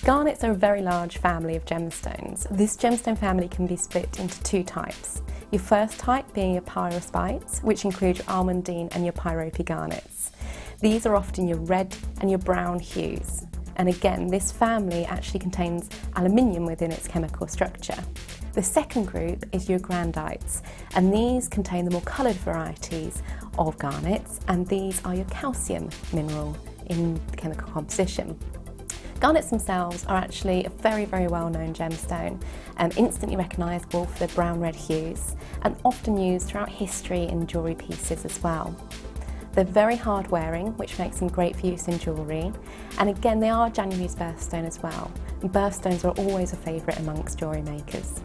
Garnets are a very large family of gemstones. This gemstone family can be split into two types. Your first type being your pyrospites, which include your almandine and your pyrope garnets. These are often your red and your brown hues. And again, this family actually contains aluminium within its chemical structure. The second group is your grandites, and these contain the more coloured varieties of garnets, and these are your calcium mineral in the chemical composition. Garnets themselves are actually a very, very well-known gemstone, instantly recognisable for their brown-red hues, and often used throughout history in jewellery pieces as well. They're very hard wearing, which makes them great for use in jewellery, and again they are a January's birthstone as well. And birthstones are always a favourite amongst jewellery makers.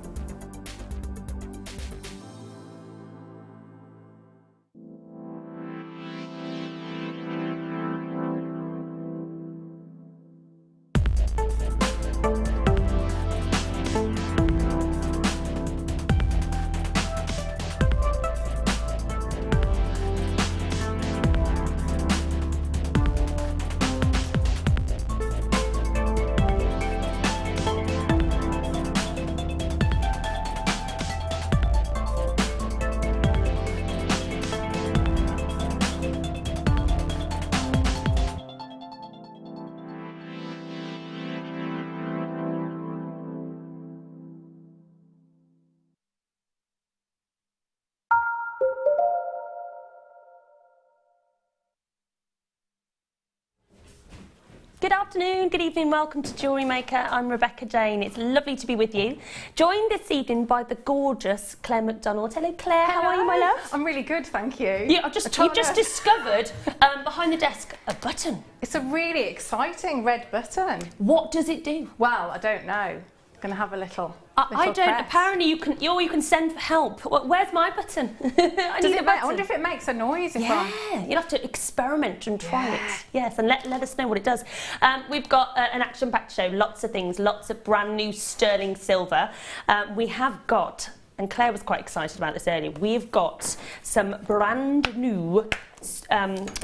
Good afternoon, good evening, welcome to Jewellery Maker. I'm Rebecca Jane. It's lovely to be with you. Joined this evening by the gorgeous Claire McDonald. Hello Claire, Hello. How are you, my love? I'm really good, thank you. Yeah, you just discovered behind the desk a button. It's a really exciting red button. What does it do? Well, I don't know. I'm going to have a little I don't. press. Apparently you can send for help. Where's my button? I wonder if it makes a noise if you'll have to experiment and try it. Yes, and let us know what it does. We've got an action-packed show, lots of things, lots of brand new sterling silver. We have got, and Claire was quite excited about this earlier, we've got some brand new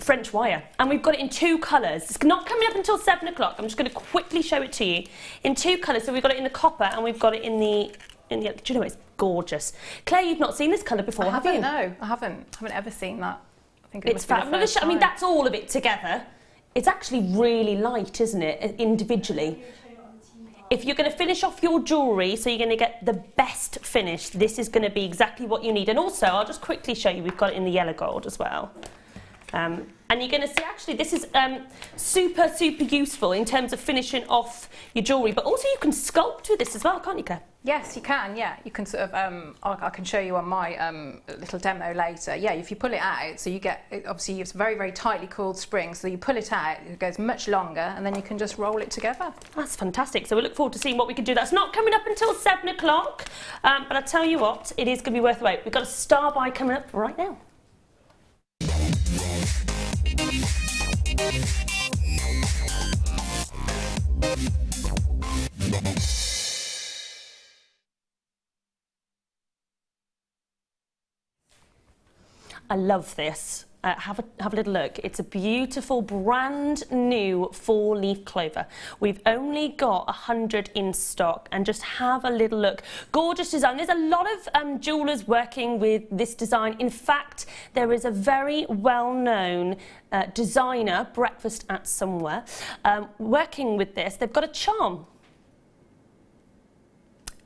French wire, and we've got it in two colours. It's not coming up until 7 o'clock. I'm just going to quickly show it to you in two colours. So we've got it in the copper and we've got it in the do you know, it's gorgeous. Claire, you've not seen this colour before, have you? No, I haven't ever seen that. I think It's fabulous. I mean, that's all of it together. It's actually really light, isn't it, individually? If you're going to finish off your jewellery, so you're going to get the best finish, this is going to be exactly what you need. And also, I'll just quickly show you, we've got it in the yellow gold as well. And you're going to see, actually, this is super, super useful in terms of finishing off your jewellery. But also, you can sculpt with this as well, can't you, Claire? Yes, you can, yeah. You can sort of, I can show you on my little demo later. Yeah, if you pull it out, so you get, obviously, it's very, very tightly coiled springs, so you pull it out, it goes much longer, and then you can just roll it together. That's fantastic. So we look forward to seeing what we can do. That's not coming up until 7 o'clock, but I tell you what, it is going to be worth the wait. We've got a star buy coming up right now. I love this. Have a little look. It's a beautiful brand new 4-leaf clover. We've only got 100 in stock, and just have a little look. Gorgeous design. There's a lot of jewellers working with this design. In fact, there is a very well-known designer, Breakfast at Somewhere, working with this. They've got a charm.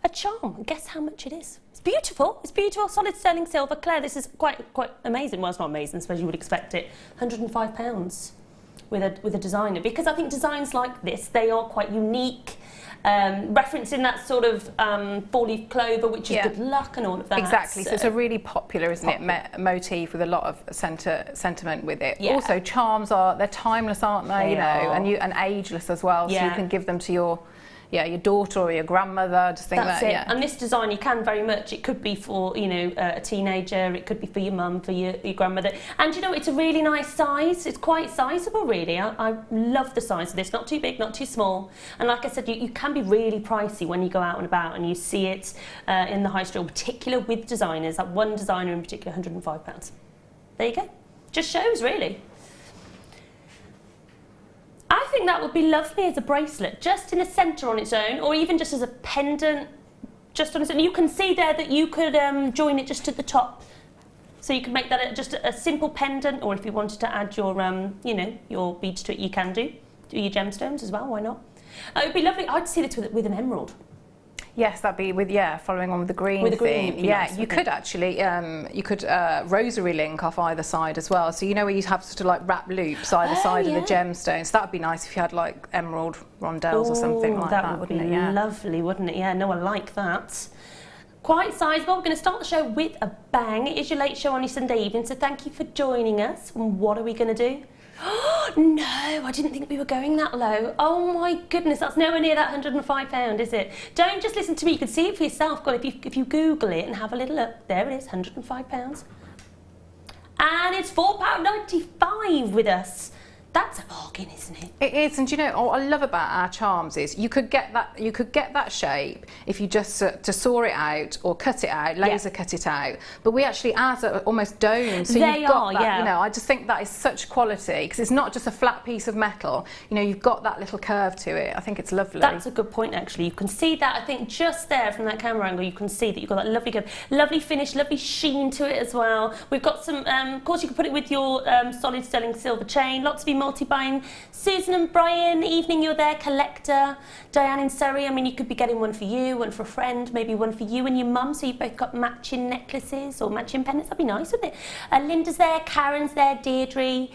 A charm. Guess how much it is? It's beautiful. It's beautiful. Solid sterling silver. Claire, this is quite amazing. Well, it's not amazing. I suppose you would expect it. £105 with a designer, because I think designs like this, they are quite unique. Referencing that sort of 4-leaf clover, which is good luck and all of that. Exactly. So it's a really popular, isn't it, motif with a lot of sentiment with it. Yeah. Also, charms they're timeless, aren't they? You know, and ageless as well. So you can give them to your daughter or your grandmother. Just think That's it. Yeah. And this design, you can very much, it could be for, you know, a teenager, it could be for your mum, for your grandmother. And you know, it's a really nice size. It's quite sizable, really. I love the size of this. Not too big, not too small. And like I said, you can be really pricey when you go out and about and you see it in the high street, in particular with designers. That one designer in particular, £105. There you go. Just shows, really. I think that would be lovely as a bracelet, just in the centre on its own, or even just as a pendant, just on its own. You can see there that you could join it just at the top. So you can make that just a simple pendant, or if you wanted to add your, you know, your beads to it, you can do your gemstones as well, why not? It would be lovely. I'd see this with an emerald. Yes, that'd be with, yeah, following on with the green With the theme. green, Yeah, nice, you could actually, you could rosary link off either side as well. So you know where you have sort of like wrap loops either side of the gemstones. So that would be nice if you had like emerald rondels or something like that. That would be Yeah. lovely, wouldn't it? Yeah, no, I like that. Quite sizable. We're going to start the show with a bang. It is your late show on your Sunday evening, so thank you for joining us. And what are we going to do? No, I didn't think we were going that low. Oh my goodness, that's nowhere near that £105, is it? Don't just listen to me, you can see it for yourself. God, if you Google it and have a little look, there it is, £105. And it's £4.95 with us. That's a bargain, isn't it? It is, and do you know what I love about our charms is you could get that shape if you just to saw it out or cut it out, laser cut it out. But we actually add almost domes, so you've got that. You know, I just think that is such quality because it's not just a flat piece of metal. You know, you've got that little curve to it. I think it's lovely. That's a good point, actually. You can see that. I think just there from that camera angle, you can see that you've got that lovely curve, lovely finish, lovely sheen to it as well. We've got some. Of course, you can put it with your solid sterling silver chain. Lots of you multi-buying. Susan and Brian, evening you're there, collector. Diane in Surrey, I mean, you could be getting one for you, one for a friend, maybe one for you and your mum, so you've both got matching necklaces or matching pendants. That'd be nice, wouldn't it? Linda's there, Karen's there, Deirdre.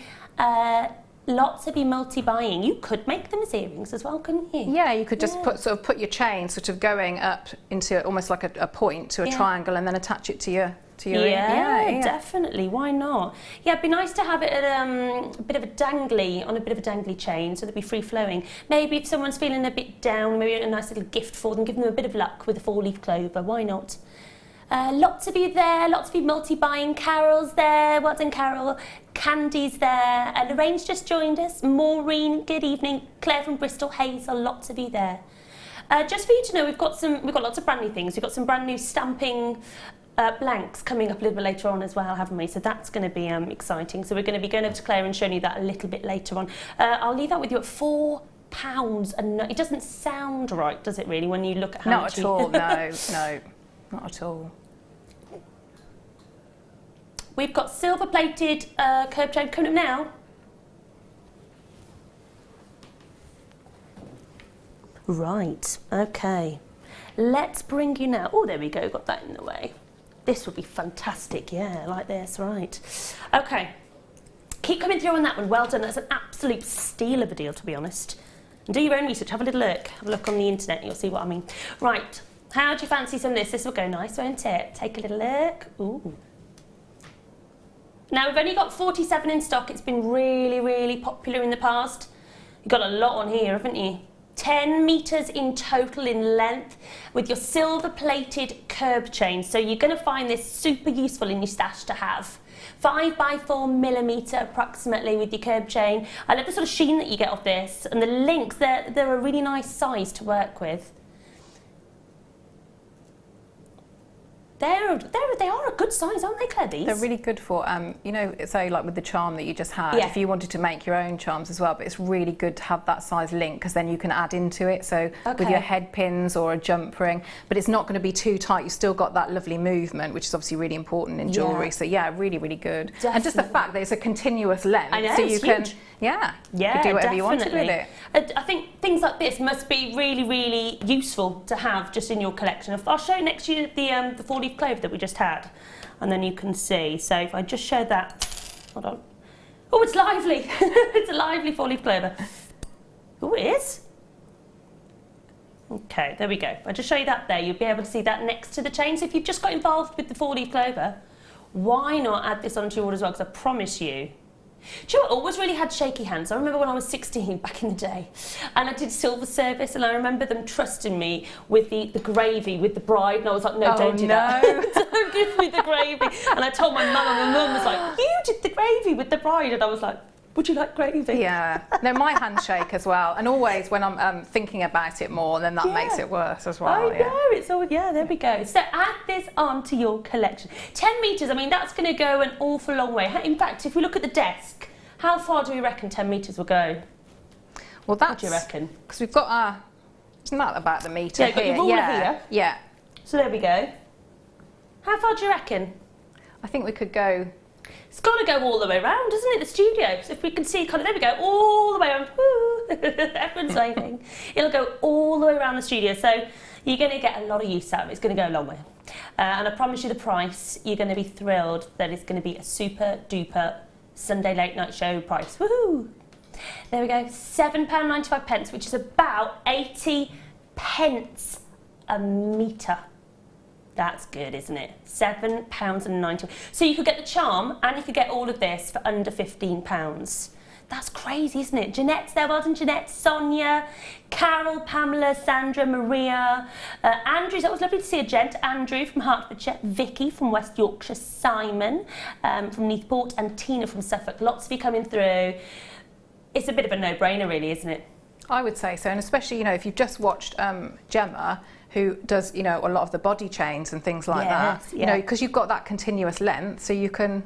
Lots of you multi-buying. You could make them as earrings as well, couldn't you? Yeah, you could just put your chain sort of going up into almost like a point to a triangle and then attach it to your yeah, definitely. Why not? Yeah, it'd be nice to have it at a bit of a dangly chain, so they'd be free flowing. Maybe if someone's feeling a bit down, maybe a nice little gift for them, give them a bit of luck with a 4-leaf clover. Why not? Lots of you there, lots of you multi-buying. Carol's there, well done Carol. Candy's there. Lorraine's just joined us. Maureen, good evening. Claire from Bristol, Hazel, lots of you there. Just for you to know, we've got lots of brand new things. We've got some brand new stamping blanks coming up a little bit later on as well, haven't we? So that's going to be exciting. So we're going to be going over to Claire and showing you that a little bit later on. I'll leave that with you at £4. And it doesn't sound right, does it really, when you look at how much... Not at all, no, not at all. We've got silver-plated curb chain coming up now. Right, okay. Let's bring you now... Oh, there we go, got that in the way. This would be fantastic, yeah, like this, right. Okay, keep coming through on that one. Well done, that's an absolute steal of a deal, to be honest. And do your own research, have a little look. Have a look on the internet, you'll see what I mean. Right, how do you fancy some of this? This will go nice, won't it? Take a little look. Ooh. Now, we've only got 47 in stock. It's been really, really popular in the past. You've got a lot on here, haven't you? 10 metres in total in length with your silver-plated curb chain. So you're going to find this super useful in your stash to have. 5 by 4 millimetre approximately with your curb chain. I love the sort of sheen that you get off this. And the links, they're a really nice size to work with. They are a good size, aren't they, Claire, these? They're really good for, you know, say like with the charm that you just had, if you wanted to make your own charms as well, but it's really good to have that size link because then you can add into it, so with your head pins or a jump ring, but it's not going to be too tight. You've still got that lovely movement, which is obviously really important in jewellery, so yeah, really, really good. Definitely. And just the fact that it's a continuous length, I know, so you can, huge. you can do whatever you want with it. I think things like this must be really, really useful to have just in your collection. I'll show you next to you the 4-leaf clover that we just had, and then you can see. So if I just show that, hold on. Oh, it's lively. It's a lively 4-leaf clover. Oh, it is. Okay, there we go. If I just show you that there, you'll be able to see that next to the chain. So if you've just got involved with the 4-leaf clover, why not add this onto your order as well? Because I promise you. Do you know what? I always really had shaky hands. I remember when I was 16 back in the day, and I did silver service, and I remember them trusting me with the gravy with the bride, and I was like, no, don't do that. Don't give me the gravy. And I told my mum, and my mum was like, you did the gravy with the bride, and I was like, would you like gravy? Yeah. No, my hands shake as well, and always when I'm thinking about it more, then that makes it worse as well. I know, it's all, there we go. So add this onto your collection. 10 metres, I mean, that's going to go an awful long way. In fact, if we look at the desk, how far do we reckon 10 metres will go? Well, that's... What do you reckon? Because we've got our... Isn't that about the metre Yeah, you've got your ruler here. Yeah. So there we go. How far do you reckon? I think we could go... It's got to go all the way around, doesn't it, the studio? So if we can see, there we go, all the way around. Woo! Everyone's waving. It'll go all the way around the studio. So you're going to get a lot of use out of it. It's going to go a long way. And I promise you the price, you're going to be thrilled that it's going to be a super duper Sunday late night show price. Woohoo! There we go, £7.95, which is about 80 pence a metre. That's good, isn't it? £7.90. So you could get the charm and you could get all of this for under £15. That's crazy, isn't it? Jeanette's there. Well done, Jeanette. Sonia, Carol, Pamela, Sandra, Maria, Andrew. That was lovely to see a gent. Andrew from Hertfordshire, Vicky from West Yorkshire, Simon from Neathport, and Tina from Suffolk. Lots of you coming through. It's a bit of a no-brainer, really, isn't it? I would say so, and especially, if you've just watched Gemma, who does, a lot of the body chains and things like that, because you've got that continuous length, so you can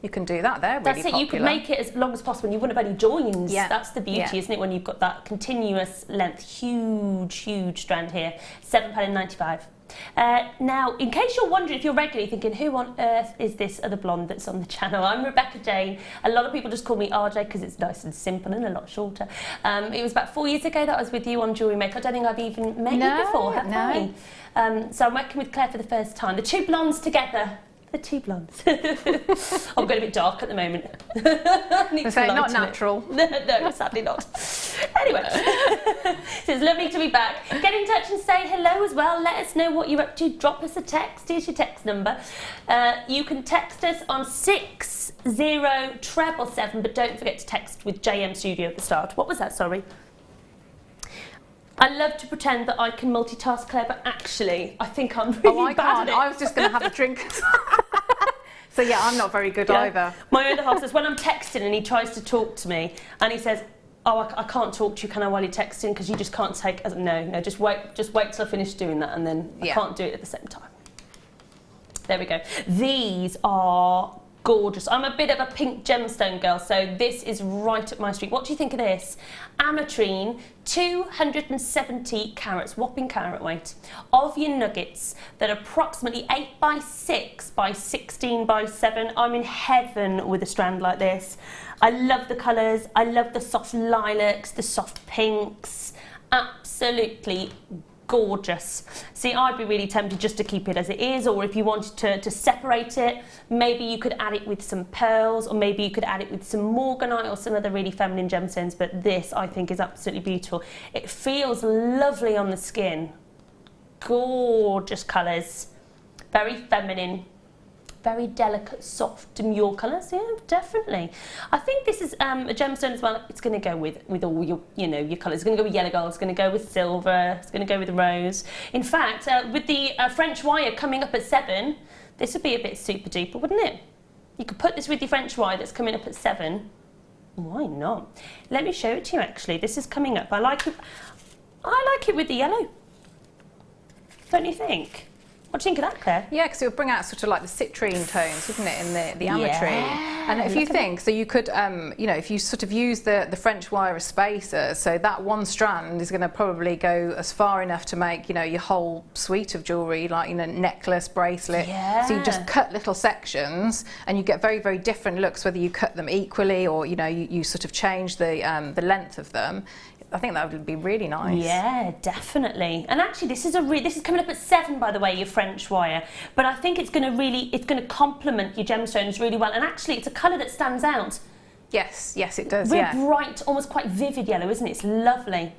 do that there. That's really it. popular. You can make it as long as possible. And you wouldn't have any joins. Yeah. That's the beauty, isn't it? When you've got that continuous length, huge strand here. £7.95. Now, in case you're wondering, if you're regularly thinking, who on earth is this other blonde that's on the channel? I'm Rebecca Jane. A lot of people just call me RJ because it's nice and simple and a lot shorter. It was about 4 years ago that I was with you on Jewellery Maker. I don't think I've even met you before, have I? So I'm working with Claire for the first time. The two blondes together. The two blondes. I'm going a bit dark at the moment. Not natural. No, sadly not. Anyway, so it's lovely to be back. Get in touch and say hello as well. Let us know what you're up to. Drop us a text. Here's your text number. You can text us on 60777, but don't forget to text with JM Studio at the start. What was that? Sorry. I love to pretend that I can multitask, Claire, but actually, I think I'm really bad at it. I was just going to have a drink. So yeah, I'm not very good either. My other half says, when I'm texting and he tries to talk to me, and he says, oh, I can't talk to you, can I, while you're texting, because you just can't take... No, just wait till I finish doing that, and then I can't do it at the same time. There we go. These are gorgeous. I'm a bit of a pink gemstone girl, so this is right up my street. What do you think of this? Ammonite, 270 carats, whopping carat weight, of your nuggets that are approximately 8 by 6 by 16 by 7. I'm in heaven with a strand like this. I love the colours. I love the soft lilacs, the soft pinks. Absolutely gorgeous. See, I'd be really tempted just to keep it as it is, or if you wanted to separate it, maybe you could add it with some pearls, or maybe you could add it with some morganite or some other really feminine gemstones, but this I think is absolutely beautiful. It feels lovely on the skin. Gorgeous colours. Very feminine. Very delicate, soft, demure colours. Yeah, definitely. I think this is a gemstone as well. It's going to go with all your, your colours. It's going to go with yellow gold. It's going to go with silver. It's going to go with rose. In fact, with the French wire coming up at 7, this would be a bit super duper, wouldn't it? You could put this with your French wire that's coming up at 7. Why not? Let me show it to you. Actually, this is coming up. I like it. I like it with the yellow. Don't you think? What do you think of that, Claire? Yeah, because it would bring out sort of like the citrine tones, wouldn't it, in the Ammonite? And if you think, so you could, if you sort of use the French wire as spacer, so that one strand is going to probably go as far enough to make, your whole suite of jewellery, like, necklace, bracelet. Yeah. So you just cut little sections and you get very, very different looks, whether you cut them equally or, you sort of change the length of them. I think that would be really nice. Yeah, definitely. And actually, this is coming up at 7, by the way, your French wire. But I think it's going to complement your gemstones really well. And actually, it's a colour that stands out. Yes, it does. Really bright, almost quite vivid yellow, isn't it? It's lovely.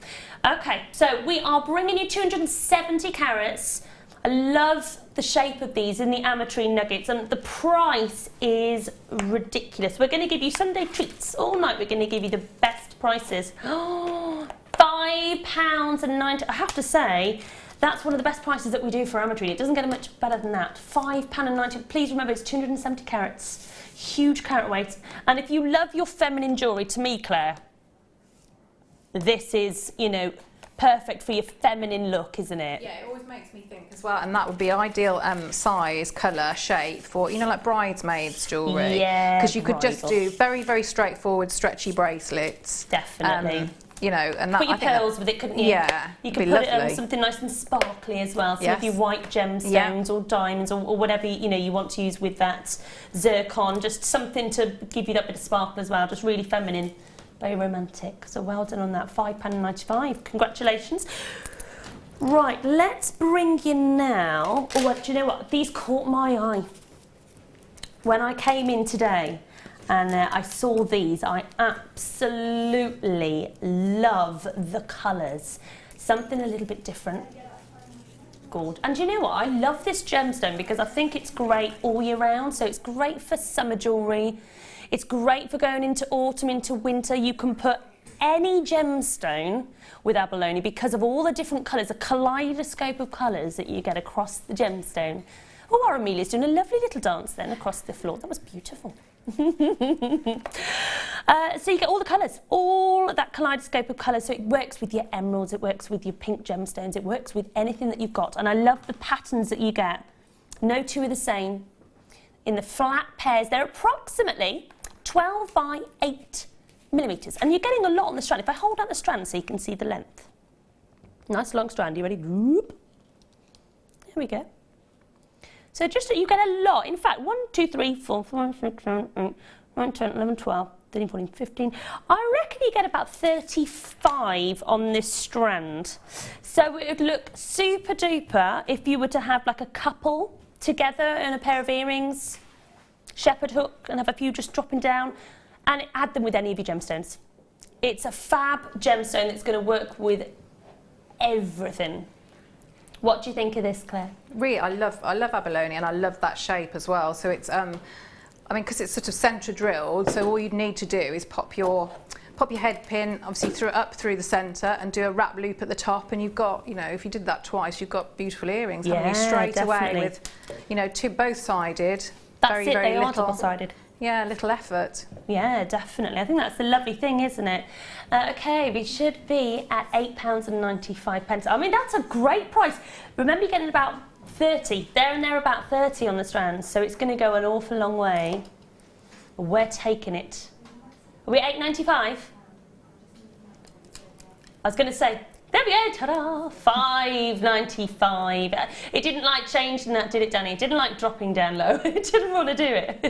Okay, so we are bringing you 270 carats. I love the shape of these in the Ammonite nuggets, and the price is ridiculous. We're going to give you Sunday treats all night. We're going to give you the best prices. £5.90. I have to say, that's one of the best prices that we do for Ammonite. It doesn't get much better than that. £5.90. Please remember, it's 270 carats. Huge carat weight. And if you love your feminine jewellery, to me, Claire, this is, perfect for your feminine look, isn't it? Yeah, it always makes me think as well, and that would be ideal size, colour, shape for, like bridesmaids jewellery. Yeah, because you could just do very, very straightforward, stretchy bracelets. Definitely. you know, and that, put your pearls with it, couldn't you? Yeah, you could put it on something nice and sparkly as well. So with your white gemstones or diamonds or whatever you know you want to use with that zircon, just something to give you that bit of sparkle as well. Just really feminine, very romantic. So well done on that. £5.95. Congratulations. Right, let's bring you now. Oh, do you know what? These caught my eye when I came in today. And I saw these. I absolutely love the colours. Something a little bit different. Gold. And you know what? I love this gemstone because I think it's great all year round. So it's great for summer jewellery. It's great for going into autumn, into winter. You can put any gemstone with abalone because of all the different colours, a kaleidoscope of colours that you get across the gemstone. Oh, our Amelia's doing a lovely little dance then across the floor. That was beautiful. So you get all the colours, all that kaleidoscope of colours. So it works with your emeralds, it works with your pink gemstones, it works with anything that you've got. And I love the patterns that you get. No two are the same. In the flat pairs, they're approximately 12 by 8 millimetres. And you're getting a lot on the strand. If I hold out the strand so you can see the length. Nice long strand. You ready? Whoop. There we go. So just you get a lot. In fact, 1, 2, 3, 4, 5, 6, 7, 8, 9, 10, 11, 12, 13, 14, 15. I reckon you get about 35 on this strand. So it would look super duper if you were to have like a couple together in a pair of earrings, shepherd hook, and have a few just dropping down, and add them with any of your gemstones. It's a fab gemstone that's going to work with everything. What do you think of this, Claire? Really, I love abalone, and I love that shape as well. So it's, I mean, because it's sort of centre drilled, so all you'd need to do is pop your head pin, obviously up through the centre, and do a wrap loop at the top, and you've got, you know, if you did that twice, you've got beautiful earrings, haven't you, straight away with, you know, both-sided. That's very, very little. They are double-sided. Yeah, little effort. Yeah, definitely. I think that's the lovely thing, isn't it? Okay, we should be at £8.95. I mean, that's a great price. Remember, you're getting about 30. There and there about 30 on the strands, so it's going to go an awful long way. We're taking it. Are we at £8.95? I was going to say, there we go, ta-da, £5.95. It didn't like changing that, did it, Danny? It didn't like dropping down low. It didn't want to do it.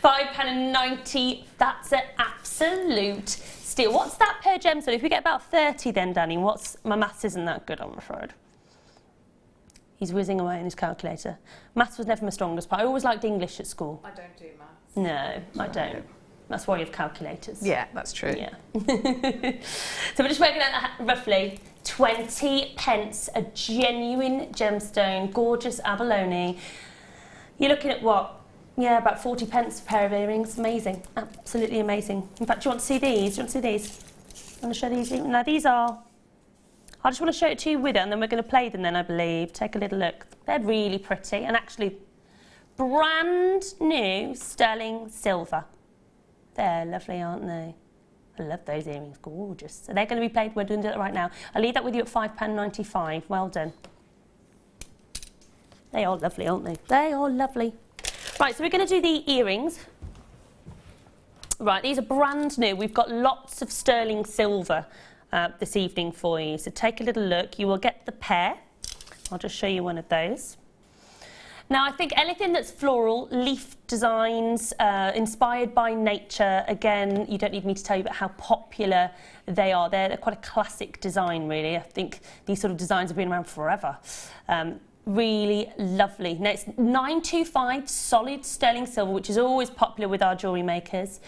£5.90, that's an absolute steal. What's that per gemstone? If we get about 30 then, Danny, my maths isn't that good, I'm afraid. He's whizzing away in his calculator. Maths was never my strongest part. I always liked English at school. I don't do maths. No, I don't. That's why you have calculators. Yeah, that's true. Yeah. So we're just working out roughly 20 pence, a genuine gemstone, gorgeous abalone. You're looking at what? Yeah, about 40 pence a pair of earrings. Amazing. Absolutely amazing. In fact, do you want to see these? Do you want to see these? I want to show these. Now, these are... I just want to show it to you with it, and then we're going to play them then, I believe. Take a little look. They're really pretty, and actually brand new sterling silver. They're lovely, aren't they? I love those earrings, gorgeous. So they're going to be played, we're doing that right now. I'll leave that with you at £5.95, well done. They are lovely, aren't they? They are lovely. Right, so we're going to do the earrings. Right, these are brand new. We've got lots of sterling silver this evening for you. So take a little look. You will get the pair. I'll just show you one of those. Now, I think anything that's floral, leaf designs, inspired by nature, again, you don't need me to tell you about how popular they are. They're quite a classic design, really. I think these sort of designs have been around forever. Really lovely. Now, it's 925 solid sterling silver, which is always popular with our jewellery makers.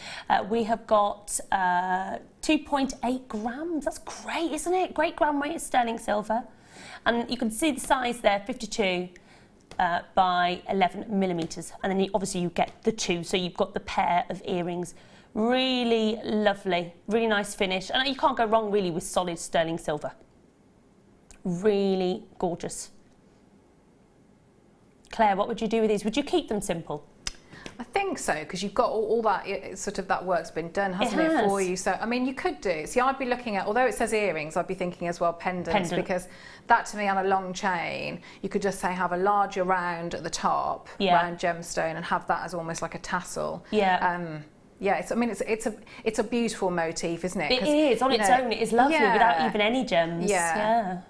We have got 2.8 grams. That's great, isn't it? Great gram weight of sterling silver. And you can see the size there, 52. By 11 millimetres, and then obviously you get the two, so you've got the pair of earrings. Really lovely, really nice finish, and you can't go wrong really with solid sterling silver. Really gorgeous. Claire, what would you do with these? Would you keep them simple? I think so, because you've got all that, sort of that work's been done, hasn't it, for you? So, I mean, you could do, see, I'd be looking at, although it says earrings, I'd be thinking as well pendants, because that to me on a long chain, you could just say have a larger round at the top, round gemstone, and have that as almost like a tassel. Yeah. Yeah, it's a beautiful motif, isn't it? It is on its own. It is lovely without even any gems. Yeah.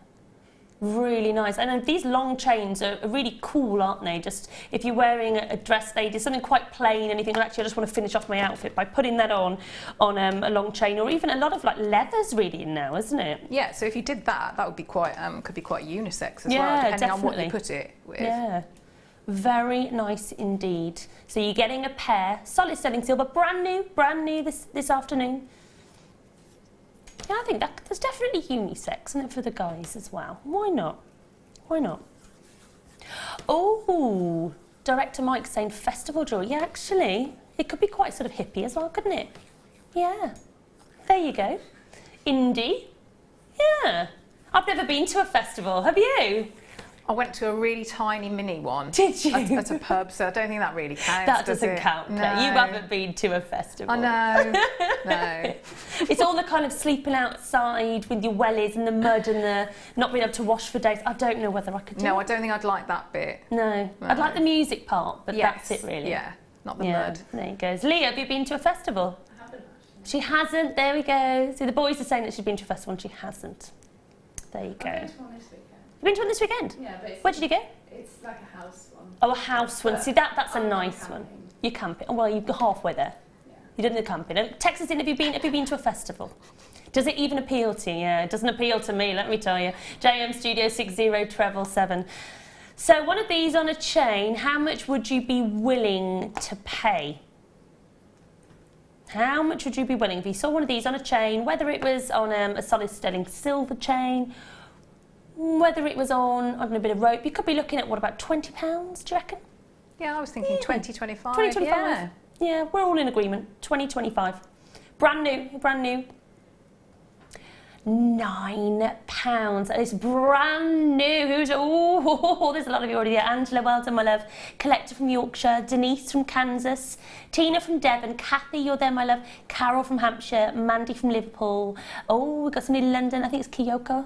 Really nice. And these long chains are really cool, aren't they? Just if you're wearing a dress, lady, something quite plain, and you think, well, actually, I just want to finish off my outfit by putting that on a long chain, or even a lot of like leathers really in now, isn't it? Yeah. So if you did that, that would be quite could be quite unisex as well, depending on what you put it with. Yeah. Very nice indeed. So you're getting a pair, solid sterling silver, brand new this afternoon. Yeah, I think there's definitely unisex in it for the guys as well. Why not? Why not? Oh, Director Mike saying festival jewelry. Yeah, actually, it could be quite sort of hippie as well, couldn't it? Yeah. There you go. Indie. Yeah. I've never been to a festival. Have you? I went to a really tiny mini one. Did you? At a pub, so I don't think that really counts. That doesn't count. No. You haven't been to a festival. I know. No. It's all the kind of sleeping outside with your wellies and the mud and the not being able to wash for days. I don't know whether I could do No, it. I don't think I'd like that bit. No. I'd like the music part, but that's it really. Yeah, not the mud. There you go. Leah, have you been to a festival? I haven't. She hasn't. There we go. See, the boys are saying that she's been to a festival and she hasn't. There you go. I've been to one this weekend. You've been to one this weekend? Yeah, but Where did you go? It's like a house one. Oh, a house one. See, that's a nice one. You're camping. Oh, well, you're halfway there. Yeah. You're doing the camping. Text us in, have you been to a festival? Does it even appeal to you? Yeah, it doesn't appeal to me, let me tell you. JM Studio 6077. So one of these on a chain, how much would you be willing to pay? How much would you be willing if you saw one of these on a chain, whether it was on a solid sterling silver chain, whether it was on a bit of rope, you could be looking at, what, about £20, do you reckon? Yeah, I was thinking 20, 25. 20, 25. Yeah. Yeah, we're all in agreement. 20, 25. Brand new, brand new. £9. It's brand new. Who's, oh, there's a lot of you already there. Angela, well done, my love. Collector from Yorkshire. Denise from Kansas. Tina from Devon. Kathy, you're there, my love. Carol from Hampshire. Mandy from Liverpool. Oh, we've got somebody in London. I think it's Kyoko.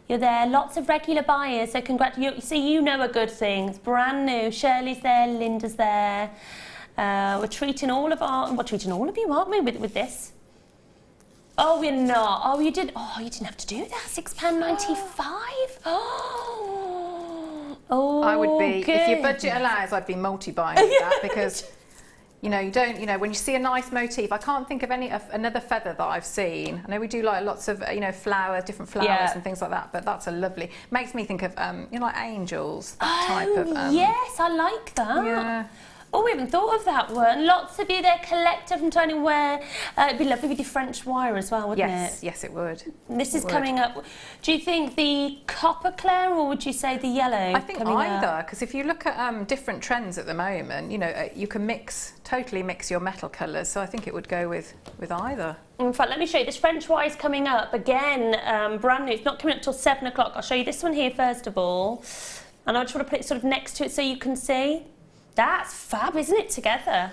You're there. Lots of regular buyers, so congratulations. See, you know a good thing. It's brand new. Shirley's there. Linda's there. We're treating all of you, aren't we, with this? Oh, we're not. Oh, you didn't have to do that. £6.95. Oh, I would be, good. if your budget allows, I'd be multi-buying with that because, when you see a nice motif, I can't think of another feather that I've seen. I know we do like lots of, different flowers and things like that, but that's a lovely, makes me think of, like angels, that type of. Yes, I like that. Yeah. Oh, we haven't thought of that one. Lots of you there, Collector from Tony Ware. It'd be lovely with your French wire as well, wouldn't it? Yes, it would. This is coming up. Do you think the copper, Claire, or would you say the yellow? I think either, because if you look at different trends at the moment, you can totally mix your metal colours. So I think it would go with either. In fact, let me show you. This French wire is coming up again, brand new. It's not coming up till 7 o'clock. I'll show you this one here first of all, and I just want to put it sort of next to it so you can see. That's fab, isn't it, together?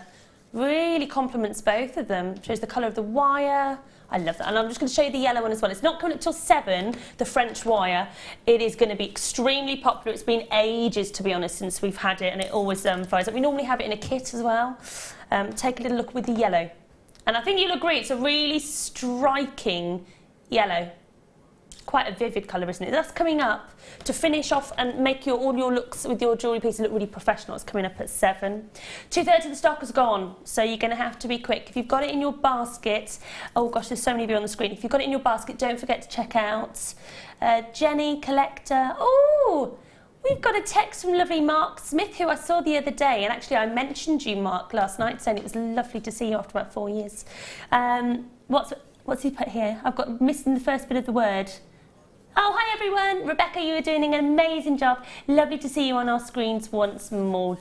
Really complements both of them. Shows the colour of the wire. I love that. And I'm just going to show you the yellow one as well. It's not coming up till 7, the French wire. It is going to be extremely popular. It's been ages, to be honest, since we've had it, and it always fires up. We normally have it in a kit as well. Take a little look with the yellow. And I think you'll agree, it's a really striking yellow. Quite a vivid colour, isn't it? That's coming up to finish off and make all your looks with your jewellery pieces look really professional. It's coming up at 7. 2/3 of the stock is gone, so you're going to have to be quick. If you've got it in your basket, oh gosh, there's so many of you on the screen. If you've got it in your basket, don't forget to check out. Jenny, Collector. Oh, we've got a text from lovely Mark Smith, who I saw the other day, and actually I mentioned you, Mark, last night, saying it was lovely to see you after about 4 years. What's he put here? I've got missing the first bit of the word. Oh, hi everyone. Rebecca, you are doing an amazing job. Lovely to see you on our screens once more.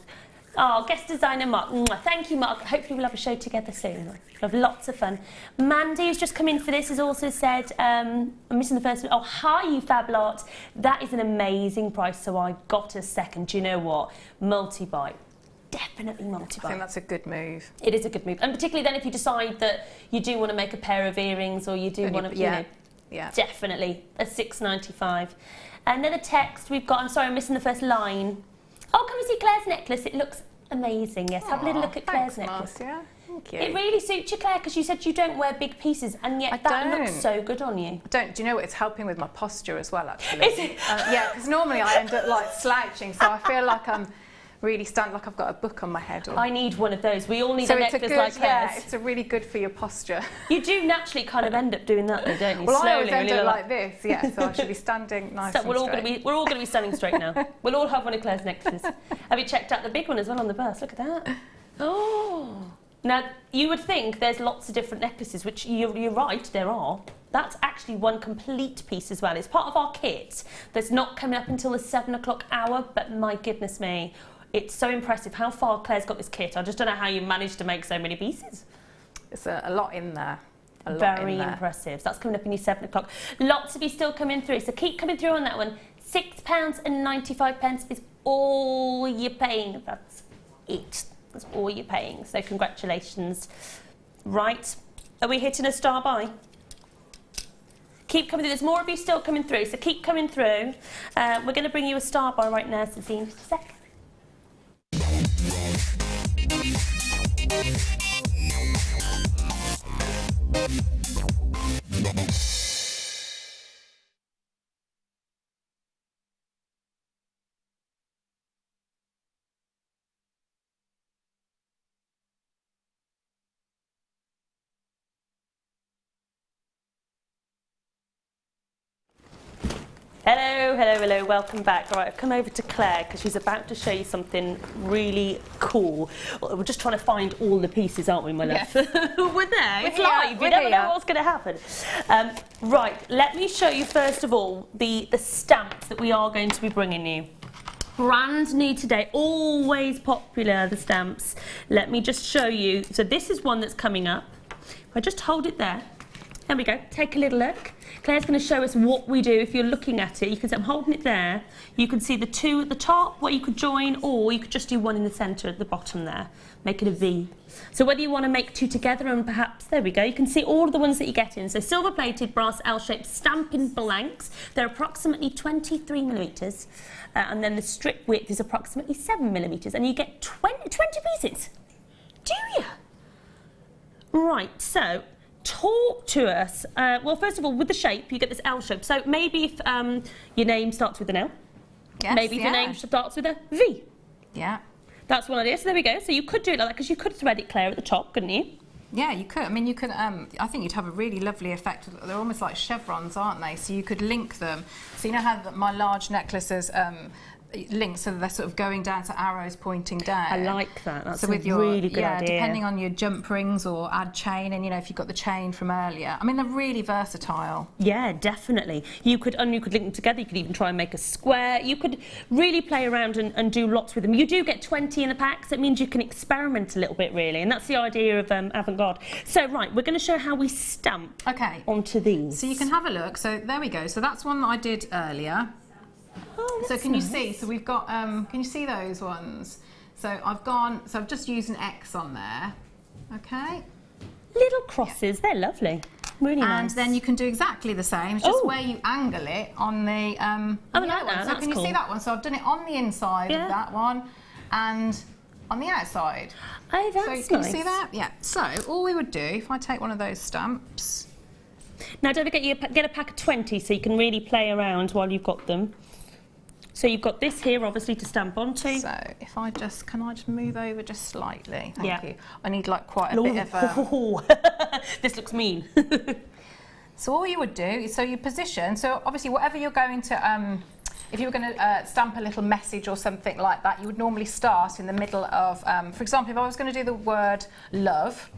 Oh, guest designer Mark. Thank you, Mark. Hopefully we'll have a show together soon. We'll have lots of fun. Mandy, who's just come in for this, has also said, I'm missing the first one. Oh, hi, you fab lot. That is an amazing price, so I got a second. Do you know what? Multi-buy. Definitely multi-buy. I think that's a good move. It is a good move. And particularly then if you decide that you do want to make a pair of earrings or you do want to, Yeah. Definitely a £6.95. Another text we've got. I'm sorry, I'm missing the first line. Oh, come and see Claire's necklace. It looks amazing. Yes, have a little look at Claire's necklace. Marcia. Thank you. It really suits you, Claire, because you said you don't wear big pieces, and yet that looks so good on you. Do you know what? It's helping with my posture as well, actually. Is it? Yeah, because normally I end up like slouching, so I feel like I'm really standing like I've got a book on my head. Or... I need one of those. We all need a necklace like hers. Yeah, it's a really good for your posture. You do naturally kind of end up doing that, though, don't you? Well, Slowly, I always end really up like this, yeah. So I should be standing nice and we're all straight. We're all going to be standing straight now. We'll all have one of Claire's necklaces. Have you checked out the big one as well on the bust? Look at that. Oh. Now, you would think there's lots of different necklaces, which you're right, there are. That's actually one complete piece as well. It's part of our kit that's not coming up until the 7 o'clock hour, but my goodness me, it's so impressive how far Claire's got this kit. I just don't know how you managed to make so many pieces. It's a lot in there. Very impressive. So that's coming up in your 7 o'clock. Lots of you still coming through, so keep coming through on that one. £6.95 is all you're paying. That's it. That's all you're paying. So congratulations. Right, are we hitting a star by? Keep coming through. There's more of you still coming through, so keep coming through. We're going to bring you a star by right now, so see you in just a second. Hello, hello, hello, welcome back. All right, I've come over to Claire because she's about to show you something really cool. Well, we're just trying to find all the pieces, aren't we, my love? Yes. We're there, it's live, you never know what's going to happen. Right, let me show you first of all the stamps that we are going to be bringing you. Brand new today, always popular, the stamps. Let me just show you. So this is one that's coming up. If I just hold it there. There we go, take a little look. Claire's going to show us what we do. If you're looking at it, you can see I'm holding it there. You can see the two at the top, what you could join, or you could just do one in the centre at the bottom there, make it a V. So whether you want to make two together and perhaps, there we go, you can see all of the ones that you get in. So silver-plated brass L-shaped stamping blanks. They're approximately 23 millimetres, and then the strip width is approximately 7 millimetres, and you get 20 pieces. Do you? Right, so talk to us. Well, first of all, with the shape, you get this L shape. So maybe if your name starts with an L, Yes, maybe if your name starts with a V. Yeah. That's one idea. So there we go. So you could do it like that because you could thread it, Claire, at the top, couldn't you? Yeah, you could. I mean, you could. I think you'd have a really lovely effect. They're almost like chevrons, aren't they? So you could link them. So you know how my large necklaces link, so they're sort of going down to arrows pointing down. I like that. That's so with a really good idea. Depending on your jump rings or add chain, and you know if you've got the chain from earlier. I mean, they're really versatile. Yeah, definitely. You could link them together. You could even try and make a square. You could really play around and do lots with them. You do get 20 in a pack, so it means you can experiment a little bit, really, and that's the idea of Avant Garde. So right, we're going to show how we stamp onto these. So you can have a look. So there we go. So that's one that I did earlier. Oh, so can you see? So we've got. Can you see those ones? So I've just used an X on there. Okay. Little crosses. They're lovely. Really nice. And then you can do exactly the same. It's just where you angle it on the. I like that. So That's can you cool. see that one? So I've done it on the inside of that one, and on the outside. Oh, that's nice. So can you see nice. that? Yeah. So all we would do, if I take one of those stamps. Now don't forget, you get a pack of 20 so you can really play around while you've got them. So you've got this here, obviously, to stamp onto. So if I just, can I just move over just slightly? Yeah. Thank you. I need like quite a bit of This looks mean. So all you would do is, so you position, so obviously whatever you're going to, if you were going to stamp a little message or something like that, you would normally start in the middle of, for example, if I was going to do the word love,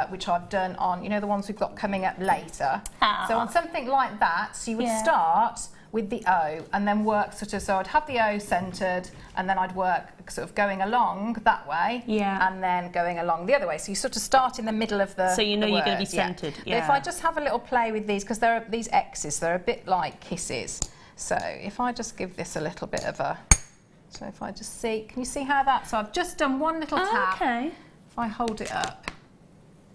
which I've done on, you know, the ones we've got coming up later. So on something like that, so you would start with the O and then work sort of, so I'd have the O centred and then I'd work sort of going along that way and then going along the other way. So you sort of start in the middle of the So you know you're going to be words, centred. But if I just have a little play with these, because there are these X's, they're a bit like kisses. So if I just give this a little bit of a, so if I just see, can you see how that, so I've just done one little tap. Okay. If I hold it up.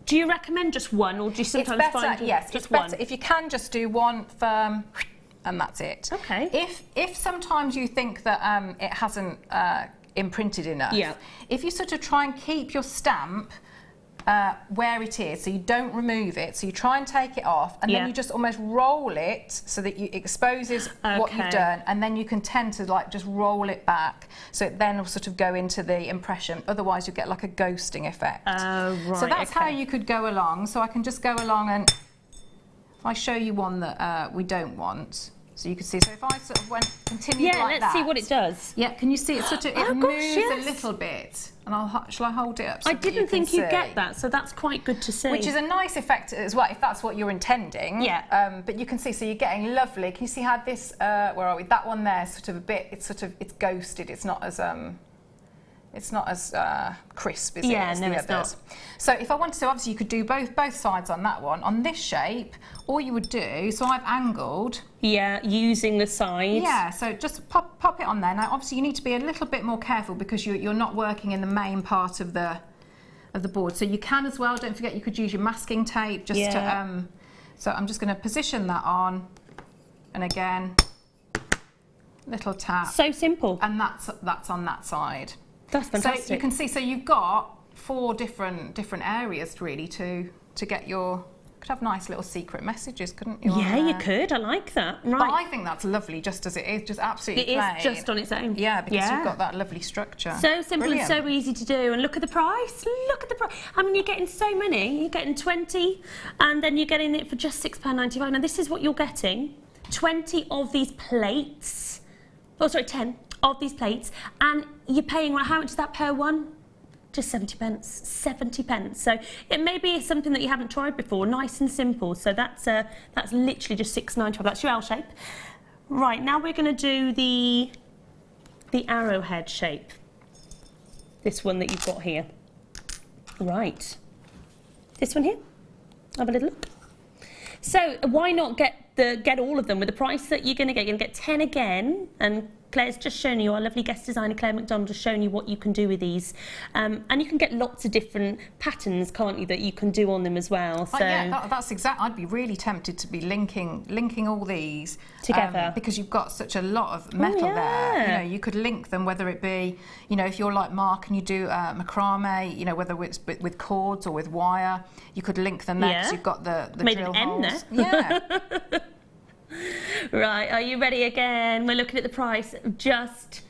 Do you recommend just one, or do you sometimes It's better, find yes, just it's better one? if you can just do one firm, and that's it. Okay. If sometimes you think that it hasn't imprinted enough, if you sort of try and keep your stamp where it is, so you don't remove it. So you try and take it off, and then you just almost roll it so that it exposes what you've done, and then you can tend to like just roll it back, so it then will sort of go into the impression. Otherwise, you get like a ghosting effect. Right. So that's how you could go along. So I can just go along, and if I show you one that we don't want. So you can see, so if I sort of continue like that. Yeah, let's see what it does. Yeah, can you see it sort of, it moves a little bit. And shall I hold it up so I didn't think you'd get that, so that's quite good to see. Which is a nice effect as well, if that's what you're intending. Yeah. But you can see, so you're getting lovely. Can you see how this, where are we? That one there, sort of a bit, it's ghosted. It's not as crisp, is it? Yeah, as no, the it's others. not. So if I wanted to, obviously you could do both sides on that one. On this shape, all you would do, so I've angled. Yeah, using the sides. Yeah, so just pop it on there. Now, obviously you need to be a little bit more careful because you're not working in the main part of the board. So you can as well, don't forget you could use your masking tape just to, so I'm just going to position that on, and again, little tap. So simple. And that's on that side. That's fantastic. So you can see, so you've got 4 different areas really to get your, could have nice little secret messages, couldn't you? Yeah, you could. I like that. Right. But I think that's lovely just as it is, just absolutely plain. It is just on its own. Yeah, because you've got that lovely structure. So simple. Brilliant. And so easy to do. And look at the price. Look at the price. I mean, you're getting so many. You're getting 20, and then you're getting it for just £6.95. Now, this is what you're getting. 20 of these plates. Oh, sorry, 10 of these plates. And you're paying, well, how much is that per one? Just 70 pence, 70 pence. So it may be something that you haven't tried before, nice and simple. So that's literally just £6.95. That's your L shape. Right, now we're going to do the arrowhead shape. This one that you've got here. Right. This one here. Have a little look. So why not get all of them with the price that you're going to get? You're going to get 10 again, and Claire's just shown you, our lovely guest designer Claire Mcdonald has shown you what you can do with these, and you can get lots of different patterns, can't you, that you can do on them as well. So yeah, that's exact. I'd be really tempted to be linking all these together, because you've got such a lot of metal there. You know, you could link them, whether it be, you know, if you're like Mark and you do macrame, you know, whether it's with cords or with wire, you could link them there because you've got the made drill an holes. M there. Yeah. Right, are you ready again? We're looking at the price of just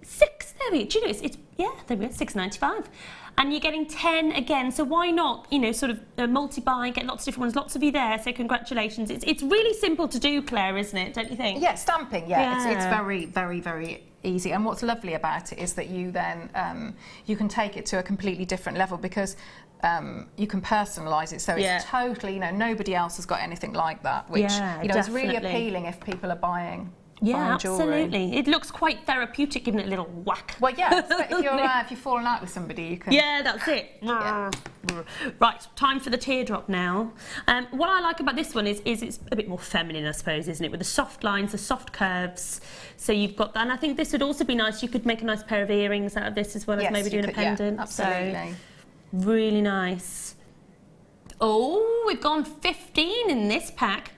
£6. There we go. Do you know it's yeah, there we go, £6.95. And you're getting 10 again, so why not, you know, sort of multi-buy, get lots of different ones, lots of you there, so congratulations. It's really simple to do, Claire, isn't it, don't you think? Yeah, stamping, it's very, very, very easy. And what's lovely about it is that you then, you can take it to a completely different level because you can personalise it, so it's totally, you know, nobody else has got anything like that, which, you know, is really appealing if people are buying. Yeah, jewellery. absolutely. It looks quite therapeutic, giving it a little whack. Well, yeah, if you're falling out with somebody, you can. Yeah, that's it. Yeah. Right, time for the teardrop now. What I like about this one is it's a bit more feminine, I suppose, isn't it? With the soft lines, the soft curves. So you've got that, and I think this would also be nice. You could make a nice pair of earrings out of this as well as maybe doing a pendant. Yeah, absolutely. So, really nice. Oh, we've gone 15 in this pack.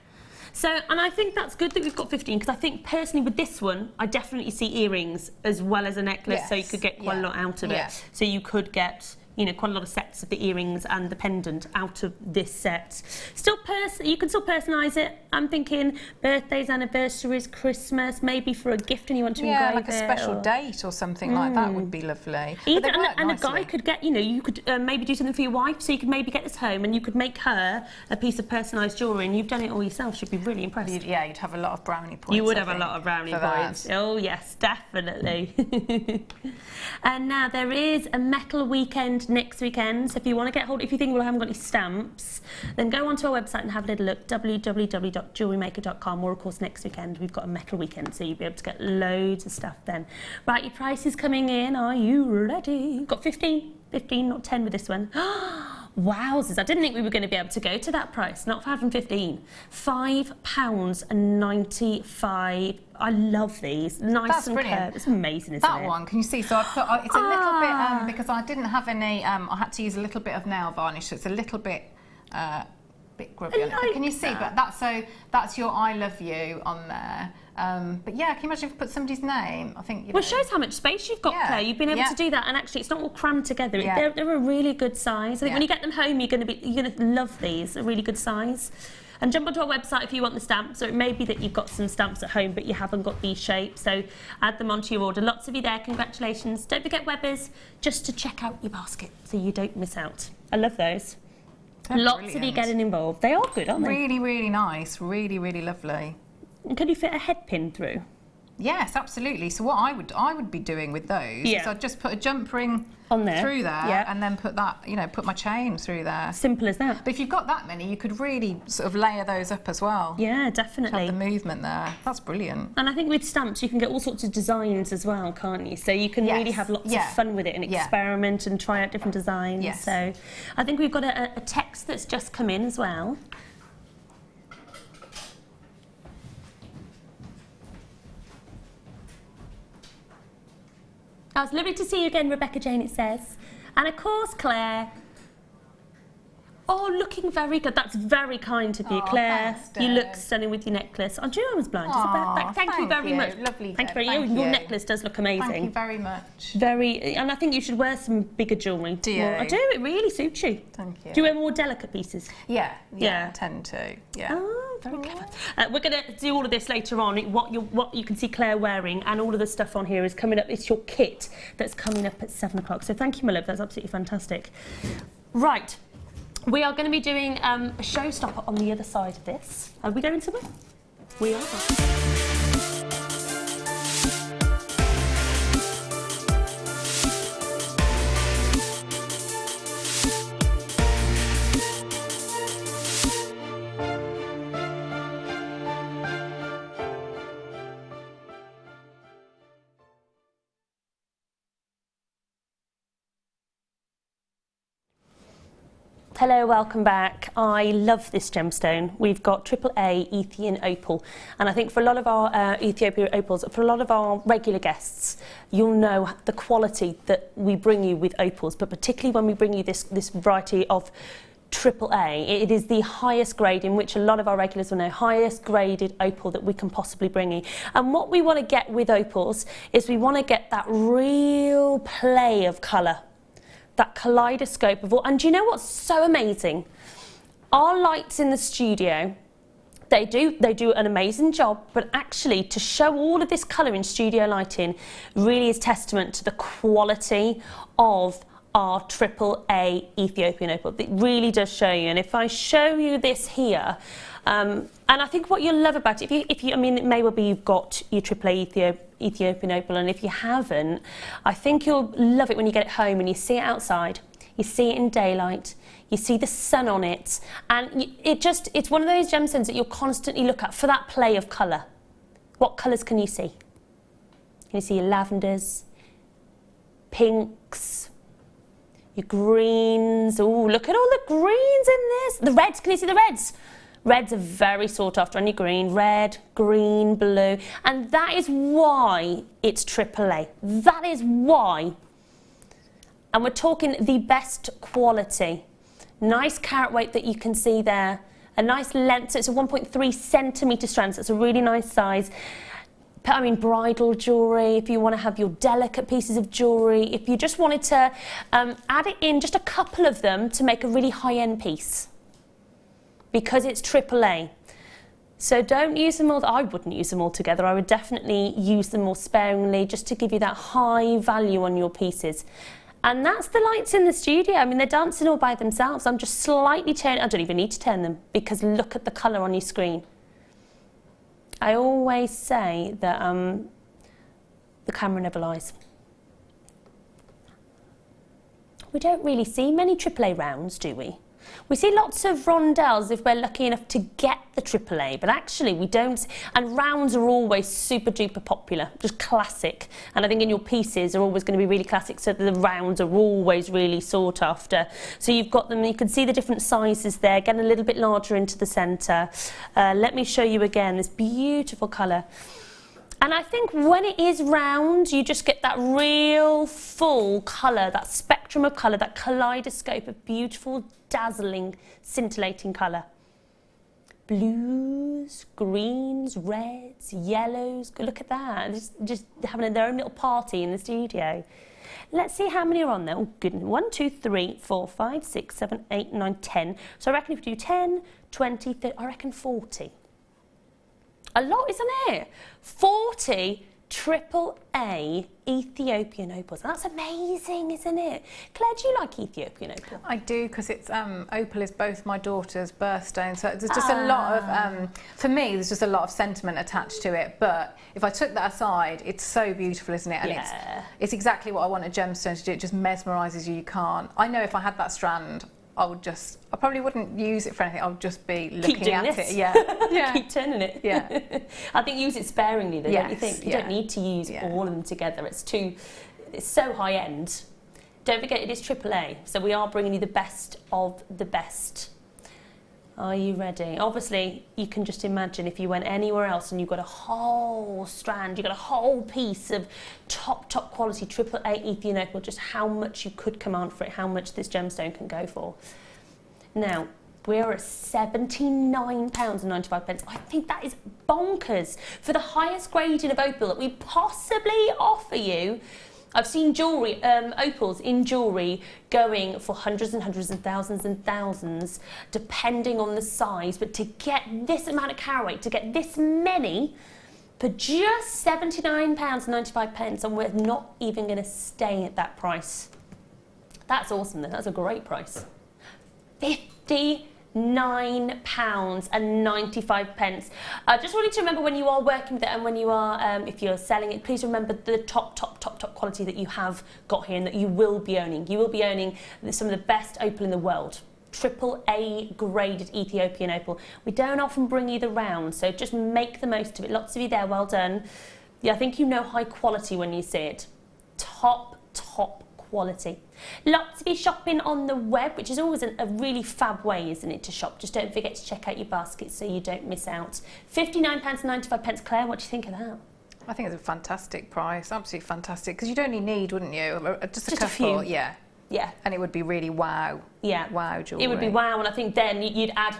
So, and I think that's good that we've got 15, because I think personally with this one, I definitely see earrings as well as a necklace, so you could get quite a lot out of it. So you could get, you know, quite a lot of sets of the earrings and the pendant out of this set. Still, you can still personalise it. I'm thinking birthdays, anniversaries, Christmas, maybe for a gift and you want to engrave it. Yeah, like a special date or something like that would be lovely. Either, and a guy could get, you know, you could maybe do something for your wife, so you could maybe get this home and you could make her a piece of personalised jewellery, and you've done it all yourself. She'd be really impressed. You'd have a lot of brownie points. You would have a lot of brownie points. Oh yes, definitely. And now there is a metal weekend next weekend, so if you want to get hold, if you think, well, I haven't got any stamps, then go onto our website and have a little look, www.jewellerymaker.com, or of course next weekend we've got a metal weekend, so you'll be able to get loads of stuff then. Right, your price is coming in, are you ready? Got 15, not 10 with this one. Wowzers, I didn't think we were going to be able to go to that price, not for having 15. £5.95. I love these. Nice and curved. It's amazing, isn't it? That one, can you see? So I put, it's a little bit, because I didn't have any, I had to use a little bit of nail varnish, so it's a little bit grubby on it. But can you see? But that's your I love you on there. But yeah, can you imagine if you put somebody's name? I think, Well, it shows how much space you've got, Claire. You've been able to do that, and actually it's not all crammed together. They're a really good size. I think when you get them home, you're going to love these. A really good size. And jump onto our website if you want the stamps, or it may be that you've got some stamps at home but you haven't got these shapes, so add them onto your order. Lots of you there, congratulations. Don't forget Webbers, just to check out your basket so you don't miss out. I love those. They're Lots brilliant. of you getting involved. They are good, aren't they? Really, really nice. Really, really lovely. And can you fit a head pin through? Yes, absolutely. So what I would be doing with those is I'd just put a jump ring on there through there, and then put that, put my chain through there. Simple as that. But if you've got that many, you could really sort of layer those up as well. Yeah, definitely. Have the movement there. That's brilliant. And I think with stamps you can get all sorts of designs as well, can't you? So you can really have lots of fun with it and experiment and try out different designs. Yes. So I think we've got a text that's just come in as well. Oh, it's lovely to see you again, Rebecca Jane, it says. And of course, Claire. Oh, looking very good. That's very kind of you, Claire. Thanks, you look Deb. stunning with your necklace. Oh, do you know I was blind? Thank you thank very you. much. Lovely, Thank you Deb. very much. Thank Your you. necklace does look amazing. Thank you very much. And I think you should wear some bigger jewellery. Do you? I do. It really suits you. Thank you. Do you wear more delicate pieces? Yeah, Yeah. I tend to. Yeah. Oh, very clever. We're going to do all of this later on. What you can see Claire wearing, and all of the stuff on here is coming up. It's your kit that's coming up at 7 o'clock. So thank you, my love. That's absolutely fantastic. Right. We are going to be doing a showstopper on the other side of this. Are we going somewhere? We are. Hello, welcome back. I love this gemstone. We've got AAA Ethiopian opal, and I think for a lot of our Ethiopian opals, for a lot of our regular guests, you'll know the quality that we bring you with opals, but particularly when we bring you this variety of AAA, it is the highest grade, in which a lot of our regulars will know, highest graded opal that we can possibly bring you. And what we want to get with opals is we want to get that real play of colour. That kaleidoscope of all, and do you know what's so amazing? Our lights in the studio, they do an amazing job, but actually to show all of this colour in studio lighting really is testament to the quality of our AAA Ethiopian opal. It really does show you, and if I show you this here, and I think what you'll love about it, if you, I mean, it may well be you've got your AAA Ethiopian opal, and if you haven't, I think you'll love it when you get it home and you see it outside, you see it in daylight, you see the sun on it, and it's one of those gemstones that you'll constantly look at for that play of colour. What colours can you see? Can you see your lavenders, pinks, your greens? Oh, look at all the greens in this. The reds, can you see the reds? Reds are very sought after on your green. Red, green, blue. And that is why it's AAA. That is why. And we're talking the best quality. Nice carat weight that you can see there. A nice length, so it's a 1.3 centimetre strand, so it's a really nice size. I mean, bridal jewellery, if you want to have your delicate pieces of jewellery, if you just wanted to add it in, just a couple of them to make a really high-end piece. Because it's AAA. So don't use them all. I wouldn't use them all together. I would definitely use them more sparingly, just to give you that high value on your pieces. And that's the lights in the studio. I mean, they're dancing all by themselves. I'm just slightly turning, I don't even need to turn them, because look at the colour on your screen. I always say that the camera never lies. We don't really see many AAA rounds, do we? We see lots of rondels if we're lucky enough to get the AAA, but actually we don't. And rounds are always super duper popular, just classic. And I think in your pieces are always going to be really classic, so the rounds are always really sought after. So you've got them, you can see the different sizes there, getting a little bit larger into the centre. Let me show you again this beautiful colour. And I think when it is round, you just get that real full colour, that spectrum of colour, that kaleidoscope of beautiful, dazzling, scintillating colour. Blues, greens, reds, pinks, yellows. Look at that. Just having their own little party in the studio. Let's see how many are on there. Oh, goodness. 1, 2, 3, 4, 5, 6, 7, 8, 9, 10. So I reckon if you do 10, 20, 30, I reckon 40. A lot, isn't it? 40 AAA Ethiopian opals. That's amazing, isn't it? Claire, do you like Ethiopian opal? I do, because it's opal is both my daughter's birthstone, so there's just a lot of for me there's just a lot of sentiment attached to it. But if I took that aside, it's so beautiful, isn't it? And it's exactly what I want a gemstone to do. It just mesmerises you. You can't. I know if I had that strand, I probably wouldn't use it for anything. I would just be looking at it. Yeah. Yeah. Keep turning it. Yeah. I think use it sparingly though, don't you think? You yeah. don't need to use all of them together. It's so high end. Don't forget it is AAA, so we are bringing you the best of the best. Are you ready? Obviously, you can just imagine if you went anywhere else and you got a whole strand, you got a whole piece of top quality AAA Ethiopian opal, just how much you could command for it, how much this gemstone can go for. Now, we are at £79.95. I think that is bonkers for the highest grading of opal that we possibly offer you. I've seen jewellery, opals in jewellery going for hundreds and hundreds and thousands, depending on the size. But to get this amount of carat weight, to get this many, for just £79.95, and we're not even going to stay at that price. That's awesome, then. That's a great price. £59.95. I just want you to remember when you are working with it and when you are, if you're selling it, please remember the top quality that you have got here and that you will be owning. You will be owning some of the best opal in the world. AAA graded Ethiopian opal. We don't often bring you the round, so just make the most of it. Lots of you there, well done. Yeah, I think you know high quality when you see it. Top quality. Lots of you shopping on the web, which is always a really fab way, isn't it, to shop. Just don't forget to check out your basket so you don't miss out. £59.95. Claire, what do you think of that? I think it's a fantastic price, absolutely fantastic, because you'd only need, wouldn't you, just a few. couple, yeah. Yeah. And it would be really wow. Yeah. Wow jewellery. It would be wow, and I think then you'd add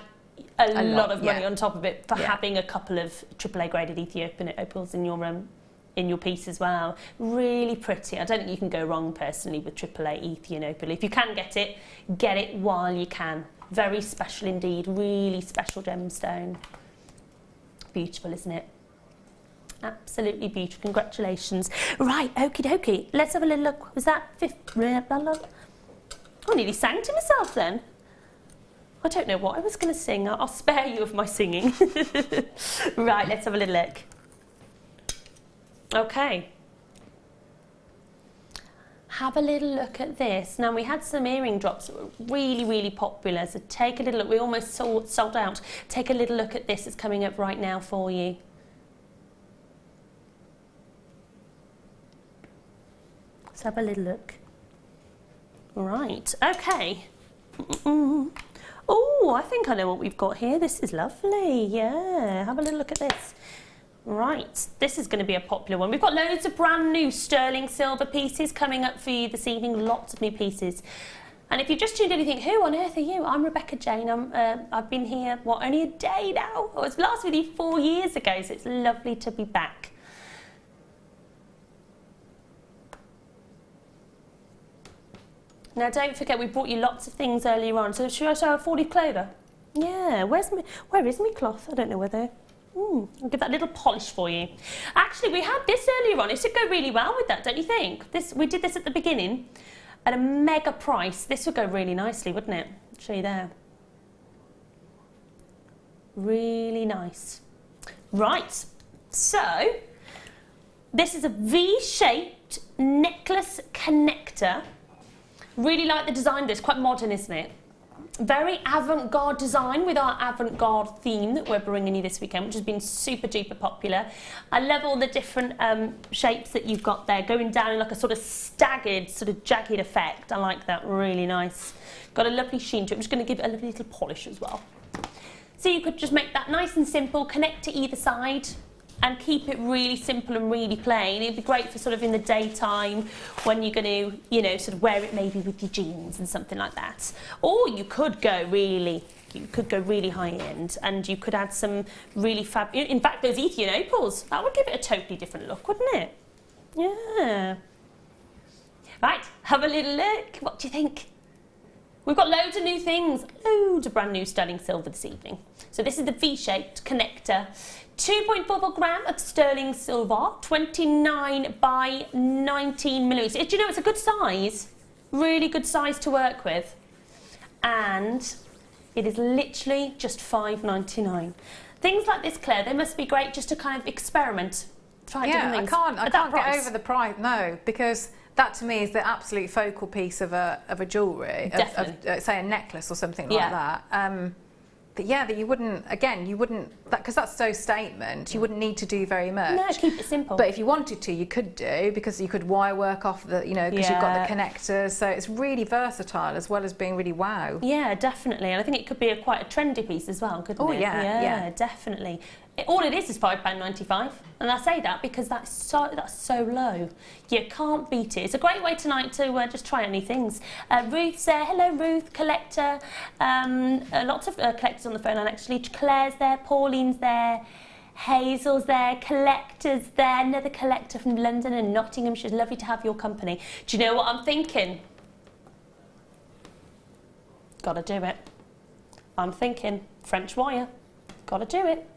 a lot of money on top of it for having a couple of AAA graded Ethiopian opals in your piece as well. Really pretty. I don't think you can go wrong personally with AAA Ethiopian opal. If you can get it while you can. Very special indeed. Really special gemstone. Beautiful, isn't it? Absolutely beautiful. Congratulations. Right, okie dokie. Let's have a little look. Was that I nearly sang to myself then. I don't know what I was going to sing. I'll spare you of my singing. Right, let's have a little look. Okay. Have a little look at this. Now, we had some earring drops that were really popular, so take a little look. We almost sold out. Take a little look at this. It's coming up right now for you. Let's have a little look. Right, okay. Oh, I think I know what we've got here. This is lovely. Yeah, have a little look at this. Right, this is going to be a popular one. We've got loads of brand new sterling silver pieces coming up for you this evening. Lots of new pieces. And if you just tuned in and think, who on earth are you? I'm Rebecca Jane. I've been here, only a day now? I was last with you 4 years ago, so it's lovely to be back. Now, don't forget, we brought you lots of things earlier on. So should I show a 40 clover? Yeah, where is my cloth? I don't know whether... I'll give that a little polish for you. Actually, we had this earlier on. It should go really well with that, don't you think? We did this at the beginning at a mega price. This would go really nicely, wouldn't it? I'll show you there. Really nice. Right, so this is a V-shaped necklace connector. Really like the design of this, quite modern, isn't it? Very Avant Garde design with our Avant Garde theme that we're bringing you this weekend, which has been super duper popular. I love all the different shapes that you've got there, going down in like a sort of staggered, sort of jagged effect. I like that, really nice. Got a lovely sheen to it. I'm just going to give it a lovely little polish as well. So you could just make that nice and simple, connect to either side, and keep it really simple and really plain. It'd be great for sort of in the daytime when you're going to, sort of wear it maybe with your jeans and something like that. Or you could go really you could go really high end, and you could add some really in fact, those Ethiopian opals, that would give it a totally different look, wouldn't it? Yeah. Right, have a little look. What do you think? We've got loads of new things, loads of brand new sterling silver this evening. So this is the V-shaped connector. 2.44 gram of sterling silver, 29 by 19 millimeters. Do you know it's a good size? Really good size to work with. And it is literally just $5.99. Things like this, Claire, they must be great just to kind of experiment. Try different things. I can't get over the price, no, because that to me is the absolute focal piece of a jewellery, of say a necklace or something like that. But yeah, that you wouldn't, because that's so statement, you wouldn't need to do very much. No, keep it simple. But if you wanted to, you could do, because you could wire work off the, you know, because you've got the connectors, so it's really versatile as well as being really wow. Yeah, definitely, and I think it could be quite a trendy piece as well, couldn't it? Yeah, definitely. All it is £5.95, and I say that because that's so low. You can't beat it. It's a great way tonight to just try out new things. Ruth's there. Hello, Ruth, collector. Lots of collectors on the phone line actually. Claire's there, Pauline's there, Hazel's there, collector's there. Another collector from London and Nottingham. She's lovely to have your company. Do you know what I'm thinking? Gotta do it. I'm thinking French wire. Gotta do it.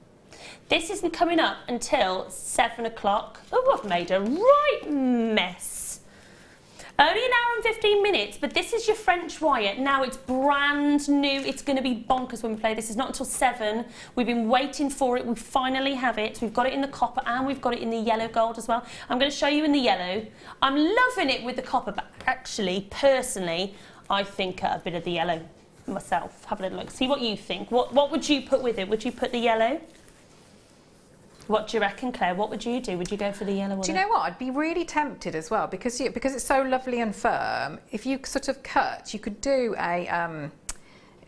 This isn't coming up until 7 o'clock. Oh, I've made a right mess. Only an hour and 15 minutes, but this is your French wire. Now it's brand new. It's going to be bonkers when we play. This is not until 7. We've been waiting for it. We finally have it. We've got it in the copper and we've got it in the yellow gold as well. I'm going to show you in the yellow. I'm loving it with the copper, but actually, personally, I think a bit of the yellow myself. Have a little look. See what you think. What would you put with it? Would you put the yellow? What do you reckon, Claire? What would you do? Would you go for the yellow one? Do you know what? I'd be really tempted as well, because it's so lovely and firm. If you sort of cut, you could do a, and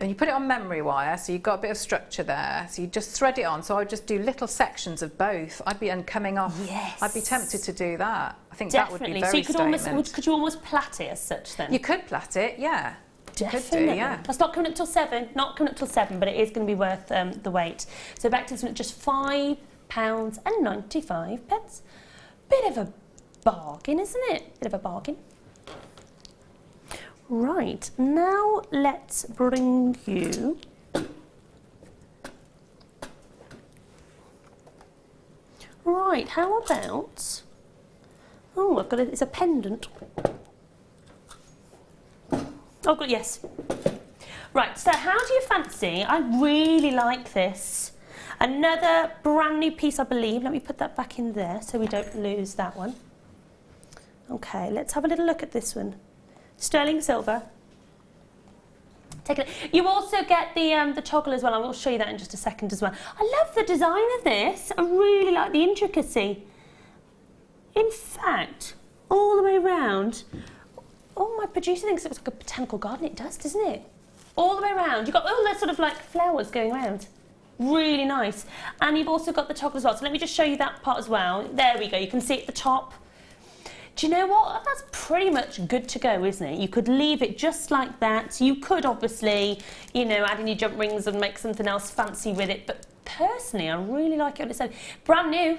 you put it on memory wire, so you've got a bit of structure there. So you just thread it on. So I would just do little sections of both. And coming off. Yes. I'd be tempted to do that. I think definitely. That would be very so could you almost plait it as such then? You could plait it, yeah. Definitely. Could do, yeah. That's not coming up till 7. Not coming up till 7, but it is going to be worth the wait. So back to this one at just £5.95. Bit of a bargain, isn't it? Bit of a bargain. Right, now let's bring you right, how about oh, I've got it's a pendant. Oh good, yes. Right, so how do you fancy? I really like this. Another brand new piece, I believe. Let me put that back in there so we don't lose that one. Okay, let's have a little look at this one. Sterling silver. Take a look. You also get the toggle as well. I will show you that in just a second as well. I love the design of this. I really like the intricacy. In fact, all the way around. Oh, my producer thinks it looks like a botanical garden. It does, doesn't it? All the way around. You've got all those sort of like flowers going around. Really nice. And you've also got the toggle as well. So let me just show you that part as well. There we go. You can see it at the top. Do you know what? That's pretty much good to go, isn't it? You could leave it just like that. You could obviously, you know, add in your jump rings and make something else fancy with it. But personally, I really like it on its own. Brand new.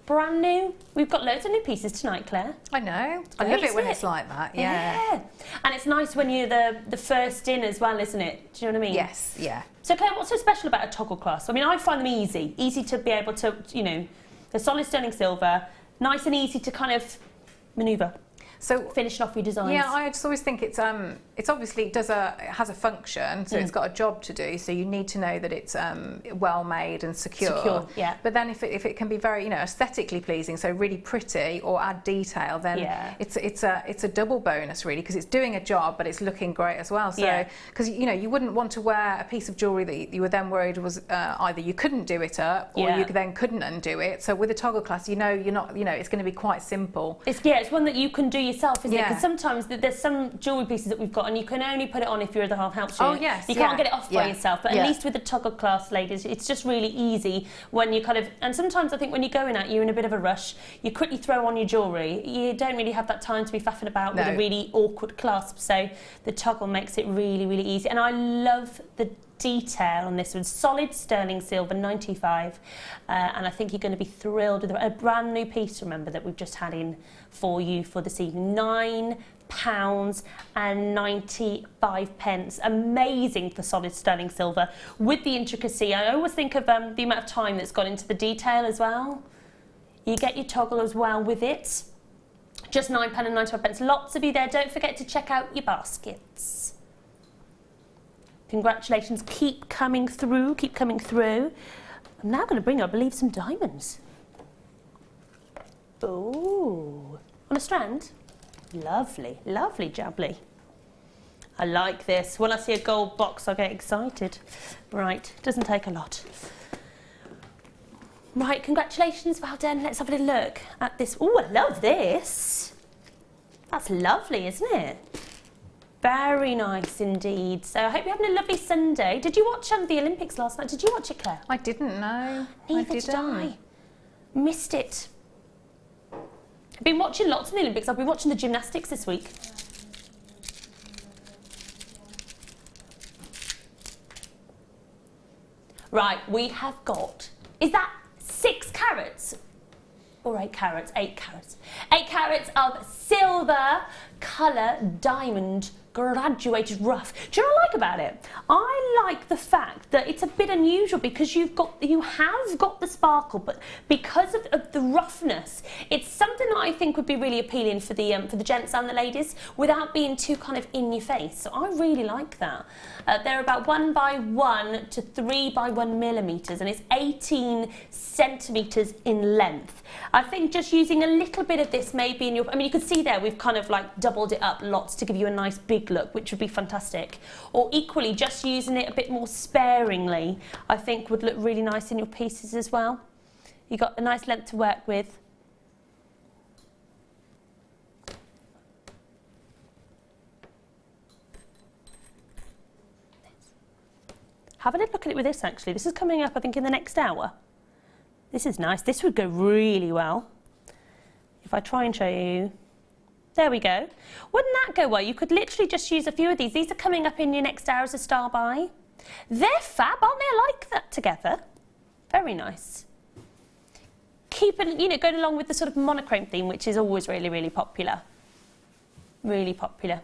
Brand new. We've got loads of new pieces tonight, Claire. I know. I love it when it's like that. Yeah. And it's nice when you're the first in as well, isn't it? Do you know what I mean? Yes. Yeah. So Claire, what's so special about a toggle clasp? I mean, I find them easy to be able to, you know, the solid sterling silver, nice and easy to kind of manoeuvre. So finishing off your designs. Yeah, I just always think it's obviously it has a function, so it's got a job to do. So you need to know that it's well made and secure. Secure, yeah. But then if it can be very, you know, aesthetically pleasing, so really pretty, or add detail, then it's a double bonus really, because it's doing a job but it's looking great as well. So because you know you wouldn't want to wear a piece of jewellery that you were then worried was either you couldn't do it up or you then couldn't undo it. So with a toggle clasp, you know you're not, you know, it's going to be quite simple. It's one that you can do yourself, isn't it? Because sometimes there's some jewellery pieces that we've got and you can only put it on if your other half helps you. Oh, yes, You yeah. can't get it off by Yeah. yourself, but at least with the toggle clasp, ladies, it's just really easy when you kind of, and sometimes I think when you're going out, you're in a bit of a rush, you quickly throw on your jewellery, you don't really have that time to be faffing about with a really awkward clasp, so the toggle makes it really, really easy. And I love the detail on this one. Solid sterling silver, 925, and I think you're going to be thrilled with a brand new piece, remember, that we've just had in for you for this evening. £9.95. Amazing for solid sterling silver with the intricacy. I always think of the amount of time that's gone into the detail as well. You get your toggle as well with it. Just £9.95. Lots of you there. Don't forget to check out your baskets. Congratulations, keep coming through, keep coming through. I'm now going to bring, I believe, some diamonds. Oh, on a strand? Lovely, lovely jubbly. I like this. When I see a gold box, I get excited. Right, doesn't take a lot. Right, congratulations, well done. Let's have a little look at this. Oh, I love this. That's lovely, isn't it? Very nice indeed. So I hope you're having a lovely Sunday. Did you watch the Olympics last night? Did you watch it, Claire? I didn't know. Neither did I. Missed it. I've been watching lots of the Olympics. I've been watching the gymnastics this week. Right, we have got, is that 6 carats? Or 8 carats? 8 carats. 8 carats of silver colour diamond graduated rough. Do you know what I like about it? I like the fact that it's a bit unusual because you have got the sparkle, but because of the roughness, it's something that I think would be really appealing for the gents and the ladies without being too kind of in your face. So I really like that. They're about 1 by 1 to 3 by 1 millimetres, and it's 18 centimetres in length. I think just using a little bit of this maybe in your, I mean, you can see there we've kind of like doubled it up lots to give you a nice big look, which would be fantastic. Or equally, just using it a bit more sparingly, I think would look really nice in your pieces as well. You've got a nice length to work with. Have a little look at it with this actually. This is coming up I think in the next hour. This is nice. This would go really well. If I try and show you. There we go. Wouldn't that go well? You could literally just use a few of these. These are coming up in your next hour as a star buy. They're fab, aren't they? I like that together. Very nice. Keeping, you know, going along with the sort of monochrome theme, which is always really, really popular. Really popular.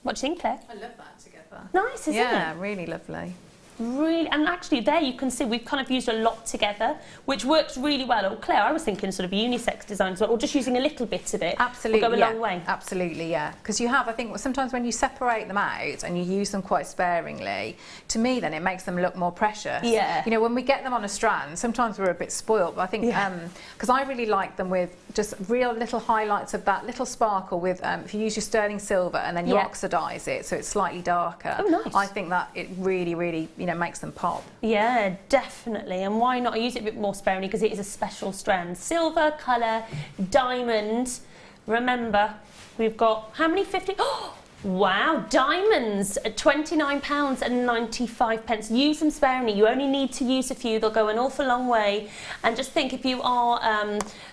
What do you think, Claire? I love that together. Nice, isn't it? Yeah, really lovely. Really, and actually there you can see we've kind of used a lot together, which works really well. Oh, Claire, I was thinking sort of unisex design as well, or just using a little bit of it. Absolutely, will go a long way. Absolutely, yeah. Because you have, I think, sometimes when you separate them out and you use them quite sparingly, to me then it makes them look more precious. Yeah. You know, when we get them on a strand, sometimes we're a bit spoilt, but I think, because I really like them with just real little highlights of that little sparkle with, if you use your sterling silver and then you oxidise it so it's slightly darker. Oh, nice. I think that it really, really, you know, makes them pop. Yeah, definitely. And why not? I use it a bit more sparingly because it is a special strand. Silver, colour, diamond. Remember, we've got how many? 50? Oh, wow, diamonds at £29.95. Use them sparingly. You only need to use a few. They'll go an awful long way. And just think, if you are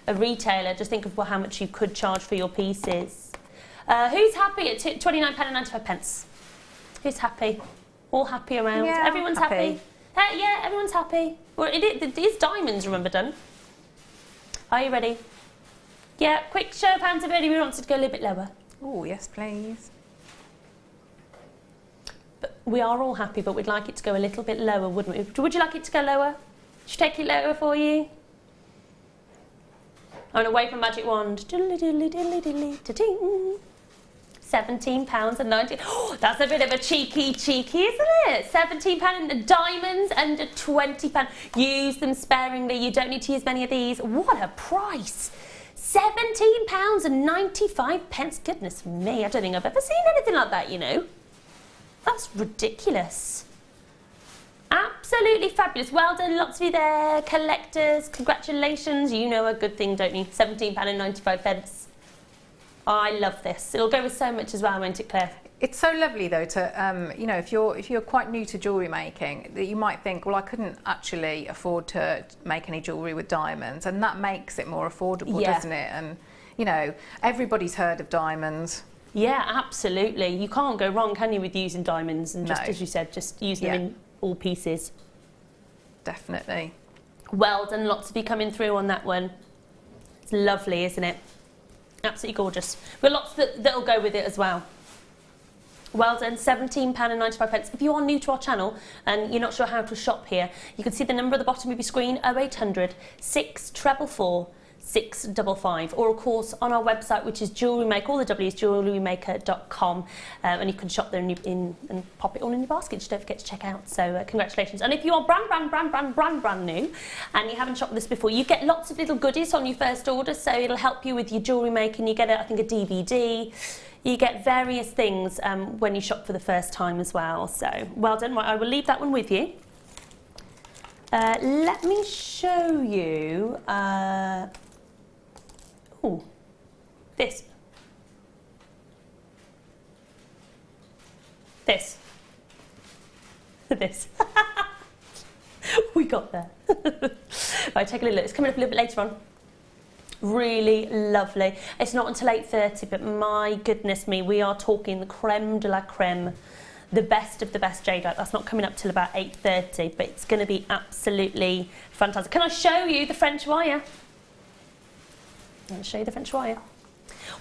a retailer, just think of how much you could charge for your pieces. Who's happy at £29.95? Who's happy? All happy around? Yeah, Everyone's happy? Yeah, everyone's happy. Well, it is diamonds, remember, done. Are you ready? Yeah, quick show of hands if anybody wants to go a little bit lower. Oh, yes, please. But we are all happy, but we'd like it to go a little bit lower, wouldn't we? Would you like it to go lower? Should I take it lower for you? I'm going to wave my magic wand. £17.90. Oh, that's a bit of a cheeky, isn't it? £17 and diamonds and £20. Use them sparingly. You don't need to use many of these. What a price! £17.95. Goodness me, I don't think I've ever seen anything like that, you know. That's ridiculous. Absolutely fabulous. Well done, lots of you there. Collectors, congratulations. You know a good thing, don't you? £17.95. I love this. It'll go with so much as well, won't it, Claire? It's so lovely though to, you know, if you're quite new to jewellery making, that you might think, well, I couldn't actually afford to make any jewellery with diamonds, and that makes it more affordable, doesn't it? And, you know, everybody's heard of diamonds. Yeah, absolutely. You can't go wrong, can you, with using diamonds? And just as you said, just using them in all pieces. Definitely. Well done, lots of you coming through on that one. It's lovely, isn't it? Absolutely gorgeous. But lots that'll go with it as well. Well done, £17.95. If you are new to our channel and you're not sure how to shop here, you can see the number at the bottom of your screen, 0800 644 655, or of course on our website, which is Jewellery Maker, all the W's, JewelleryMaker.com, and you can shop there and pop it all in your basket. Just don't forget to check out. So congratulations. And if you are brand new and you haven't shopped with us before, you get lots of little goodies on your first order, so it'll help you with your jewellery making. You get, I think, a DVD. You get various things when you shop for the first time as well. So well done. Right, I will leave that one with you. Let me show you this. We got there. Right, take a little look. It's coming up a little bit later on. Really lovely. It's not until 8:30, but my goodness me, we are talking the creme de la creme, the best of the best jadeite. That's not coming up till about 8:30, but it's going to be absolutely fantastic. Can I show you the French wire? I'm going to show you the French wire.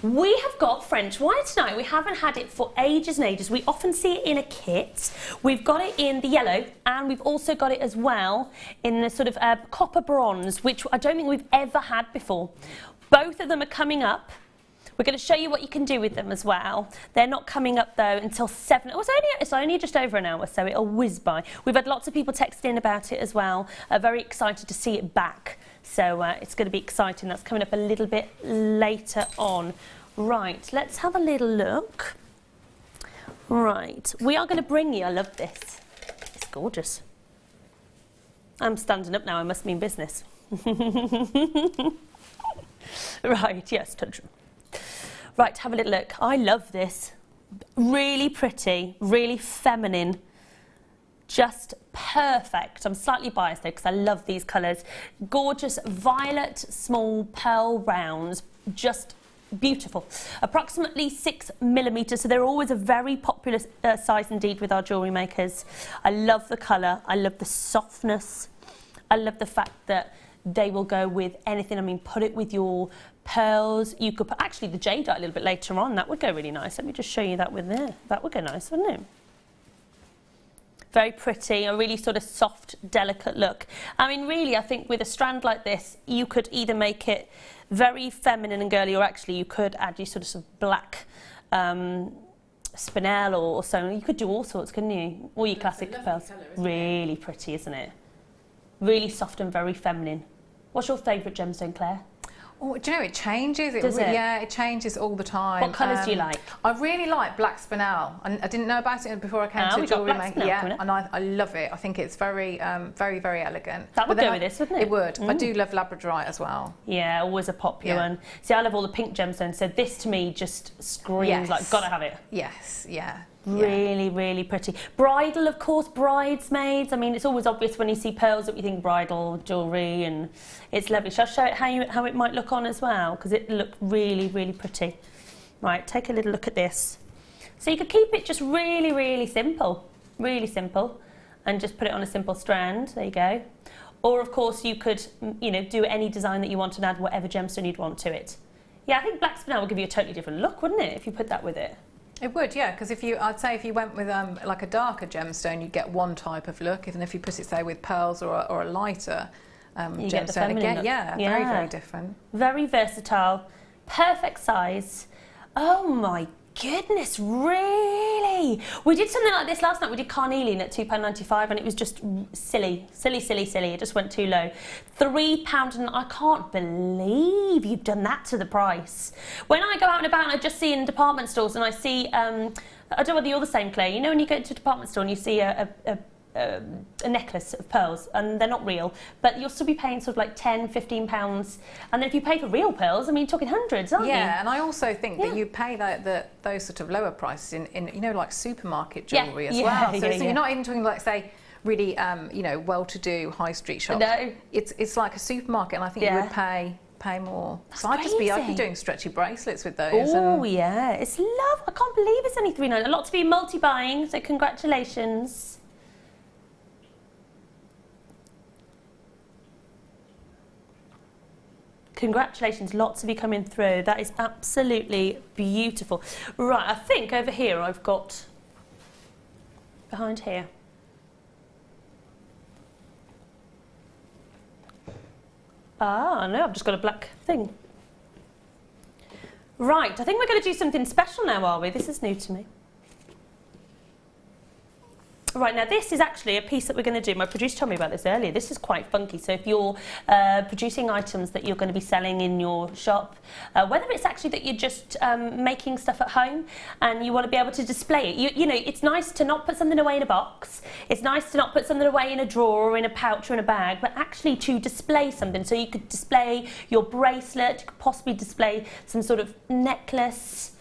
We have got French wire tonight. We haven't had it for ages and ages. We often see it in a kit. We've got it in the yellow, and we've also got it as well in the sort of copper bronze, which I don't think we've ever had before. Both of them are coming up. We're going to show you what you can do with them as well. They're not coming up though until 7. It's only just over an hour, so it'll whiz by. We've had lots of people text in about it as well. Very excited to see it back. So it's going to be exciting. That's coming up a little bit later on. Right, let's have a little look. Right, we are going to bring you, I love this. It's gorgeous. I'm standing up now, I must mean business. Right, yes, touch them. Right, have a little look. I love this. Really pretty, really feminine. Just perfect. I'm slightly biased though because I love these colours. Gorgeous violet small pearl rounds, just beautiful. Approximately 6mm, so they're always a very popular size indeed with our jewellery makers. I love the colour, I love the softness, I love the fact that they will go with anything. I mean, put it with your pearls. You could put actually the jadeite a little bit later on. That would go really nice. Let me just show you that with there. That would go nice, wouldn't it? Very pretty, a really sort of soft, delicate look. I mean, really, I think with a strand like this, you could either make it very feminine and girly, or actually you could add your sort of black spinel or so. You could do all sorts, couldn't you? All your classic pearls. Really pretty, isn't it? Really soft and very feminine. What's your favourite gemstone, Claire? Oh, do you know, it changes. Does it? Yeah, it changes all the time. What colours do you like? I really like black spinel. I didn't know about it before I came to Jewellery Maker. Yeah, and I love it. I think it's very, very elegant. That would go with this, wouldn't it? It would. I do love Labradorite as well. Yeah, always a popular one. See, I love all the pink gemstones, so this to me just screams like, gotta have it. Yes, yeah. Really, really pretty. Bridal, of course, bridesmaids. I mean, it's always obvious when you see pearls that you think bridal jewellery, and it's lovely. Shall I show it how it might look on as well? Because it looked really, really pretty. Right, take a little look at this. So you could keep it just really, really simple, and just put it on a simple strand. There you go. Or, of course, you could, you know, do any design that you want and add whatever gemstone you'd want to it. Yeah, I think black spinel would give you a totally different look, wouldn't it, if you put that with it? It would, yeah, because I'd say if you went with like a darker gemstone, you'd get one type of look. Even if you put it, say, with pearls or a lighter gemstone, again, very, very different. Very versatile, perfect size. Oh my goodness, really? We did something like this last night. We did carnelian at £2.95, and it was just silly. It just went too low. £3, and I can't believe you've done that to the price. When I go out and about and I just see in department stores and I see, I don't know whether you're the same, Claire, you know when you go to a department store and you see a a necklace of pearls, and they're not real, but you'll still be paying sort of like £10, £15. And then if you pay for real pearls, I mean, you're talking hundreds, aren't you? Yeah, and I also think that you pay those sort of lower prices in you know, like supermarket jewellery as well. So you're not even talking like, say, really you know, well-to-do high street shops. No. It's like a supermarket, and I think you would pay more. That's so I'd be doing stretchy bracelets with those. Oh yeah, it's love. I can't believe it's only £3.99. A lot of you multi-buying, so congratulations. Congratulations, lots of you coming through. That is absolutely beautiful. Right, I think over here I've got, behind here. Ah, no, I've just got a black thing. Right, I think we're going to do something special now, are we? This is new to me. Right, now this is actually a piece that we're going to do. My producer told me about this earlier. This is quite funky. So if you're producing items that you're going to be selling in your shop, whether it's actually that you're just making stuff at home and you want to be able to display it, you know, it's nice to not put something away in a box. It's nice to not put something away in a drawer or in a pouch or in a bag, but actually to display something. So you could display your bracelet, you could possibly display some sort of necklace,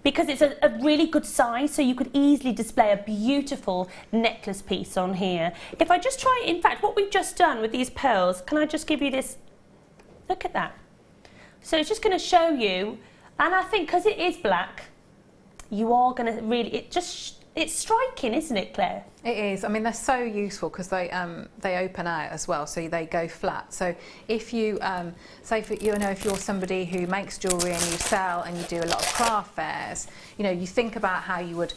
because it's a really good size, so you could easily display a beautiful necklace piece on here. If I just try, in fact, what we've just done with these pearls, can I just give you this? Look at that. So it's just going to show you, and I think because it is black, you are going to really, it's striking, isn't it, Claire? It is. I mean, they're so useful because they open out as well, so they go flat. So if you say, if you're somebody who makes jewellery and you sell and you do a lot of craft fairs, you know, you think about how you would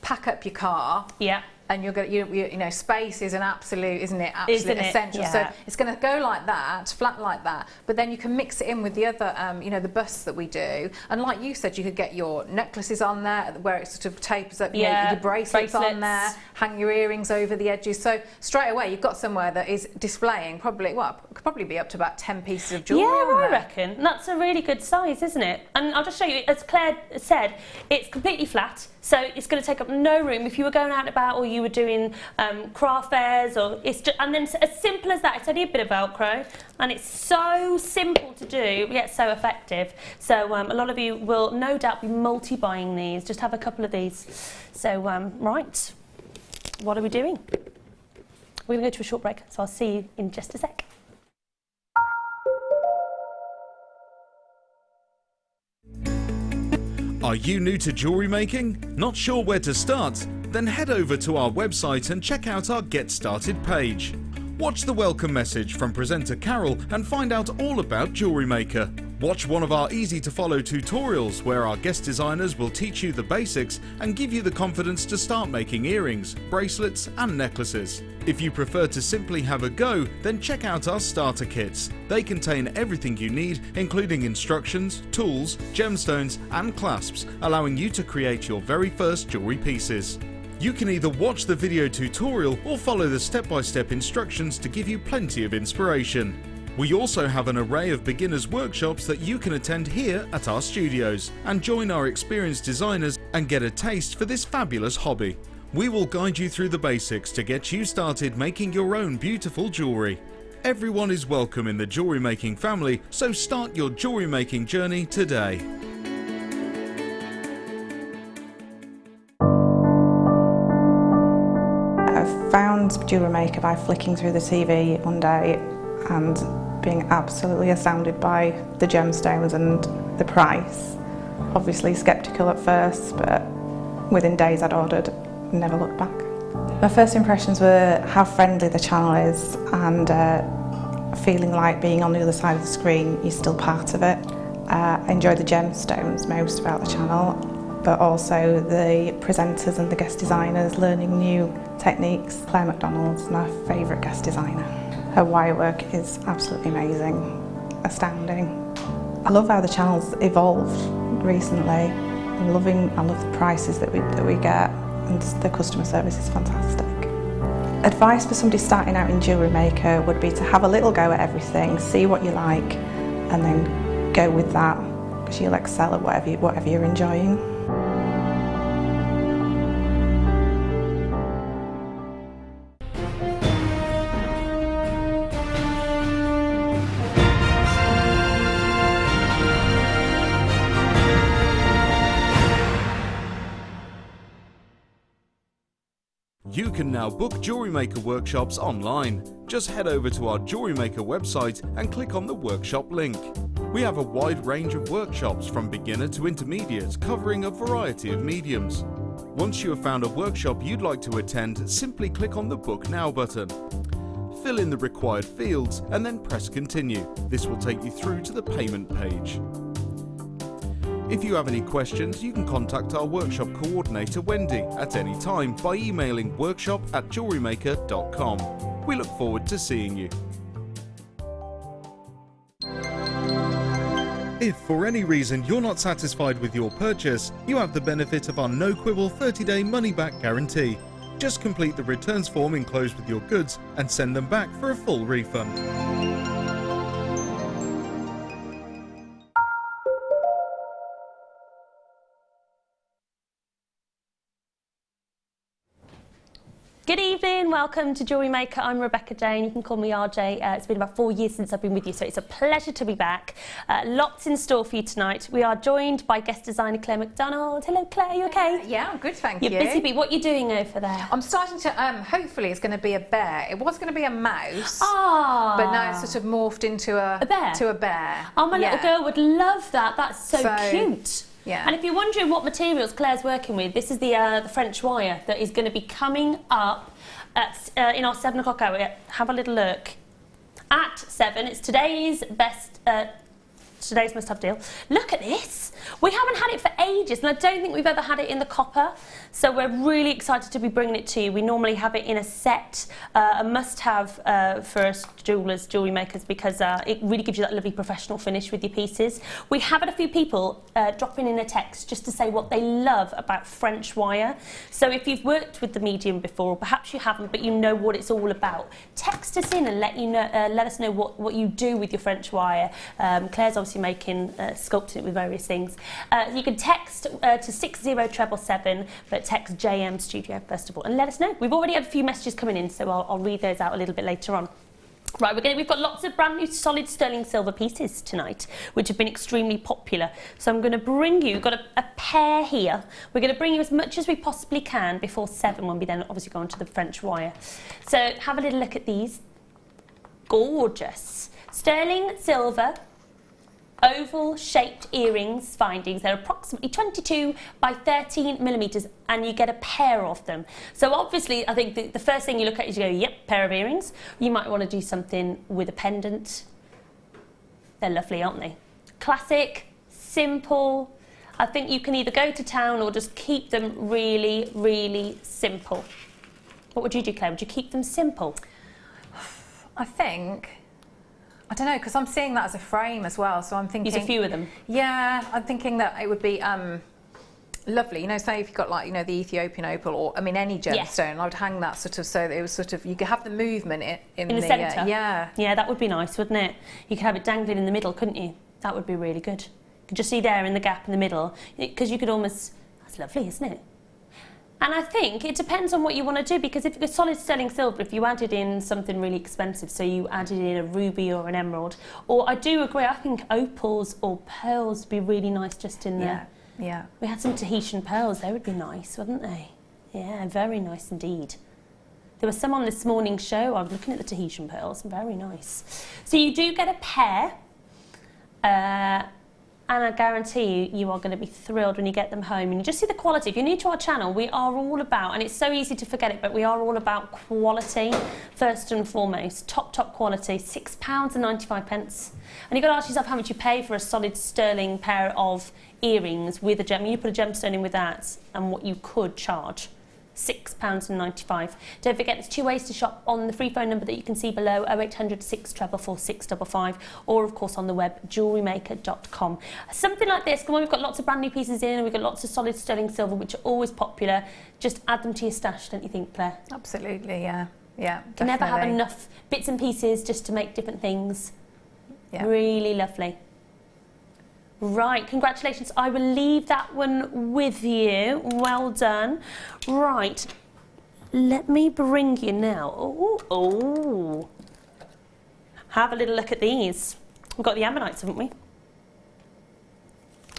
pack up your car. Yeah. And you're going, you know, space is an absolute, isn't it? Absolute essential. Yeah. So it's going to go like that, flat like that. But then you can mix it in with the other, you know, the busts that we do. And like you said, you could get your necklaces on there where it sort of tapers up. You know, your bracelets on there. Hang your earrings over the edges. So straight away, you've got somewhere that is displaying probably, well, could probably be up to about 10 pieces of jewellery. Yeah, I reckon. That's a really good size, isn't it? And I'll just show you. As Claire said, it's completely flat. So it's going to take up no room. If you were going out and about or you were doing craft fairs, or it's just, and then as simple as that, it's only a bit of Velcro, and it's so simple to do, yet so effective. So a lot of you will no doubt be multi-buying these. Just have a couple of these. So right, what are we doing? We're going to go to a short break, so I'll see you in just a sec. Are you new to jewellery making? Not sure where to start? Then head over to our website and check out our Get Started page. Watch the welcome message from presenter Carol and find out all about Jewellery Maker. Watch one of our easy-to-follow tutorials where our guest designers will teach you the basics and give you the confidence to start making earrings, bracelets and necklaces. If you prefer to simply have a go, then check out our starter kits. They contain everything you need, including instructions, tools, gemstones and clasps, allowing you to create your very first jewellery pieces. You can either watch the video tutorial or follow the step-by-step instructions to give you plenty of inspiration. We also have an array of beginners workshops that you can attend here at our studios and join our experienced designers and get a taste for this fabulous hobby. We will guide you through the basics to get you started making your own beautiful jewellery. Everyone is welcome in the jewellery making family, so start your jewellery making journey today. I found Jewellery Maker by flicking through the TV one day and being absolutely astounded by the gemstones and the price. Obviously sceptical at first, but within days I'd ordered and never looked back. My first impressions were how friendly the channel is and feeling like being on the other side of the screen, you're still part of it. I enjoy the gemstones most about the channel, but also the presenters and the guest designers learning new techniques. Claire McDonald's my favourite guest designer. Her wire work is absolutely amazing, astounding. I love how the channel's evolved recently. I love the prices that we get, and the customer service is fantastic. Advice for somebody starting out in Jewellery Maker would be to have a little go at everything, see what you like, and then go with that, because you'll excel at whatever you're enjoying. now book Jewellery Maker workshops online. Just head over to our Jewellery Maker website and click on the workshop link. We have a wide range of workshops from beginner to intermediate, covering a variety of mediums. Once you have found a workshop you'd like to attend, simply click on the Book Now button. Fill in the required fields and then press Continue. This will take you through to the payment page. If you have any questions, you can contact our workshop coordinator Wendy at any time by emailing workshop@jewellerymaker.com. We look forward to seeing you. If for any reason you're not satisfied with your purchase, you have the benefit of our no-quibble 30-day money-back guarantee. Just complete the returns form enclosed with your goods and send them back for a full refund. Good evening, welcome to Jewellery Maker. I'm Rebecca Jane, you can call me RJ. It's been about 4 years since I've been with you, so it's a pleasure to be back. Lots in store for you tonight. We are joined by guest designer Claire Mcdonald. Hello Claire, you okay? Yeah, I'm good, thank you. You're busy bee. What are you doing over there? I'm starting to, hopefully it's going to be a bear. It was going to be a mouse, but now it's sort of morphed into a bear. Oh, my little girl would love that. That's so cute. Yeah. And if you're wondering what materials Claire's working with, this is the French wire that is going to be coming up at, in our 7 o'clock hour. Have a little look. At 7, it's today's must-have deal. Look at this. We haven't had it for ages, and I don't think we've ever had it in the copper. So we're really excited to be bringing it to you. We normally have it in a set, a must-have for us jewellers, jewellery makers, because it really gives you that lovely professional finish with your pieces. We have had a few people dropping in a text just to say what they love about French wire. So if you've worked with the medium before, or perhaps you haven't, but you know what it's all about, text us in and let us know what you do with your French wire. Claire's obviously sculpting it with various things. You can text to 60777, but text JM Studio first of all and let us know. We've already had a few messages coming in, so I'll read those out a little bit later on. Right, we've got lots of brand new solid sterling silver pieces tonight, which have been extremely popular. So I'm going to bring you, we've got a pair here. We're going to bring you as much as we possibly can before 7, when we then obviously go on to the French wire. So have a little look at these. Gorgeous. Sterling silver, oval shaped earrings findings. They're approximately 22 by 13 millimeters, and you get a pair of them. So obviously I think the first thing you look at is you go, yep, pair of earrings. You might want to do something with a pendant. They're lovely, aren't they? Classic, simple. I think you can either go to town or just keep them really, really simple. What would you do, Claire? Would you keep them simple? I don't know, because I'm seeing that as a frame as well, so I'm thinking... Use a few of them. Yeah, I'm thinking that it would be lovely. You know, say if you've got, like, you know, the Ethiopian opal, or, I mean, any gemstone, I would hang that sort of so that it was sort of... You could have the movement in the centre? yeah. Yeah, that would be nice, wouldn't it? You could have it dangling in the middle, couldn't you? That would be really good. You could just see there in the gap in the middle, because you could almost... That's lovely, isn't it? And I think it depends on what you want to do, because if it's solid sterling silver, if you added in something really expensive, so you added in a ruby or an emerald, or I do agree, I think opals or pearls would be really nice just in there. Yeah. We had some Tahitian pearls, they would be nice, wouldn't they? Yeah, very nice indeed. There was some on this morning's show, I was looking at the Tahitian pearls, very nice. So you do get a pair, and I guarantee you are going to be thrilled when you get them home. And you just see the quality. If you're new to our channel, we are all about, and it's so easy to forget it, but we are all about quality, first and foremost. Top quality, £6.95. And you've got to ask yourself how much you pay for a solid sterling pair of earrings with a gem. You put a gemstone in with that, and what you could charge. £6.95. Don't forget, there's 2 ways to shop on the free phone number that you can see below, 0800 644 655, or of course on the web, JewelleryMaker.com. Something like this, come on, we've got lots of brand new pieces in, and we've got lots of solid sterling silver, which are always popular. Just add them to your stash, don't you think, Claire? Absolutely, yeah. Yeah, you can never have enough bits and pieces just to make different things. Yeah. Really lovely. Right, congratulations. I will leave that one with you. Well done. Right, let me bring you now. Oh. Have a little look at these. We've got the Ammonites, haven't we?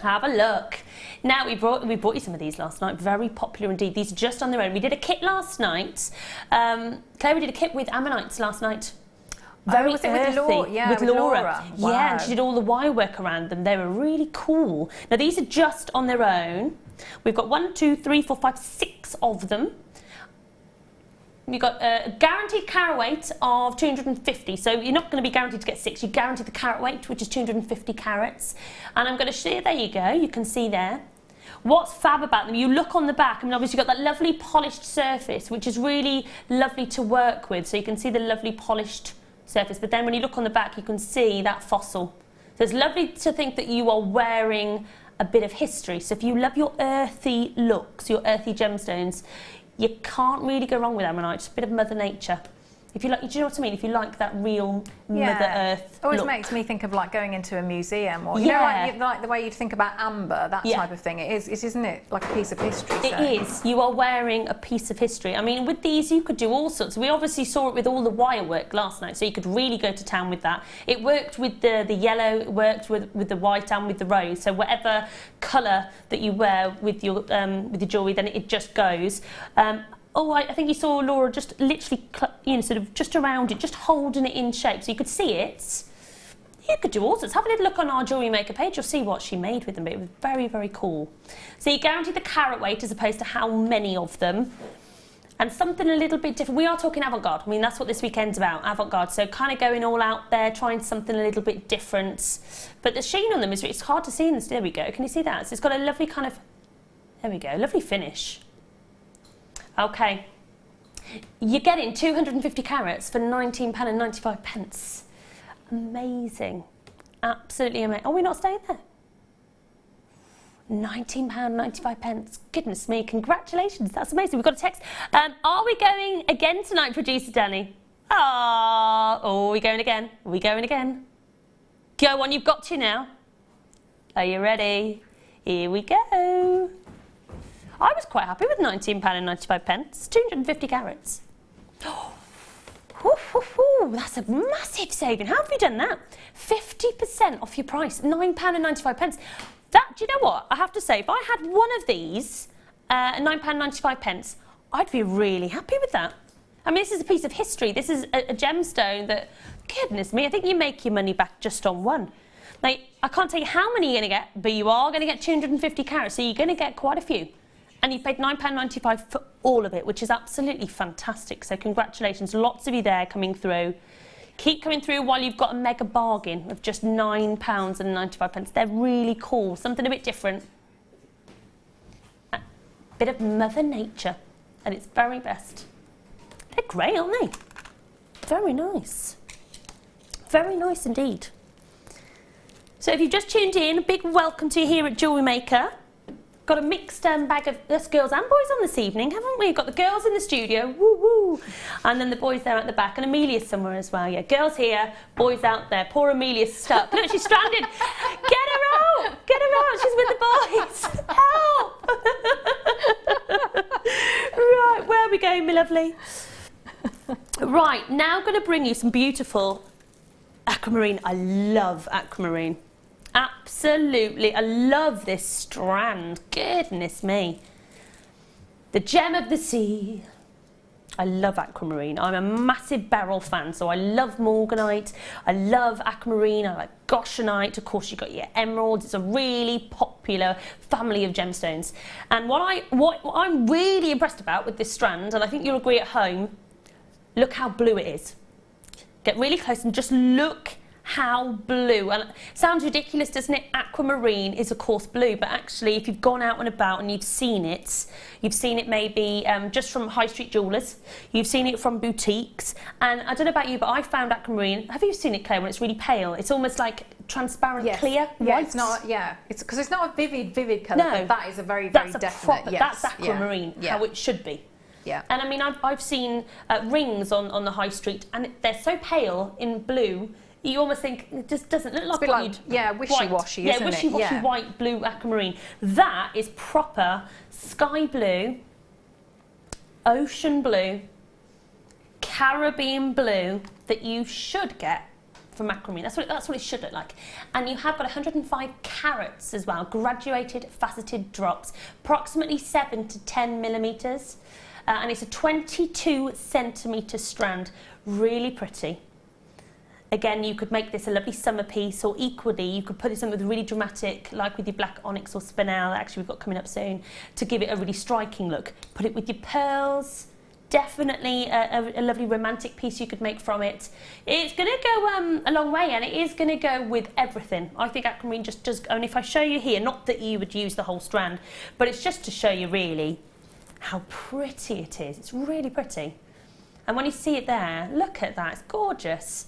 Have a look. Now, we brought you some of these last night. Very popular indeed. These are just on their own. We did a kit last night. Claire, we did a kit with Ammonites last night. Very was it earthy. with Laura? Yeah, Wow. and she did all the wire work around them. They were really cool. Now, these are just on their own. We've got 1, 2, 3, 4, 5, 6 of them. You've got a guaranteed carat weight of 250, so you're not going to be guaranteed to get 6, you're guaranteed the carat weight, which is 250 carats. And I'm going to show you, there you go, you can see there. What's fab about them, you look on the back, I mean obviously you've got that lovely polished surface, which is really lovely to work with, so you can see the lovely polished surface, but then when you look on the back you can see that fossil. So it's lovely to think that you are wearing a bit of history, so if you love your earthy looks, your earthy gemstones, you can't really go wrong with Ammonite. It's a bit of Mother Nature. If you like, do you know what I mean? If you like that real Mother Earth always look. makes me think of like going into a museum, or you know, like the way you'd think about amber, that type of thing. It is, isn't it? Like a piece of history. It is. You are wearing a piece of history. I mean, with these, you could do all sorts. We obviously saw it with all the wire work last night, so you could really go to town with that. It worked with the yellow. It worked with the white and with the rose. So whatever colour that you wear with your jewellery, then it just goes. I think you saw Laura just literally, sort of just around it, just holding it in shape, so you could see it. You could do all sorts. Have a little look on our Jewellery Maker page. You'll see what she made with them. But it was very, very cool. So you guarantee the carat weight as opposed to how many of them, and something a little bit different. We are talking Avant Garde. I mean, that's what this weekend's about, Avant Garde. So kind of going all out there, trying something a little bit different. But the sheen on them it's hard to see in this. There we go. Can you see that? So it's got a lovely kind of, there we go, lovely finish. Okay, you're getting 250 carats for £19.95. Amazing, absolutely amazing. Oh, we're not staying there. £19.95. Goodness me, congratulations, that's amazing. We've got a text. Are we going again tonight, producer Danny? Oh, are we going again? Are we going again? Go on, you've got to now. Are you ready? Here we go. I was quite happy with £19.95, 250 carats. That's a massive saving. How have you done that? 50% off your price, £9.95. That, do you know what? I have to say, if I had one of these at £9.95, I'd be really happy with that. I mean, this is a piece of history. This is a gemstone that, goodness me, I think you make your money back just on one. Now, I can't tell you how many you're going to get, but you are going to get 250 carats, so you're going to get quite a few. And you've paid £9.95 for all of it, which is absolutely fantastic. So congratulations, lots of you there coming through. Keep coming through while you've got a mega bargain of just £9.95. They're really cool, something a bit different. A bit of Mother Nature at its very best. They're great, aren't they? Very nice. Very nice indeed. So if you've just tuned in, a big welcome to you here at Jewellery Maker. Got a mixed bag of us girls and boys on this evening, haven't we? Got the girls in the studio, woo woo, and then the boys there at the back, and Amelia's somewhere as well. Yeah, girls here, boys out there. Poor Amelia's stuck. Look, she's stranded. Get her out! Get her out! She's with the boys. Help! Right, where are we going, my lovely? Right, now I'm going to bring you some beautiful aquamarine. I love aquamarine. Absolutely, I love this strand, goodness me. The gem of the sea. I love aquamarine. I'm a massive beryl fan, so I love morganite, I love aquamarine, I like goshenite, of course you've got your emeralds. It's a really popular family of gemstones. And what I'm really impressed about with this strand, and I think you'll agree at home, look how blue it is. Get really close and just look how blue. And it sounds ridiculous, doesn't it? Aquamarine is of course blue, but actually if you've gone out and about and you've seen it maybe just from high street jewellers, you've seen it from boutiques, and I don't know about you, but I found aquamarine, have you seen it, Claire, when it's really pale? It's almost like transparent, clear, yeah, white. it's not, yeah, it's because it's not a vivid colour, no, but that is a very definite, proper, yes, that's aquamarine, how it should be. Yeah. And I mean, I've seen rings on the high street, and they're so pale in blue, you almost think it just doesn't look like what you'd... Yeah, wishy-washy, isn't it? Yeah, wishy-washy white, blue aquamarine. That is proper sky blue, ocean blue, Caribbean blue that you should get from Aquamarine. That's what it should look like. And you have got 105 carats as well, graduated faceted drops, approximately 7 to 10 millimetres. And it's a 22 centimetre strand, really pretty. Again, you could make this a lovely summer piece, or equally, you could put it something with really dramatic, like with your black onyx or spinel, that actually we've got coming up soon, to give it a really striking look. Put it with your pearls, definitely a lovely romantic piece you could make from it. It's going to go a long way, and it is going to go with everything. I think Aquamarine just does, and if I show you here, not that you would use the whole strand, but it's just to show you really how pretty it is. It's really pretty. And when you see it there, look at that, it's gorgeous.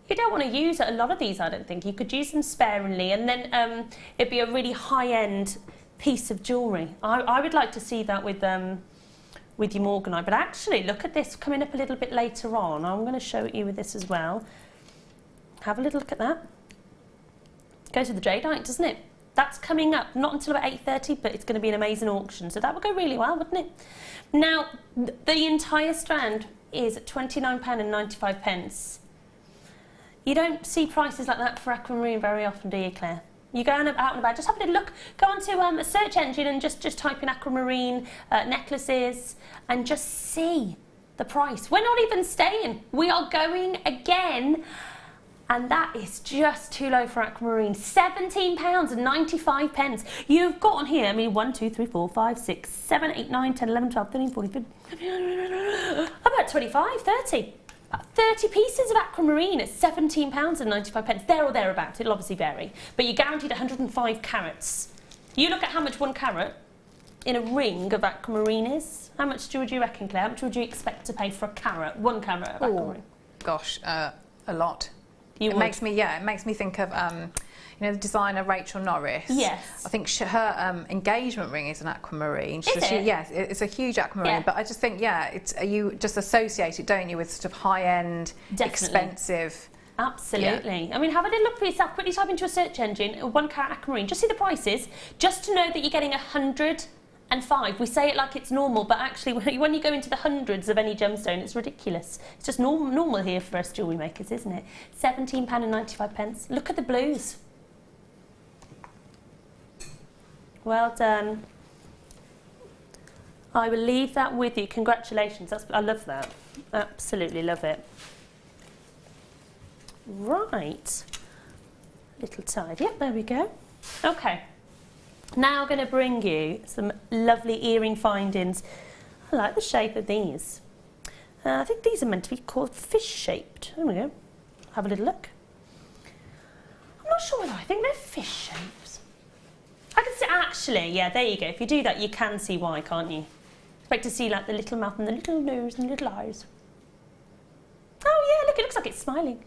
You don't want to use a lot of these, I don't think. You could use them sparingly, and then it'd be a really high-end piece of jewellery. I would like to see that with your Morganite. But actually, look at this coming up a little bit later on. I'm going to show you with this as well. Have a little look at that. Goes with the jadeite, doesn't it? That's coming up, not until about 8:30, but it's going to be an amazing auction. So that would go really well, wouldn't it? Now, the entire strand is £29.95. You don't see prices like that for Aquamarine very often, do you, Claire? You go out and about, just have a little look, go onto a search engine and just type in Aquamarine necklaces and just see the price. We're not even staying. We are going again. And that is just too low for Aquamarine. £17.95. You've got on here, I mean, 1, 2, 3, 4, 5, 6, 7, 8, 9, 10, 11, 12, 13, 14, 15, about 25, 30. 30 pieces of Aquamarine at £17.95. There or thereabouts, it'll obviously vary. But you're guaranteed 105 carats. You look at how much 1 carat in a ring of Aquamarine is. How much would you reckon, Claire? How much would you expect to pay for a carat, 1 carat of Aquamarine? Gosh, a lot. It makes me think of you know, the designer Rachel Norris. Yes. I think her engagement ring is an Aquamarine. Is it? Yes, it's a huge Aquamarine. Yeah. But I just think, yeah, you just associate it, don't you, with sort of high-end, expensive. Absolutely. Yeah. I mean, have a little look for yourself. Quickly type into a search engine, 1 carat Aquamarine. Just see the prices, just to know that you're getting 105. We say it like it's normal, but actually when you go into the hundreds of any gemstone, it's ridiculous. It's just normal here for us jewellery makers, isn't it? £17.95. Look at the blues. Well done. I will leave that with you. Congratulations. I love that. Absolutely love it. Right. Little tidy up. There we go. Okay. Now I'm going to bring you some lovely earring findings. I like the shape of these. I think these are meant to be called fish-shaped. There we go. Have a little look. I'm not sure whether I think they're fish shapes. I can see, actually, yeah, there you go. If you do that, you can see why, can't you? Expect to see like the little mouth and the little nose and the little eyes. Oh yeah, look, it looks like it's smiling.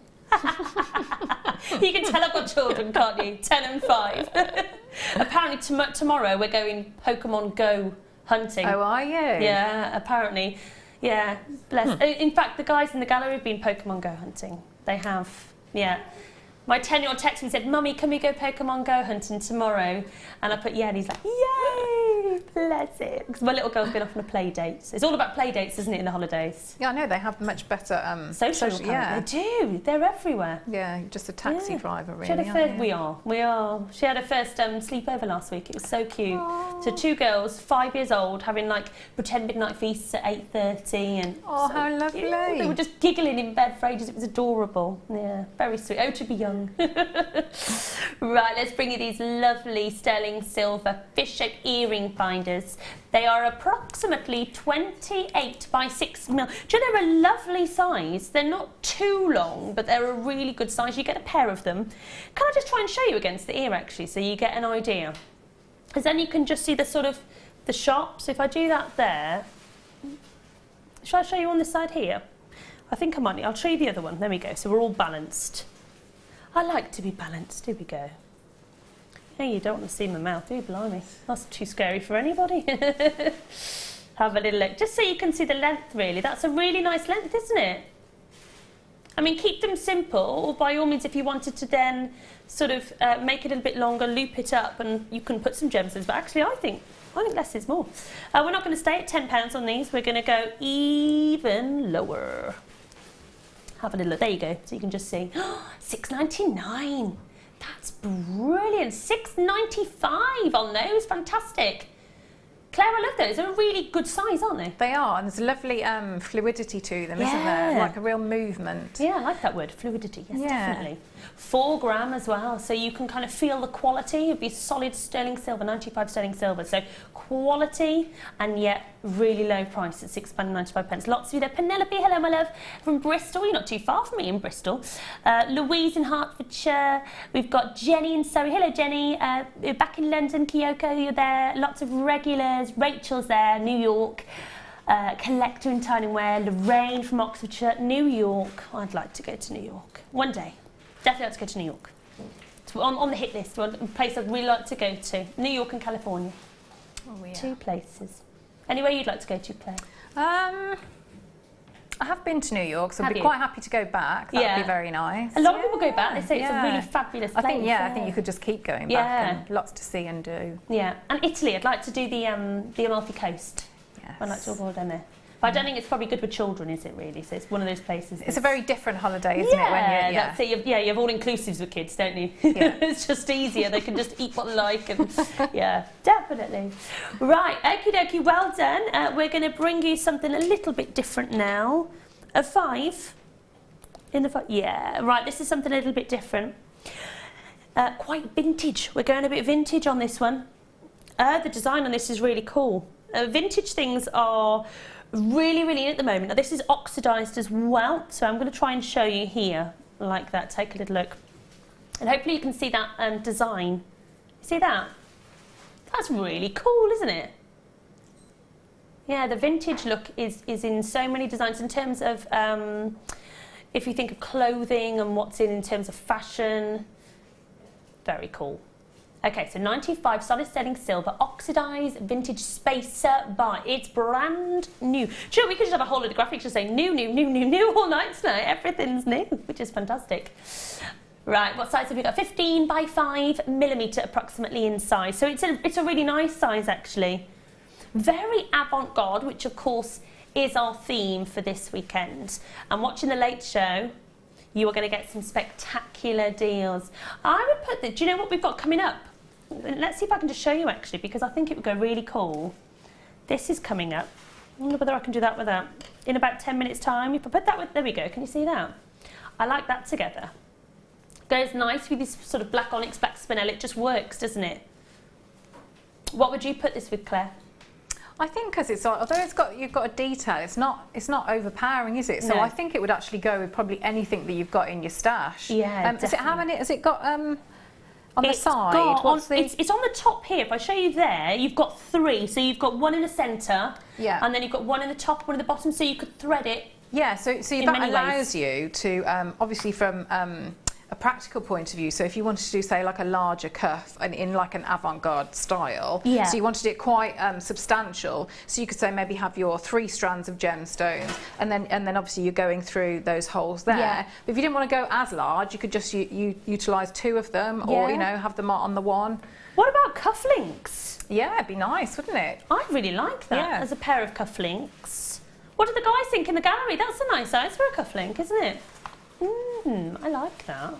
You can tell I've got children, can't you? 10 and 5. Apparently tomorrow we're going Pokemon Go hunting. Oh, are you? Yeah, apparently. Yeah, bless. In fact, the guys in the gallery have been Pokemon Go hunting. They have, yeah. My 10-year-old texted me and said, "Mummy, can we go Pokemon Go hunting tomorrow?" And I put, yeah, and he's like, yay, bless it. Because my little girl's been off on a play date. So it's all about play dates, isn't it, in the holidays? Yeah, I know, they have much better... social, yeah. They do, they're everywhere. Yeah, just a taxi driver, really, we are. She had her first sleepover last week. It was so cute. Aww. So 2 girls, 5 years old, having like pretend midnight feasts at 8:30. And oh, how lovely. Cute. They were just giggling in bed for ages. It was adorable. Yeah, very sweet. Oh, to be young. Right, let's bring you these lovely sterling silver fish-shaped earring finders. They are approximately 28 by 6 mil. Do you know, they're a lovely size. They're not too long, but they're a really good size. You get a pair of them. Can I just try and show you against the ear, actually, so you get an idea? Because then you can just see the sort of the sharp. So if I do that there, shall I show you on this side here? I think I might. I'll show you the other one. There we go. So we're all balanced. I like to be balanced. Here we go. Hey, you don't want to see my mouth, do you? Blimey. That's too scary for anybody. Have a little look. Just so you can see the length, really. That's a really nice length, isn't it? I mean, keep them simple, or by all means, if you wanted to then sort of make it a little bit longer, loop it up, and you can put some gemstones. But actually, I think less is more. We're not going to stay at £10 on these. We're going to go even lower. have a little look. There you go. So you can just see. £6.99. That's brilliant. £6.95 on those. Fantastic. Claire, I love those. They're a really good size, aren't they? They are, and there's a lovely fluidity to them, isn't there? Like a real movement. Yeah, I like that word, fluidity. Yes, Yeah. definitely. 4 gram as well, so you can kind of feel the quality of your solid sterling silver, 95 sterling silver. So quality and yet really low price at £6.95. Lots of you there. Penelope, hello my love, from Bristol. You're not too far from me in Bristol. Louise in Hertfordshire. We've got Jenny in Surrey. Hello Jenny. Back in London, Kyoko, you're there. Lots of regulars. Rachel's there, New York. Collector in Tyningware. Lorraine from Oxfordshire. New York. I'd like to go to New York one day. Definitely like to go to New York. It's on the hit list, one place I'd really like to go to. New York and California. Oh, yeah. 2 places. Anywhere you'd like to go to, Claire? I have been to New York, so I'd be quite happy to go back. That would be very nice. A lot of people go back. They say it's a really fabulous place. I think you could just keep going back and lots to see and do. Yeah, and Italy. I'd like to do the Amalfi Coast. Yes. I'd like to go down there. But I don't think it's probably good with children, is it really? So it's one of those places. It's a very different holiday, isn't it? When that's it. You have all-inclusives with kids, don't you? Yeah. It's just easier. They can just eat what they like. And yeah, definitely. Right, okie dokie, well done. We're going to bring you something a little bit different now. A 5? In the 5? Yeah, right, this is something a little bit different. Quite vintage. We're going a bit vintage on this one. The design on this is really cool. Vintage things are really in at the moment. Now this is oxidised as well, so I'm going to try and show you here like that. Take a little look, and hopefully you can see that design. See that? That's really cool, isn't it? Yeah, the vintage look is in so many designs in terms of if you think of clothing and what's in terms of fashion. Very cool. Okay, so 95 solid sterling silver, oxidised vintage spacer bar. It's brand new. Sure, we could just have a whole lot of graphics just saying new all night tonight. Everything's new, which is fantastic. Right, what size have we got? 15 by 5 millimetre approximately in size. So it's a really nice size actually. Very avant garde, which of course is our theme for this weekend. And watching the Late Show, you are going to get some spectacular deals. I would put do you know what we've got coming up? Let's see if I can just show you actually, because I think it would go really cool. This is coming up. I wonder whether I can do that with that. In about 10 minutes time, if I put that with, there we go, can you see that? I like that together. Goes nice with this sort of black onyx, black spinel, it just works, doesn't it? What would you put this with, Claire? I think because it's although you've got a detail, it's not overpowering, is it? So No. I think it would actually go with probably anything that you've got in your stash. Yeah, Is it how many? Has it got on the It's side? got it's on the top here. If I show you there, you've got 3. So you've got one in the centre, and then you've got one in the top, one in the bottom. So you could thread it. Yeah, so that allows you to obviously from a practical point of view. So if you wanted to do, say, like a larger cuff and in like an avant-garde style, so you wanted it quite substantial, so you could say maybe have your 3 strands of gemstones, and then obviously you're going through those holes there. Yeah. But if you didn't want to go as large, you could just utilise 2 of them, or have them on the one. What about cufflinks? Yeah, it'd be nice, wouldn't it? I really like that as a pair of cufflinks. What do the guys think in the gallery? That's a nice size for a cufflink, isn't it? I like that.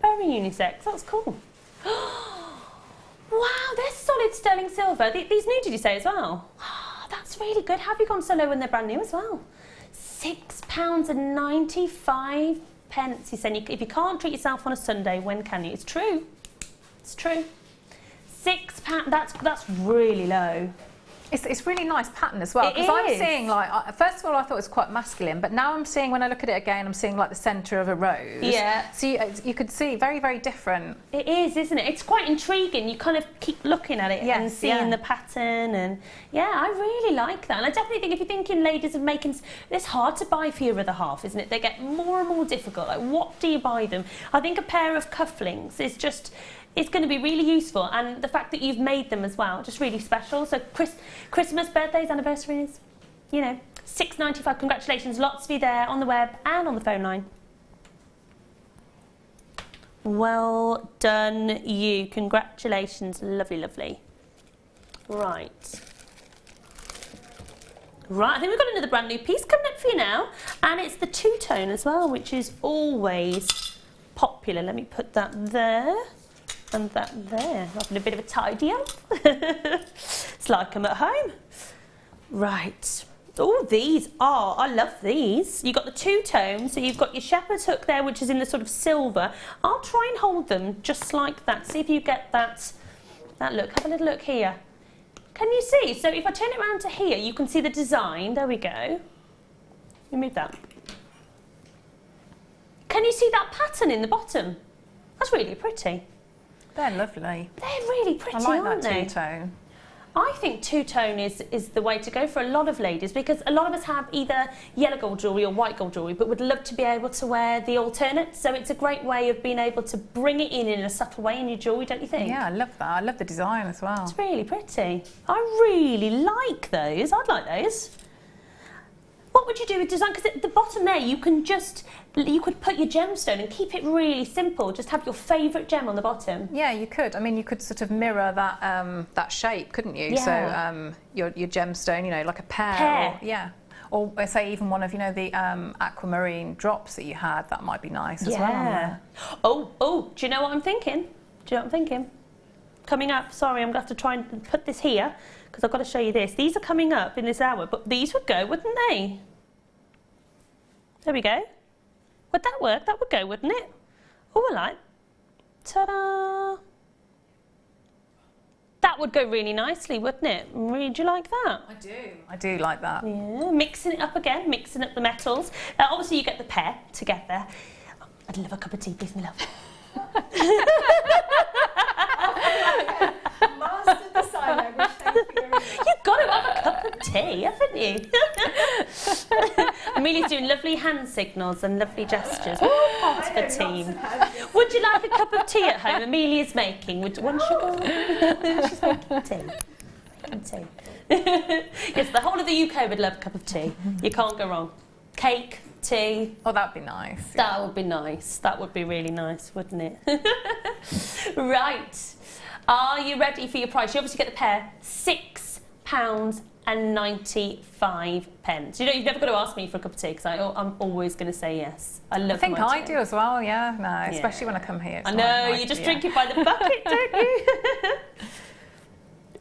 Very unisex, that's cool. Wow, they're solid sterling silver. These new, did you say, as well? That's really good. Have you gone so low when they're brand new as well? £6.95. He's saying, if you can't treat yourself on a Sunday, when can you? It's true. It's true. £6, that's really low. It's really nice pattern as well, because I'm seeing, like, first of all I thought it was quite masculine, but now I'm seeing, when I look at it again, I'm seeing like the centre of a rose. Yeah. So you could see very, very different. It is, isn't it? It's quite intriguing. You kind of keep looking at it and seeing the pattern, and I really like that. And I definitely think if you're thinking, ladies, of making, it's hard to buy for your other half, isn't it? They get more and more difficult. Like, what do you buy them? I think a pair of cufflinks is just, it's going to be really useful, and the fact that you've made them as well, just really special. So Christmas, birthdays, anniversaries, you know, £6.95. Congratulations, lots of you there on the web and on the phone line. Well done, you. Congratulations, lovely, lovely. Right, I think we've got another brand new piece coming up for for you now, and it's the two-tone as well, which is always popular. Let me put that there and that there. Having a bit of a tidy up. It's like I'm at home. Right. Oh, these are, I love these. You've got the two-tone, so you've got your shepherd's hook there, which is in the sort of silver. I'll try and hold them just like that. See if you get that look. Have a little look here. Can you see? So if I turn it around to here, you can see the design. There we go. You move that. Can you see that pattern in the bottom? That's really pretty. They're lovely. They're really pretty, aren't they? I like that two-tone. I think two-tone is the way to go for a lot of ladies, because a lot of us have either yellow gold jewellery or white gold jewellery, but would love to be able to wear the alternate. So it's a great way of being able to bring it in a subtle way in your jewellery, don't you think? Yeah, I love that. I love the design as well. It's really pretty. I really like those. I'd like those. What would you do with design? Because at the bottom there, you could put your gemstone and keep it really simple. Just have your favourite gem on the bottom. Yeah, you could. I mean, you could sort of mirror that that shape, couldn't you? Yeah. So your gemstone, you know, like a pear. Or say even one of, you know, the aquamarine drops that you had. That might be nice as well on there. Oh, do you know what I'm thinking? Do you know what I'm thinking? Coming up, sorry, I'm going to have to try and put this here, because I've got to show you this. These are coming up in this hour, but these would go, wouldn't they? There we go. Would that work? That would go, wouldn't it? Oh, I like. Ta-da! That would go really nicely, wouldn't it? Really, do you like that? I do. I do like that. Yeah, mixing it up again, mixing up the metals. Obviously, you get the pair together. I'd love a cup of tea, please, my love. Mastered the sign language, thank you very much. You've got to have a cup of tea, haven't you? Amelia's doing lovely hand signals and lovely gestures. All part of a team. Would you like a cup of tea at home? Amelia's making. Would you want sugar? She's making tea. Making tea. Yes, the whole of the UK would love a cup of tea. You can't go wrong. Cake, tea. Oh, that'd be nice. That would be nice. That would be really nice, wouldn't it? Right. Are you ready for your price? You obviously get the pair, £6.95. You know, you've never got to ask me for a cup of tea, because I'm always going to say yes. I love my tea. I do as well, yeah. No, especially when I come here. I know, you just drink it by the bucket, don't you?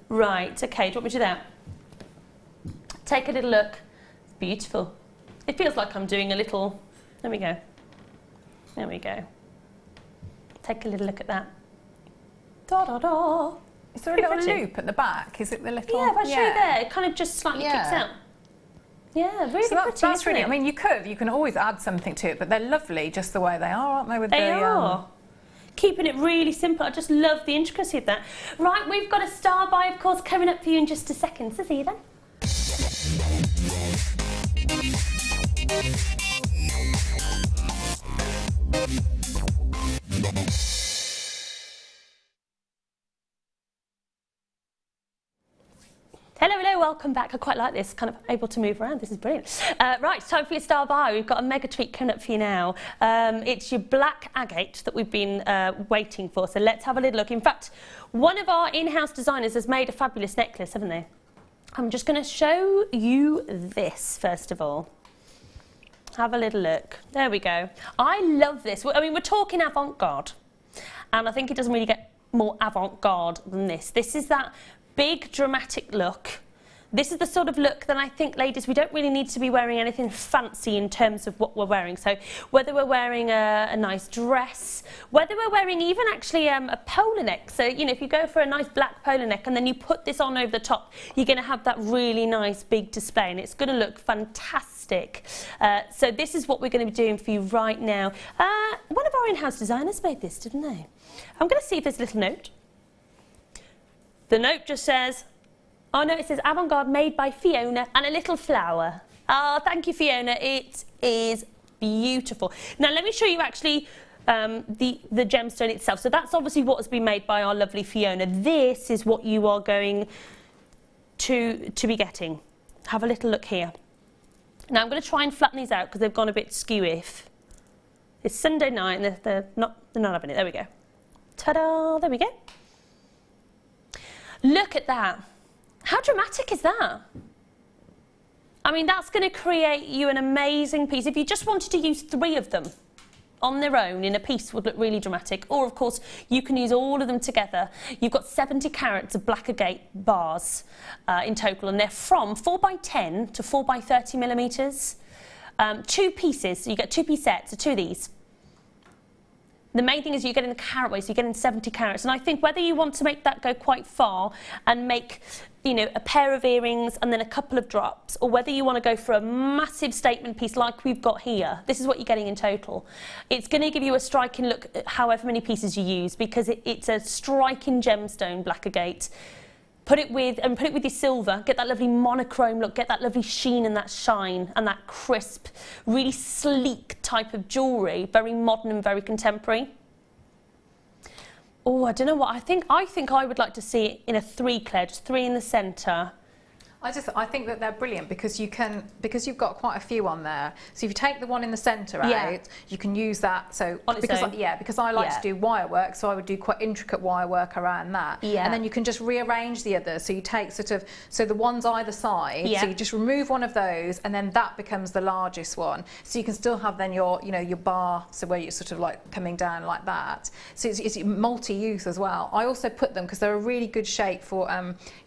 Right, okay, do you want me to do that? Take a little look. It's beautiful. It feels like I'm doing a little... There we go. There we go. Take a little look at that. Da da da. Is there a little loop at the back? Is it the little? Yeah, if I show you there, it kind of just slightly kicks out. Yeah, really so pretty. That's really. It? I mean, you can always add something to it, but they're lovely just the way they are, aren't they? With they are. Keeping it really simple. I just love the intricacy of that. Right, we've got a star buy, of course, coming up for you in just a second. So see you then. Hello, welcome back. I quite like this, kind of able to move around. This is brilliant. Right, it's time for your star buy. We've got a mega treat coming up for you now. It's your black agate that we've been waiting for, so let's have a little look. In fact, one of our in-house designers has made a fabulous necklace, haven't they? I'm just going to show you this, first of all. Have a little look. There we go. I love this. I mean, we're talking Avant Garde, and I think it doesn't really get more Avant Garde than this. This is that big dramatic look. This is the sort of look that I think, ladies, we don't really need to be wearing anything fancy in terms of what we're wearing. So whether we're wearing a nice dress, whether we're wearing even actually a polo neck. So, you know, if you go for a nice black polo neck and then you put this on over the top, you're going to have that really nice big display, and it's going to look fantastic. So this is what we're going to be doing for you right now. One of our in-house designers made this, didn't they? I'm going to see if there's a little note. The note just says, oh no, it says Avant Garde made by Fiona and a little flower. Oh, thank you, Fiona. It is beautiful. Now, let me show you actually the gemstone itself. So that's obviously what has been made by our lovely Fiona. This is what you are going to be getting. Have a little look here. Now, I'm going to try and flatten these out because they've gone a bit skew-if. It's Sunday night and they're not having it. There we go. Ta-da! There we go. Look at that. How dramatic is that? I mean, that's going to create you an amazing piece. If you just wanted to use 3 of them on their own in a piece, would look really dramatic. Or, of course, you can use all of them together. You've got 70 carats of black agate bars in total, and they're from 4x10 to 4x30 millimetres. 2 pieces, so you get 2-piece sets, so 2 of these. The main thing is you're getting the carat weight, so you're getting 70 carats. And I think whether you want to make that go quite far and make, you know, a pair of earrings and then a couple of drops, or whether you want to go for a massive statement piece like we've got here, this is what you're getting in total. It's going to give you a striking look at however many pieces you use, because it's a striking gemstone, black agate. Put it with your silver, get that lovely monochrome look, get that lovely sheen and that shine and that crisp, really sleek type of jewellery, very modern and very contemporary. Oh, I don't know what, I think I would like to see it in a 3, Claire, just 3 in the centre. I think that they're brilliant because you've got quite a few on there. So if you take the one in the centre out, you can use that. So because I like to do wire work, so I would do quite intricate wire work around that. Yeah. And then you can just rearrange the others. So you take so the ones either side. Yeah. So you just remove one of those, and then that becomes the largest one. So you can still have then your bar, so where you're sort of like coming down like that. So it's multi-use as well. I also put them because they're a really good shape for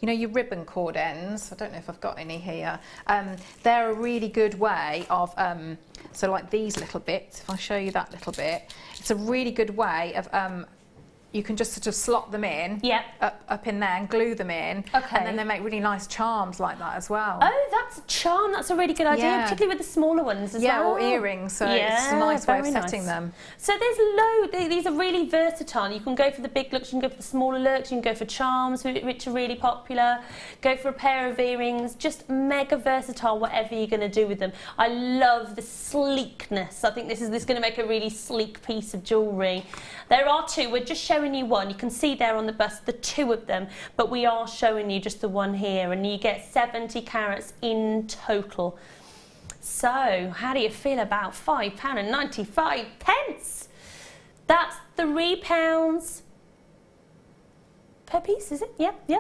your ribbon cord ends. I don't know if I've got any here. They're a really good way of, so like these little bits, if I show you that little bit, it's a really good way of, you can just sort of slot them in, up in there and glue them in, and then they make really nice charms like that as well. Oh, that's a charm, that's a really good idea, particularly with the smaller ones as well. Or earrings, so it's a nice way of setting them. So these are really versatile. You can go for the big looks, you can go for the smaller looks, you can go for charms, which are really popular, go for a pair of earrings, just mega versatile, whatever you're going to do with them. I love the sleekness. I think this is going to make a really sleek piece of jewellery. There are 2, we're just showing you one. You can see there on the bust the 2 of them, but we are showing you just the one here, and you get 70 carats in total. So how do you feel about £5.95? That's £3 per piece, is it? Yep.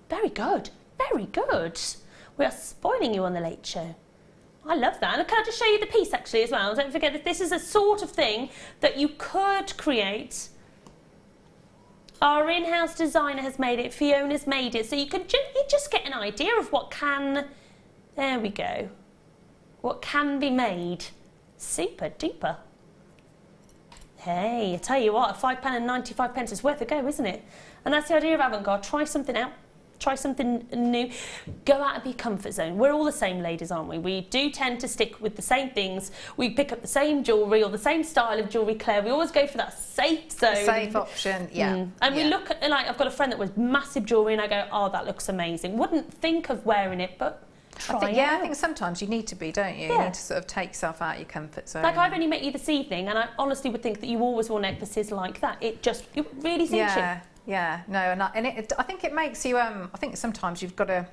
Very good, very good. We are spoiling you on the Late Show. I love that. And can I just show you the piece actually as well? Don't forget that this is a sort of thing that you could create. Our in-house designer has made it, Fiona's made it, so you just get an idea of what can, there we go, what can be made. Super duper. Hey, I tell you what, £5.95 is worth a go, isn't it? And that's the idea of Avant Garde. Try something out. Try something new. Go out of your comfort zone. We're all the same, ladies, aren't we? We do tend to stick with the same things. We pick up the same jewellery or the same style of jewellery, Claire. We always go for that safe zone. Safe option, yeah. And we look at, like, I've got a friend that wears massive jewellery and I go, oh, that looks amazing. Wouldn't think of wearing it, but try it out. I think sometimes you need to be, don't you? You need to sort of take yourself out of your comfort zone. Like, I've only met you this evening and I honestly would think that you always wore necklaces like that. It really suits you. Yeah, no, and I think it makes you, I think sometimes you've got to,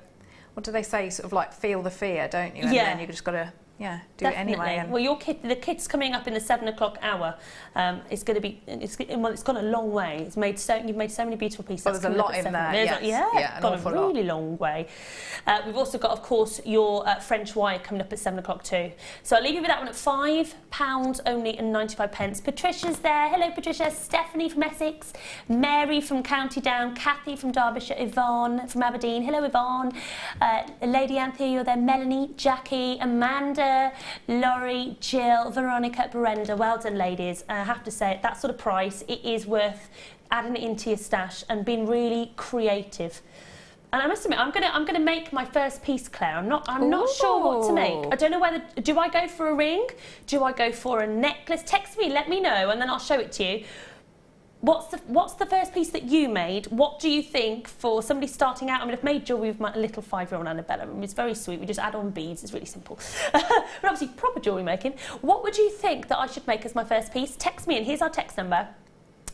what do they say, sort of like feel the fear, don't you? And then you've just got to, do it anyway. And well, the kit's coming up in the 7 o'clock hour. It's going to be, it's gone a long way. You've made so many beautiful pieces. Well, there's a lot in there, it's gone a really long way. We've also got, of course, your French wire coming up at 7 o'clock too. So I'll leave you with that one at £5 only and 95p. Patricia's there. Hello, Patricia. Stephanie from Essex. Mary from County Down. Kathy from Derbyshire. Yvonne from Aberdeen. Hello, Yvonne. Lady Anthea, you're there. Melanie, Jackie, Amanda, Laurie, Jill, Veronica, Brenda. Well done, ladies. I have to say, at that sort of price, it is worth adding it into your stash and being really creative. And I must admit, I'm gonna make my first piece, Claire. I'm not sure what to make. I don't know whether, do I go for a ring? Do I go for a necklace? Text me, let me know, and then I'll show it to you. What's the first piece that you made? What do you think for somebody starting out? I mean, I've made jewellery with my little 5-year-old Annabella. It's very sweet. We just add on beads. It's really simple. But obviously, proper jewellery making. What would you think that I should make as my first piece? Text me, and here's our text number.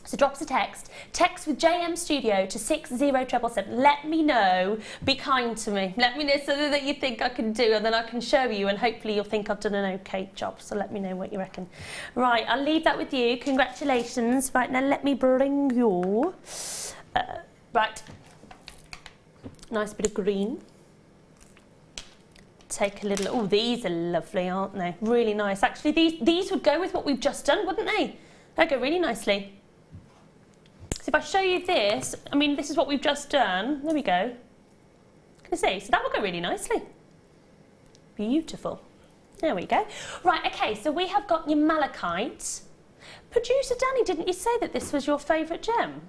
So drop us a text. Text with JM Studio to 60777. Let me know. Be kind to me. Let me know something that you think I can do, and then I can show you, and hopefully you'll think I've done an okay job. So let me know what you reckon. Right, I'll leave that with you. Congratulations. Right, now let me bring you... right. Nice bit of green. take a little, oh, these are lovely, aren't they? Really nice. Actually, these would go with what we've just done, wouldn't they? They'd go really nicely. So if I show you this, I mean, this is what we've just done. There we go. Can you see? So that will go really nicely. Beautiful. There we go. Right, okay, so we have got your malachite. Producer Danny, didn't you say that this was your favourite gem?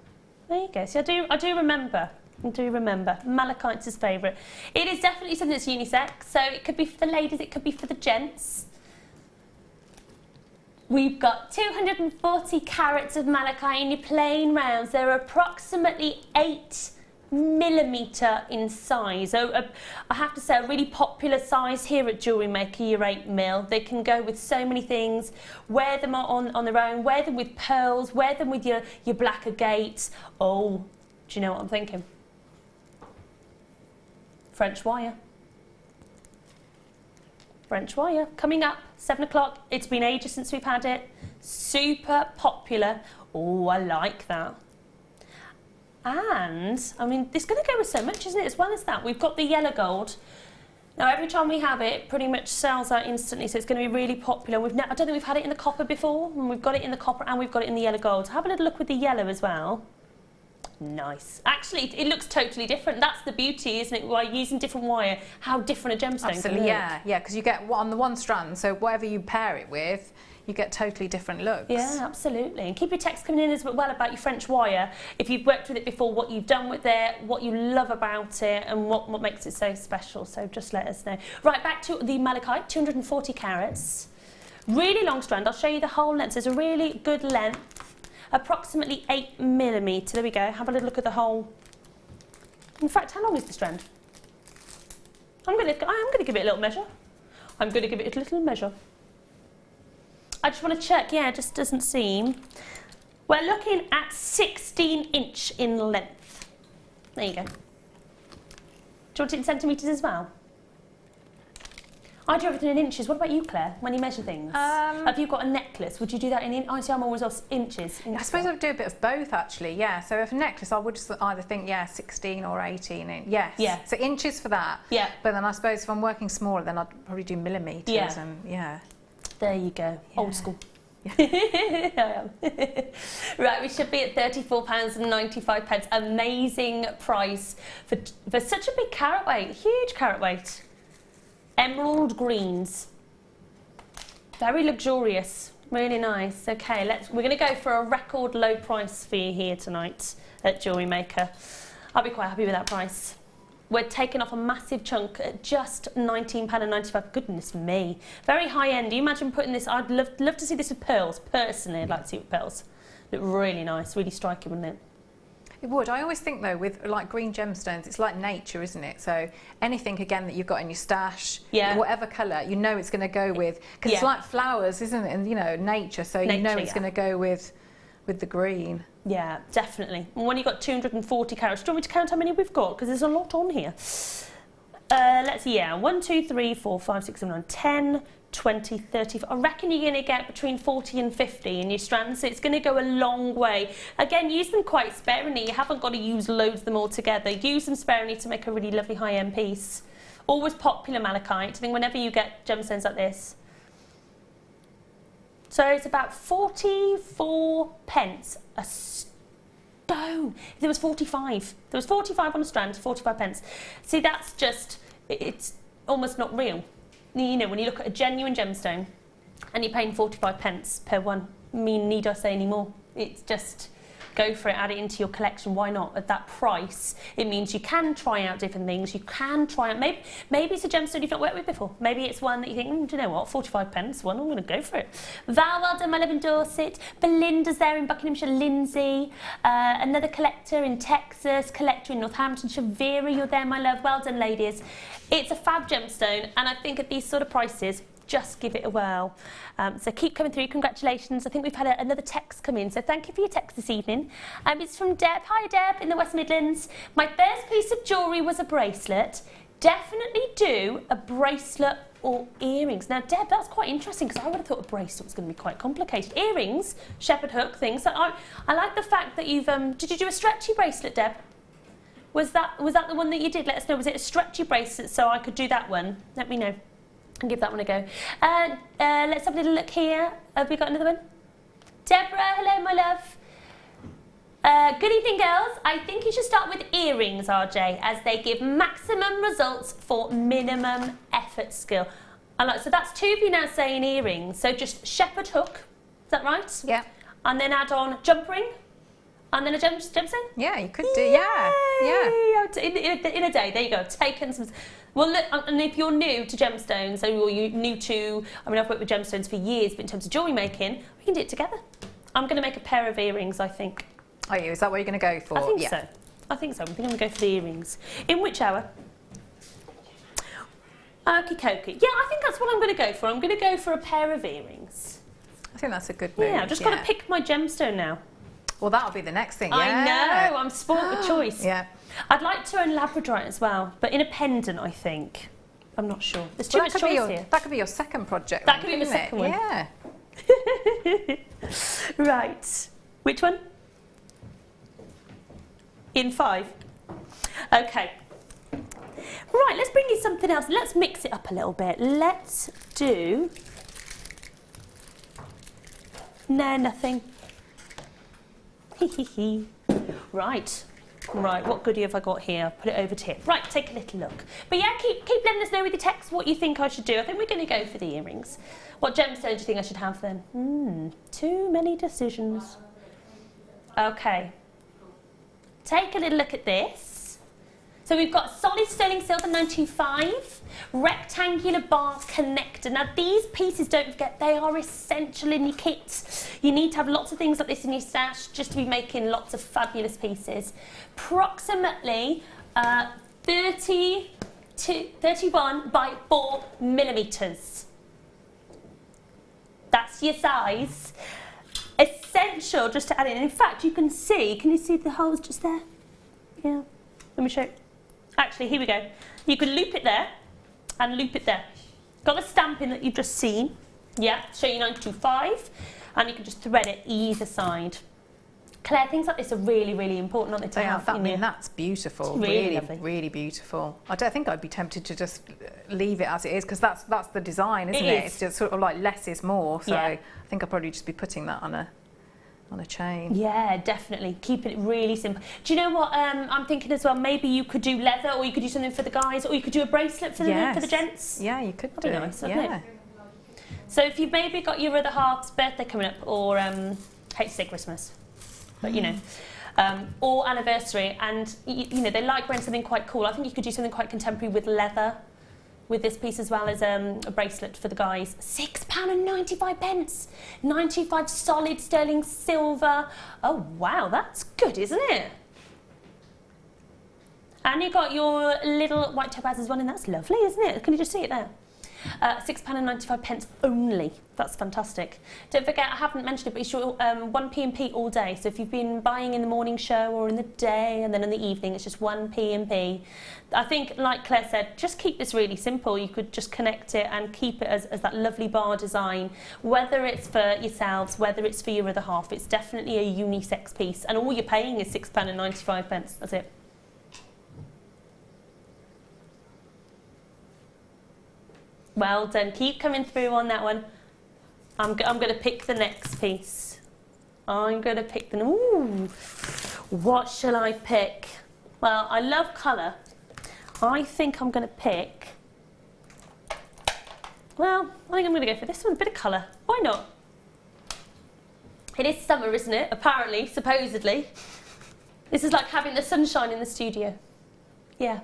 There you go. See, I do remember. I do remember. Malachite's his favourite. It is definitely something that's unisex, so it could be for the ladies, it could be for the gents. We've got 240 carats of malachite in your plain rounds. They're approximately 8mm in size. So I have to say, a really popular size here at Jewellery Maker, your 8mm. They can go with so many things. Wear them on their own, wear them with pearls, wear them with your black agates. Oh, do you know what I'm thinking? French wire. French wire coming up, 7 o'clock. It's been ages since we've had it. Super popular. Oh, I like that. And, I mean, it's going to go with so much, isn't it? As well as that, we've got the yellow gold. Now, every time we have it, pretty much sells out instantly, so it's going to be really popular. I don't think we've had it in the copper before, and we've got it in the copper and we've got it in the yellow gold. So have a little look with the yellow as well. Nice. Actually, it looks totally different. That's the beauty, isn't it? By using different wire, how different a gemstone can look. Yeah, because you get on the one strand, so whatever you pair it with, you get totally different looks. Yeah, absolutely. And keep your text coming in as well about your French wire. If you've worked with it before, what you've done with it, what you love about it, and what makes it so special. So just let us know. Right, back to the malachite, 240 carats. Really long strand. I'll show you the whole length. There's a really good length. Approximately 8mm. There we go. Have a little look at the whole. In fact, how long is the strand? I am going to give it a little measure. I'm going to give it a little measure. I just want to check. Yeah, it just doesn't seem. We're looking at 16 inch in length. There you go. Do you want it in centimetres as well? I do everything in inches. What about you, Claire, when you measure things? Have you got a necklace? Would you do that in I see I'm always off inches. I suppose I would do a bit of both, actually, yeah. So if a necklace, I would just either think, 16 or 18 inch. Yes. Yeah. So inches for that. Yeah. But then I suppose if I'm working smaller, then I'd probably do millimetres. Yeah. And, yeah. There you go. Yeah. Old school. Yeah. I am. Right, we should be at £34.95. Amazing price for such a big carat weight. Huge carat weight. Emerald greens. Very luxurious. Really nice. Okay, we're going to go for a record low price for you here tonight at Jewellery Maker. I'll be quite happy with that price. We're taking off a massive chunk at just £19.95. Goodness me. Very high end. Do you imagine putting this? I'd love to see this with pearls. Personally, I'd like to see it with pearls. Look really nice, really striking, wouldn't it? It would. I always think, though, with like green gemstones, it's like nature, isn't it? So anything, again, that you've got in your stash, whatever colour, you know it's going to go with. Because it's like flowers, isn't it? And, you know, nature. So you know it's going to go with the green. Yeah, definitely. And when you've got 240 carats, do you want me to count how many we've got? Because there's a lot on here. Let's see, 1, 2, 3, 4, 5, 6, 7, 8, 10, 20, 30. I reckon you're going to get between 40 and 50 in your strands, so it's going to go a long way. Again, use them quite sparingly. You haven't got to use loads of them all together. Use them sparingly to make a really lovely high-end piece. Always popular malachite. I think whenever you get gemstones like this. So it's about 44 pence a stone. There was 45. There was 45 on a strand, 45 pence. See, that's just, it's almost not real. You know, when you look at a genuine gemstone and you're paying 45 pence per one, I mean, need I say any more? It's just, go for it, add it into your collection. Why not? At that price, it means you can try out different things. You can try out, maybe it's a gemstone you've not worked with before. Maybe it's one that you think, do you know what, 45 pence, one, I'm going to go for it. Val, well done, my love in Dorset. Belinda's there in Buckinghamshire. Lindsay, another collector in Texas, collector in Northamptonshire. Vera, you're there, my love. Well done, ladies. It's a fab gemstone, and I think at these sort of prices, just give it a whirl. So keep coming through. Congratulations. I think we've had another text come in, so thank you for your text this evening. It's from Deb. Hi, Deb, in the West Midlands. My first piece of jewellery was a bracelet. Definitely do a bracelet or earrings. Now, Deb, that's quite interesting, because I would have thought a bracelet was going to be quite complicated. Earrings, shepherd hook, things. I like the fact that you've... did you do a stretchy bracelet, Deb? Was that the one that you did? Let us know. Was it a stretchy bracelet so I could do that one? Let me know and give that one a go. Let's have a little look here. Have we got another one? Deborah, hello my love. Good evening girls. I think you should start with earrings, RJ, as they give maximum results for minimum effort skill. So that's 2 of you now saying earrings. So just shepherd hook, is that right? Yeah. And then add on jump ring. And then a gemstone? Yeah, you could do, yeah. In a day, there you go. Taken some. Well, look, and if you're new to gemstones, or you're new to, I mean, I've worked with gemstones for years, but in terms of jewellery making, we can do it together. I'm going to make a pair of earrings, I think. Are you? Is that what you're going to go for? I think so. I think so. I think I'm going to go for the earrings. In which hour? Okie dokie. Yeah, I think that's what I'm going to go for. I'm going to go for a pair of earrings. I think that's a good move. Yeah, I've just got to pick my gemstone now. Well, that'll be the next thing, yeah. I know, I'm spoilt with choice. Yeah. I'd like to own Labradorite as well, but in a pendant, I think. I'm not sure. There's too much choice here. That could be your second project. That could be my second one. Yeah. Right. Which one? In 5. Okay. Right, let's bring you something else. Let's mix it up a little bit. Let's do... No, nothing. Right. Right, what goodie have I got here? Put it over to here. Right, take a little look. But yeah, keep letting us know with your text what you think I should do. I think we're going to go for the earrings. What gemstone do you think I should have then? Too many decisions. Okay. Take a little look at this. So we've got solid sterling silver 925, rectangular bar connector. Now these pieces, don't forget, they are essential in your kit. You need to have lots of things like this in your stash just to be making lots of fabulous pieces. Approximately 31 by 4 millimeters. That's your size. Essential just to add in. In fact, you can see the holes just there? Yeah, let me show you. Actually, here we go. You can loop it there and loop it there. Got the stamping that you've just seen. Yeah, show you 925. And you can just thread it either side. Claire, things like this are really, really important, aren't they? They are. I mean, that's beautiful. Really, really beautiful. I don't think I'd be tempted to just leave it as it is, because that's the design, isn't it? It's just sort of like less is more. So yeah. I think I'd probably just be putting that on a chain. Yeah, definitely. Keeping it really simple. Do you know what I'm thinking as well? Maybe you could do leather, or you could do something for the guys, or you could do a bracelet for the gents. Yeah, you could do. That'd be nice, wouldn't it? So if you've maybe got your other half's birthday coming up, or hate to say Christmas, but you know, or anniversary, and you know they like wearing something quite cool. I think you could do something quite contemporary with leather, with this piece as well as a bracelet for the guys. £6.95. 95 solid sterling silver. Oh wow, that's good, isn't it? And you got your little white topaz as well, and that's lovely, isn't it? Can you just see it there? £6.95 only. That's fantastic. Don't forget, I haven't mentioned it, but it's your 1p&p all day. So if you've been buying in the morning show or in the day and then in the evening, it's just 1p&p. I think, like Claire said, just keep this really simple. You could just connect it and keep it as that lovely bar design. Whether it's for yourselves, whether it's for your other half, it's definitely a unisex piece. And all you're paying is £6.95. That's it. Well done. Keep coming through on that one. I'm going to pick the next piece. I'm going to pick the... Ooh. What shall I pick? Well, I love colour. I think I'm going to pick... Well, I think I'm going to go for this one. A bit of colour. Why not? It is summer, isn't it? Apparently, supposedly. This is like having the sunshine in the studio. Yeah.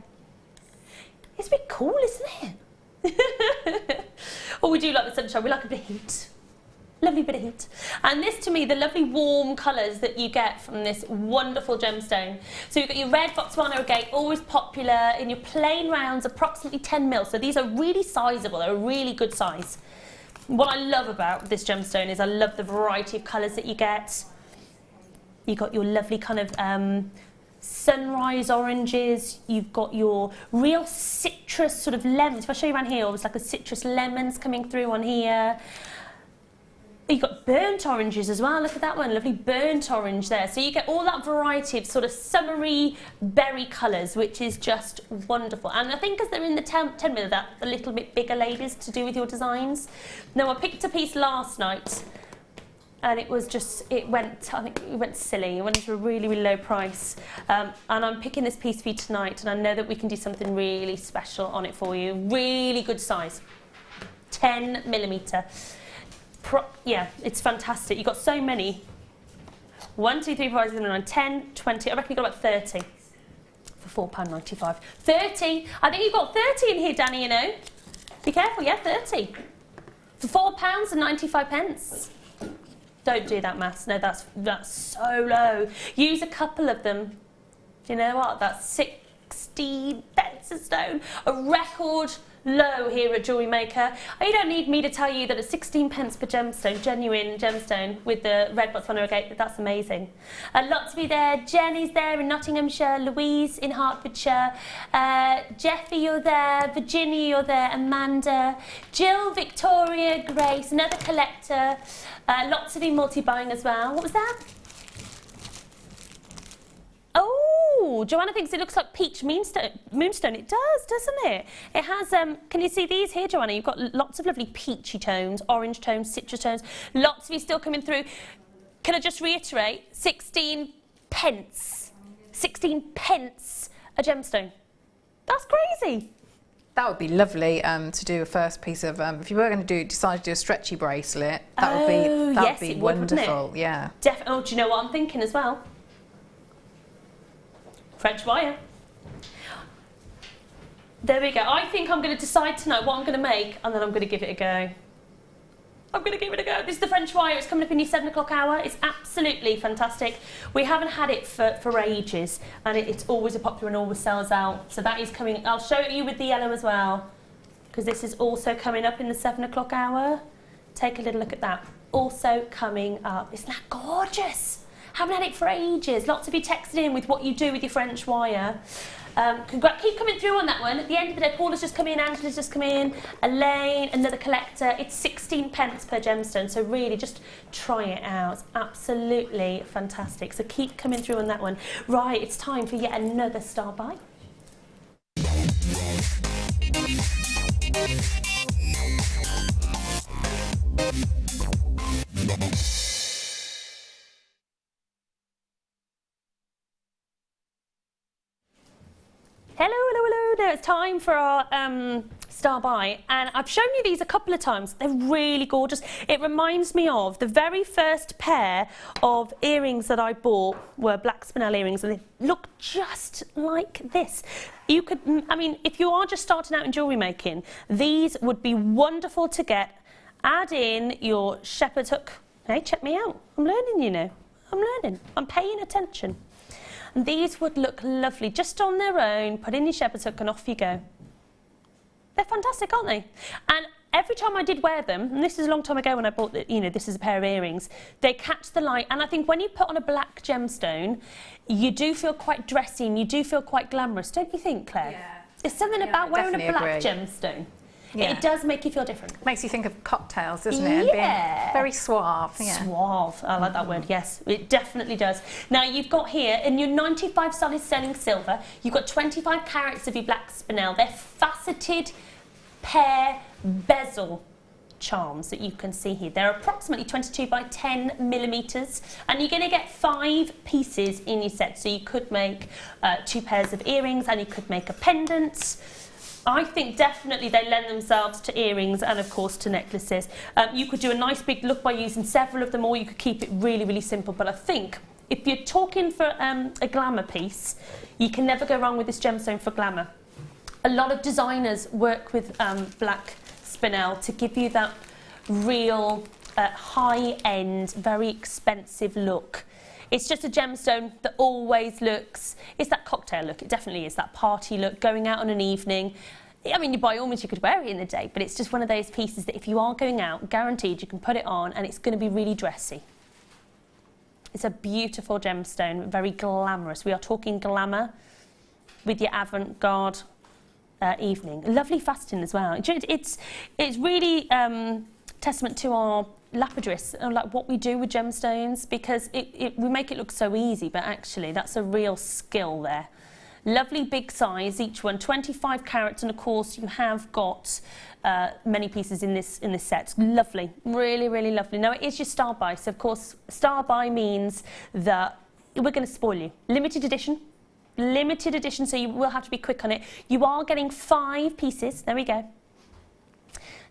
It's a bit cool, isn't it? Oh, we do like the sunshine. We like a bit of heat. Lovely bit of heat. And this, to me, the lovely warm colours that you get from this wonderful gemstone. So you've got your red Botswana agate, always popular, in your plain rounds, approximately 10 mil. So these are really sizable. They're a really good size. What I love about this gemstone is I love the variety of colours that you get. You've got your lovely kind of sunrise oranges, you've got your real citrus sort of lemons. If I show you around here, it's like a citrus lemons coming through on here. You've got burnt oranges as well. Look at that one, lovely burnt orange there. So you get all that variety of sort of summery berry colours, which is just wonderful. And I think because they're in the 10mm, that a little bit bigger, ladies, to do with your designs. Now, I picked a piece last night, and it was just, I think it went silly. It went to a really, really low price. And I'm picking this piece for you tonight, and I know that we can do something really special on it for you. Really good size, 10mm. Yeah, it's fantastic. You've got so many. 1, 2, 3, 4, 5, 6, 7, 8, 9, 10, 20. I reckon you've got about 30 for £4.95. 30. I think you've got 30 in here, Danny, you know. Be careful, yeah, 30. For £4.95. Don't do that maths. No, that's so low. Use a couple of them. Do you know what? That's 16 pence a stone. A record low here at Jewellery Maker. You don't need me to tell you that at 16 pence per gemstone, genuine gemstone with the red Botswana agate, that's amazing. Lots of you there. Jenny's there in Nottinghamshire, Louise in Hertfordshire, Jeffy, you're there, Virginia, you're there, Amanda, Jill, Victoria, Grace, another collector. Lots of you multi-buying as well. What was that? Oh, Joanna thinks it looks like peach moonstone. It does, doesn't it? It has, can you see these here, Joanna? You've got lots of lovely peachy tones, orange tones, citrus tones. Lots of you still coming through. Can I just reiterate? 16 pence. 16 pence a gemstone. That's crazy. That would be lovely to do a first piece of, if you were going to decide to do a stretchy bracelet, that would be wonderful. Yeah. Oh, do you know what I'm thinking as well? French wire. There we go. I think I'm going to decide tonight what I'm going to make, and then I'm going to give it a go. I'm going to give it a go. This is the French wire. It's coming up in your 7 o'clock hour. It's absolutely fantastic. We haven't had it for ages, and it's always a popular and always sells out. So that is coming. I'll show you with the yellow as well, because this is also coming up in the 7 o'clock hour. Take a little look at that. Also coming up. Isn't that gorgeous? Haven't had it for ages. Lots of you texted in with what you do with your French wire. Keep coming through on that one. At the end of the day, Paula's just come in, Angela's just come in, Elaine, another collector. It's 16 pence per gemstone, so really just try it out. It's absolutely fantastic. So keep coming through on that one. Right, it's time for yet another star buy. Hello, hello, hello. Now it's time for our star buy, and I've shown you these a couple of times. They're really gorgeous. It reminds me of the very first pair of earrings that I bought were black spinel earrings, and they look just like this. You could, I mean, if you are just starting out in jewellery making, these would be wonderful to get. Add in your shepherd's hook. Hey, check me out. I'm learning, you know. I'm learning. I'm paying attention. And these would look lovely just on their own. Put in your shepherd's hook and off you go. They're fantastic, aren't they? And every time I did wear them, and this is a long time ago when I bought, this is a pair of earrings, they catch the light. And I think when you put on a black gemstone, you do feel quite dressy and you do feel quite glamorous, don't you think, Claire? Yeah. There's something about wearing a black gemstone. Yeah. It does make you feel different. Makes you think of cocktails, doesn't it? And being very suave. Yeah. Suave. I like that word, yes. It definitely does. Now, you've got here, in your 95 solid sterling silver, you've got 25 carats of your black spinel. They're faceted pear bezel charms that you can see here. They're approximately 22 by 10 millimetres, and you're going to get 5 pieces in your set. So you could make 2 pairs of earrings, and you could make a pendant. I think definitely they lend themselves to earrings and, of course, to necklaces. You could do a nice big look by using several of them, or you could keep it really, really simple. But I think if you're talking for a glamour piece, you can never go wrong with this gemstone for glamour. A lot of designers work with black spinel to give you that real high-end, very expensive look. It's just a gemstone that always looks, it's that cocktail look, it definitely is, that party look, going out on an evening. I mean, by all means you could wear it in the day, but it's just one of those pieces that if you are going out, guaranteed you can put it on and it's going to be really dressy. It's a beautiful gemstone, very glamorous. We are talking glamour with your Avant Garde evening. Lovely faceting as well. It's really testament to our lapidary, like what we do with gemstones, because we make it look so easy, but actually that's a real skill there. Lovely big size, each one 25 carats, and of course you have got many pieces in this set. Lovely, really, really lovely. Now it is your star buy, so of course star buy means that we're going to spoil you. Limited edition, so you will have to be quick on it. You are getting 5 pieces. There we go.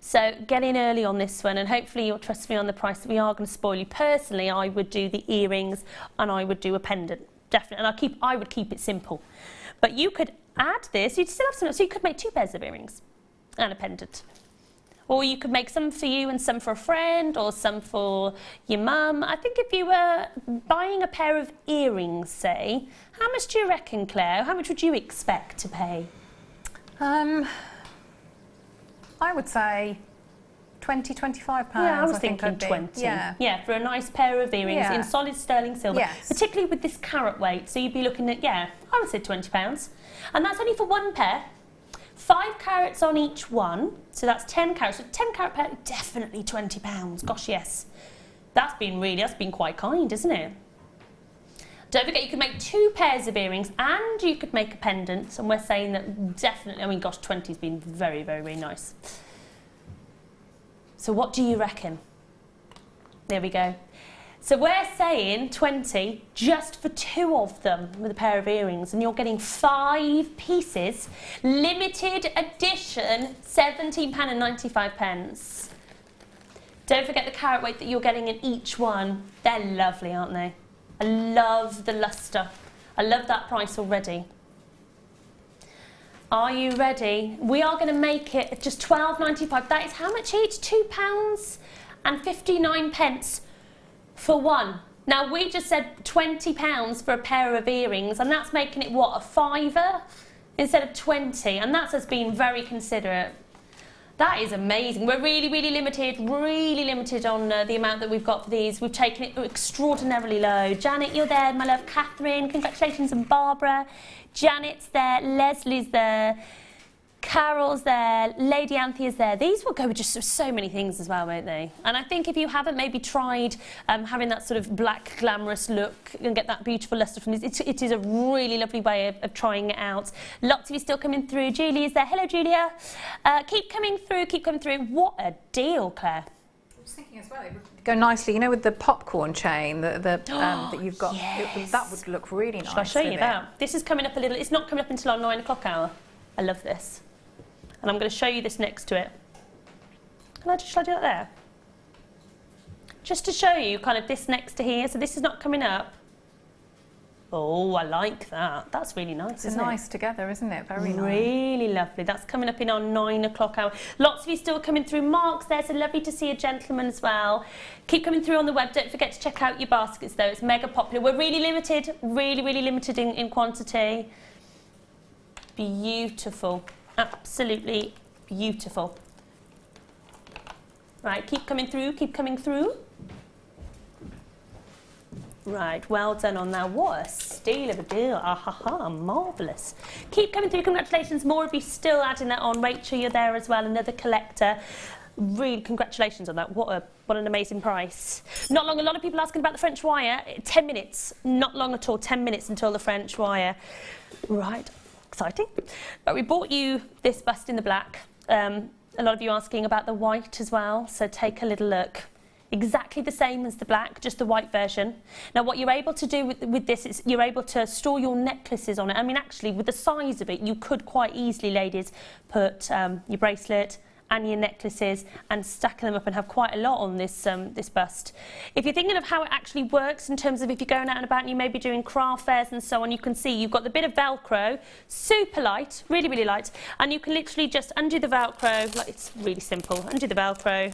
So get in early on this one, and hopefully you'll trust me on the price. We are going to spoil you. Personally, I would do the earrings and I would do a pendant, definitely. And I would keep it simple. But you could add this. You'd still have some. So you could make 2 pairs of earrings and a pendant, or you could make some for you and some for a friend, or some for your mum. I think if you were buying a pair of earrings, say, how much do you reckon, Claire? How much would you expect to pay? I would say 20, 25 pounds. Yeah, I was thinking 20. Yeah, for a nice pair of earrings in solid sterling silver, particularly with this carat weight. So you'd be looking at, I would say £20. And that's only for one pair. 5 carats on each one, so that's 10 carats. So 10 carat pair, definitely £20. Gosh, yes. That's been quite kind, isn't it? Don't forget, you could make 2 pairs of earrings and you could make a pendant. And we're saying that definitely, I mean, gosh, 20's been very, very, very nice. So what do you reckon? There we go. So we're saying 20 just for 2 of them with a pair of earrings, and you're getting 5 pieces. Limited edition, £17.95. Don't forget the carat weight that you're getting in each one. They're lovely, aren't they? I love the lustre. I love that price already. Are you ready? We are going to make it just £12.95. That is how much each? £2.59 for one. Now we just said £20 for a pair of earrings, and that's making it what, a £5 instead of 20, and that's us being very considerate. That is amazing. We're really, really limited on the amount that we've got for these. We've taken it extraordinarily low. Janet, you're there, my love. Catherine, congratulations, and Barbara. Janet's there, Leslie's there, Carol's there, Lady Anthea's there. These will go with just so many things as well, won't they? And I think if you haven't maybe tried having that sort of black glamorous look and get that beautiful lustre from this, it is a really lovely way of trying it out. Lots of you still coming through. Julie's there. Hello, Julia. Keep coming through, keep coming through. What a deal, Claire. I was thinking as well, it would go nicely, you know, with the popcorn chain that you've got. Yes. That would look really nice. Shall I show you that? This is coming up a little. It's not coming up until our 9 o'clock hour. I love this. And I'm going to show you this next to it. Shall I do that there? Just to show you kind of this next to here. So this is not coming up. Oh, I like that. That's really nice, isn't it? It's nice together, isn't it? Very nice. Really lovely. That's coming up in our 9 o'clock hour. Lots of you still coming through. Mark's there, so lovely to see a gentleman as well. Keep coming through on the web. Don't forget to check out your baskets, though. It's mega popular. We're really limited, really limited in quantity. Beautiful. Absolutely beautiful. Right, keep coming through, keep coming through. Right, well done on that. What a steal of a deal. Marvellous. Keep coming through, congratulations. More of you still adding that on. Rachel, you're there as well, another collector. Really, congratulations on that. What an amazing price. Not long, a lot of people asking about the French wire. 10 minutes, not long at all, 10 minutes until the French wire. Right. Exciting. But we bought you this bust in the black. A lot of you asking about the white as well, so take a little look. Exactly the same as the black, just the white version. Now what you're able to do with this is you're able to store your necklaces on it. I mean, actually, with the size of it, you could quite easily, ladies, put your bracelet and your necklaces and stack them up and have quite a lot on this this bust. If you're thinking of how it actually works in terms of if you're going out and about and you may be doing craft fairs and so on, you can see you've got the bit of Velcro, super light, really light, and you can literally just undo the Velcro, like it's really simple, undo the Velcro.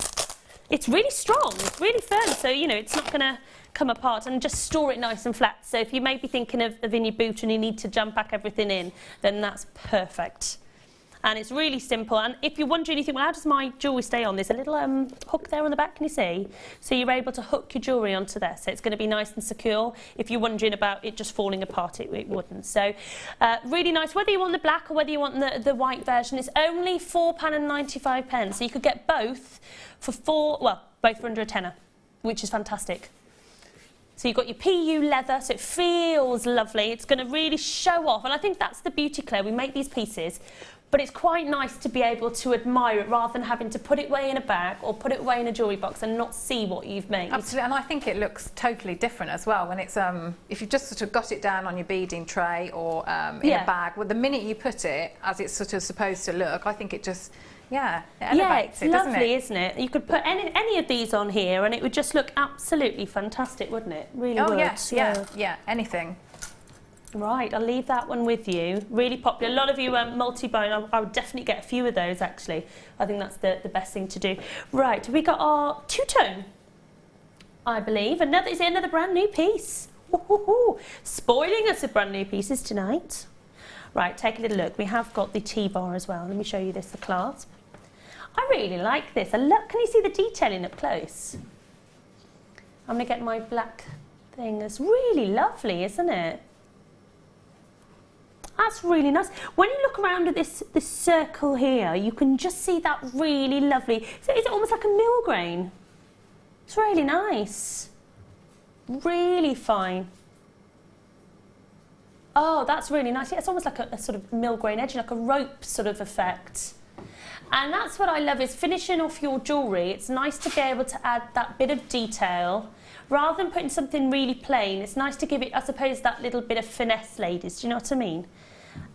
It's really strong, it's really firm, so you know it's not going to come apart, and just store it nice and flat. So if you may be thinking of in your boot and you need to jump back everything in, then that's perfect. And it's really simple. And if you're wondering anything, well, how does my jewellery stay on? There's a little hook there on the back, can you see? So you're able to hook your jewellery onto there. So it's going to be nice and secure. If you're wondering about it just falling apart, it wouldn't. So really nice. Whether you want the black or whether you want the white version, it's only £4.95. So you could get both for both for under a tenner, which is fantastic. So you've got your PU leather, so it feels lovely. It's going to really show off. And I think that's the beauty, Claire. We make these pieces, but it's quite nice to be able to admire it rather than having to put it away in a bag or put it away in a jewellery box and not see what you've made. Absolutely, and I think it looks totally different as well when it's if you've just sort of got it down on your beading tray or in a bag. Well, the minute you put it as it's sort of supposed to look, I think it just it elevates it, doesn't lovely, isn't it? You could put any of these on here and it would just look absolutely fantastic, wouldn't it? Really would. Yes, yeah, anything. Right, I'll leave that one with you. Really popular. A lot of you multi-bone. I would definitely get a few of those, actually. I think that's the best thing to do. Right, we got our two-tone, I believe. Is it another brand new piece? Woo-hoo-hoo. Spoiling us with brand new pieces tonight. Right, take a little look. We have got the T-bar as well. Let me show you this, the clasp. I really like this. Can you see the detailing up close? I'm going to get my black thing. It's really lovely, isn't it? That's really nice. When you look around at this circle here, you can just see that really lovely. So is it almost like a mill grain? It's really nice. Really fine. Oh, that's really nice. Yeah, it's almost like a sort of mill grain edging, like a rope sort of effect. And that's what I love, is finishing off your jewellery. It's nice to be able to add that bit of detail. Rather than putting something really plain, it's nice to give it, I suppose, that little bit of finesse, ladies. Do you know what I mean?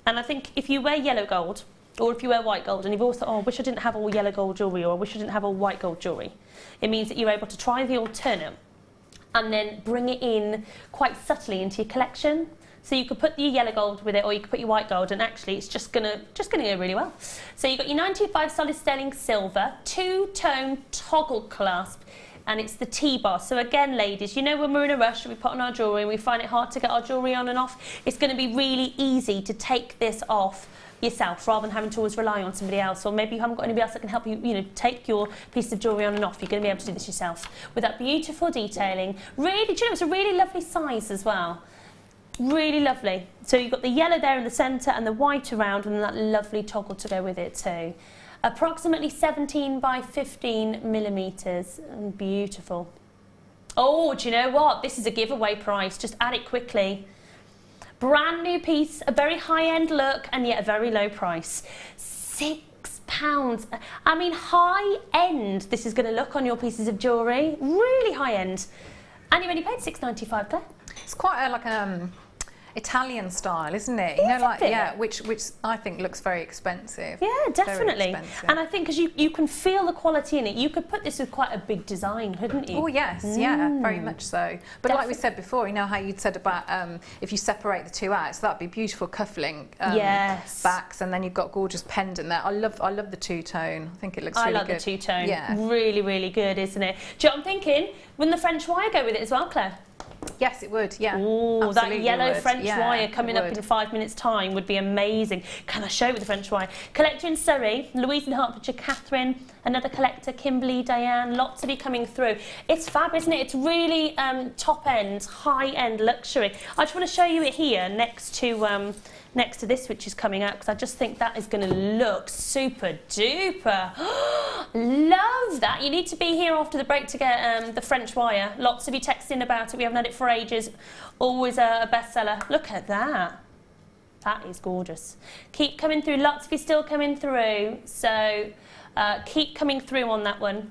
And I think if you wear yellow gold, or if you wear white gold, and you've also thought, oh, I wish I didn't have all yellow gold jewellery, or I wish I didn't have all white gold jewellery, it means that you're able to try the alternate and then bring it in quite subtly into your collection. So you could put your yellow gold with it, or you could put your white gold, and actually it's just gonna go really well. So you've got your 925 solid sterling silver, two-tone toggle clasp, and it's the T-bar. So again, ladies, you know when we're in a rush and we put on our jewellery and we find it hard to get our jewellery on and off, it's going to be really easy to take this off yourself rather than having to always rely on somebody else, or maybe you haven't got anybody else that can help you, take your piece of jewellery on and off. You're going to be able to do this yourself with that beautiful detailing. Really, do you know, it's a really lovely size as well. Really lovely. So you've got the yellow there in the centre and the white around, and that lovely toggle to go with it too. Approximately 17 by 15 millimetres, and beautiful. Oh, do you know what? This is a giveaway price. Just add it quickly. Brand new piece, a very high-end look, and yet a very low price. £6. I mean, high-end this is going to look on your pieces of jewellery. Really high-end. And you only paid £6.95, Claire. It's quite like Italian style, isn't it? You know, like which I think looks very expensive. Yeah, definitely. Expensive. And I think because you can feel the quality in it, you could put this with quite a big design, couldn't you? Oh yes, yeah, very much so. But like we said before, you know how you'd said about if you separate the two out, so that'd be beautiful cuffling backs, and then you've got gorgeous pendant there. I love the two-tone. I think it looks really good. I love the two-tone. Yeah, really, really good, isn't it? Do you know what I'm thinking? Wouldn't the French wire go with it as well, Claire? Yes, it would, yeah. Oh, that yellow French wire coming up in 5 minutes' time would be amazing. Can I show you the French wire? Collector in Surrey, Louise in Hertfordshire, Catherine, another collector, Kimberly, Diane, lots of you coming through. It's fab, isn't it? It's really top-end, high-end luxury. I just want to show you it here next to this, which is coming out, because I just think that is going to look super duper. Love that. You need to be here after the break to get the French wire. Lots of you texting about it. We haven't had it for ages. Always a bestseller. Look at that. That is gorgeous. Keep coming through. Lots of you still coming through. So keep coming through on that one.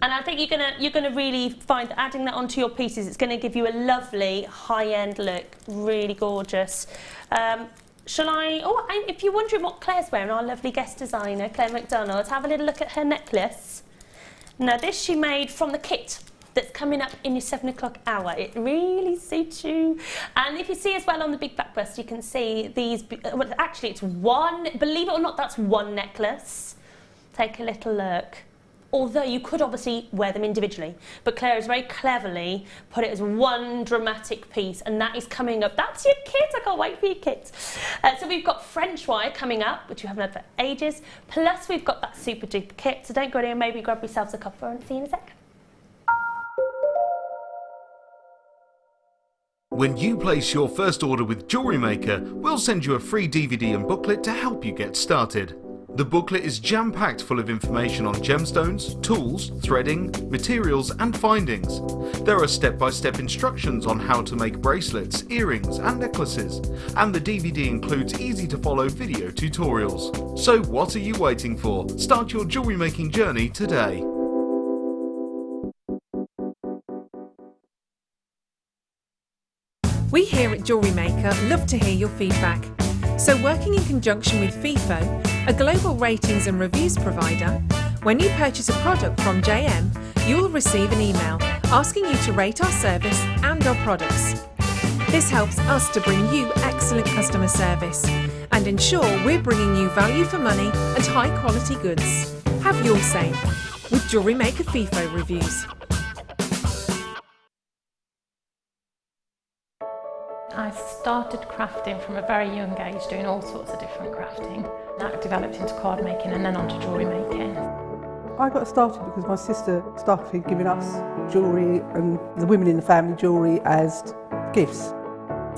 And I think you're gonna really find that adding that onto your pieces, it's going to give you a lovely high-end look. Really gorgeous. Shall I? Oh, if you're wondering what Claire's wearing, our lovely guest designer, Claire Mcdonald, have a little look at her necklace. Now, this she made from the kit that's coming up in your 7 o'clock hour. It really suits you. And if you see as well on the big back bust, you can see these. Well, actually, it's one. Believe it or not, that's one necklace. Take a little look. although you could obviously wear them individually. But Claire has very cleverly put it as one dramatic piece, and that is coming up. That's your kit. I can't wait for your kit. So we've got French wire coming up, which we haven't had for ages. Plus we've got that super duper kit. So don't go anywhere, maybe grab yourselves a cuppa and see you in a sec. When you place your first order with Jewellery Maker, we'll send you a free DVD and booklet to help you get started. The booklet is jam-packed full of information on gemstones, tools, threading, materials and findings. There are step-by-step instructions on how to make bracelets, earrings and necklaces, and the DVD includes easy-to-follow video tutorials. So what are you waiting for? Start your jewellery making journey today. We here at Jewellery Maker love to hear your feedback. So working in conjunction with FIFO, a global ratings and reviews provider, when you purchase a product from JM, you'll receive an email asking you to rate our service and our products. This helps us to bring you excellent customer service and ensure we're bringing you value for money and high quality goods. Have your say with Jewellery Maker FIFO reviews. I started crafting from a very young age, doing all sorts of different crafting. That developed into card making and then onto jewellery making. I got started because my sister started giving us jewellery and the women in the family jewellery as gifts.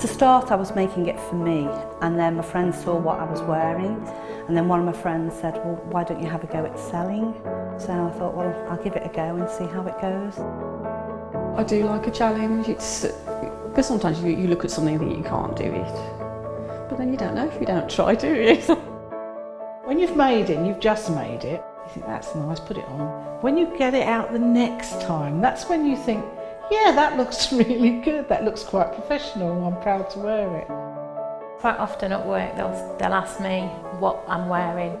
To start, I was making it for me, and then my friends saw what I was wearing, and then one of my friends said, well, why don't you have a go at selling? So I thought, well, I'll give it a go and see how it goes. I do like a challenge. Because sometimes you look at something and think you can't do it, but then you don't know if you don't try, do you? When you've made it and you've just made it, you think that's nice, put it on. When you get it out the next time, that's when you think, yeah, that looks really good, that looks quite professional, I'm proud to wear it. Quite often at work they'll ask me what I'm wearing.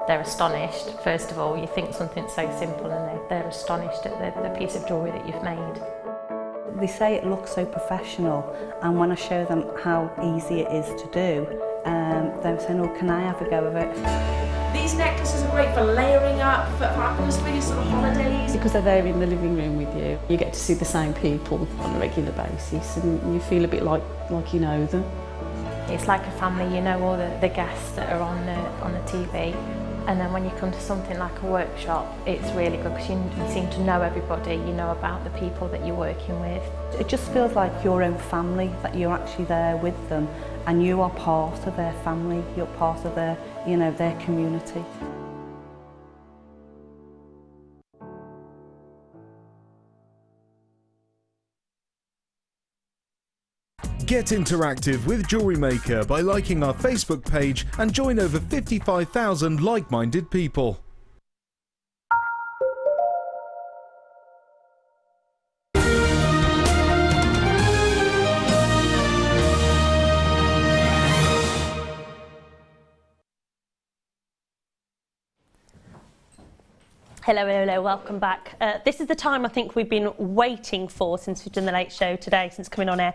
They're astonished. First of all, you think something so simple and they're astonished at the piece of jewellery that you've made. They say it looks so professional, and when I show them how easy it is to do, they're saying, oh, can I have a go of it? These necklaces are great for layering up, for atmosphere, sort of holidays. Because they're there in the living room with you, you get to see the same people on a regular basis and you feel a bit like you know them. It's like a family, you know all the guests that are on the TV. And then when you come to something like a workshop, it's really good because you seem to know everybody, you know about the people that you're working with. It just feels like your own family, that you're actually there with them and you are part of their family, you're part of their, you know, their community. Get interactive with Jewellery Maker by liking our Facebook page and join over 55,000 like-minded people. Hello, hello, hello, welcome back. This is the time I think we've been waiting for since we've done the late show today, since coming on air.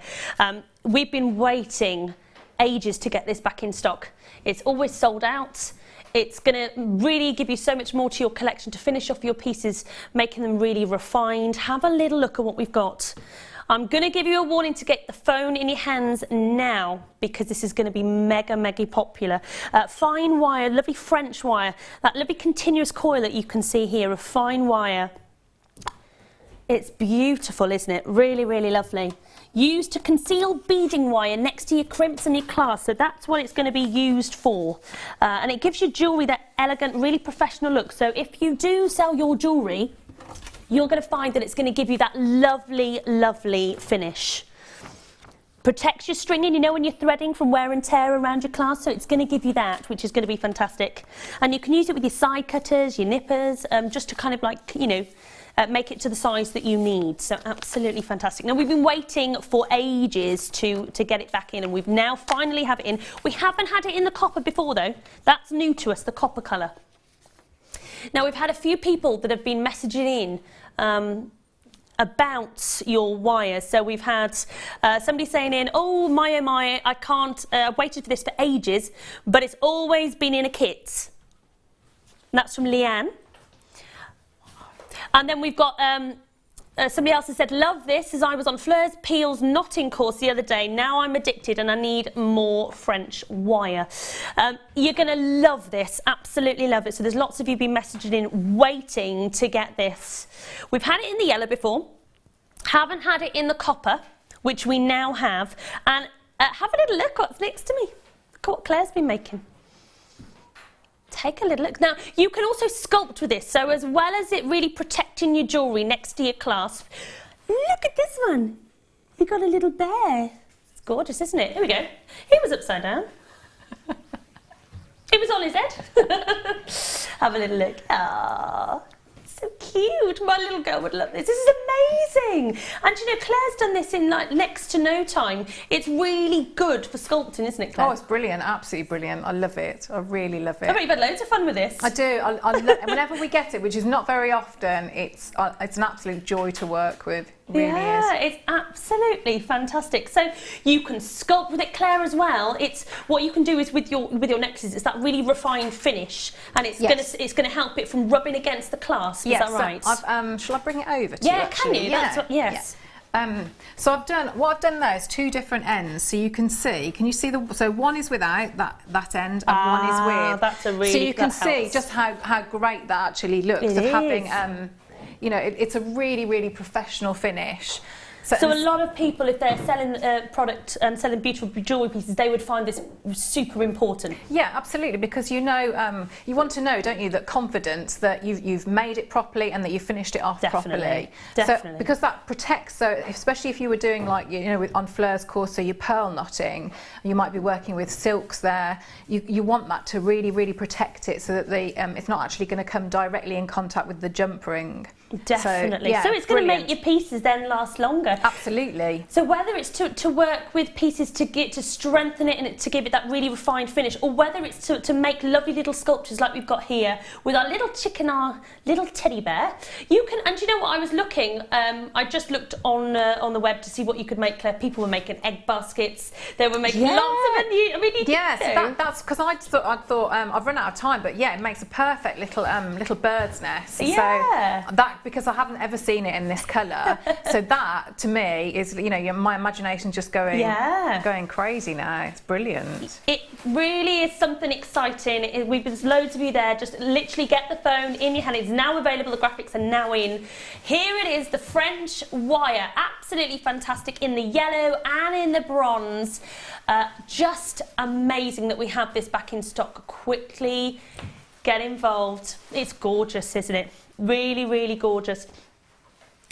We've been waiting ages to get this back in stock. It's always sold out. It's going to really give you so much more to your collection to finish off your pieces, making them really refined. Have a little look at what we've got. I'm going to give you a warning to get the phone in your hands now because this is going to be mega, mega popular. Fine wire, lovely French wire, that lovely continuous coil that you can see here of fine wire. It's beautiful, isn't it? Really, really lovely. Used to conceal beading wire next to your crimps and your clasps, so that's what it's going to be used for. And it gives your jewellery that elegant, really professional look. So if you do sell your jewellery, you're going to find that it's going to give you that lovely, lovely finish. Protects your stringing, you know, when you're threading from wear and tear around your clasp, so it's going to give you that, which is going to be fantastic. And you can use it with your side cutters, your nippers, just to kind of like, you know, make it to the size that you need. So absolutely fantastic. Now, we've been waiting for ages to get it back in, and we've now finally have it in. We haven't had it in the copper before, though. That's new to us, the copper colour. Now, we've had a few people that have been messaging in about your wires. So we've had somebody saying in, oh my, I can't, I've waited for this for ages, but it's always been in a kit. And that's from Leanne. And then we've got somebody else has said, love this, as I was on Fleur's Peels knotting course the other day. Now I'm addicted and I need more French wire. You're going to love this, absolutely love it. So there's lots of you been messaging in waiting to get this. We've had it in the yellow before, haven't had it in the copper, which we now have. And have a little look what's next to me. Look at what Claire's been making. Take a little look. Now, you can also sculpt with this, so as well as it really protecting your jewellery next to your clasp, look at this one. You got a little bear. It's gorgeous, isn't it? Here we go. He was upside down. He was on his head. Have a little look. Ah, so cute. My little girl would love this. This is amazing. And you know, Claire's done this in like next to no time. It's really good for sculpting, isn't it, Claire? Oh, it's brilliant. Absolutely brilliant. I love it. I really love it. I bet you've had loads of fun with this. I do. Whenever we get it, which is not very often, it's an absolute joy to work with. It really is. It's absolutely fantastic. So you can sculpt with it, Claire, as well. It's what you can do is with your necklaces. It's that really refined finish, and it's gonna help it from rubbing against the clasp. Is that right? So shall I bring it over to you? Yeah, can you? That's what, yes. Yeah. So what I've done there is two different ends, so you can see. Can you see so one is without that end, and one is with. That's a really. So you can see just how great that actually looks of having. You know, it's a really, really professional finish. So a lot of people, if they're selling product and selling beautiful jewellery pieces, they would find this super important. Yeah, absolutely, because you know, you want to know, don't you, that confidence that you've made it properly and that you finished it off properly. Definitely. So, because that protects, so especially if you were doing like, you know, on Fleur's course, so your pearl knotting, you might be working with silks there, you want that to really, really protect it so that it's not actually going to come directly in contact with the jump ring. Definitely. So it's going to make your pieces then last longer. Absolutely. So whether it's to work with pieces to strengthen it and to give it that really refined finish, or whether it's to make lovely little sculptures like we've got here with our little chicken, our little teddy bear, you can. And you know what? I was looking. I just looked on the web to see what you could make. Claire, people were making egg baskets. They were making lots of. I mean, so that's because I thought I've run out of time, but yeah, it makes a perfect little bird's nest. Yeah. So that, because I haven't ever seen it in this colour, so that to me is, you know, my imagination's just going crazy now. It's brilliant. It really is something exciting. There's loads of you there. Just literally get the phone in your hand. It's now available. The graphics are now in. Here it is, the French wire. Absolutely fantastic in the yellow and in the bronze. Just amazing that we have this back in stock. Quickly get involved. It's gorgeous, isn't it? Really, really gorgeous.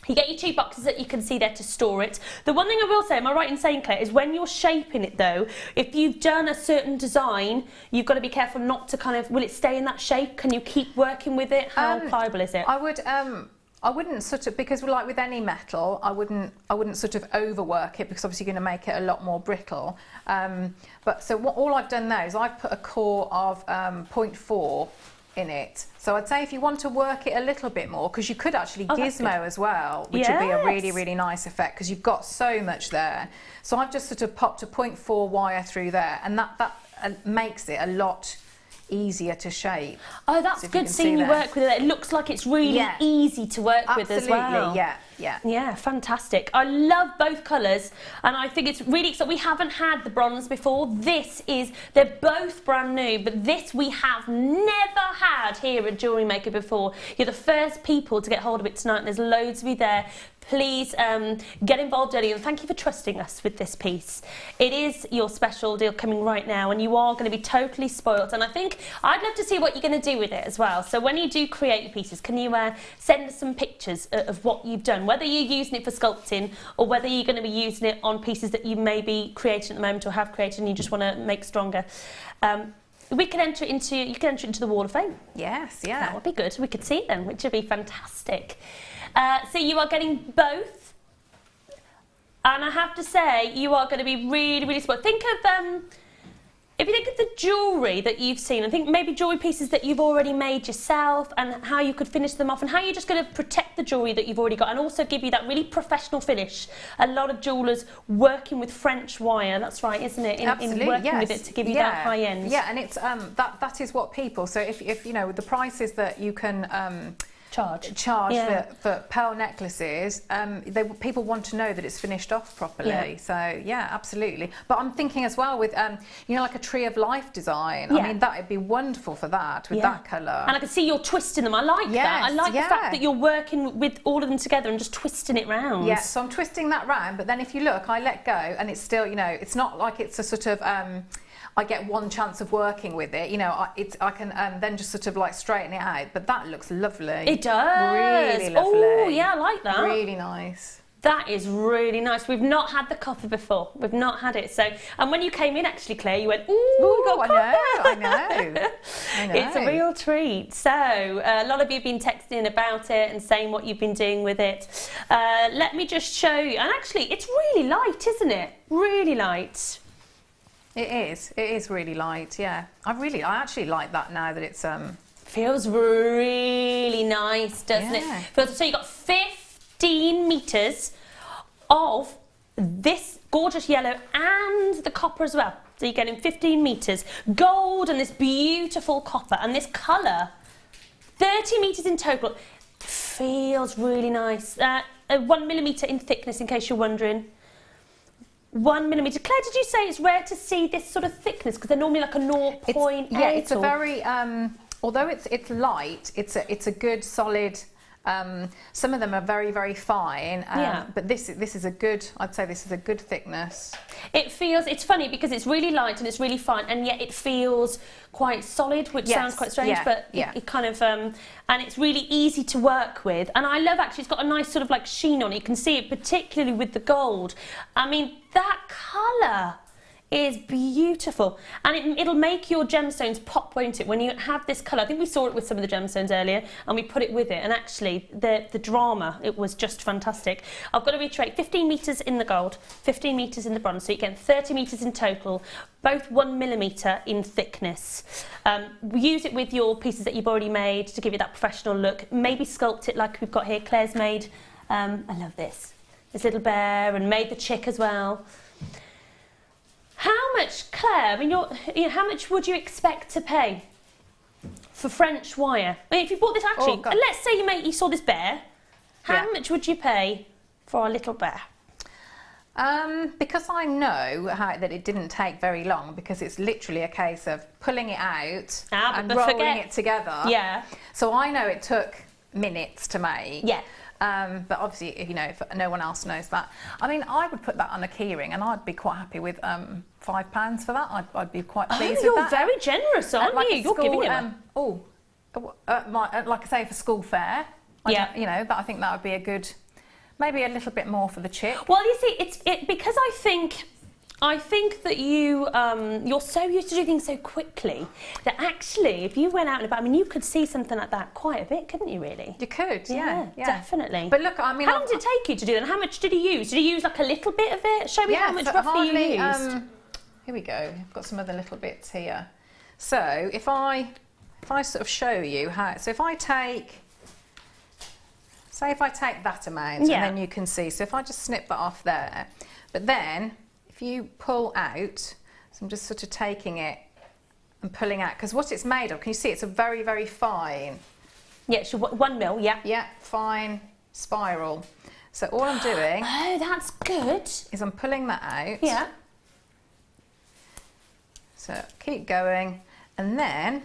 You get your 2 boxes that you can see there to store it. The one thing I will say, am I right in saying, Claire, is when you're shaping it though, if you've done a certain design, you've got to be careful not to kind of, will it stay in that shape? Can you keep working with it? How pliable is it? I wouldn't sort of, because like with any metal, I wouldn't sort of overwork it, because obviously you're going to make it a lot more brittle. But so all I've done now is I've put a core of 0.4 in it. So I'd say if you want to work it a little bit more, because you could actually gizmo as well, which would be a really, really nice effect, because you've got so much there. So I've just sort of popped a 0.4 wire through there, and that makes it a lot easier to shape. Oh, that's good seeing you work with it. It looks like it's really easy to work with as well. Absolutely, yeah, fantastic. I love both colours, and I think it's really exciting. We haven't had the bronze before. They're both brand new, but this we have never had here at Jewellery Maker before. You're the first people to get hold of it tonight, and there's loads of you there. Please get involved early, and thank you for trusting us with this piece. It is your special deal coming right now, and you are going to be totally spoilt. And I think I'd love to see what you're going to do with it as well. So when you do create your pieces, can you send us some pictures of what you've done, whether you're using it for sculpting or whether you're going to be using it on pieces that you may be creating at the moment or have created and you just want to make stronger. You can enter it into the Wall of Fame. Yes, yeah. That would be good. We could see it then, which would be fantastic. So you are getting both, and I have to say you are going to be really, really spoiled. Think of if you think of the jewellery that you've seen, I think maybe jewellery pieces that you've already made yourself, and how you could finish them off, and how you're just going to protect the jewellery that you've already got, and also give you that really professional finish. A lot of jewellers working with French wire. That's right, isn't it? Absolutely, in working with it to give you that high end. Yeah, and it's that is what people. So if you know, with the prices that you can charge Yeah. for pearl necklaces, people want to know that it's finished off properly. Yeah. So yeah, absolutely. But I'm thinking as well with you know, like a tree of life design. Yeah. I mean, that would be wonderful for that with that colour. And I can see you're twisting them. I like that. I like the fact that you're working with all of them together and just twisting it round. Yeah, so I'm twisting that round, but then if you look, I let go, and it's still, you know, it's not like it's a sort of I get one chance of working with it, you know, I can then just sort of like straighten it out, but that looks lovely. It does. Really lovely. Oh, yeah, I like that. Really nice. That is really nice. We've not had the copper before. We've not had it. So, and when you came in, actually, Claire, you went, "Ooh, we got copper." I know. It's a real treat. So, a lot of you have been texting about it and saying what you've been doing with it. Let me just show you. And actually, it's really light, isn't it? Really light. It is really light, yeah. I actually like that now that it's feels really nice, doesn't it? So you got 15 metres of this gorgeous yellow and the copper as well. So you're getting 15 metres, gold and this beautiful copper and this colour, 30 metres in total. Feels really nice. 1 millimetre in thickness, in case you're wondering. 1 millimetre. Claire, did you say it's rare to see this sort of thickness? Because they're normally like a 0.8. Yeah, it's a very, although it's light, it's a good solid. Some of them are very, very fine, but this is a good. I'd say this is a good thickness. It feels. It's funny because it's really light and it's really fine, and yet it feels quite solid, which sounds quite strange, but it kind of. And it's really easy to work with, and I love actually. It's got a nice sort of like sheen on it. You can see it particularly with the gold. I mean, that colour is beautiful, and it'll make your gemstones pop, won't it, when you have this colour. I think we saw it with some of the gemstones earlier and we put it with it, and actually the drama, it was just fantastic. I've got to reiterate, 15 metres in the gold, 15 metres in the bronze, so you get 30 metres in total, both 1 millimetre in thickness. Use it with your pieces that you've already made to give it that professional look. Maybe sculpt it like we've got here. Claire's made, I love this little bear, and made the chick as well. How much, Claire, I mean, how much would you expect to pay for French wire? I mean, if you bought this, actually, let's say you saw this bear, how much would you pay for a little bear? Because I know that it didn't take very long, because it's literally a case of pulling it out and rolling it together. Yeah. So I know it took minutes to make. Yeah. But obviously, you know, if no one else knows that. I mean, I would put that on a keyring, and I'd be quite happy with £5 for that. I'd be quite pleased with that. You're very generous, aren't you? You're giving it. Like I say, for school fair. You know, I think that would be a good, maybe a little bit more for the chick. Well, you see, it's because I think that you're so used to doing things so quickly that actually, if you went out and about, I mean, you could see something like that quite a bit, couldn't you? Really? You could, yeah, definitely. But look, I mean, how long did it take you to do that? And how much did he use? Did he use like a little bit of it? Show me how much roughly you used. Here we go. I've got some other little bits here. So if I sort of show you how, so if I take that amount, and then you can see. So if I just snip that off there, but then if you pull out, so I'm just sort of taking it and pulling out, because what it's made of, can you see it's a very, very fine. Yeah, so 1 mil, yeah. Yeah, fine spiral. So all I'm doing. Oh, that's good. Is I'm pulling that out. Yeah. So keep going, and then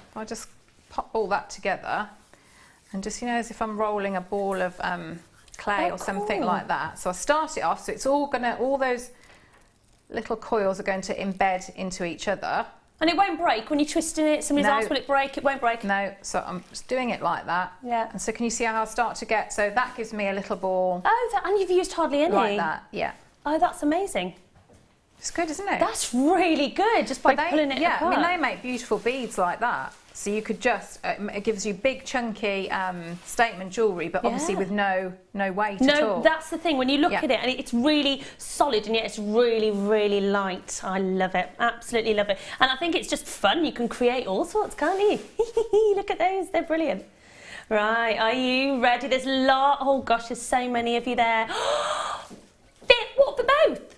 if I just pop all that together, and just, you know, as if I'm rolling a ball of clay or something like that. So I start it off, so it's all those little coils are going to embed into each other. And it won't break when you're twisting it? Somebody's asked, will it break? It won't break? No, so I'm just doing it like that. Yeah. And so can you see how I start to get, so that gives me a little ball. Oh, and you've used hardly any? Like that, yeah. Oh, that's amazing. It's good, isn't it? That's really good, just by pulling it apart. I mean, they make beautiful beads like that. So you could just, it gives you big, chunky statement jewellery, but obviously with no weight at all. No, that's the thing. When you look at it, and it's really solid, and yet it's really, really light. I love it. Absolutely love it. And I think it's just fun. You can create all sorts, can't you? Look at those. They're brilliant. Right, are you ready? There's a lot. Oh, gosh, there's so many of you there. What, for both?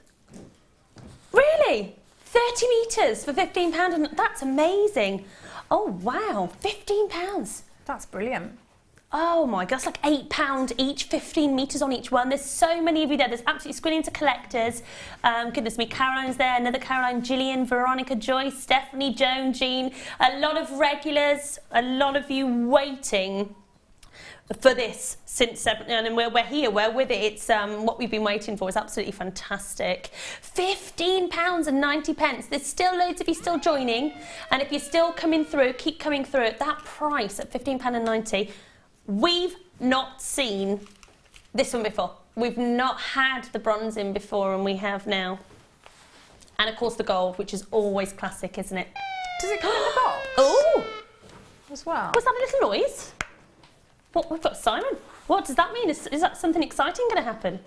Really? 30 metres for £15, and that's amazing. Oh, wow, £15. That's brilliant. Oh my god, that's like £8 each, 15 metres on each one. There's so many of you there. There's absolutely squinting to collectors. Goodness me, Caroline's there, another Caroline, Gillian, Veronica, Joyce, Stephanie, Joan, Jean. A lot of regulars, a lot of you waiting for this since, and we're here, we're with it. It's what we've been waiting for. It's absolutely fantastic. £15.90. There's still loads of you still joining, and if you're still coming through, keep coming through at that price at £15.90. We've not seen this one before. We've not had the bronze in before, and we have now. And of course the gold, which is always classic, isn't it? Does it come in the box? Oh! As well. Was that a little noise? What, we've got Simon. What does that mean? Is that something exciting going to happen?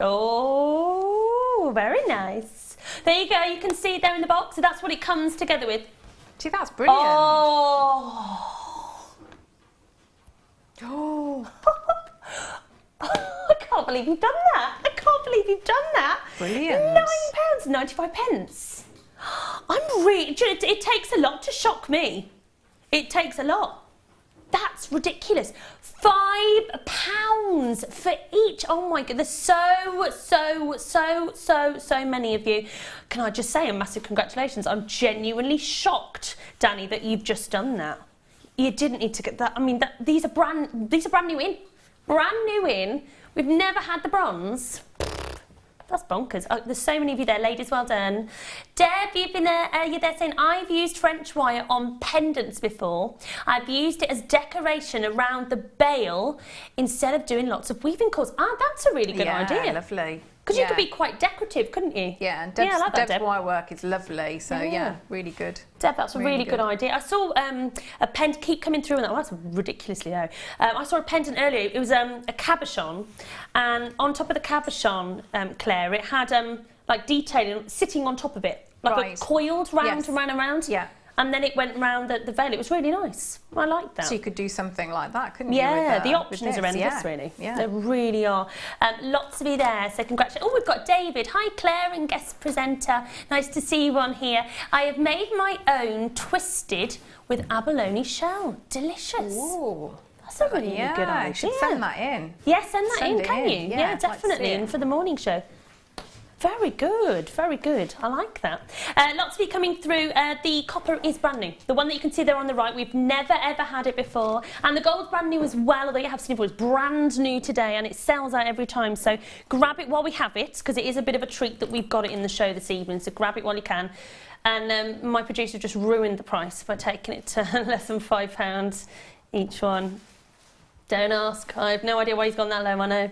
Oh, very nice. There you go. You can see it there in the box. So that's what it comes together with. Gee, that's brilliant. Oh. Oh. I can't believe you've done that. I can't believe you've done that. Brilliant. £9.95. I'm really... It takes a lot to shock me. It takes a lot. That's ridiculous. £5 for each. Oh my god, there's so many of you. Can I just say a massive congratulations? I'm genuinely shocked, Danny, that you've just done that. You didn't need to get that. I mean, these are brand new in. Brand new in. We've never had the bronze. That's bonkers. Oh, there's so many of you there, ladies. Well done. Deb, you've been there. You're there saying, I've used French wire on pendants before. I've used it as decoration around the bail instead of doing lots of weaving cords. Ah, that's a really good idea. Yeah, lovely. Because you could be quite decorative, couldn't you? Yeah, and I like that, Deb's wire work is lovely. So yeah, really good. Deb, that's a really good idea. I saw a pendant keep coming through, and oh, that's ridiculously low. I saw a pendant earlier. It was a cabochon, and on top of the cabochon, Claire, it had like detailing sitting on top of it, like a coiled round and round. Yeah. And then it went round the veil. It was really nice. I like that. So you could do something like that, couldn't you? Yeah, the options are endless, really. Yeah. They really are. Lots of you there, so congratulations. Oh, we've got David. Hi, Claire and guest presenter. Nice to see you on here. I have made my own twisted with abalone shell. Delicious. Ooh. That's a really good idea. You should send that in. Yeah, send that in, can you? Yeah, definitely. And for the morning show. Very good, very good. I like that. Lots of you coming through. The copper is brand new. The one that you can see there on the right, we've never ever had it before. And the gold's brand new as well, although you have seen it before. It's brand new today and it sells out every time. So grab it while we have it, because it is a bit of a treat that we've got it in the show this evening. So grab it while you can. And my producer just ruined the price by taking it to less than £5 each one. Don't ask. I have no idea why he's gone that low, I know.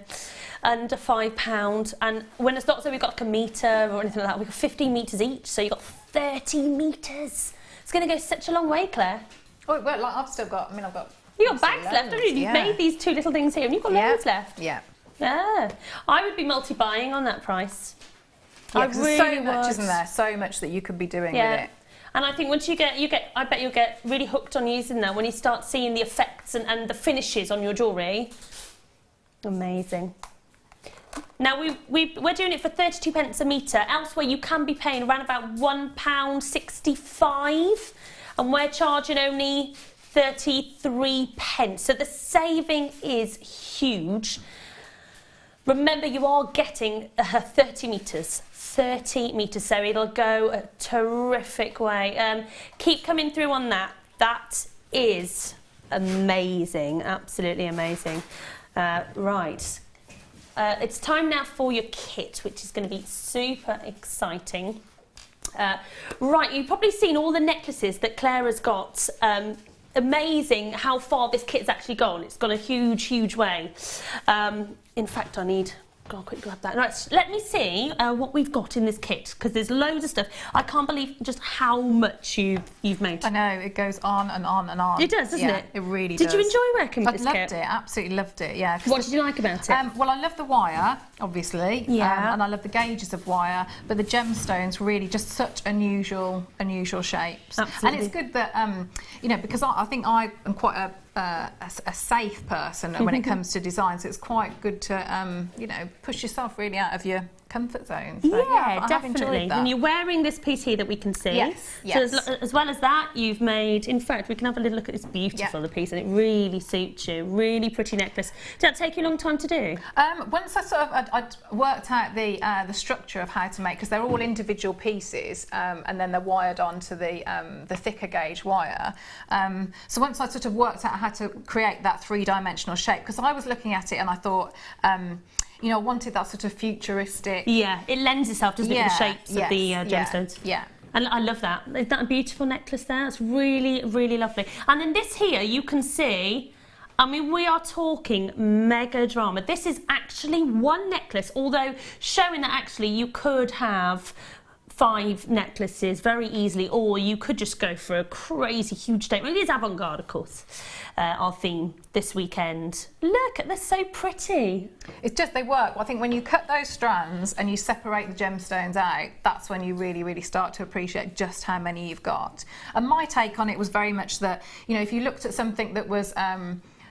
Under £5, and when it's not so we've got like a metre or anything like that, we've got 15 metres each, so you've got 30 metres. It's going to go such a long way, Claire. Oh, well, like I've still got, I've got... You've got bags left, haven't you? You've made these two little things here, and you've got loads left. Yeah. Yeah. I would be multi-buying on that price. Yeah, there's so much, isn't there? So much that you could be doing with it. And I think once you get, I bet you'll get really hooked on using that when you start seeing the effects and the finishes on your jewellery. Amazing. Now we're doing it for 32p a metre. Elsewhere you can be paying around about £1.65, and we're charging only 33p. So the saving is huge. Remember, you are getting 30 metres. 30 metres, so it'll go a terrific way. Keep coming through on that. That is amazing, absolutely amazing. Right. It's time now for your kit, which is going to be super exciting. Right, you've probably seen all the necklaces that Claire has got. Amazing how far this kit's actually gone. It's gone a huge, huge way. In fact, I'll quickly grab that. Right, let me see what we've got in this kit, because there's loads of stuff. I can't believe just how much you've made. I know, it goes on and on and on. It does, doesn't it? It really does. Did you enjoy working with this kit? I loved it, absolutely loved it, yeah. What did you like about it? Well, I love the wire, obviously, and I love the gauges of wire, but the gemstones really just such unusual shapes. Absolutely. And it's good that, you know, because I think I am quite a safe person when it comes to design, so it's quite good to you know, push yourself really out of your comfort zone. So, yeah, yeah, I definitely. And you're wearing this piece here that we can see. Yes, So as well as that, you've made, in fact, we can have a little look at this beautiful piece, and it really suits you. Really pretty necklace. Did that take you a long time to do? Once I sort of, I'd worked out the structure of how to make, because they're all individual pieces, and then they're wired onto the thicker gauge wire. So once I sort of worked out how to create that three-dimensional shape, because I was looking at it and I thought, you know, I wanted that sort of futuristic. Yeah, it lends itself, doesn't it, to the shapes of the gemstones. Yeah. And I love that. Isn't that a beautiful necklace there? It's really, really lovely. And then this here, you can see, I mean, we are talking mega drama. This is actually one necklace, although showing that actually you could have 5 necklaces very easily, or you could just go for a crazy huge statement. It is Avant Garde, of course, our theme this weekend. Look, they're so pretty. It's just, they work. I think when you cut those strands and you separate the gemstones out, that's when you really, really start to appreciate just how many you've got. And my take on it was very much that, you know, if you looked at something that was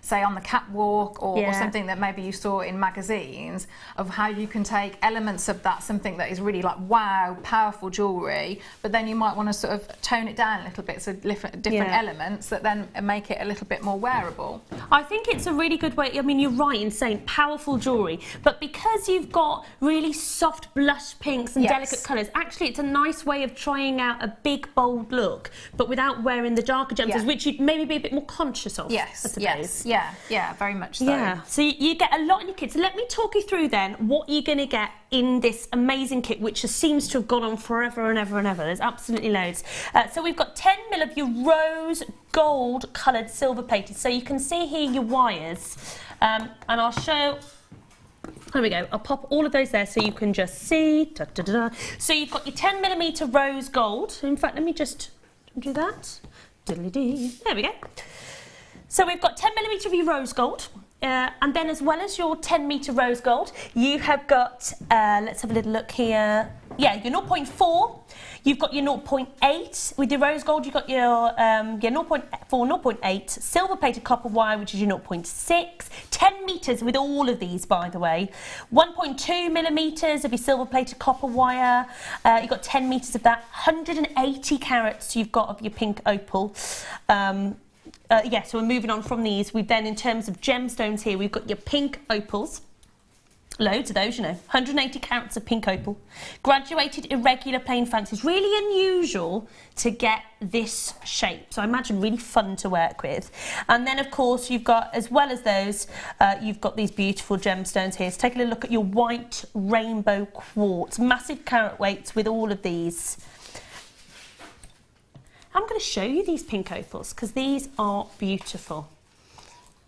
say on the catwalk or something that maybe you saw in magazines, of how you can take elements of that, something that is really like wow, powerful jewellery, but then you might want to sort of tone it down a little bit, so different elements that then make it a little bit more wearable. I think it's a really good way. I mean, you're right in saying powerful jewellery, but because you've got really soft blush pinks and delicate colours, actually it's a nice way of trying out a big bold look, but without wearing the darker gemstones, which you'd maybe be a bit more conscious of. Yes, I suppose. yes. Yeah, very much so. Yeah, so you get a lot in your kit. So let me talk you through then what you're going to get in this amazing kit, which just seems to have gone on forever and ever and ever. There's absolutely loads. So we've got 10 mil of your rose gold coloured silver plated. So you can see here your wires, and I'll show. There we go. I'll pop all of those there so you can just see. Da, da, da, da. So you've got your 10mm rose gold. In fact, let me just do that. Diddly-dee. There we go. So we've got 10mm of your rose gold, and then as well as your 10m rose gold, you have got, let's have a little look here, your 0.4, you've got your 0.8, with your rose gold you've got your 0.4, 0.8, silver plated copper wire, which is your 0.6, 10 metres with all of these, by the way, 1.2mm of your silver plated copper wire, you've got 10 metres of that, 180 carats you've got of your pink opal. So we're moving on from these. We've then, in terms of gemstones here, we've got your pink opals. Loads of those, you know. 180 carats of pink opal. Graduated irregular plain fancies. Really unusual to get this shape. So I imagine really fun to work with. And then, of course, you've got, as well as those, you've got these beautiful gemstones here. So take a little look at your white rainbow quartz. Massive carat weights with all of these. I'm going to show you these pink opals because these are beautiful.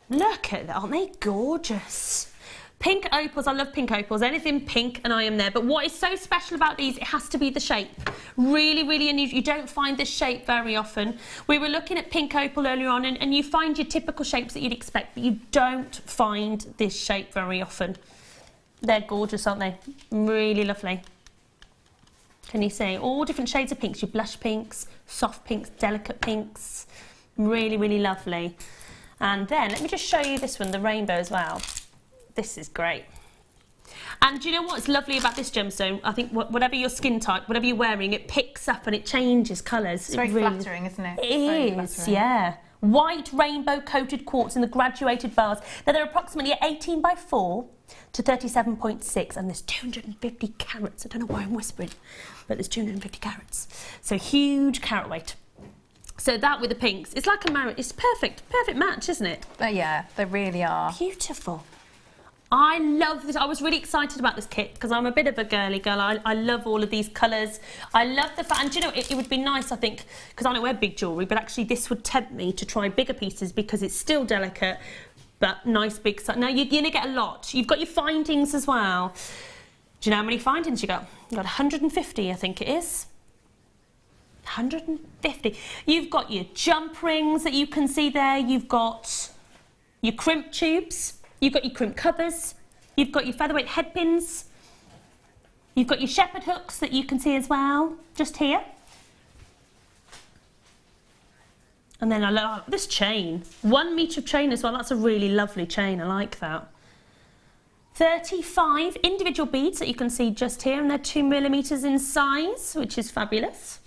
Look at that, aren't they gorgeous? Pink opals, I love pink opals. Anything pink and I am there. But what is so special about these, it has to be the shape. Really, really unusual. You don't find this shape very often. We were looking at pink opal earlier on and you find your typical shapes that you'd expect, but you don't find this shape very often. They're gorgeous, aren't they? Really lovely. Can you see? All different shades of pinks. Your blush pinks, soft pinks, delicate pinks. Really, really lovely. And then, let me just show you this one, the rainbow as well. This is great. And do you know what's lovely about this gemstone? I think whatever your skin type, whatever you're wearing, it picks up and it changes colours. It's very flattering, isn't it? It is, yeah. White rainbow coated quartz in the graduated bars. Now they're approximately 18x4 to 37.6, and there's 250 carats. I don't know why I'm whispering, but there's 250 carats. So huge carat weight. So that with the pinks, it's like a marriage. It's perfect match, isn't it? Yeah, they really are. Beautiful. I love this. I was really excited about this kit because I'm a bit of a girly girl. I love all of these colours. I love the fact, and do you know, it would be nice, I think, because I don't wear big jewellery, but actually this would tempt me to try bigger pieces because it's still delicate, but nice big size. Now you're going to get a lot. You've got your findings as well. Do you know how many findings you got? You've got 150, I think it is. 150. You've got your jump rings that you can see there. You've got your crimp tubes. You've got your crimp covers, you've got your featherweight head pins, you've got your shepherd hooks that you can see as well, just here. And then I love this chain, 1 metre of chain as well. That's a really lovely chain, I like that. 35 individual beads that you can see just here, and they're 2mm in size, which is fabulous.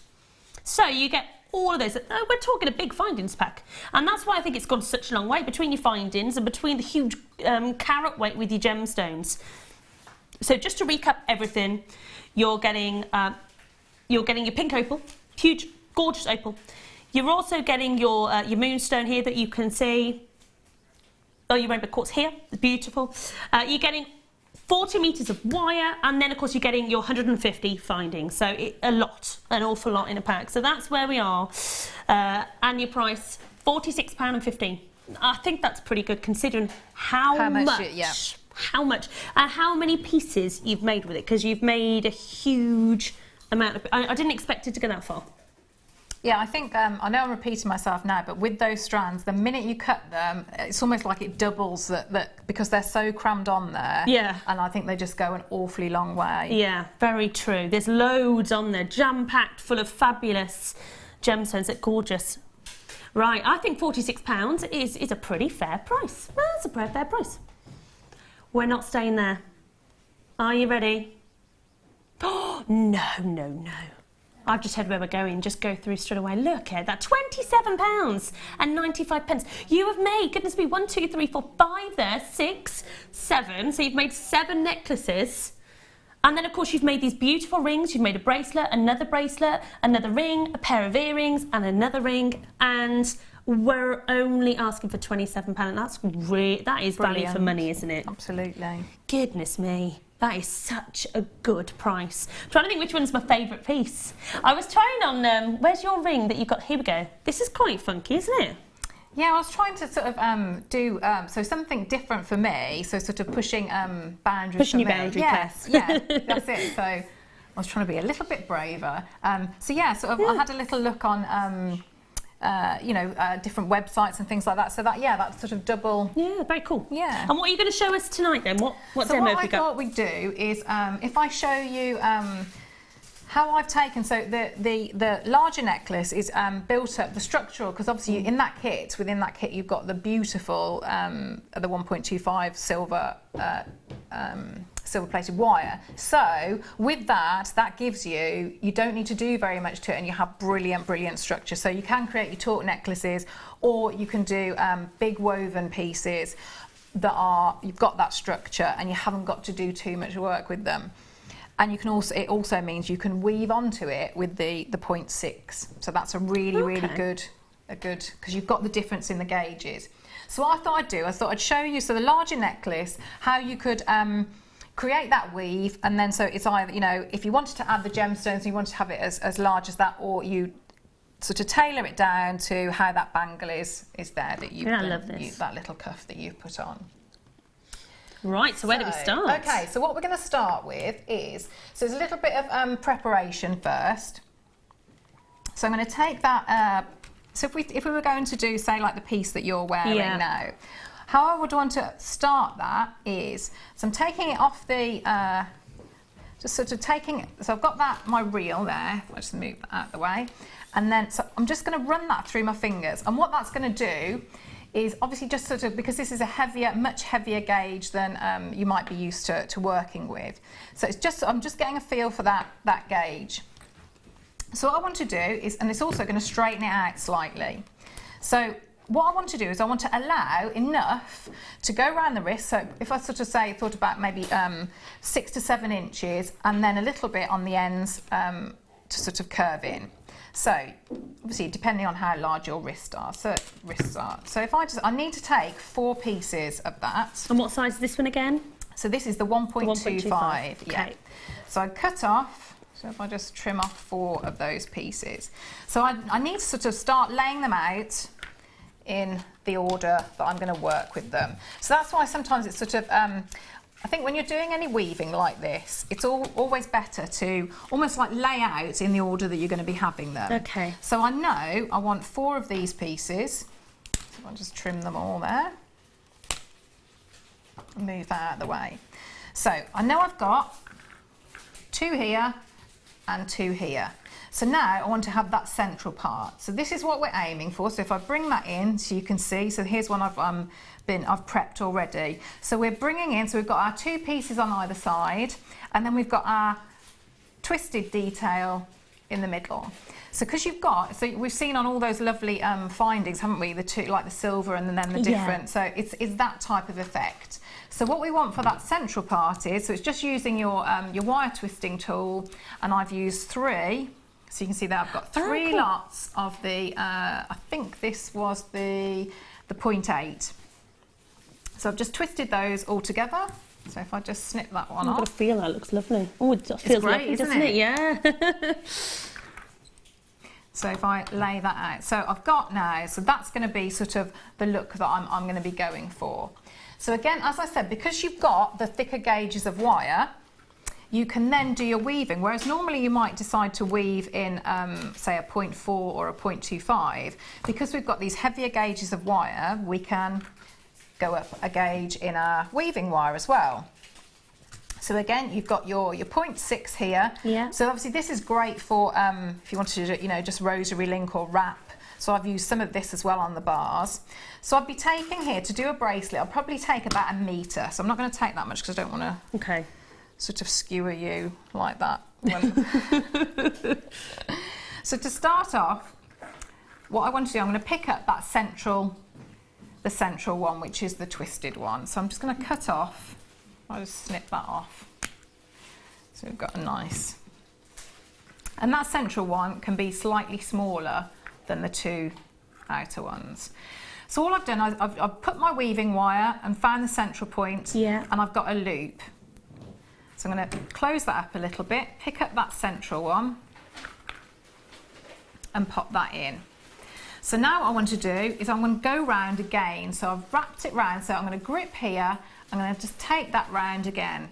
So you get all of those. We're talking a big findings pack, and that's why I think it's gone such a long way between your findings and between the huge carat weight with your gemstones. So just to recap everything, you're getting your pink opal, huge, gorgeous opal. You're also getting your moonstone here that you can see. Oh, your rainbow quartz here, beautiful. You're getting 40 meters of wire, and then of course you're getting your 150 findings. So an awful lot in a pack. So that's where we are. And your price, £46.15. I think that's pretty good considering how much, how much, and how many pieces you've made with it, because you've made a huge amount of. I didn't expect it to go that far. Yeah, I think, I know I'm repeating myself now, but with those strands, the minute you cut them, it's almost like it doubles that because they're so crammed on there. Yeah. And I think they just go an awfully long way. Yeah, very true. There's loads on there, jam-packed, full of fabulous gemstones. They're gorgeous. Right, I think £46 is a pretty fair price. Well, that's a pretty fair price. We're not staying there. Are you ready? Oh, no, no, no. I've just heard where we're going, just go through straight away. Look at that, £27.95. You have made, goodness me, 1, 2, 3, 4, 5 there, 6, 7. So you've made 7 necklaces. And then of course you've made these beautiful rings. You've made a bracelet, another ring, a pair of earrings and another ring. And we're only asking for £27. That is value for money, isn't it? Absolutely. Goodness me. That is such a good price. I'm trying to think which one's my favourite piece. I was trying on, where's your ring that you've got? Here we go. This is quite funky, isn't it? Yeah, I was trying to sort of do so something different for me. So sort of pushing boundaries. Pushing your for me. boundary, yes, yeah, that's it. So I was trying to be a little bit braver. So yeah, sort of I had a little look on. Different websites and things like that. So that's sort of double. Yeah, very cool. Yeah. And what are you going to show us tonight then? What so demo what have we got? I thought we'd do is if I show you how I've taken, so the larger necklace is built up, the structural, because obviously within that kit you've got the beautiful, the 1.25 silver plated wire. So with that gives you don't need to do very much to it, and you have brilliant structure. So you can create your taut necklaces, or you can do big woven pieces that you've got that structure and you haven't got to do too much work with them. And you can it also means you can weave onto it with the 0.6. So that's a really good, because you've got the difference in the gauges. So what I thought I'd show you, so the larger necklace, how you could create that weave, and then so it's either, if you wanted to add the gemstones and you wanted to have it as large as that, or you sort of tailor it down to how that bangle is there that you've done, I love this. that little cuff that you've put on. Right, so where do we start? Okay, so what we're going to start with is, so there's a little bit of preparation first. So I'm going to take that, so if we were going to do, say, like the piece that you're wearing now, how I would want to start that is, so I'm taking it off the, just sort of taking it, so I've got my reel there, I'll just move that out of the way, and then, so I'm just going to run that through my fingers, and what that's going to do is obviously just sort of, because this is a much heavier gauge than you might be used to working with. So it's just, I'm just getting a feel for that gauge. So what I want to do is, and it's also going to straighten it out slightly. So what I want to do is I want to allow enough to go around the wrist. So if I sort of thought about maybe 6 to 7 inches, and then a little bit on the ends to sort of curve in. So obviously depending on how large your wrists are. So if I need to take 4 pieces of that. And what size is this one again? So this is the 1.25. Okay. Yeah. So I cut off, so if I just trim off 4 of those pieces. So I need to sort of start laying them out in the order that I'm going to work with them. So that's why sometimes it's sort of, I think when you're doing any weaving like this, it's always better to almost like lay out in the order that you're going to be having them. Okay. So I know I want 4 of these pieces. So I'll just trim them all there. Move that out of the way. So I know I've got 2 here and 2 here. So now I want to have that central part. So this is what we're aiming for. So if I bring that in, so you can see, so here's one I've prepped already. So we're bringing in, so we've got our 2 pieces on either side, and then we've got our twisted detail in the middle. So because you've got, so we've seen on all those lovely findings, haven't we, the 2, like the silver and then the different, so it's that type of effect. So what we want for that central part is, so it's just using your wire twisting tool, and I've used 3, so you can see that I've got 3 lots of the, I think this was the 0.8. So I've just twisted those all together. So if I just snip that one off. I've got a feel that looks lovely. Oh, it feels great, lovely, doesn't it? Yeah. So if I lay that out, so I've got now, so that's going to be sort of the look that I'm going to be going for. So again, as I said, because you've got the thicker gauges of wire, you can then do your weaving, whereas normally you might decide to weave in, say, a 0.4 or a 0.25. Because we've got these heavier gauges of wire, we can go up a gauge in our weaving wire as well. So again, you've got your 0.6 here. Yeah. So obviously this is great for if you wanted to, you know, just rosary link or wrap. So I've used some of this as well on the bars. So I'd be taking here to do a bracelet, I'll probably take about 1 metre. So I'm not going to take that much because I don't want to sort of skewer you like that. So to start off, what I want to do, I'm going to pick up that the central one, which is the twisted one. So I'm just going to cut off, I'll just snip that off. So we've got a nice, and that central one can be slightly smaller than the 2 outer ones. So all I've done, I've put my weaving wire and found the central point, and I've got a loop. So I'm going to close that up a little bit, pick up that central one and pop that in. So now what I want to do is I'm going to go round again. So I've wrapped it round, so I'm going to grip here, I'm going to just take that round again.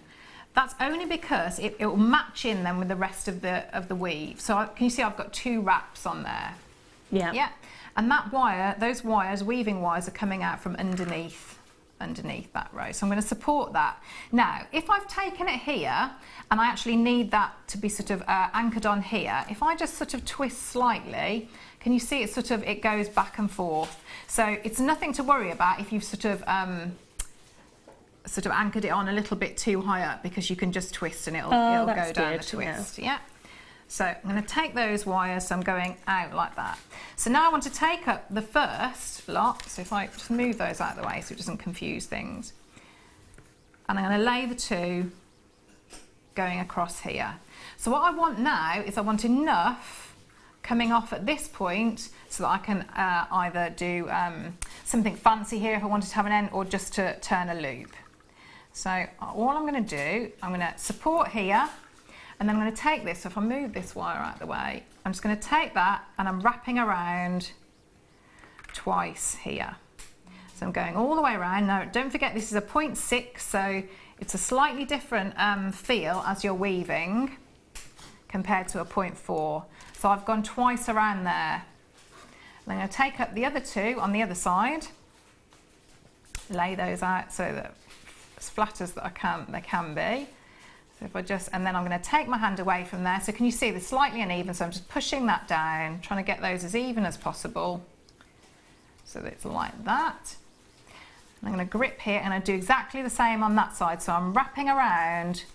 That's only because it will match in then with the rest of the weave. So can you see I've got 2 wraps on there? Yeah. Yeah. And that wire, those wires, weaving wires, are coming out from underneath that row. So I'm going to support that. Now, if I've taken it here and I actually need that to be sort of anchored on here, if I just sort of twist slightly, can you see it sort of, it goes back and forth. So it's nothing to worry about if you've sort of anchored it on a little bit too high up, because you can just twist and it'll go down the twist. Yeah. So I'm going to take those wires, so I'm going out like that. So now I want to take up the first lot, so if I just move those out of the way so it doesn't confuse things. And I'm going to lay the 2 going across here. So what I want now is I want enough coming off at this point so that I can either do something fancy here if I wanted to have an end, or just to turn a loop. So all I'm going to do, I'm going to support here, and then I'm going to take this, so if I move this wire out of the way, I'm just going to take that and I'm wrapping around twice here. So I'm going all the way around. Now don't forget this is a 0.6, so it's a slightly different feel as you're weaving compared to a 0.4. So I've gone twice around there. And I'm going to take up the other 2 on the other side, lay those out so that as flat as they can be. So if I just, and then I'm going to take my hand away from there. So can you see they're slightly uneven? So I'm just pushing that down, trying to get those as even as possible. So that it's like that. And I'm going to grip here, and I do exactly the same on that side. So I'm wrapping around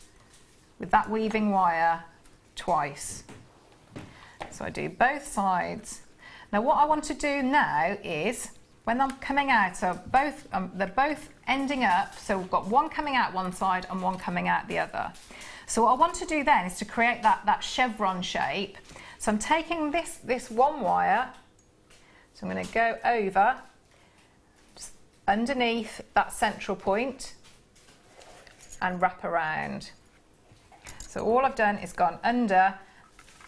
with that weaving wire twice. So I do both sides. Now what I want to do now is, when I'm coming out, so both they're both ending up, so we've got one coming out one side and one coming out the other. So what I want to do then is to create that chevron shape. So I'm taking this one wire, so I'm going to go over, just underneath that central point and wrap around. So all I've done is gone under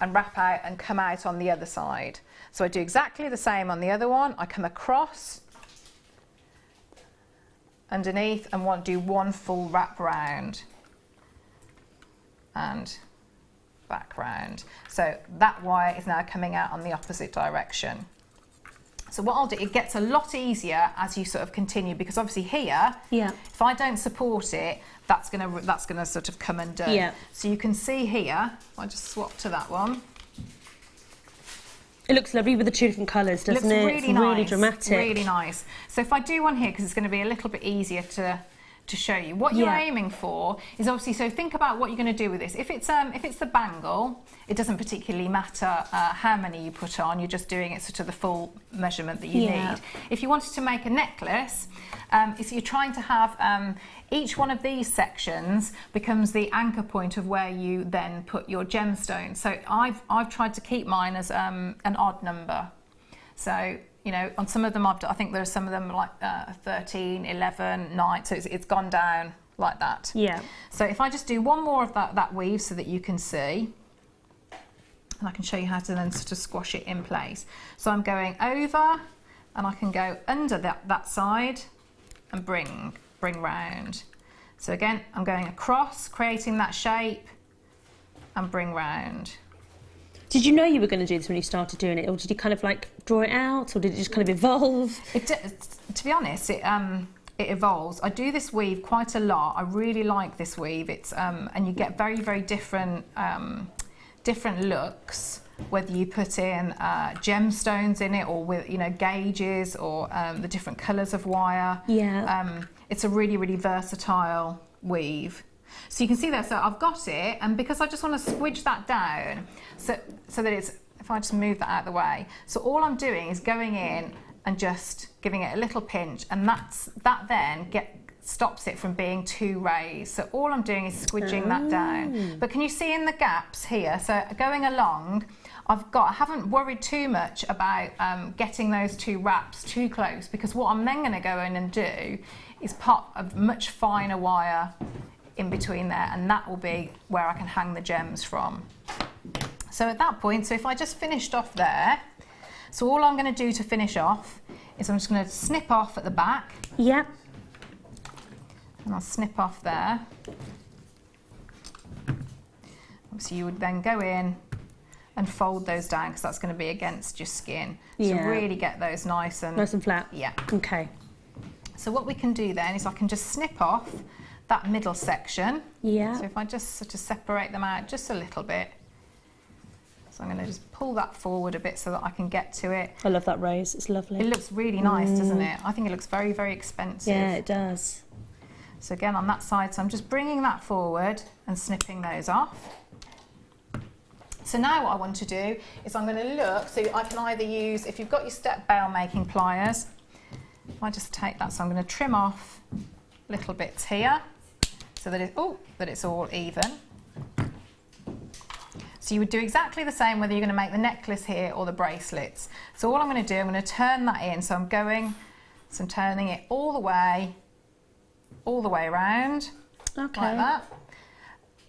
and wrap out and come out on the other side. So I do exactly the same on the other one. I come across, underneath, and do one full wrap round and back round. So that wire is now coming out on the opposite direction. So what I'll do, it gets a lot easier as you sort of continue, because obviously here, if I don't support it, that's gonna sort of come undone. So you can see here, if I just swap to that one, It looks lovely with the two different colours, doesn't it? Really it's nice. Really dramatic. Really nice. So if I do one here, because it's going to be a little bit easier to show you, what you're aiming for is obviously, so think about what you're going to do with this. If it's the bangle, it doesn't particularly matter how many you put on, you're just doing it sort of the full measurement that you need. If you wanted to make a necklace, so you're trying to have each one of these sections becomes the anchor point of where you then put your gemstone. So I've tried to keep mine as an odd number. So, you know, on some of them I think there are some of them like 13, 11, 9, so it's gone down like that. Yeah. So if I just do one more of that weave so that you can see, and I can show you how to then sort of squash it in place. So I'm going over, and I can go under that side and bring round. So again, I'm going across, creating that shape, and bring round. Did you know you were going to do this when you started doing it, or did you kind of like draw it out, or did it just kind of evolve? To be honest, it evolves. I do this weave quite a lot. I really like this weave. It's and you get very, very different different looks, whether you put in gemstones in it, or with, you know, gauges, or the different colours of wire. Yeah. It's a really, really versatile weave. So you can see there, so I've got it, and because I just want to squidge that down, so that it's, if I just move that out of the way, so all I'm doing is going in and just giving it a little pinch, and that then stops it from being too raised. So all I'm doing is squidging that down. But can you see in the gaps here, so going along, I haven't worried too much about getting those two wraps too close, because what I'm then going to go in and do is pop a much finer wire in between there, and that will be where I can hang the gems from. So at that point, so if I just finished off there, so all I'm going to do to finish off is I'm just going to snip off at the back. Yeah. And I'll snip off there. Obviously you would then go in and fold those down, because that's going to be against your skin. So really get those nice and flat. Yeah. Okay. So what we can do then is I can just snip off that middle section. Yeah. So if I just sort of separate them out just a little bit. So I'm going to just pull that forward a bit so that I can get to it. I love that rose, it's lovely. It looks really nice, doesn't it? I think it looks very, very expensive. Yeah, it does. So again, on that side, so I'm just bringing that forward and snipping those off. So now what I want to do is I'm going to look, so I can either use, if you've got your step bail making pliers, I just take that, so I'm going to trim off little bits here, so that it's all even. So you would do exactly the same whether you're going to make the necklace here or the bracelets. So all I'm going to do, I'm going to turn that in, so I'm turning it all the way around, like that.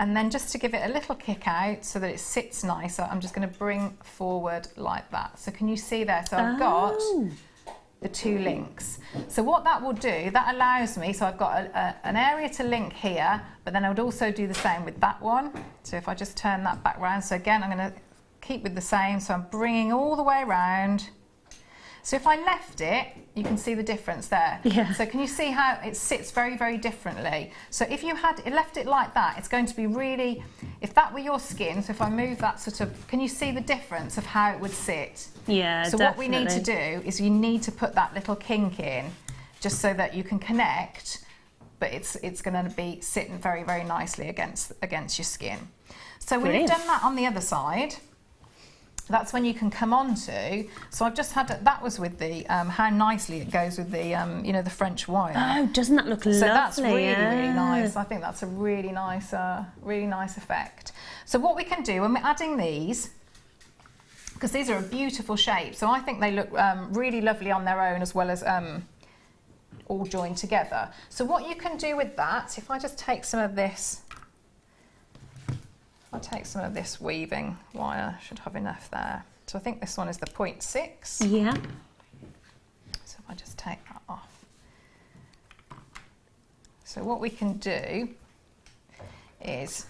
And then just to give it a little kick out so that it sits nicer, I'm just going to bring forward like that. So can you see there? So I've got the two links. So what that will do, that allows me, so I've got an area to link here, but then I would also do the same with that one. So if I just turn that back round, so again, I'm going to keep with the same, so I'm bringing all the way around. So if I left it, you can see the difference there. Yeah. So can you see how it sits very, very differently? So if you had left it like that, it's going to be really, if that were your skin, so if I move that sort of, can you see the difference of how it would sit? Yeah, so what we need to do is you need to put that little kink in, just so that you can connect, but it's going to be sitting very, very nicely against your skin. So when you've done that on the other side, that's when you can come on to, so I've just had, that was with the, how nicely it goes with the, you know, the French wire. Oh, doesn't that look lovely? So that's really, really nice. I think that's a really nice effect. So what we can do when we're adding these, because these are a beautiful shape, so I think they look really lovely on their own as well as all joined together. So what you can do with that, if I just take some of this, I'll take some of this weaving wire, I should have enough there. So I think this one is the 0.6. Yeah. So if I just take that off. So what we can do is,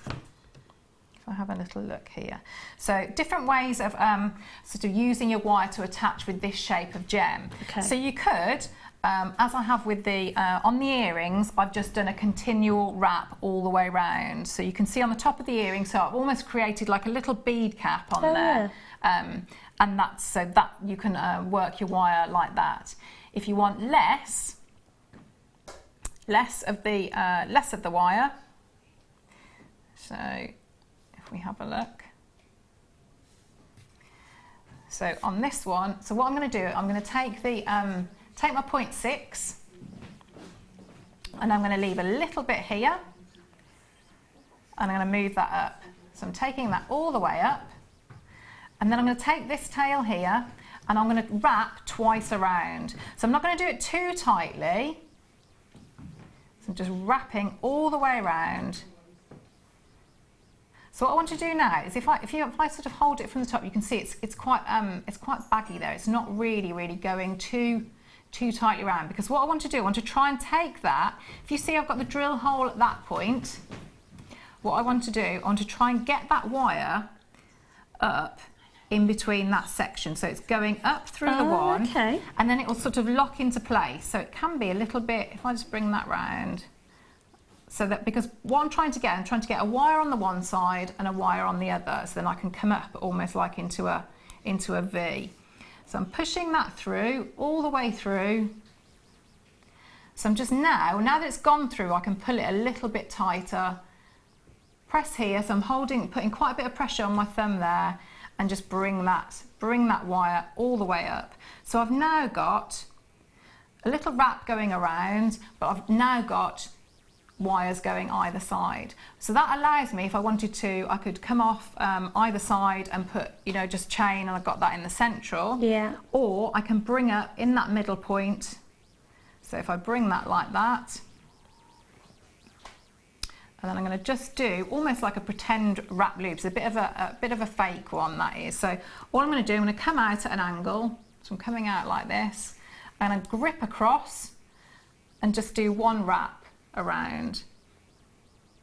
if I have a little look here. So different ways of sort of using your wire to attach with this shape of gem. Okay. So you could as I have with the, on the earrings, I've just done a continual wrap all the way round. So you can see on the top of the earring, so I've almost created like a little bead cap on there. And that's so that you can work your wire like that. If you want less of the wire, so if we have a look. So on this one, so what I'm going to do, I'm going to take the take my 0.6 and I'm going to leave a little bit here and I'm going to move that up. So I'm taking that all the way up and then I'm going to take this tail here and I'm going to wrap twice around. So I'm not going to do it too tightly. So I'm just wrapping all the way around. So what I want to do now is if I sort of hold it from the top, you can see it's quite baggy there. It's not really going too tightly around, because what I want to do, I want to try and take that. If you see I've got the drill hole at that point, what I want to do, I want to try and get that wire up in between that section. So it's going up through the one, and then it will sort of lock into place. So it can be a little bit, if I just bring that round, so that, because what I'm trying to get a wire on the one side and a wire on the other, so then I can come up almost like into a V. So I'm pushing that through, all the way through. So I'm just now that it's gone through, I can pull it a little bit tighter, press here, so I'm putting quite a bit of pressure on my thumb there, and just bring that wire all the way up. So I've now got a little wrap going around, but I've now got wires going either side. So that allows me, if I wanted to, I could come off either side and put, you know, just chain, and I've got that in the central. Yeah. Or I can bring up in that middle point. So if I bring that like that, and then I'm going to just do almost like a pretend wrap loop. It's a bit of a fake one, that is. So all I'm going to do, I'm going to come out at an angle. So I'm coming out like this, and I grip across and just do one wrap around,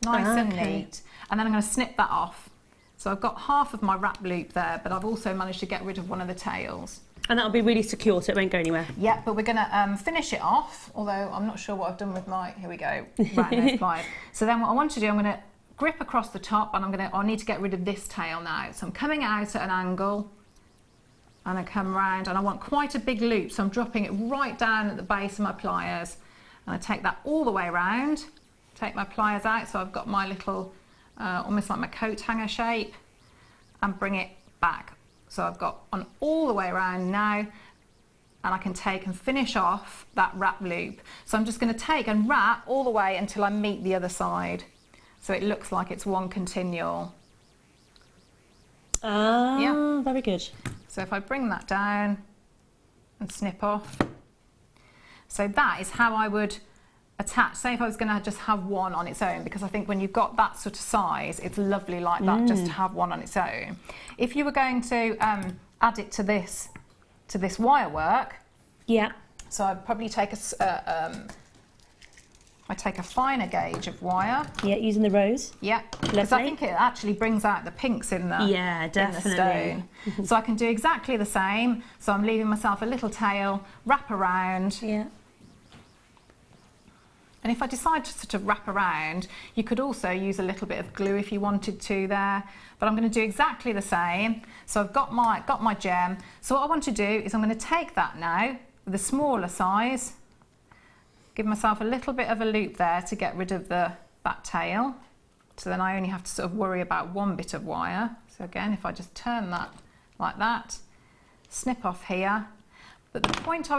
nice and neat, and then I'm going to snip that off. So I've got half of my wrap loop there, but I've also managed to get rid of one of the tails. And that'll be really secure, so it won't go anywhere. Yeah, but we're going to finish it off, although I'm not sure what I've done with my, here we go, right, those pliers. So then what I want to do, I'm going to grip across the top, and I'll need to get rid of this tail now. So I'm coming out at an angle, and I come round, and I want quite a big loop, so I'm dropping it right down at the base of my pliers. And I take that all the way around, take my pliers out, so I've got my little, almost like my coat hanger shape, and bring it back. So I've got on all the way around now, and I can take and finish off that wrap loop. So I'm just going to take and wrap all the way until I meet the other side. So it looks like it's one continual. Yeah, very good. So if I bring that down and snip off. So that is how I would attach, say if I was going to just have one on its own, because I think when you've got that sort of size, it's lovely like that, just to have one on its own. If you were going to add it to this wire work, so I'd probably take I take a finer gauge of wire. Yeah, using the rose. Yeah, because I think it actually brings out the pinks in the, definitely. In the stone. So I can do exactly the same. So I'm leaving myself a little tail, wrap around. Yeah. And if I decide to sort of wrap around, you could also use a little bit of glue if you wanted to there. But I'm going to do exactly the same. So I've got my gem. So what I want to do is I'm going to take that now, with a smaller size, give myself a little bit of a loop there to get rid of that tail. So then I only have to sort of worry about one bit of wire. So again, if I just turn that like that, snip off here. But the point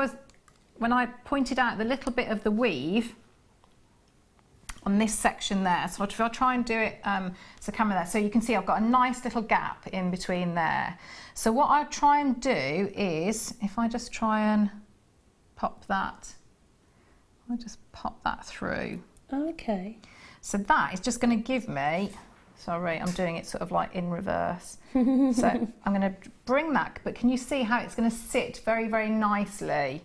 when I pointed out the little bit of the weave on this section there, so if I try and do it, so camera there, so you can see I've got a nice little gap in between there. So what I try and do is, if I just try and pop that, I'll just pop that through. Okay. So that is just going to give me, sorry, I'm doing it sort of like in reverse. So I'm going to bring that, but can you see how it's going to sit very, very nicely?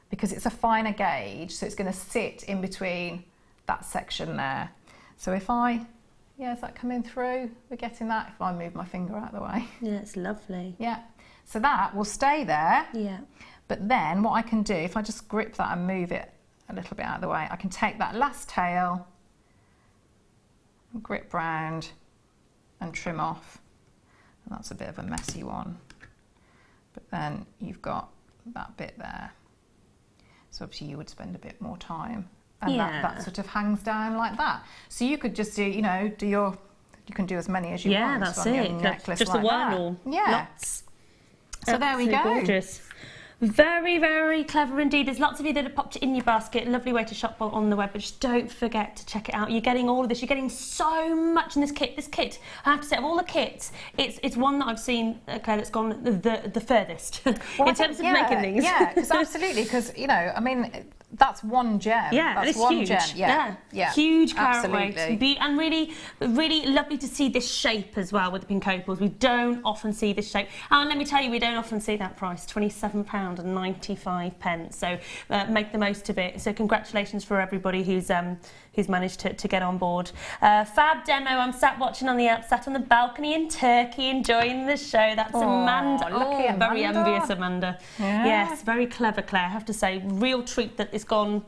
Because it's a finer gauge, so it's going to sit in between that section there. So if I, is that coming through? We're getting that if I move my finger out of the way. Yeah, it's lovely. Yeah. So that will stay there. Yeah. But then what I can do, if I just grip that and move it a little bit out of the way, I can take that last tail, grip round and trim off. And that's a bit of a messy one. But then you've got that bit there. So obviously you would spend a bit more time. And that sort of hangs down like that. So you could just do, you know, you can do as many as you want. Yeah, that's it. Necklace just like the one that. or lots. So there we go. Gorgeous. Very, very clever indeed. There's lots of you that have popped it in your basket. Lovely way to shop on the web, but just don't forget to check it out. You're getting all of this. You're getting so much in this kit. This kit, I have to say, of all the kits, it's one that I've seen, Claire, that's gone the furthest in terms of making things. Yeah, because absolutely, because, you know, I mean, that's one gem. Yeah, that's it's one huge. gem. Yeah. Huge carat weight. And really, really lovely to see this shape as well with the pink opals. We don't often see this shape. And let me tell you, we don't often see that price, £27.95. So make the most of it. So congratulations for everybody who's managed to get on board. Fab demo. I'm sat watching on the app, sat on the balcony in Turkey, enjoying the show. That's Amanda. Lucky Amanda. Very envious Amanda. Yeah. Yes, very clever, Claire. I have to say, real treat that it's gone.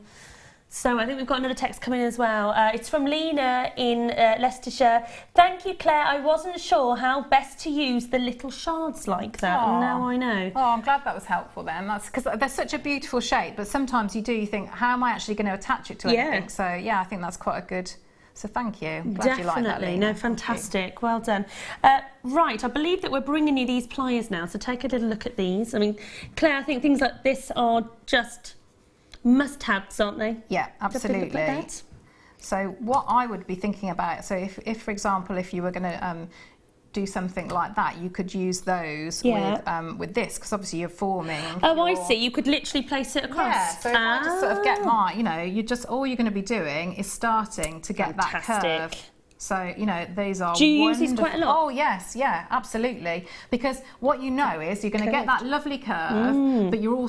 So I think we've got another text coming as well. It's from Lena in Leicestershire. Thank you, Claire. I wasn't sure how best to use the little shards like that. And now I know. Oh, I'm glad that was helpful then. That's because they're such a beautiful shape, but sometimes you think, how am I actually going to attach it to anything? So yeah, I think that's quite a good. So thank you. I'm glad you like that, Lena. No, fantastic. Well done. Right, I believe that we're bringing you these pliers now. So take a little look at these. I mean, Claire, I think things like this are just must-haves, aren't they? Yeah, absolutely. So what I would be thinking about, so if for example, if you were going to do something like that, you could use those with this, because obviously you're forming. Oh, I see. You could literally place it across. Yeah. So if I just sort of get my, you know, all you're going to be doing is starting to get that curve. So, you know, these are Do you use these quite a lot? Oh, yes, yeah, absolutely. Because what you know is you're going to get that lovely curve, but you're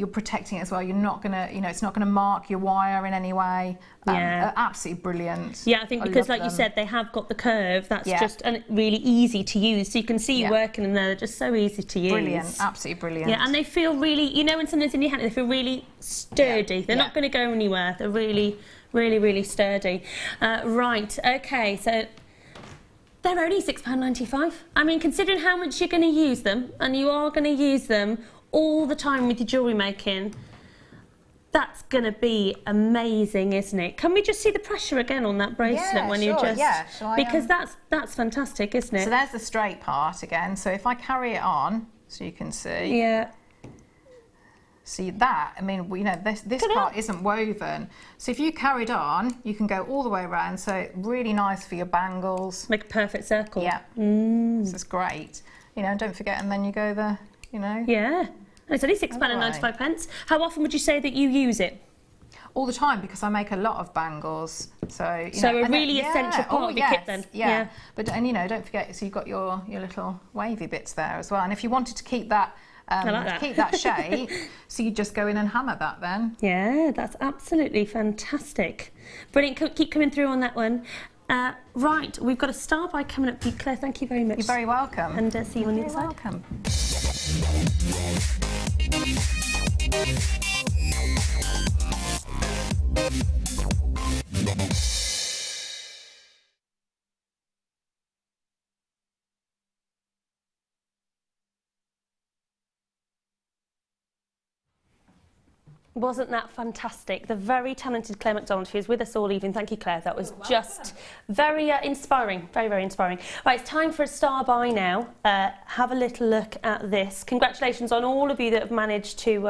protecting it as well. You're not going to, you know, it's not going to mark your wire in any way. Absolutely brilliant. Yeah, I think because, like you said, they have got the curve. That's just really easy to use. So you can see you working in there. They're just so easy to use. Brilliant, absolutely brilliant. Yeah, and they feel really, you know, when something's in your hand, they feel really sturdy. They're not going to go anywhere. They're really, really, really sturdy. Right, okay, so they're only £6.95. I mean, considering how much you're going to use them, and you are going to use them all the time with your jewellery making, that's going to be amazing, isn't it? Can we just see the pressure again on that bracelet when you just... Yeah, because that's fantastic, isn't it? So there's the straight part again. So if I carry it on, so you can see... Yeah. See that, I mean, you know, this part isn't woven. So if you carried on, you can go all the way around. So really nice for your bangles. Make a perfect circle. Yeah. This is great. You know, and don't forget, and then you go the, you know. Yeah. And it's only £6.95. How often would you say that you use it? All the time, because I make a lot of bangles. So, you so know, a really essential part of your kit then. Yeah. But, and you know, don't forget, so you've got your little wavy bits there as well. And if you wanted to keep that, I like that. keep that shape, so you just go in and hammer that then. Yeah, that's absolutely fantastic. Brilliant, keep coming through on that one. Right, we've got a star by coming up for you, Claire. Thank you very much. You're very welcome. And see you on the other side. Welcome. Wasn't that fantastic? The very talented Claire McDonald, who is with us all evening. Thank you, Claire. That was just very inspiring. Very, very inspiring. Right, it's time for a star buy now. Have a little look at this. Congratulations on all of you that have managed to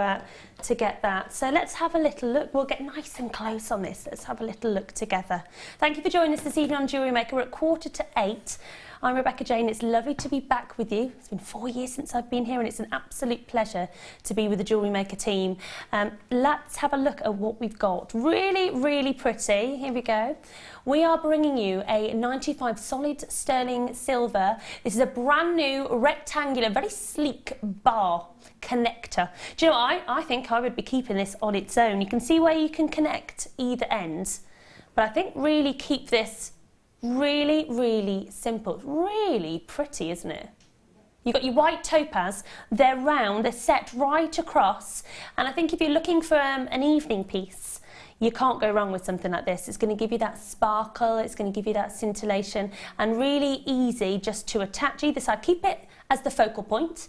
get that. So let's have a little look. We'll get nice and close on this. Let's have a little look together. Thank you for joining us this evening on Jewellery Maker. We're at 7:45. I'm Rebecca Jane. It's lovely to be back with you. It's been 4 years since I've been here, and it's an absolute pleasure to be with the Jewellery Maker team. Let's have a look at what we've got. Really, really pretty. Here we go. We are bringing you a 95 solid sterling silver. This is a brand new rectangular, very sleek bar connector. Do you know what? I think I would be keeping this on its own. You can see where you can connect either ends, but I think really keep this really, really simple. It's really pretty, isn't it? You've got your white topaz, they're round, they're set right across, and I think if you're looking for an evening piece, you can't go wrong with something like this. It's going to give you that sparkle, it's going to give you that scintillation, and really easy just to attach either side. Keep it as the focal point,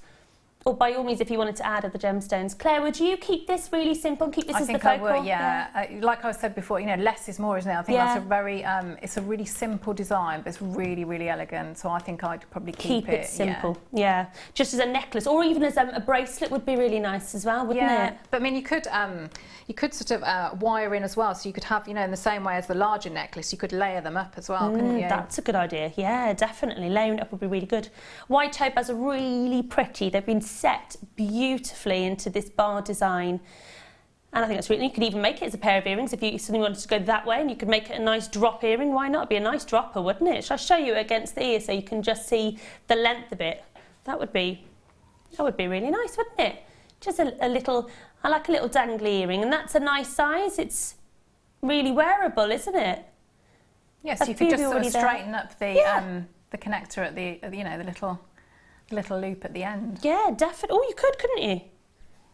or by all means, if you wanted to add other gemstones. Claire, would you keep this really simple? Keep this as the focal? I think I would, yeah. Like I said before, you know, less is more, isn't it? I think that's a very, it's a really simple design, but it's really, really elegant. So I think I'd probably keep it simple. Yeah. Just as a necklace, or even as a bracelet would be really nice as well, wouldn't it? But I mean, you could sort of wire in as well. So you could have, you know, in the same way as the larger necklace, you could layer them up as well, couldn't you? That's a good idea. Yeah, definitely. Layering it up would be really good. White topaz are really pretty. They've been set beautifully into this bar design, and I think that's really, you could even make it as a pair of earrings if you suddenly wanted to go that way, and you could make it a nice drop earring. Why not? It'd be a nice dropper, wouldn't it? Shall I show you against the ear so you can just see the length of it? That would be really nice, wouldn't it? Just a little, I like a little dangly earring, and that's a nice size. It's really wearable, isn't it? Yes, you could just sort of straighten up the connector at the you know, the little loop at the end. Yeah, definitely. Oh, you could, couldn't you?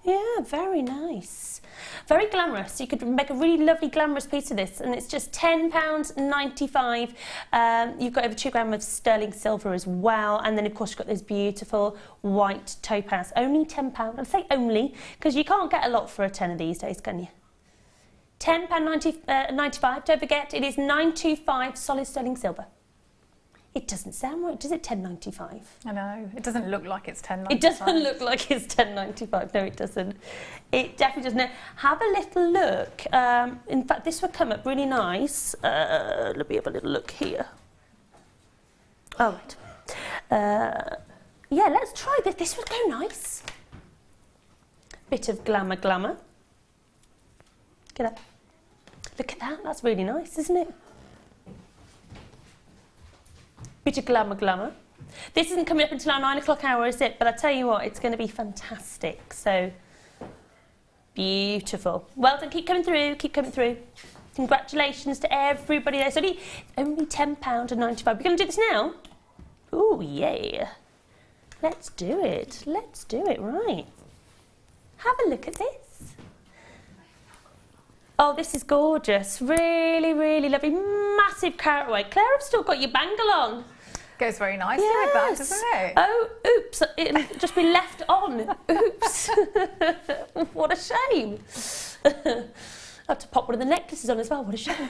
Yeah, very nice. Very glamorous. You could make a really lovely glamorous piece of this, and it's just £10.95. You've got over 2 grams of sterling silver as well, and then of course you've got this beautiful white topaz. Only £10. I say only because you can't get a lot for a tenner these days, can you? £10.95. Don't forget, it is 925 solid sterling silver. It doesn't sound right, does it? £10.95. I know. It doesn't look like it's £10.95. It doesn't look like it's £10.95. No, it doesn't. It definitely doesn't. Have a little look. In fact, this would come up really nice. Let me have a little look here. Oh, right. Yeah, let's try this. This would go nice. Bit of glamour. Look at that. Look at that. That's really nice, isn't it? Bit of glamour. This isn't coming up until our 9 o'clock hour, is it? But I tell you what, it's going to be fantastic. So beautiful. Well done. Keep coming through. Congratulations to everybody there. It's only £10.95. We're going to do this now. Oh yeah. Let's do it. Right. Have a look at this. Oh, this is gorgeous. Really, really lovely. Massive carat weight. Claire, I've still got your bangle on. Goes very nicely with that, doesn't it? Oh, oops. It'll just be left on. Oops. What a shame. I have to pop one of the necklaces on as well. What a shame.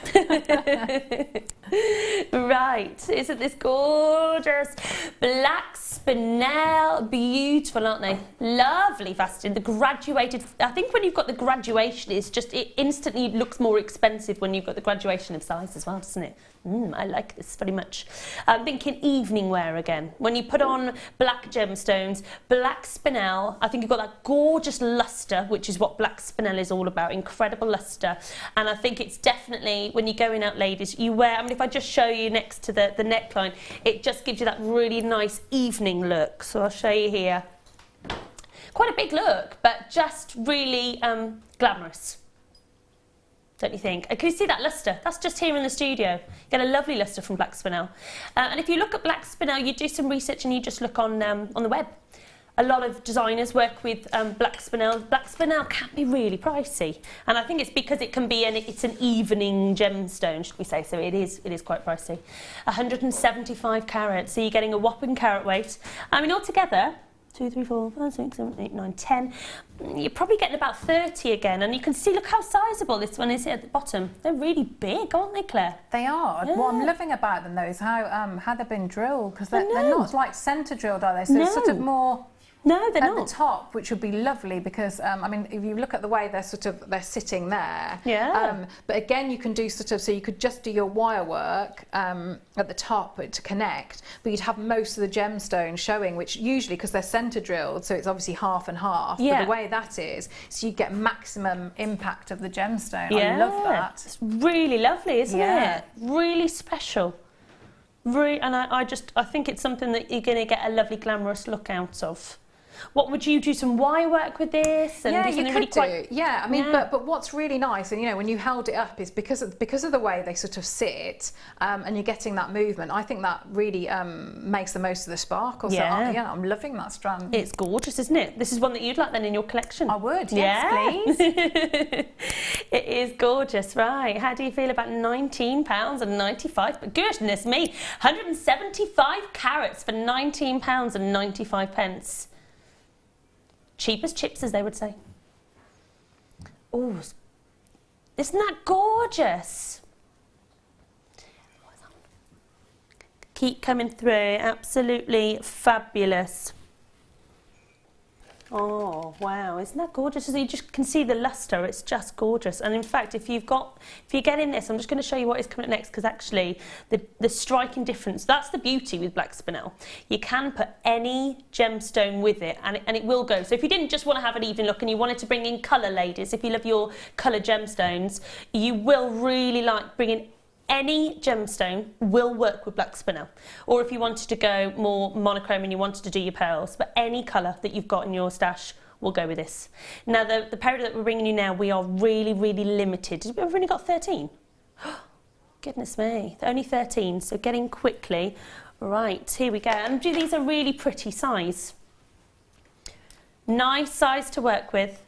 Right. Isn't this gorgeous? Black spinel. Beautiful, aren't they? Lovely faceted. The graduated. I think when you've got the graduation, it instantly looks more expensive when you've got the graduation of size as well, doesn't it? I like this very much. I'm thinking evening wear again. When you put on black gemstones, black spinel, I think you've got that gorgeous lustre, which is what black spinel is all about, incredible lustre. And I think it's definitely, when you're going out, ladies, you wear, I mean, if I just show you next to the neckline, it just gives you that really nice evening look. So I'll show you here. Quite a big look, but just really glamorous. Don't you think? Can you see that lustre? That's just here in the studio. You get a lovely lustre from black spinel. And if you look at black spinel, you do some research and you just look on the web. A lot of designers work with black spinel. Black spinel can be really pricey, and I think it's because it can be it's an evening gemstone, should we say? So it is quite pricey. 175 carats. So you're getting a whopping carat weight. I mean, altogether. 2, 3, 4, 5, 6, 7, 8, 9, 10. You're probably getting about 30 again, and you can see, look how sizable this one is here at the bottom. They're really big, aren't they, Claire? They are. Yeah. What I'm loving about them, though, is how they've been drilled, because they're not like centre drilled, are they? So it's sort of more... No, they're not. At the top, which would be lovely because, I mean, if you look at the way they're sitting there. Yeah. But again, you can do so you could just do your wire work at the top to connect, but you'd have most of the gemstone showing, which usually, because they're centre drilled, so it's obviously half and half. Yeah. But the way that is, so you get maximum impact of the gemstone. Yeah. I love that. It's really lovely, isn't it? Really special. And I think it's something that you're going to get a lovely glamorous look out of. What would you do? Some wire work with this? And Yeah, do you something could really do. Yeah, I mean, Yeah. but what's really nice, and you know, when you held it up, is because of the way they sort of sit, and you're getting that movement. I think that really makes the most of the sparkle. Yeah. So yeah, I'm loving that strand. It's gorgeous, isn't it? This is one that you'd like then in your collection. I would. Yes, please. It is gorgeous, right? How do you feel about £19.95? But goodness me, 175 carats for £19.95. Cheap as chips, as they would say. Oh, isn't that gorgeous? Keep coming through, absolutely fabulous. Oh wow, isn't that gorgeous? So you just can see the luster, it's just gorgeous. And in fact, if you get in this, I'm just going to show you what is coming up next, because actually the striking difference, that's the beauty with black spinel. You can put any gemstone with it and it will go. So if you didn't just want to have an even look and you wanted to bring in colour, ladies, if you love your colour gemstones, you will really like bringing any gemstone will work with black spinel. Or if you wanted to go more monochrome and you wanted to do your pearls, but any colour that you've got in your stash will go with this. Now the Peridot that we're bringing you now, we are really, really limited. We've only got 13. Goodness me, only 13, so getting quickly. Right, here we go. And these are really pretty size. Nice size to work with.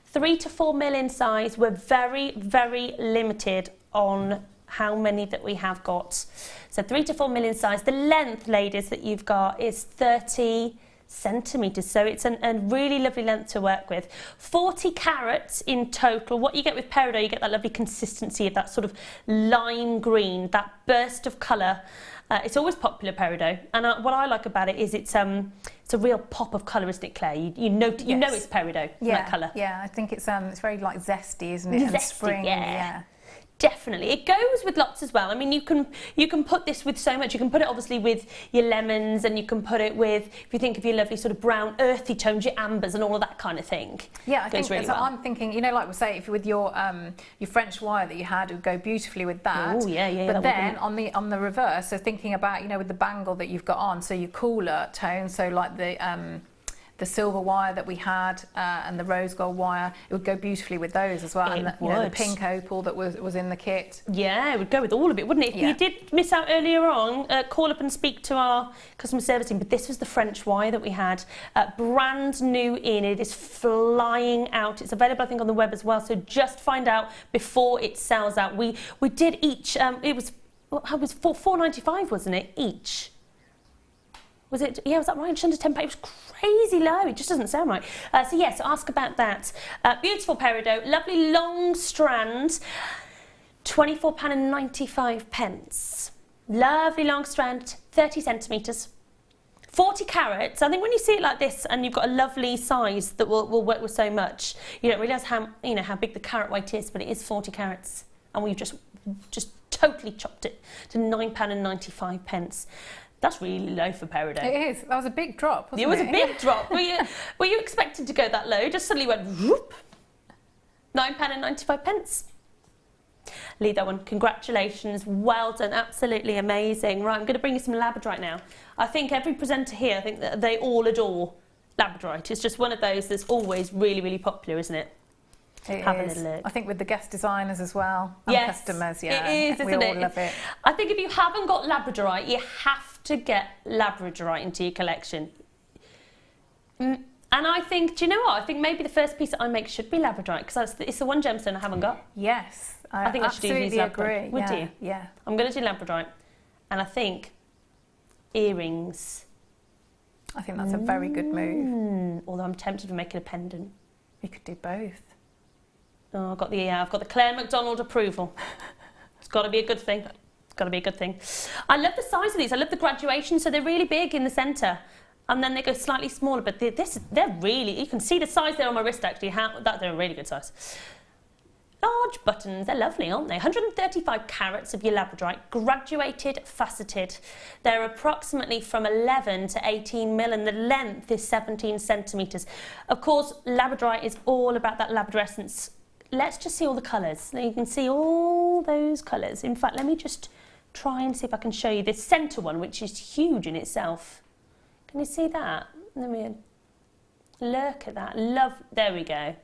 3 to 4 mil in size. We're very, very limited on how many that we have got. So 3 to 4 mil in size. The length, ladies, that you've got is 30 centimetres. So it's a really lovely length to work with. 40 carats in total. What you get with Peridot, you get that lovely consistency of that sort of lime green, that burst of colour. It's always popular, Peridot. And what I like about it is it's a real pop of colour, isn't it, Claire? You know it's Peridot, that colour. Yeah, I think it's very like zesty, isn't it? Zesty, and spring, yeah. Definitely. It goes with lots as well. I mean, you can put this with so much. You can put it obviously with your lemons, and you can put it with, if you think of your lovely sort of brown earthy tones, your ambers and all of that kind of thing. Yeah, I goes think really so. well. I'm thinking, you know, like we say, if with your French wire that you had, it would go beautifully with that. Oh yeah. But then on the reverse, so thinking about, you know, with the bangle that you've got on, so your cooler tones, so like the silver wire that we had and the rose gold wire, it would go beautifully with those as well. It and the pink opal that was in the kit. Yeah, it would go with all of it, wouldn't it? If you did miss out earlier on, call up and speak to our customer service team. But this was the French wire that we had, brand new in. It is flying out. It's available, I think, on the web as well. So just find out before it sells out. We did each. It was £4.95, wasn't it? Each. Was it? Yeah, was that right? Just under £10. It was crazy low. It just doesn't sound right. So yes, ask about that. Beautiful Peridot, lovely long strand, £24.95. Lovely long strand, 30 centimetres, 40 carats. I think when you see it like this and you've got a lovely size that will work with so much, you don't realise how big the carat weight is, but it is 40 carats, and we've just totally chopped it to £9.95. That's really low for Peridot. It is. That was a big drop, wasn't it? It was a big drop. Were you expecting to go that low? Just suddenly went whoop. £9.95. Leave that one. Congratulations. Well done. Absolutely amazing. Right, I'm going to bring you some Labradorite now. I think every presenter here, I think that they all adore Labradorite. It's just one of those that's always really, really popular, isn't it? It Have is. a little look. I think with the guest designers as well, and yes, customers, yeah. It is, isn't it? We all love it. I think if you haven't got Labradorite, you have to get Labradorite into your collection. And I think, do you know what? I think maybe the first piece that I make should be Labradorite, because it's the one gemstone I haven't got. Yes. I think I should do these agree. Would you? Yeah. I'm going to do Labradorite. And I think earrings. I think that's a very good move. Although I'm tempted to make it a pendant. You could do both. Oh, I've got the Claire Mcdonald approval. It's got to be a good thing. It's got to be a good thing. I love the size of these. I love the graduation. So they're really big in the centre, and then they go slightly smaller. But they're really. You can see the size there on my wrist actually. They're a really good size. Large buttons. They're lovely, aren't they? 135 carats of your Labradorite, graduated, faceted. They're approximately from 11 to 18 mil, and the length is 17 centimetres. Of course, Labradorite is all about that labradorescence. Let's just see all the colours. Now you can see all those colours. In fact, let me just try and see if I can show you this centre one, which is huge in itself. Can you see that? Look at that. Love. There we go.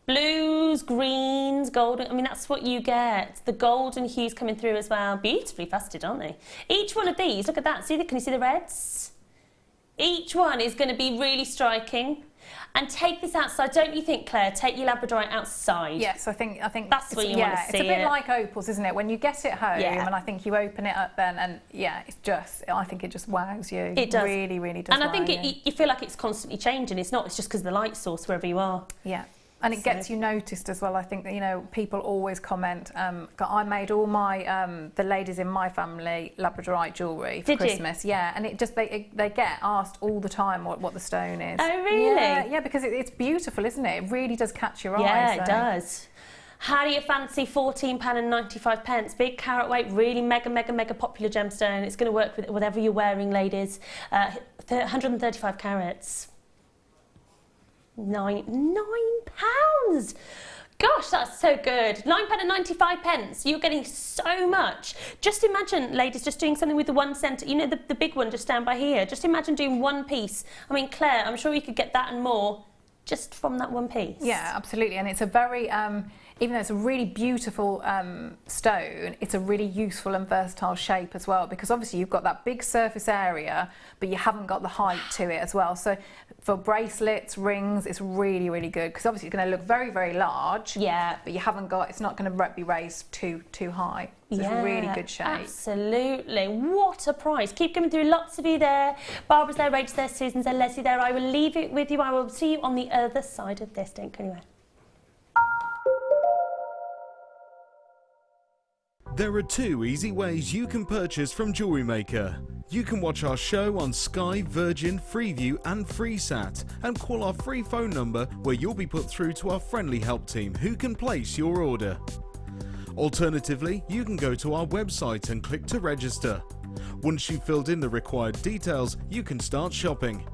Blues, greens, golden. I mean, that's what you get. The golden hues coming through as well. Beautifully faceted, aren't they? Each one of these, look at that. See, can you see the reds? Each one is going to be really striking. And take this outside, don't you think, Claire? Take your Labradorite outside. Yes, I think that's where you want to see it. It's a bit like opals, isn't it? When you get it home, Yeah. and I think you open it up then, and yeah, it's just, I think it just wows you. It does. Really, really does. And I think wow you. you feel like it's constantly changing. It's not. It's just because of the light source wherever you are. Yeah. And it gets you noticed as well. I think that, you know, people always comment. I made all my the ladies in my family Labradorite jewellery for Christmas. Yeah, and it just they get asked all the time what the stone is. Oh really? Yeah, because it's beautiful, isn't it? It really does catch your eye. Yeah, it does. How do you fancy £14.95? Big carat weight, really mega popular gemstone. It's going to work with whatever you're wearing, ladies. 135 carats. £9. Gosh, that's so good. £9.95. You're getting so much. Just imagine, ladies, just doing something with the 1 cent. You know, the big one just down by here. Just imagine doing one piece. I mean, Claire, I'm sure you could get that and more just from that one piece. Yeah, absolutely. And it's a very, even though it's a really beautiful stone, it's a really useful and versatile shape as well, because obviously you've got that big surface area, but you haven't got the height to it as well. So for bracelets, rings, it's really, really good, because obviously it's going to look very, very large. Yeah. But you haven't got, it's not going to be raised too high. So it's a really good shape. Absolutely. What a price. Keep coming through. Lots of you there. Barbara's there, Rachel's there, Susan's there, Leslie there. I will leave it with you. I will see you on the other side of this. Don't go anywhere. There are 2 easy ways you can purchase from Jewellery Maker. You can watch our show on Sky, Virgin, Freeview and FreeSat and call our free phone number where you'll be put through to our friendly help team who can place your order. Alternatively, you can go to our website and click to register. Once you've filled in the required details, you can start shopping.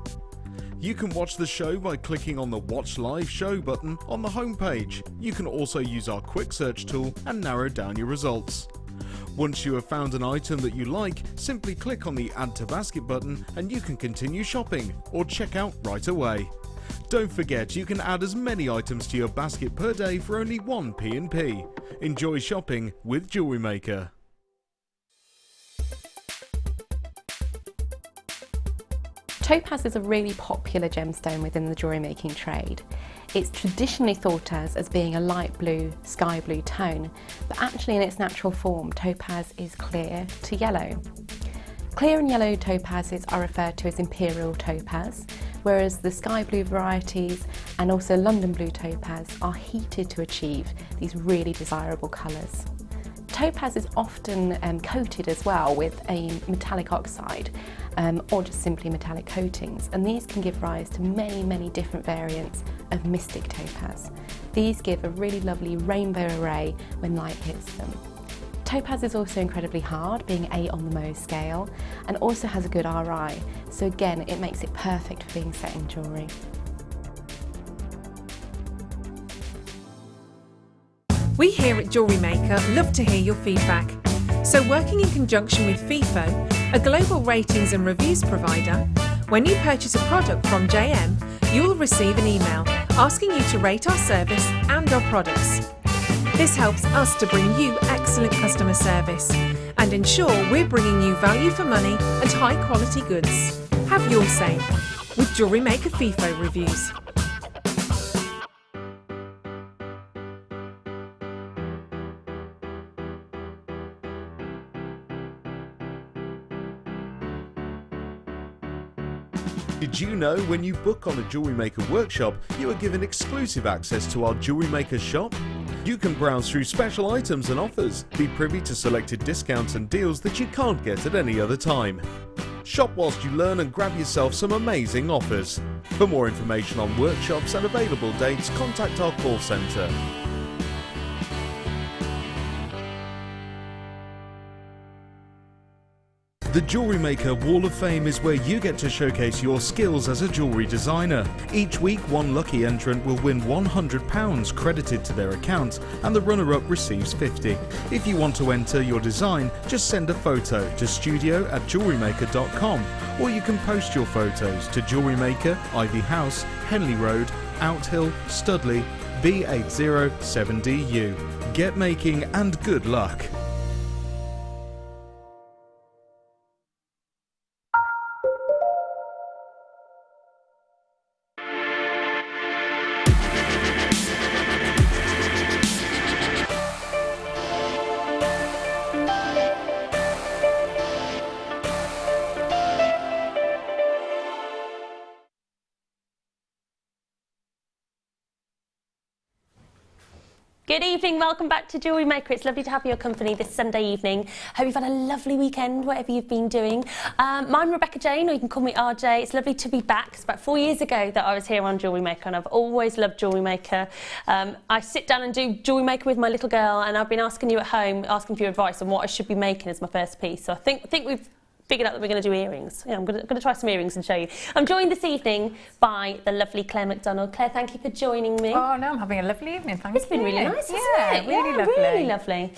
You can watch the show by clicking on the Watch Live Show button on the homepage. You can also use our quick search tool and narrow down your results. Once you have found an item that you like, simply click on the Add to Basket button and you can continue shopping or check out right away. Don't forget, you can add as many items to your basket per day for only 1 P&P. Enjoy shopping with Jewellery Maker. Topaz is a really popular gemstone within the jewellery making trade. It's traditionally thought as being a light blue, sky blue tone, but actually in its natural form, topaz is clear to yellow. Clear and yellow topazes are referred to as imperial topaz, whereas the sky blue varieties and also London blue topaz are heated to achieve these really desirable colours. Topaz is often coated as well with a metallic oxide or just simply metallic coatings, and these can give rise to many different variants of mystic topaz. These give a really lovely rainbow array when light hits them. Topaz is also incredibly hard, being 8 on the Mohs scale, and also has a good RI, so again it makes it perfect for being set in jewellery. We here at Jewellery Maker love to hear your feedback. So working in conjunction with FIFO, a global ratings and reviews provider, when you purchase a product from JM, you'll receive an email asking you to rate our service and our products. This helps us to bring you excellent customer service and ensure we're bringing you value for money and high quality goods. Have your say with Jewellery Maker FIFO reviews. Did you know when you book on a Jewellery Maker workshop, you are given exclusive access to our Jewellery Maker shop? You can browse through special items and offers, be privy to selected discounts and deals that you can't get at any other time. Shop whilst you learn and grab yourself some amazing offers. For more information on workshops and available dates, contact our call centre. The Jewellery Maker Wall of Fame is where you get to showcase your skills as a jewellery designer. Each week, one lucky entrant will win £100 credited to their account, and the runner-up receives £50. If you want to enter your design, just send a photo to studio@jewellerymaker.com, or you can post your photos to Jewellery Maker, Ivy House, Henley Road, Outhill, Studley, B807DU. Get making and good luck. Good evening, welcome back to Jewellery Maker. It's lovely to have your company this Sunday evening. Hope you've had a lovely weekend, whatever you've been doing. I'm Rebecca Jane, or you can call me RJ. It's lovely to be back. It's about 4 years ago that I was here on Jewellery Maker, and I've always loved Jewellery Maker. I sit down and do Jewellery Maker with my little girl, and I've been asking you at home, asking for your advice on what I should be making as my first piece. So I think we've figured out that we're going to do earrings. Yeah, I'm going to try some earrings and show you. I'm joined this evening by the lovely Claire Mcdonald. Claire, thank you for joining me. Oh no, I'm having a lovely evening, thank you. It's been really nice, hasn't it? Really lovely. Really lovely.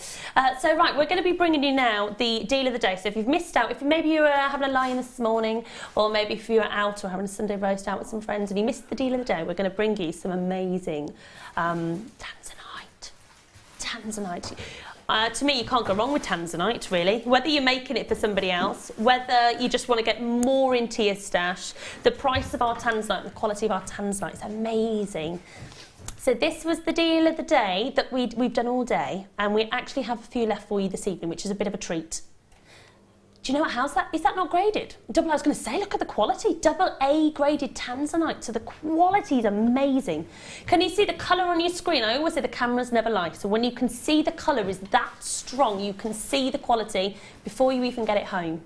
So right, we're going to be bringing you now the deal of the day. So if you've missed out, if maybe you were having a lie-in this morning, or maybe if you were out or having a Sunday roast out with some friends and you missed the deal of the day, we're going to bring you some amazing Tanzanite. To me, you can't go wrong with Tanzanite, really. Whether you're making it for somebody else, whether you just want to get more into your stash, the price of our Tanzanite, the quality of our Tanzanite is amazing. So this was the deal of the day that we've done all day, and we actually have a few left for you this evening, which is a bit of a treat. Do you know what, how's that? Is that not graded? I was going to say, look at the quality. AA graded Tanzanite, so the quality is amazing. Can you see the colour on your screen? I always say the cameras never lie. So when you can see the colour is that strong, you can see the quality before you even get it home.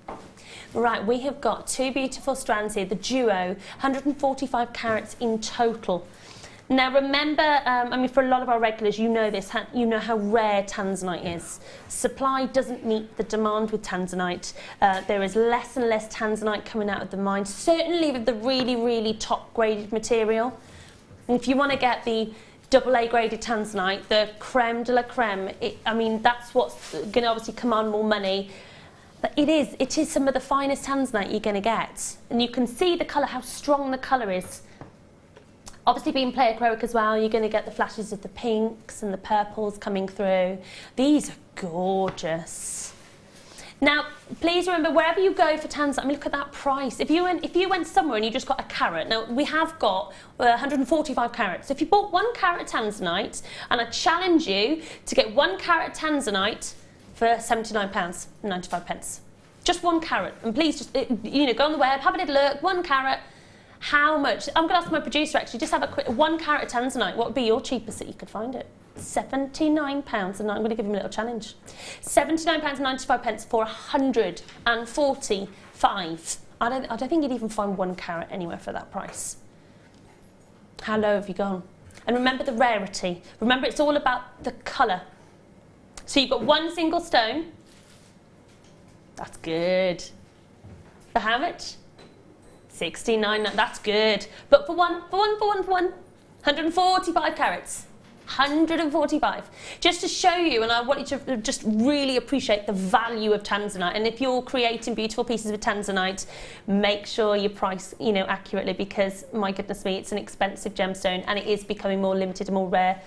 Right, we have got two beautiful strands here, the duo, 145 carats in total. Now remember, I mean, for a lot of our regulars, you know this, you know how rare Tanzanite is. Supply doesn't meet the demand with Tanzanite. There is less and less Tanzanite coming out of the mine, certainly with the really, really top graded material. And if you want to get the AA graded Tanzanite, the creme de la creme, I mean, that's what's going to obviously command more money. But it is some of the finest Tanzanite you're going to get. And you can see the colour, how strong the colour is. Obviously being play acrylic as well, you're going to get the flashes of the pinks and the purples coming through. These are gorgeous. Now, please remember, wherever you go for Tanzanite, I mean, look at that price. If you went somewhere and you just got a carat, now we have got 145 carats. So if you bought 1 carat Tanzanite, and I challenge you to get 1 carat Tanzanite for £79.95. Just 1 carat. And please just, you know, go on the web, have a little look, 1 carat. How much? I'm going to ask my producer actually, just have a quick 1 carat Tanzanite. What would be your cheapest that you could find it? £79, and I'm going to give him a little challenge. £79.95 for 145. I don't think you'd even find 1 carat anywhere for that price. How low have you gone? And remember the rarity. Remember, it's all about the colour. So you've got 1 single stone. That's good. For how much? 69, that's good. But for one, 145 carats. 145. Just to show you, and I want you to just really appreciate the value of Tanzanite. And if you're creating beautiful pieces of Tanzanite, make sure you price, you know, accurately, because my goodness me, it's an expensive gemstone and it is becoming more limited and more rare.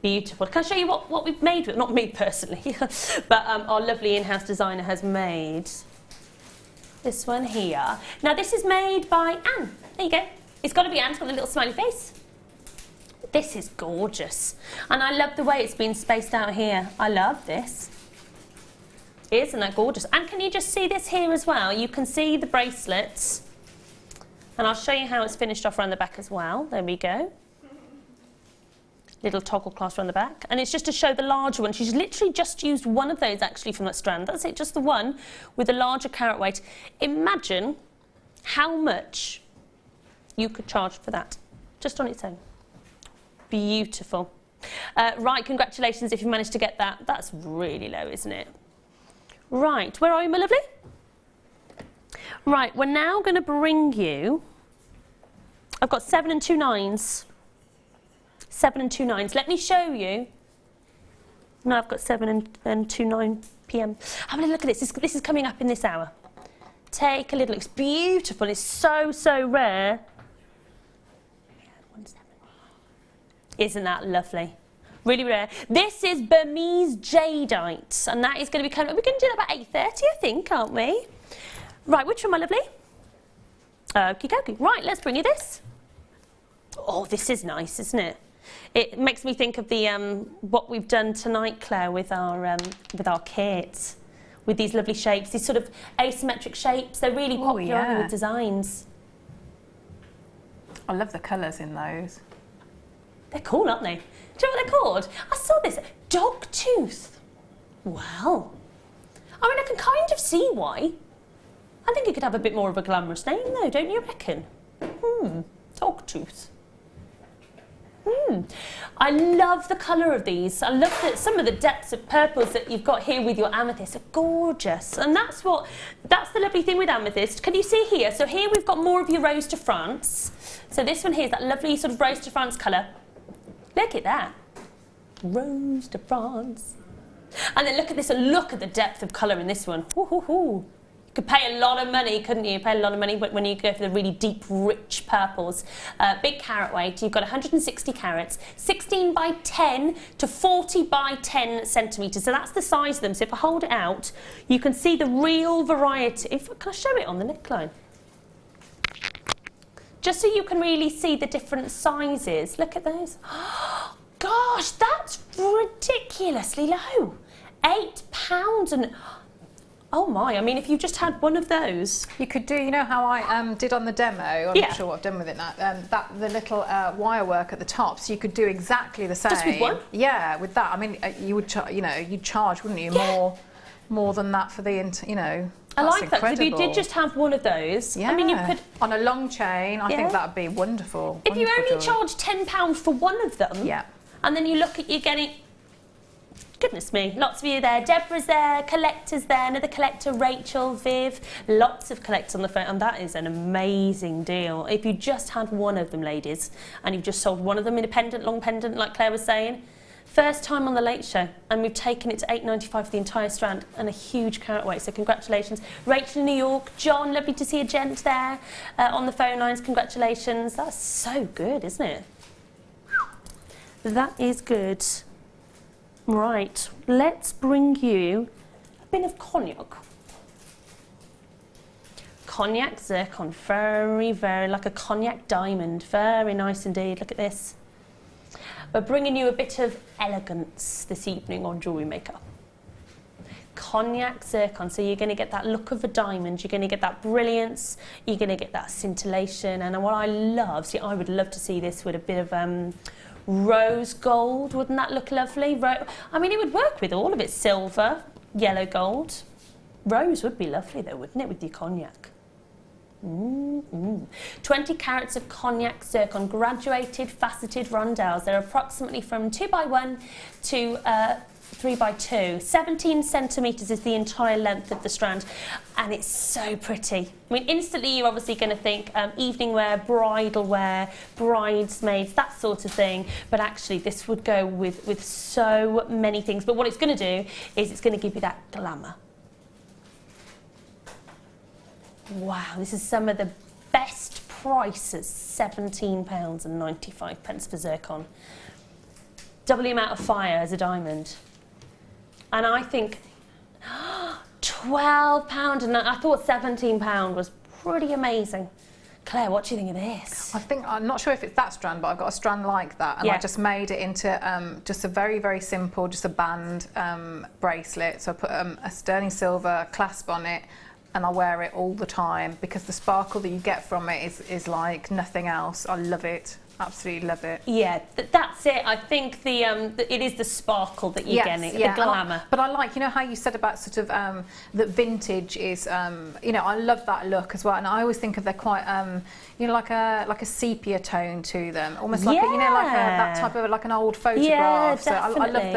Beautiful. Can I show you what we've made with it? Not me personally, but our lovely in-house designer has made this one here. Now this is made by Anne. There you go. It's got to be Anne. It's got a little smiley face. This is gorgeous. And I love the way it's been spaced out here. I love this. Isn't that gorgeous? And can you just see this here as well? You can see the bracelets. And I'll show you how it's finished off around the back as well. There we go. Little toggle clasp around the back, and it's just to show the larger one. She's literally just used 1 of those actually from that strand. That's it, just the one with a larger carat weight. Imagine how much you could charge for that, just on its own. Beautiful. Right, congratulations if you managed to get that. That's really low, isn't it? Right, where are you, my lovely? Right, we're now going to bring you, I've got 7 and 2 9s. 7 and 2 9s. Let me show you. No, I've got 7 and 2 9 p.m. Have a look at this. This is coming up in this hour. Take a little look. It's beautiful. It's so, so rare. Isn't that lovely? Really rare. This is Burmese jadeite, and that is going to be coming. We're going to do that about 8:30, I think, aren't we? Right, which one, my lovely? Okie dokie. Right, let's bring you this. Oh, this is nice, isn't it? It makes me think of the what we've done tonight, Claire, with our kit, with these lovely shapes, these sort of asymmetric shapes. They're really popular with designs. I love the colours in those. They're cool, aren't they? Do you know what they're called? I saw this. Dog tooth. Well, I mean, I can kind of see why. I think it could have a bit more of a glamorous name, though, don't you reckon? Dog tooth. I love the colour of these. I love some of the depths of purples that you've got here with your amethyst are gorgeous. And that's the lovely thing with amethyst. Can you see here? So here we've got more of your Rose de France. So this one here is that lovely sort of Rose de France colour. Look at that. Rose de France. And then look at this, and look at the depth of colour in this one. You could pay a lot of money, couldn't you? Pay a lot of money when you go for the really deep, rich purples. Big carat weight, you've got 160 carats, 16 by 10 to 40 by 10 centimetres. So that's the size of them. So if I hold it out, you can see the real variety. Can I show it on the neckline? Just so you can really see the different sizes. Look at those. Oh, gosh, that's ridiculously low. £8 and... Oh my, I mean, if you just had one of those. You could do, you know how I did on the demo, I'm not sure what I've done with it now, the little wire work at the top, so you could do exactly the same. Just with one? Yeah, with that. I mean, you would, you'd charge, wouldn't you, more than that for the, I like that, because if you did just have one of those, I mean, you could... On a long chain, I think that would be wonderful. If you only charge £10 for one of them, and then you look at, you're getting... Goodness me, lots of you there. Deborah's there, collector's there, another collector, Rachel, Viv, lots of collectors on the phone, and that is an amazing deal. If you just had one of them, ladies, and you've just sold one of them independent, long pendant, like Claire was saying, first time on the Late Show, and we've taken it to £8.95 for the entire strand, and a huge carat weight, so congratulations. Rachel in New York, John, lovely to see a gent there on the phone lines, congratulations. That's so good, isn't it? That is good. Right, let's bring you a bit of cognac. Cognac zircon, very, very, like a cognac diamond. Very nice indeed, look at this. We're bringing you a bit of elegance this evening on Jewellery Maker. Cognac zircon, so you're going to get that look of a diamond, you're going to get that brilliance, you're going to get that scintillation, and what I love, see, I would love to see this with a bit of rose gold. Wouldn't that look lovely? I mean, it would work with all of it. Silver, yellow gold. Rose would be lovely though, wouldn't it, with your cognac? 20 carats of cognac zircon, graduated faceted rondelles. They're approximately from 2x1 to 3x2. 17 centimetres is the entire length of the strand, and it's so pretty. I mean, instantly you're obviously going to think evening wear, bridal wear, bridesmaids, that sort of thing, but actually this would go with so many things. But what it's going to do is it's going to give you that glamour. Wow, this is some of the best prices, £17.95 for zircon. Double the amount of fire as a diamond. And I think £12, and I thought £17 was pretty amazing. Claire, what do you think of this? I'm not sure if it's that strand, but I've got a strand like that, and I just made it into just a very, very simple, just a band bracelet. So I put a sterling silver clasp on it, and I wear it all the time because the sparkle that you get from it is like nothing else. I love it. Absolutely love it. Yeah, that's it. I think it is the sparkle that you're getting, the glamour. But I like, how you said about sort of that vintage is, I love that look as well. And I always think of they're quite, like a sepia tone to them, almost like that type of like an old photograph. Yeah, definitely. So I love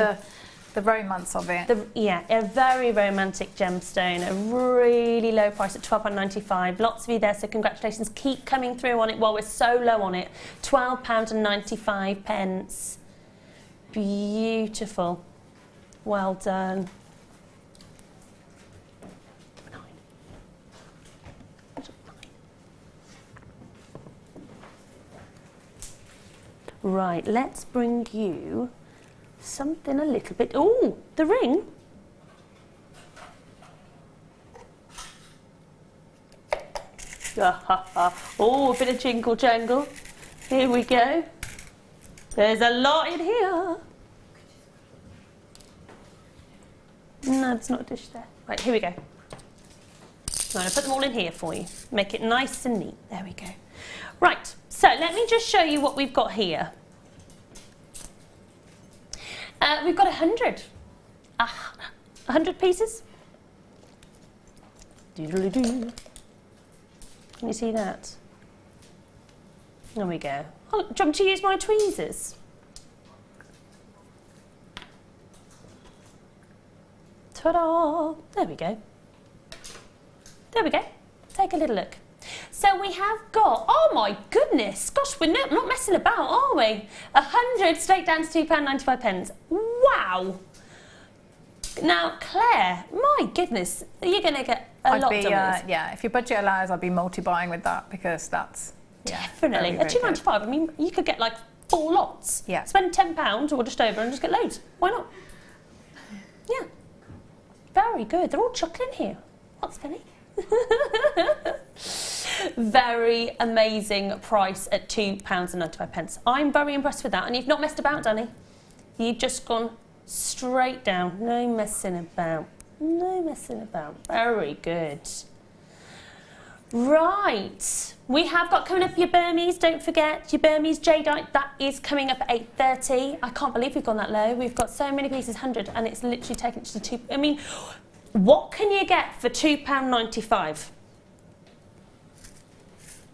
The romance of it. Yeah, a very romantic gemstone, a really low price at £12.95. Lots of you there, so congratulations. Keep coming through on it while we're so low on it. £12.95. Beautiful. Well done. Right, let's bring you something a little bit... Oh, the ring. Oh, a bit of jingle jangle. Here we go. There's a lot in here. No, there's not a dish there. Right, here we go. I'm going to put them all in here for you. Make it nice and neat. There we go. Right, so let me just show you what we've got here. We've got 100. 100 pieces. Doodly-doo. Can you see that? There we go. Oh, do you want me to use my tweezers? Ta-da! There we go. There we go. Take a little look. So we have got, oh my goodness, gosh, we're not messing about, are we? 100 straight down to £2.95. Wow. Now, Claire, my goodness, you're going to get a lot done. Yeah, if your budget allows, I'd be multi-buying with that because that's... Definitely. At £2.95, I mean, you could get like 4 lots. Yeah. Spend £10 or just over and just get loads. Why not? Yeah. Very good. They're all chuckling here. What's funny? Very amazing price at £2.95. I'm very impressed with that, and you've not messed about, Danny. You've just gone straight down. No messing about. No messing about. Very good. Right, we have got coming up your Burmese, don't forget, your Burmese jadeite, that is coming up at 8:30. I can't believe we've gone that low. We've got so many pieces, 100, and it's literally taken to 2, I mean, what can you get for £2.95?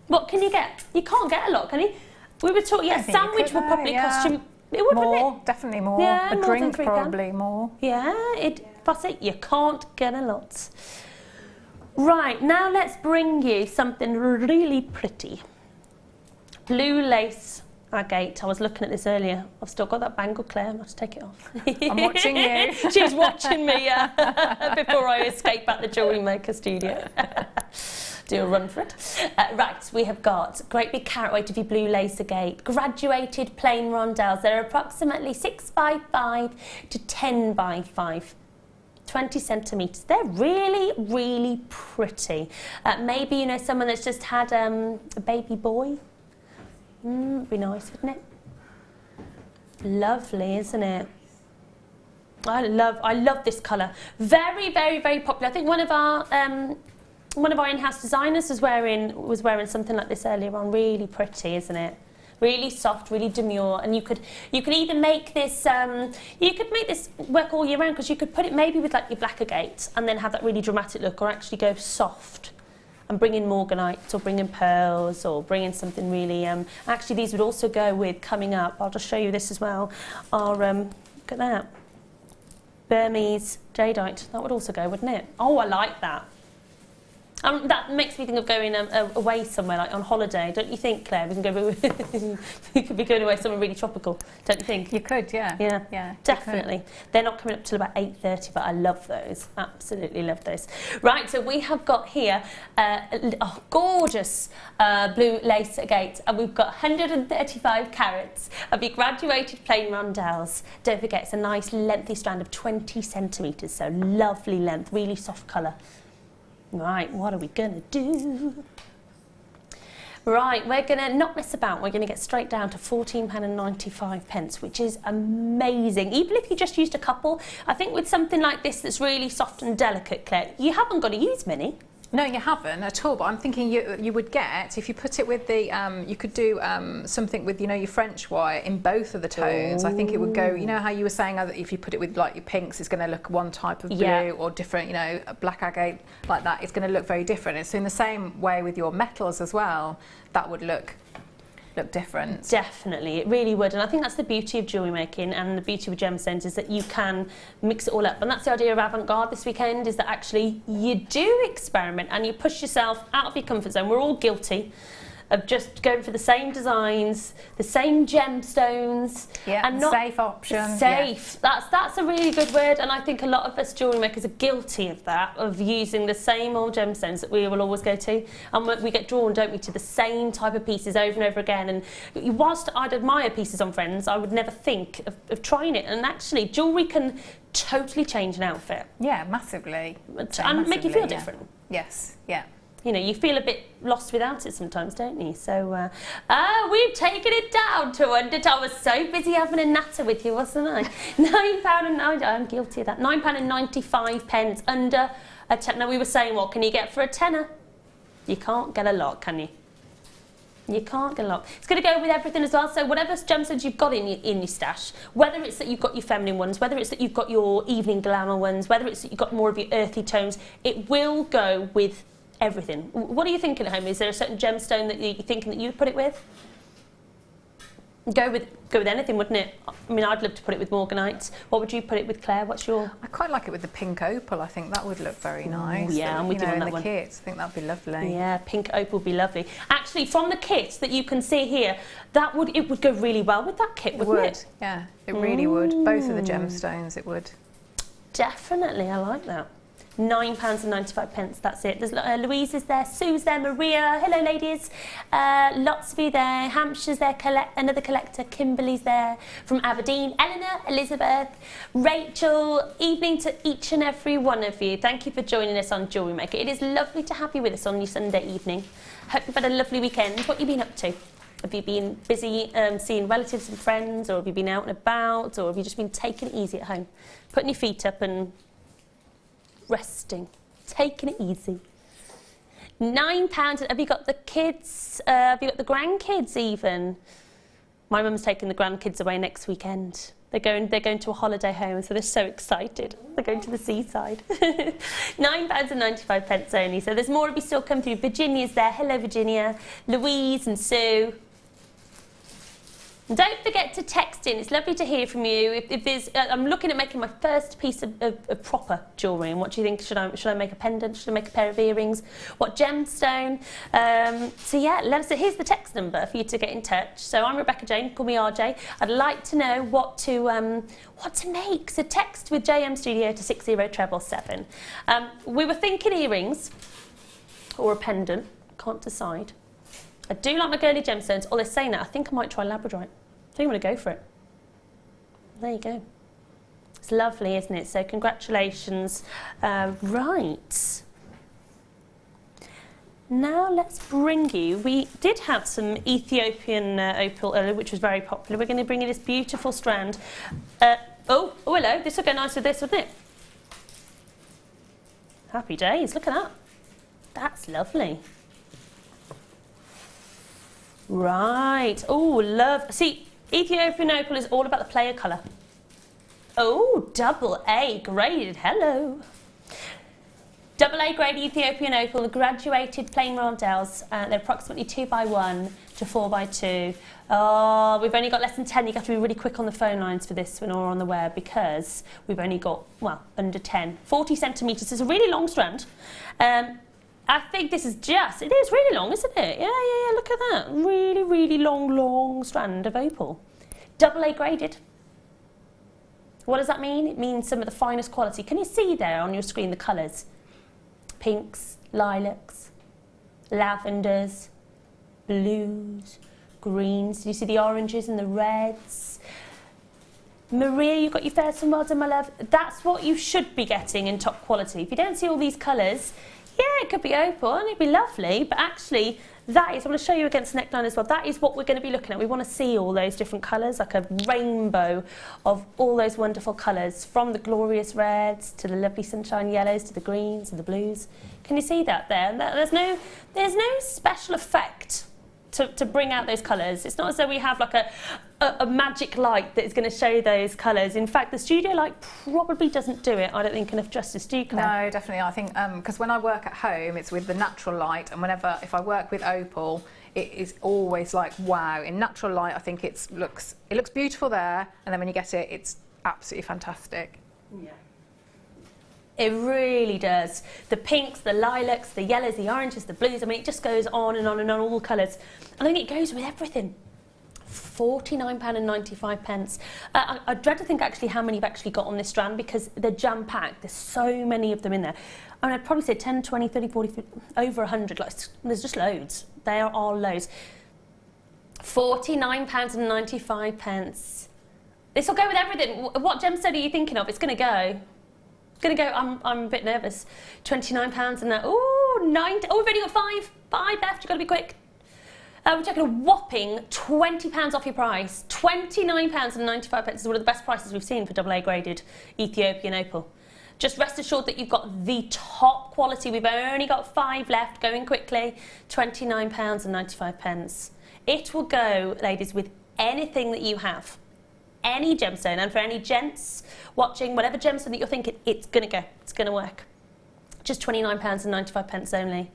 What can you get? You can't get a lot, can you? We were talking, yeah, sandwich would probably cost you, it would, more, wouldn't it? Definitely more. Yeah, a more drink than probably more. Yeah, that's it, you can't get a lot. Right, now let's bring you something really pretty. Blue lace agate. I was looking at this earlier. I've still got that bangle, Claire. I'm going to take it off. I'm watching you. She's watching me before I escape out the Jewellery Maker studio. Do a run for it. Right, we have got great big carat weight of your blue lace agate, graduated plain rondelles. They're approximately 6 by 5 to 10 by 5. 20 centimetres. They're really, really pretty. Maybe, you know, someone that's just had a baby boy. Be nice, wouldn't it? Lovely, isn't it? I love this colour. Very, very, very popular. I think one of our in-house designers was wearing something like this earlier on. Really pretty, isn't it? Really soft, really demure, and you could either make this work all year round, because you could put it maybe with like your black agate and then have that really dramatic look, or actually go soft and bring in morganite or bring in pearls or bring in something really actually these would also go with, coming up, I'll just show you this as well, our look at that, Burmese jadeite. That would also go, wouldn't it? Oh, I like that. That makes me think of going away somewhere, like on holiday, don't you think, Claire? We can go. We could be going away somewhere really tropical, don't you think? You could, yeah. Yeah, definitely. They're not coming up till about 8:30, but I love those. Absolutely love those. Right, so we have got here a gorgeous blue lace agate, and we've got 135 carats of your graduated plain rondelles. Don't forget, it's a nice lengthy strand of 20 centimetres, so lovely length, really soft colour. Right, what are we going to do? Right, we're going to not mess about. We're going to get straight down to £14.95, which is amazing. Even if you just used a couple, I think with something like this that's really soft and delicate, Claire, you haven't got to use many. No, you haven't at all, but I'm thinking you would get, if you put it with the, you could do something with, you know, your French wire in both of the tones. I think it would go, you know how you were saying that if you put it with like your pinks, it's going to look one type of blue, or different, you know, a black agate like that, it's going to look very different. It's in the same way with your metals as well, that would look look different. Definitely, it really would. And I think that's the beauty of jewellery making and the beauty with gemstones is that you can mix it all up. And that's the idea of Avant Garde this weekend, is that actually you do experiment and you push yourself out of your comfort zone. We're all guilty of just going for the same designs, the same gemstones, and not safe options. Safe. Yeah. That's a really good word, and I think a lot of us jewellery makers are guilty of that, of using the same old gemstones that we will always go to, and we get drawn, don't we, to the same type of pieces over and over again. And whilst I'd admire pieces on friends, I would never think of trying it. And actually, jewellery can totally change an outfit. Yeah, massively. And make you feel different. Yes. Yeah. You know, you feel a bit lost without it sometimes, don't you? So, we've taken it down to under. I was so busy having a natter with you, wasn't I? £9.90. I'm guilty of that. £9.95 under a tenner. Now, we were saying, what can you get for a tenner? You can't get a lot, can you? You can't get a lot. It's going to go with everything as well. So whatever gemstones you've got in your stash, whether it's that you've got your feminine ones, whether it's that you've got your evening glamour ones, whether it's that you've got more of your earthy tones, it will go with everything. What are you thinking at home? Is there a certain gemstone that you're thinking that you'd put it with? Go with anything, wouldn't it? I mean, I'd love to put it with morganite. What would you put it with, Claire? What's your? I quite like it with the pink opal. I think that would look very nice. Ooh, yeah, I'm with you on that one. In the kits, I think that'd be lovely. Yeah, pink opal would be lovely. Actually, from the kit that you can see here, it would go really well with that kit, wouldn't it? Yeah, it really would. Both of the gemstones, it would. Definitely, I like that. £9.95, that's it. There's Louise is there, Sue's there, Maria, hello ladies, lots of you there, Hampshire's there, another collector, Kimberly's there, from Aberdeen, Eleanor, Elizabeth, Rachel, evening to each and every one of you. Thank you for joining us on Jewellery Maker. It is lovely to have you with us on your Sunday evening. Hope you've had a lovely weekend. What have you been up to? Have you been busy seeing relatives and friends, or have you been out and about, or have you just been taking it easy at home? Putting your feet up and resting, taking it easy. £9. Have you got the kids? Have you got the grandkids even? My mum's taking the grandkids away next weekend. They're going to a holiday home, so they're so excited. They're going to the seaside. £9.95 only. So there's more of you still come through. Virginia's there. Hello, Virginia. Louise and Sue. Don't forget to text in. It's lovely to hear from you. If there's, I'm looking at making my first piece of proper jewellery. And what do you think? Should I make a pendant? Should I make a pair of earrings? What gemstone? So yeah, let us know. Here's the text number for you to get in touch. So I'm Rebecca Jane. Call me RJ. I'd like to know what to make. So text with JM Studio to 60777. We were thinking earrings or a pendant. Can't decide. I do like my girly gemstones. Oh, they're saying that. I think I might try Labradorite. I think I'm going to go for it. There you go. It's lovely, isn't it? So congratulations. Right. Now let's bring you... We did have some Ethiopian opal earlier, which was very popular. We're going to bring you this beautiful strand. Oh, hello. This will go nice with this, wouldn't it? Happy days. Look at that. That's lovely. Right. Oh, love. See, Ethiopian opal is all about the player colour. Oh, AA graded. Hello. AA grade Ethiopian opal, the graduated plain rondels. They're approximately 2x1 to 4x2. Oh, we've only got less than 10. You have to be really quick on the phone lines for this one or on the web because we've only got, well, under 10. 40 centimetres. It's a really long strand. I think this is it is really long, isn't it? Yeah, look at that. Really, really long strand of opal. AA graded. What does that mean? It means some of the finest quality. Can you see there on your screen the colours? Pinks, lilacs, lavenders, blues, greens. Do you see the oranges and the reds? Maria, you got your first one, well done, my love. That's what you should be getting in top quality. If you don't see all these colours, yeah, it could be opal and it'd be lovely, but actually that is, I want to show you against the neckline as well, that is what we're going to be looking at. We want to see all those different colours, like a rainbow of all those wonderful colours, from the glorious reds to the lovely sunshine yellows to the greens and the blues. Can you see that there? And there's no special effect to bring out those colours. It's not as though we have like a magic light that is going to show those colours. In fact, the studio light probably doesn't do it, I don't think, enough justice, do you, Claire? No, definitely. I think because when I work at home, it's with the natural light, and if I work with opal, it is always like, wow. In natural light, I think it looks beautiful there, and then when you get it, it's absolutely fantastic. Yeah. It really does. The pinks, the lilacs, the yellows, the oranges, the blues, I mean, it just goes on and on and on, all colours. And I think it goes with everything. £49.95. I dread to think actually how many you've actually got on this strand, because they're jam-packed. There's so many of them in there. I mean, I'd probably say 10, 20, 30, 40, 50, over 100. Like, there's just loads. There are loads. £49.95. This will go with everything. What gemstone are you thinking of? It's going to go. It's going to go. I'm a bit nervous. £29 and that. Ooh, 90. Oh, we've only got five left. You've got to be quick. We're taking a whopping £20 off your price. £29.95 is one of the best prices we've seen for AA graded Ethiopian opal. Just rest assured that you've got the top quality. We've only got 5 left, going quickly. £29.95. It will go, ladies, with anything that you have. Any gemstone, and for any gents watching, whatever gemstone that you're thinking, it's going to go. It's going to work. Just £29.95 only.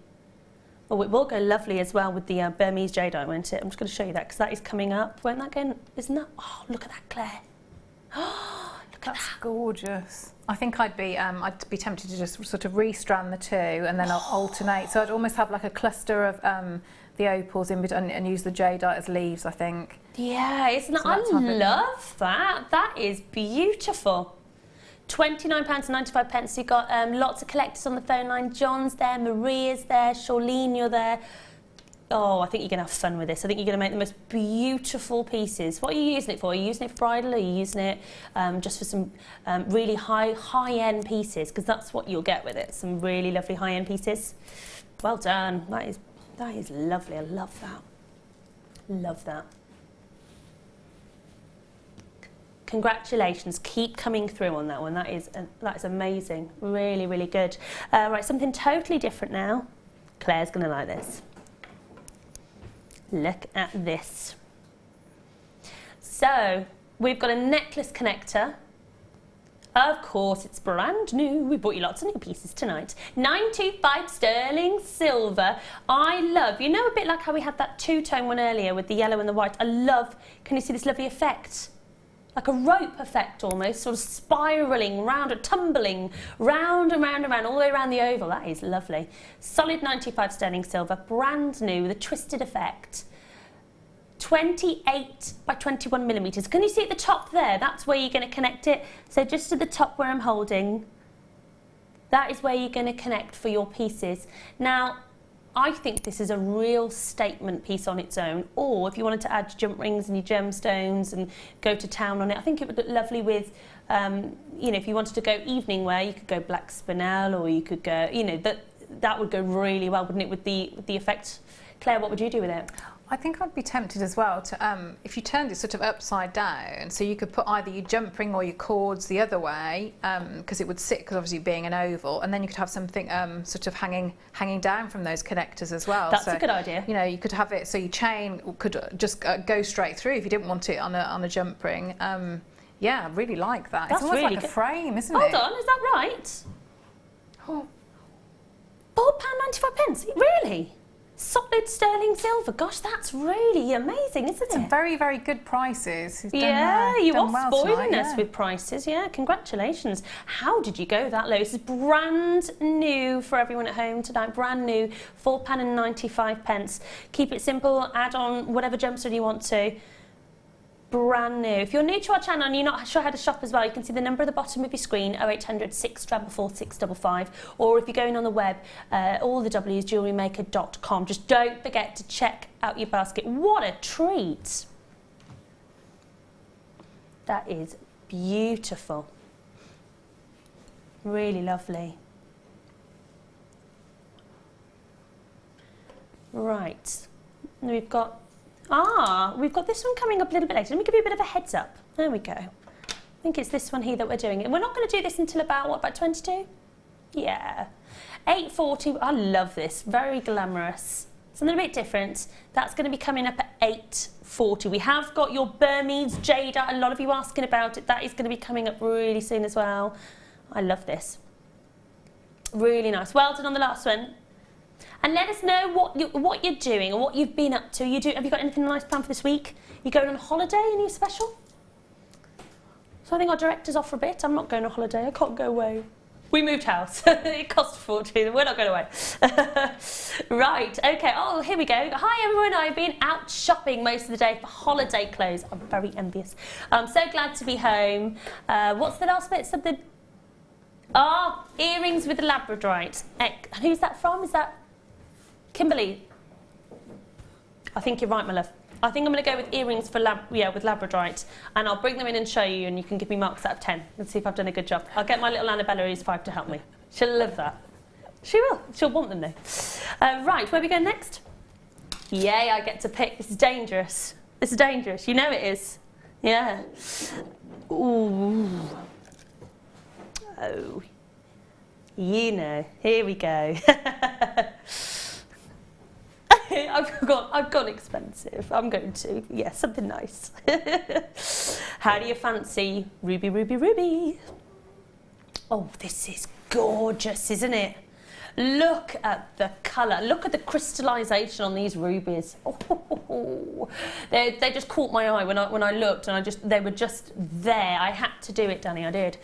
Oh, it will go lovely as well with the Burmese jadeite, won't it? I'm just going to show you that, because that is coming up. Won't that go? Isn't that? Oh, look at that, Claire. Oh, look at that. That's gorgeous. I think I'd be tempted to just sort of restrand the two, and then I'll alternate. So I'd almost have like a cluster of the opals in between, and use the jadeite as leaves, I think. Yeah, isn't it? I love that. That is beautiful. £29.95. You've got lots of collectors on the phone line. John's there, Maria's there, Charlene, you're there. Oh, I think you're going to have fun with this. I think you're going to make the most beautiful pieces. What are you using it for? Are you using it for bridal, or are you using it just for some really high-end pieces? Because that's what you'll get with it, some really lovely high-end pieces. Well done. That is lovely. I love that. Love that. Congratulations, keep coming through on that one. That is amazing. Really, really good. Right, something totally different now. Claire's going to like this. Look at this. So, we've got a necklace connector. Of course, it's brand new. We bought you lots of new pieces tonight. 925 sterling silver. I love, you know, a bit like how we had that two-tone one earlier with the yellow and the white. I love, can you see this lovely effect? Like a rope effect almost, sort of spiralling round, or tumbling round and round and round, all the way around the oval. That is lovely. Solid 95 sterling silver, brand new, with a twisted effect. 28 by 21 millimetres. Can you see at the top there? That's where you're going to connect it. So just at the top where I'm holding, that is where you're going to connect for your pieces. Now, I think this is a real statement piece on its own, or if you wanted to add jump rings and your gemstones and go to town on it, I think it would look lovely with, you know, if you wanted to go evening wear, you could go black spinel, or you could go, you know, that would go really well, wouldn't it, with the effect. Claire, what would you do with it? I think I'd be tempted as well to, if you turned it sort of upside down, so you could put either your jump ring or your cords the other way, because it would sit, because obviously being an oval, and then you could have something sort of hanging down from those connectors as well. That's a good idea. You know, you could have it so your chain could just go straight through if you didn't want it on a jump ring. Yeah, I really like that. That's it's almost really like good. a frame, isn't it? Hold on, is that right? Oh. £4.95. Really? Solid sterling silver. Gosh, that's really amazing, isn't it? Some very, very good prices. Yeah, you are spoiling us with prices. Yeah, congratulations. How did you go that low? This is brand new for everyone at home tonight. Brand new, £4.95. Keep it simple. Add on whatever gemstone you want to. Brand new. If you're new to our channel and you're not sure how to shop as well, you can see the number at the bottom of your screen, 0800 644 655, or if you're going on the web, all the W's, JewelleryMaker.com. Just don't forget to check out your basket. What a treat! That is beautiful. Really lovely. Right, we've got this one coming up a little bit later. Let me give you a bit of a heads up. There we go. I think it's this one here that we're doing. And we're not going to do this until about, what, about 22? Yeah. 8:40. I love this. Very glamorous. Something a bit different. That's going to be coming up at 8:40. We have got your Burmese jadeite. A lot of you asking about it. That is going to be coming up really soon as well. I love this. Really nice. Well done on the last one. And let us know what you're doing or what you've been up to. Have you got anything nice planned for this week? You going on holiday? Any special? So I think our director's off for a bit. I'm not going on holiday. I can't go away. We moved house. It cost a fortune. We're not going away. Right, okay. Oh, here we go. Hi, everyone. I've been out shopping most of the day for holiday clothes. I'm very envious. I'm so glad to be home. What's the last bit? Something... Ah, earrings with Labradorite. Who's that from? Is that Kimberly? I think you're right, my love. I think I'm going to go with earrings with Labradorite, and I'll bring them in and show you, and you can give me marks out of 10 and see if I've done a good job. I'll get my little Annabella, who's 5, to help me. She'll love that. She will. She'll want them though. Right, where are we going next? Yay, I get to pick. This is dangerous. This is dangerous. You know it is. Yeah. Ooh. Oh. You know. Here we go. I've gone expensive. I'm going to. Yeah, something nice. How do you fancy ruby, ruby, ruby? Oh, this is gorgeous, isn't it? Look at the colour. Look at the crystallisation on these rubies. Oh, they just caught my eye when I looked, and they were just there. I had to do it, Danny. I did.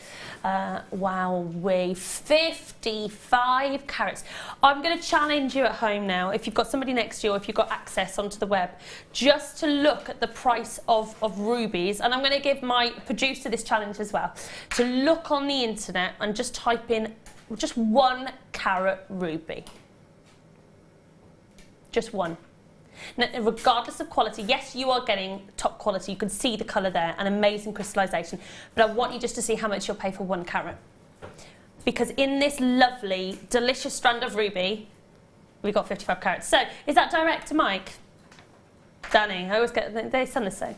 Wowee, 55 carats. I'm going to challenge you at home now. If you've got somebody next to you, or if you've got access onto the web, just to look at the price of rubies. And I'm going to give my producer this challenge as well, to look on the internet and just type in just 1 carat ruby. Just one. Now, regardless of quality, yes, you are getting top quality. You can see the colour there, and amazing crystallisation. But I want you just to see how much you'll pay for 1 carat. Because in this lovely, delicious strand of ruby, we've got 55 carats. So, is that direct to Mike? Danny, I always get, they sound the same.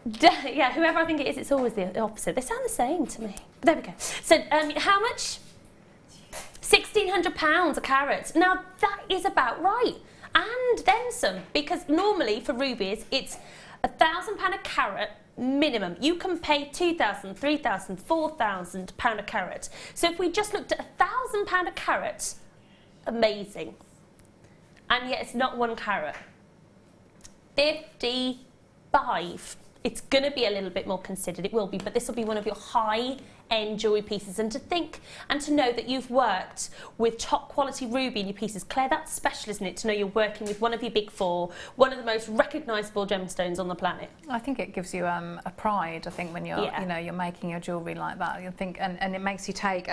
Yeah, whoever I think it is, it's always the opposite. They sound the same to me. There we go. So, how much? £1,600 a carat. Now, that is about right. And then some, because normally for rubies, it's £1,000 a carat minimum. You can pay £2,000, £3,000, £4,000 a carat. So if we just looked at £1,000 a carat, amazing. And yet it's not 1 carat. 55. It's going to be a little bit more considered, it will be, but this will be one of your high-end jewellery pieces. And to think and to know that you've worked with top-quality ruby in your pieces, Claire, that's special, isn't it, to know you're working with one of your big 4, one of the most recognisable gemstones on the planet. I think it gives you a pride, I think, when you're, you know, you're making your jewellery like that. You think, and it makes you take...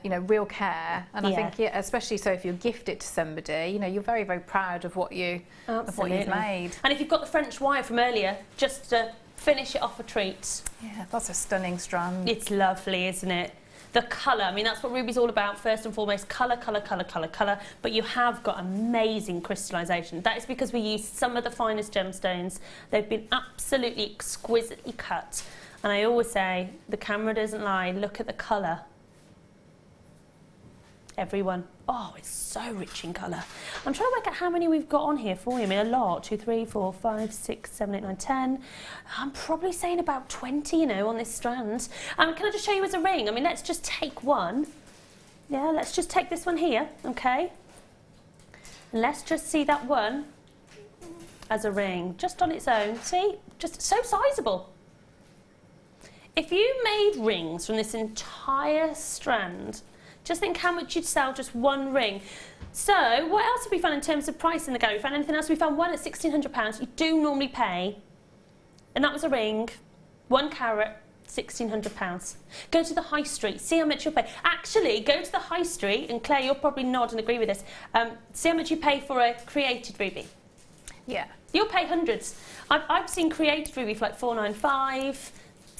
you know, real care, and I think, especially so if you gift it to somebody, you know, you're very, very proud of what you've made. And if you've got the French wire from earlier, just to finish it off a treat. Yeah, that's a stunning strand. It's lovely, isn't it? The colour, I mean, that's what ruby's all about, first and foremost, colour, colour, colour, colour, colour, but you have got amazing crystallisation. That is because we use some of the finest gemstones. They've been absolutely exquisitely cut, and I always say, the camera doesn't lie, look at the colour. Everyone. Oh, it's so rich in colour. I'm trying to work out how many we've got on here for you. I mean, a lot. 2, 3, 4, 5, 6, 7, 8, 9, 10. I'm probably saying about 20, you know, on this strand. Can I just show you as a ring? I mean, let's just take one. Yeah, let's just take this one here, okay? And let's just see that one as a ring, just on its own. See? Just so sizable. If you made rings from this entire strand, just think how much you'd sell just 1 ring. So, what else have we found in terms of price in the gallery? Found anything else? We found one at £1,600. You do normally pay, and that was a ring, 1 carat, £1,600. Go to the high street, see how much you'll pay. Actually, go to the high street, and Claire, you'll probably nod and agree with this. See how much you pay for a created ruby. Yeah. You'll pay hundreds. I've seen created ruby for like £495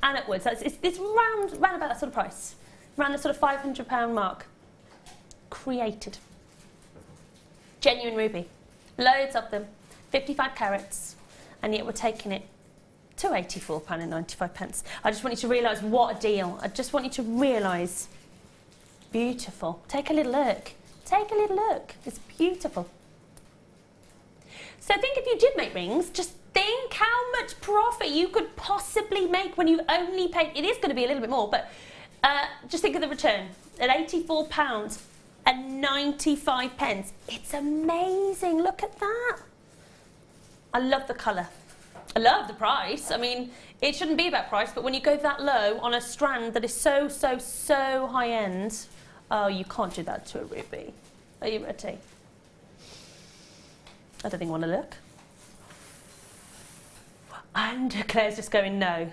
and upwards. It's round about that sort of price. Around the sort of £500 mark. Created. Genuine ruby. Loads of them. 55 carats. And yet we're taking it to £84.95. I just want you to realise what a deal. I just want you to realise. Beautiful. Take a little look. Take a little look. It's beautiful. So think if you did make rings, just think how much profit you could possibly make when you only paid. It is going to be a little bit more, but just think of the return. At £84, £1.95. It's amazing. Look at that. I love the colour. I love the price. I mean, it shouldn't be about price, but when you go that low on a strand that is so, so, so high end, oh, you can't do that to a ruby. Are you ready? I don't think I want to look. And Claire's just going, no.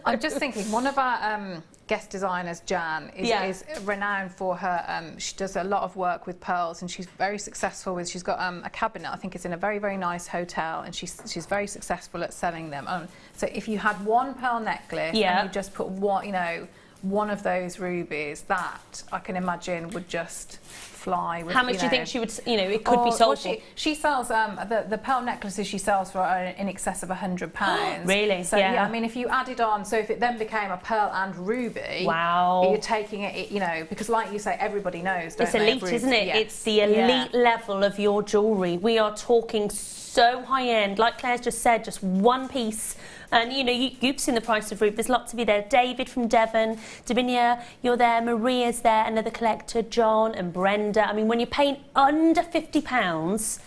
I'm just thinking, one of our guest designers, Jan, is renowned for her, she does a lot of work with pearls, and she's very successful with, she's got a cabinet, I think it's in a very, very nice hotel, and she's very successful at selling them. So if you had one pearl necklace and you just put one, you know, one of those rubies, that I can imagine would just fly. With, how much do you think she would, you know, it could be sold for? She sells, the pearl necklaces she sells for are in excess of £100. Really? So yeah, I mean, if you added on, so if it then became a pearl and ruby, wow, you're taking it, you know, because like you say, everybody knows, don't it's elite, isn't it? Yes. It's the elite level of your jewellery. We are talking so high end, like Claire's just said, just one piece. And you know, you've seen the price of ruby. There's lots of you there. David from Devon, Davinia, you're there. Maria's there, another collector, John and Brenda. I mean, when you're paying under £50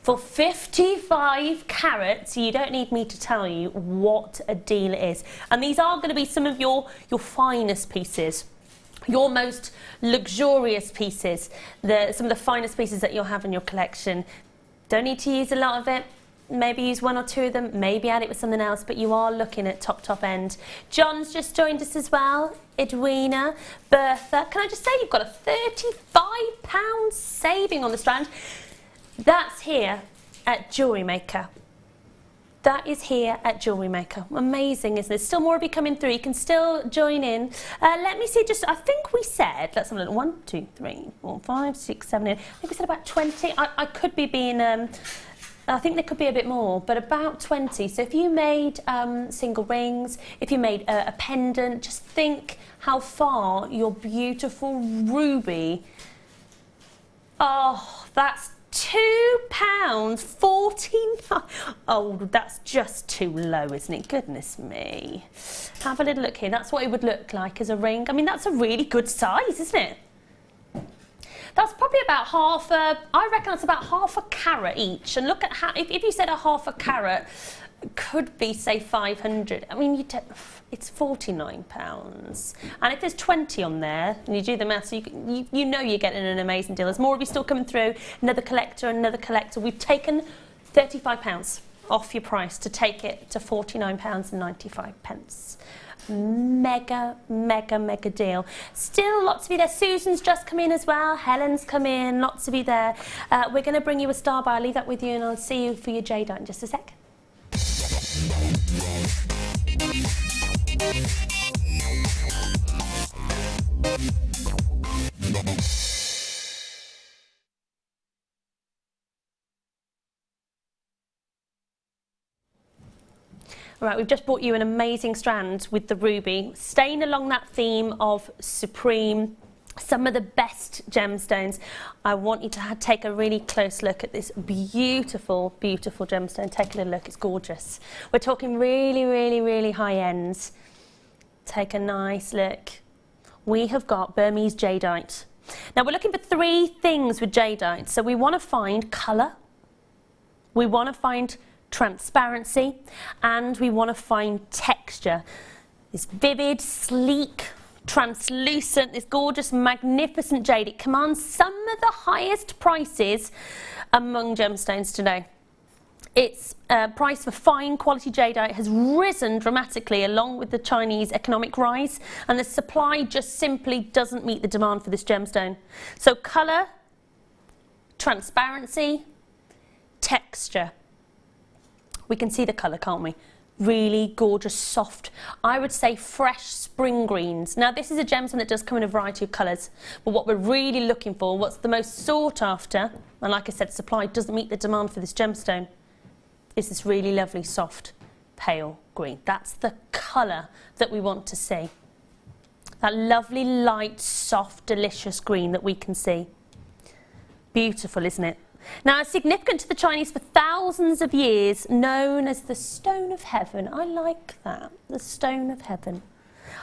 for 55 carats, you don't need me to tell you what a deal it is. And these are going to be some of your finest pieces, your most luxurious pieces, some of the finest pieces that you'll have in your collection. Don't need to use a lot of it. Maybe use one or two of them, maybe add it with something else, but you are looking at top end. John's just joined us as well, Edwina, Bertha. Can I just say you've got a £35 saving on the strand? That's here at Jewellery Maker. That is here at Jewellery Maker. Amazing, isn't it? Still more of you coming through. You can still join in. Let me see, I think we said, let's have a look, 1, 2, 3, 4, 5, 6, 7, 8. I think we said about 20. I could be being... I think there could be a bit more, but about 20. So if you made single rings, if you made a pendant, just think how far your beautiful ruby... Oh, that's £2.49. Oh, that's just too low, isn't it? Goodness me. Have a little look here. That's what it would look like as a ring. I mean, that's a really good size, isn't it? That's probably about I reckon that's about half a carat each. And look at how, if you said a half a carat could be, say, 500. I mean, it's £49. And if there's 20 on there, and you do the maths, you know you're getting an amazing deal. There's more of you still coming through. Another collector, another collector. We've taken £35 off your price to take it to £49.95. Mega, mega, mega deal. Still lots of you there. Susan's just come in as well. Helen's come in. Lots of you there. We're going to bring you a star bar. I'll leave that with you and I'll see you for your jadeite in just a sec. All right, we've just brought you an amazing strand with the ruby, staying along that theme of supreme, some of the best gemstones. I want you to take a really close look at this beautiful, beautiful gemstone. Take a little look, it's gorgeous. We're talking really, really, really high ends. Take a nice look. We have got Burmese jadeite. Now we're looking for three things with jadeite. So we want to find colour, we want to find transparency, and we want to find texture. This vivid, sleek, translucent, this gorgeous, magnificent jade. It commands some of the highest prices among gemstones today. Its price for fine quality jadeite has risen dramatically along with the Chinese economic rise, and the supply just simply doesn't meet the demand for this gemstone. So colour, transparency, texture. We can see the colour, can't we? Really gorgeous, soft, I would say fresh spring greens. Now this is a gemstone that does come in a variety of colours, but what we're really looking for, what's the most sought after, and like I said, supply doesn't meet the demand for this gemstone, is this really lovely, soft, pale green. That's the colour that we want to see. That lovely, light, soft, delicious green that we can see. Beautiful, isn't it? Now, it's significant to the Chinese for thousands of years, known as the Stone of Heaven. I like that, the Stone of Heaven.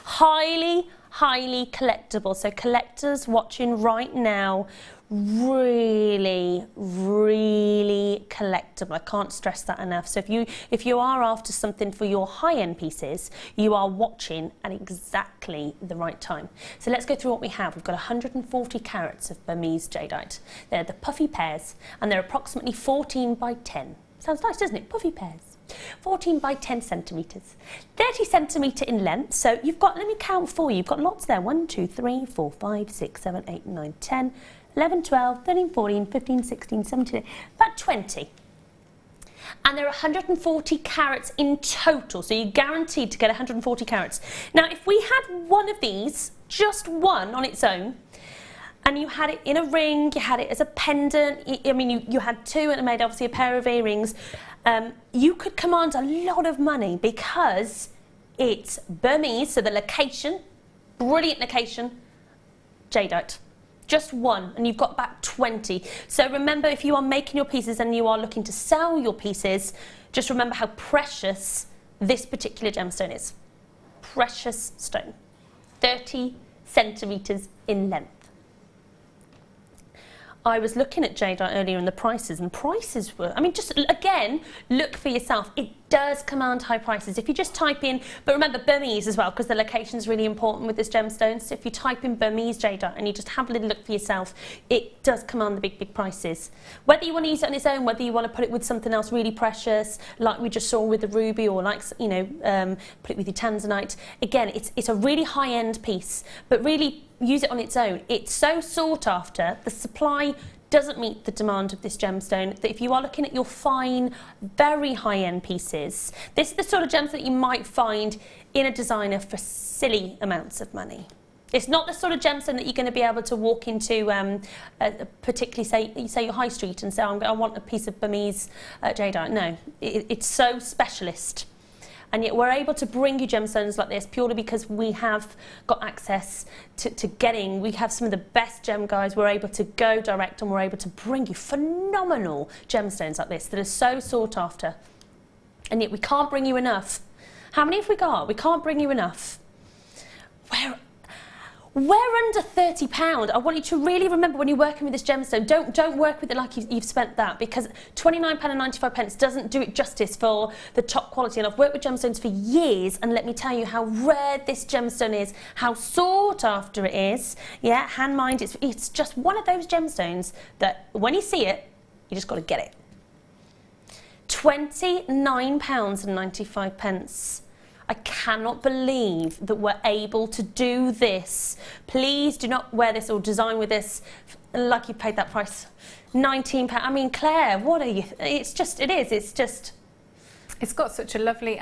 Highly, highly collectible. So collectors watching right now, really, really collectible. I can't stress that enough. So if you are after something for your high-end pieces, you are watching at exactly the right time. So let's go through what we have. We've got 140 carats of Burmese jadeite. They're the puffy pairs, and they're approximately 14 by 10. Sounds nice, doesn't it? Puffy pairs. 14 by 10 centimetres. 30 centimetre in length. So you've got, let me count for you. You've got lots there. 1, 2, 3, 4, 5, 6, 7, 8, 9, 10. 11, 12, 13, 14, 15, 16, 17, about 20. And there are 140 carats in total, so you're guaranteed to get 140 carats. Now, if we had one of these, just one on its own, and you had it in a ring, you had it as a pendant, you had two and it made obviously a pair of earrings, you could command a lot of money because it's Burmese, so the location, brilliant location, jadeite. Just one, and you've got about 20. So remember, if you are making your pieces and you are looking to sell your pieces, just remember how precious this particular gemstone is. Precious stone. 30 centimetres in length. I was looking at jadeite earlier and the prices, and prices were, just again, look for yourself. It does command high prices. If you just type in, but remember Burmese as well, because the location is really important with this gemstone. So if you type in Burmese jadeite and you just have a little look for yourself, it does command the big, big prices. Whether you want to use it on its own, whether you want to put it with something else really precious, like we just saw with the ruby, or like, put it with your Tanzanite. Again, it's a really high-end piece, but really use it on its own. It's so sought after. The supply doesn't meet the demand of this gemstone, that if you are looking at your fine, very high-end pieces, this is the sort of gemstone that you might find in a designer for silly amounts of money. It's not the sort of gemstone that you're going to be able to walk into, particularly say your high street and say, I want a piece of Burmese jadeite. No, it's so specialist. And yet we're able to bring you gemstones like this purely because we have got access to getting, we have some of the best gem guys. We're able to go direct and we're able to bring you phenomenal gemstones like this that are so sought after. And yet we can't bring you enough. How many have we got? We can't bring you enough. We're under £30. I want you to really remember when you're working with this gemstone, don't work with it like you've spent that, because £29.95 doesn't do it justice for the top quality. And I've worked with gemstones for years, and let me tell you how rare this gemstone is, how sought after it is. Yeah, hand mined, it's just one of those gemstones that when you see it, you just got to get it. £29.95. I cannot believe that we're able to do this. Please do not wear this or design with this like you paid that price. £19. Claire, what are you? It's got such a lovely,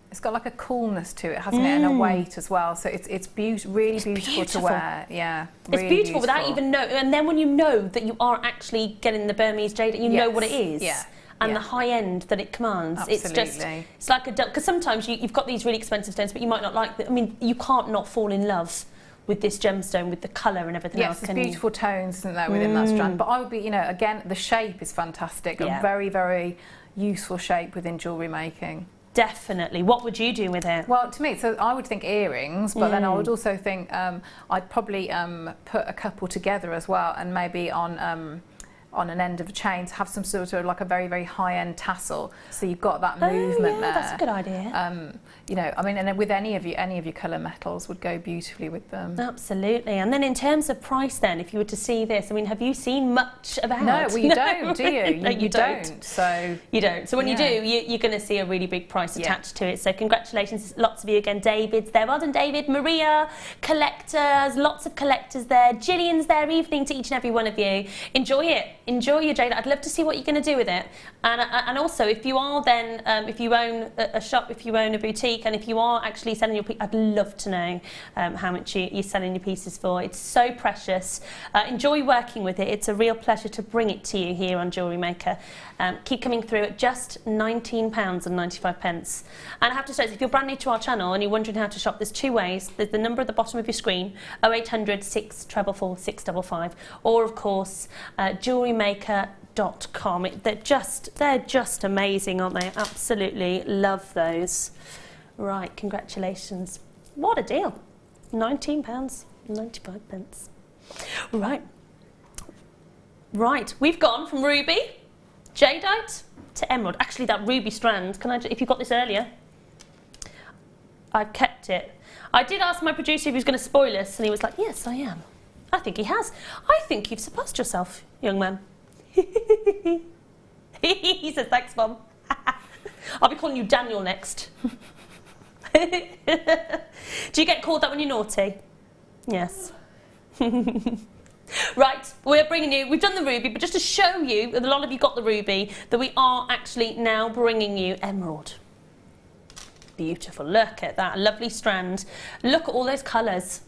it's got like a coolness to it, hasn't it? And a weight as well. So it's really beautiful to wear. Yeah, really it's beautiful without even know. And then when you know that you are actually getting the Burmese jade, you know what it is. Yeah. And the high end that it commands. Absolutely. It's like because sometimes you've got these really expensive stones, but you might not like them. You can't not fall in love with this gemstone, with the colour and everything else. Yes, there's beautiful tones, isn't there, within that strand. But I would be, again, the shape is fantastic. A very, very useful shape within jewellery making. Definitely. What would you do with it? Well, to me, so I would think earrings, but then I would also think I'd probably put a couple together as well, and maybe on an end of a chain to have some sort of like a very, very high-end tassel, so you've got that movement there. That's a good idea. And with any of your colour metals would go beautifully with them. Absolutely. And then in terms of price then, if you were to see this, have you seen much about? No, well, you don't, do you? No, you don't. So you don't. So when you do, you're going to see a really big price attached to it. So congratulations, lots of you again. David's there. Well done, David. Maria, collectors, lots of collectors there. Gillian's there. Evening to each and every one of you. Enjoy it. Enjoy your jade. I'd love to see what you're going to do with it. And also, if you are then, if you own a shop, if you own a boutique, and if you are actually selling your pieces, I'd love to know how much you're selling your pieces for. It's so precious. Enjoy working with it. It's a real pleasure to bring it to you here on Jewellery Maker. Keep coming through at just £19.95. And I have to say, if you're brand new to our channel and you're wondering how to shop, there's two ways. There's the number at the bottom of your screen, 0800 644 655, or of course, JewelleryMaker.com. They're just amazing, aren't they? Absolutely love those. Right, congratulations. What a deal. £19.95. Right. Right, we've gone from ruby, jadeite to emerald. Actually, that ruby strand, if you got this earlier, I've kept it. I did ask my producer if he was going to spoil us, and he was like, yes, I am. I think he has. I think you've surpassed yourself, young man. He says, thanks, Mum. I'll be calling you Daniel next. Do you get called that when you're naughty? Yes. Right, we're bringing you, we've done the ruby, but just to show you, that a lot of you got the ruby, that we are actually now bringing you emerald. Beautiful, look at that, lovely strand. Look at all those colours.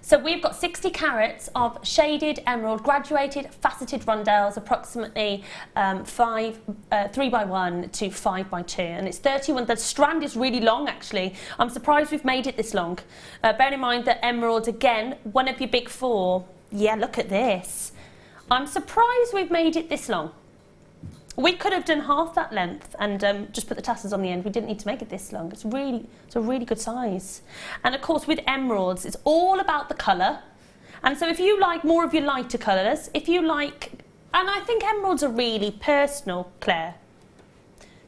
So we've got 60 carats of shaded emerald, graduated, faceted rondelles, approximately 3x1 to 5x2, and it's 31. The strand is really long, actually. I'm surprised we've made it this long. Bear in mind that emerald, again, one of your big four. Yeah, look at this. I'm surprised we've made it this long. We could have done half that length and just put the tassels on the end. We didn't need to make it this long. It's a really good size. And of course, with emeralds, it's all about the colour. And so if you like more of your lighter colours, if you like, and I think emeralds are really personal, Claire.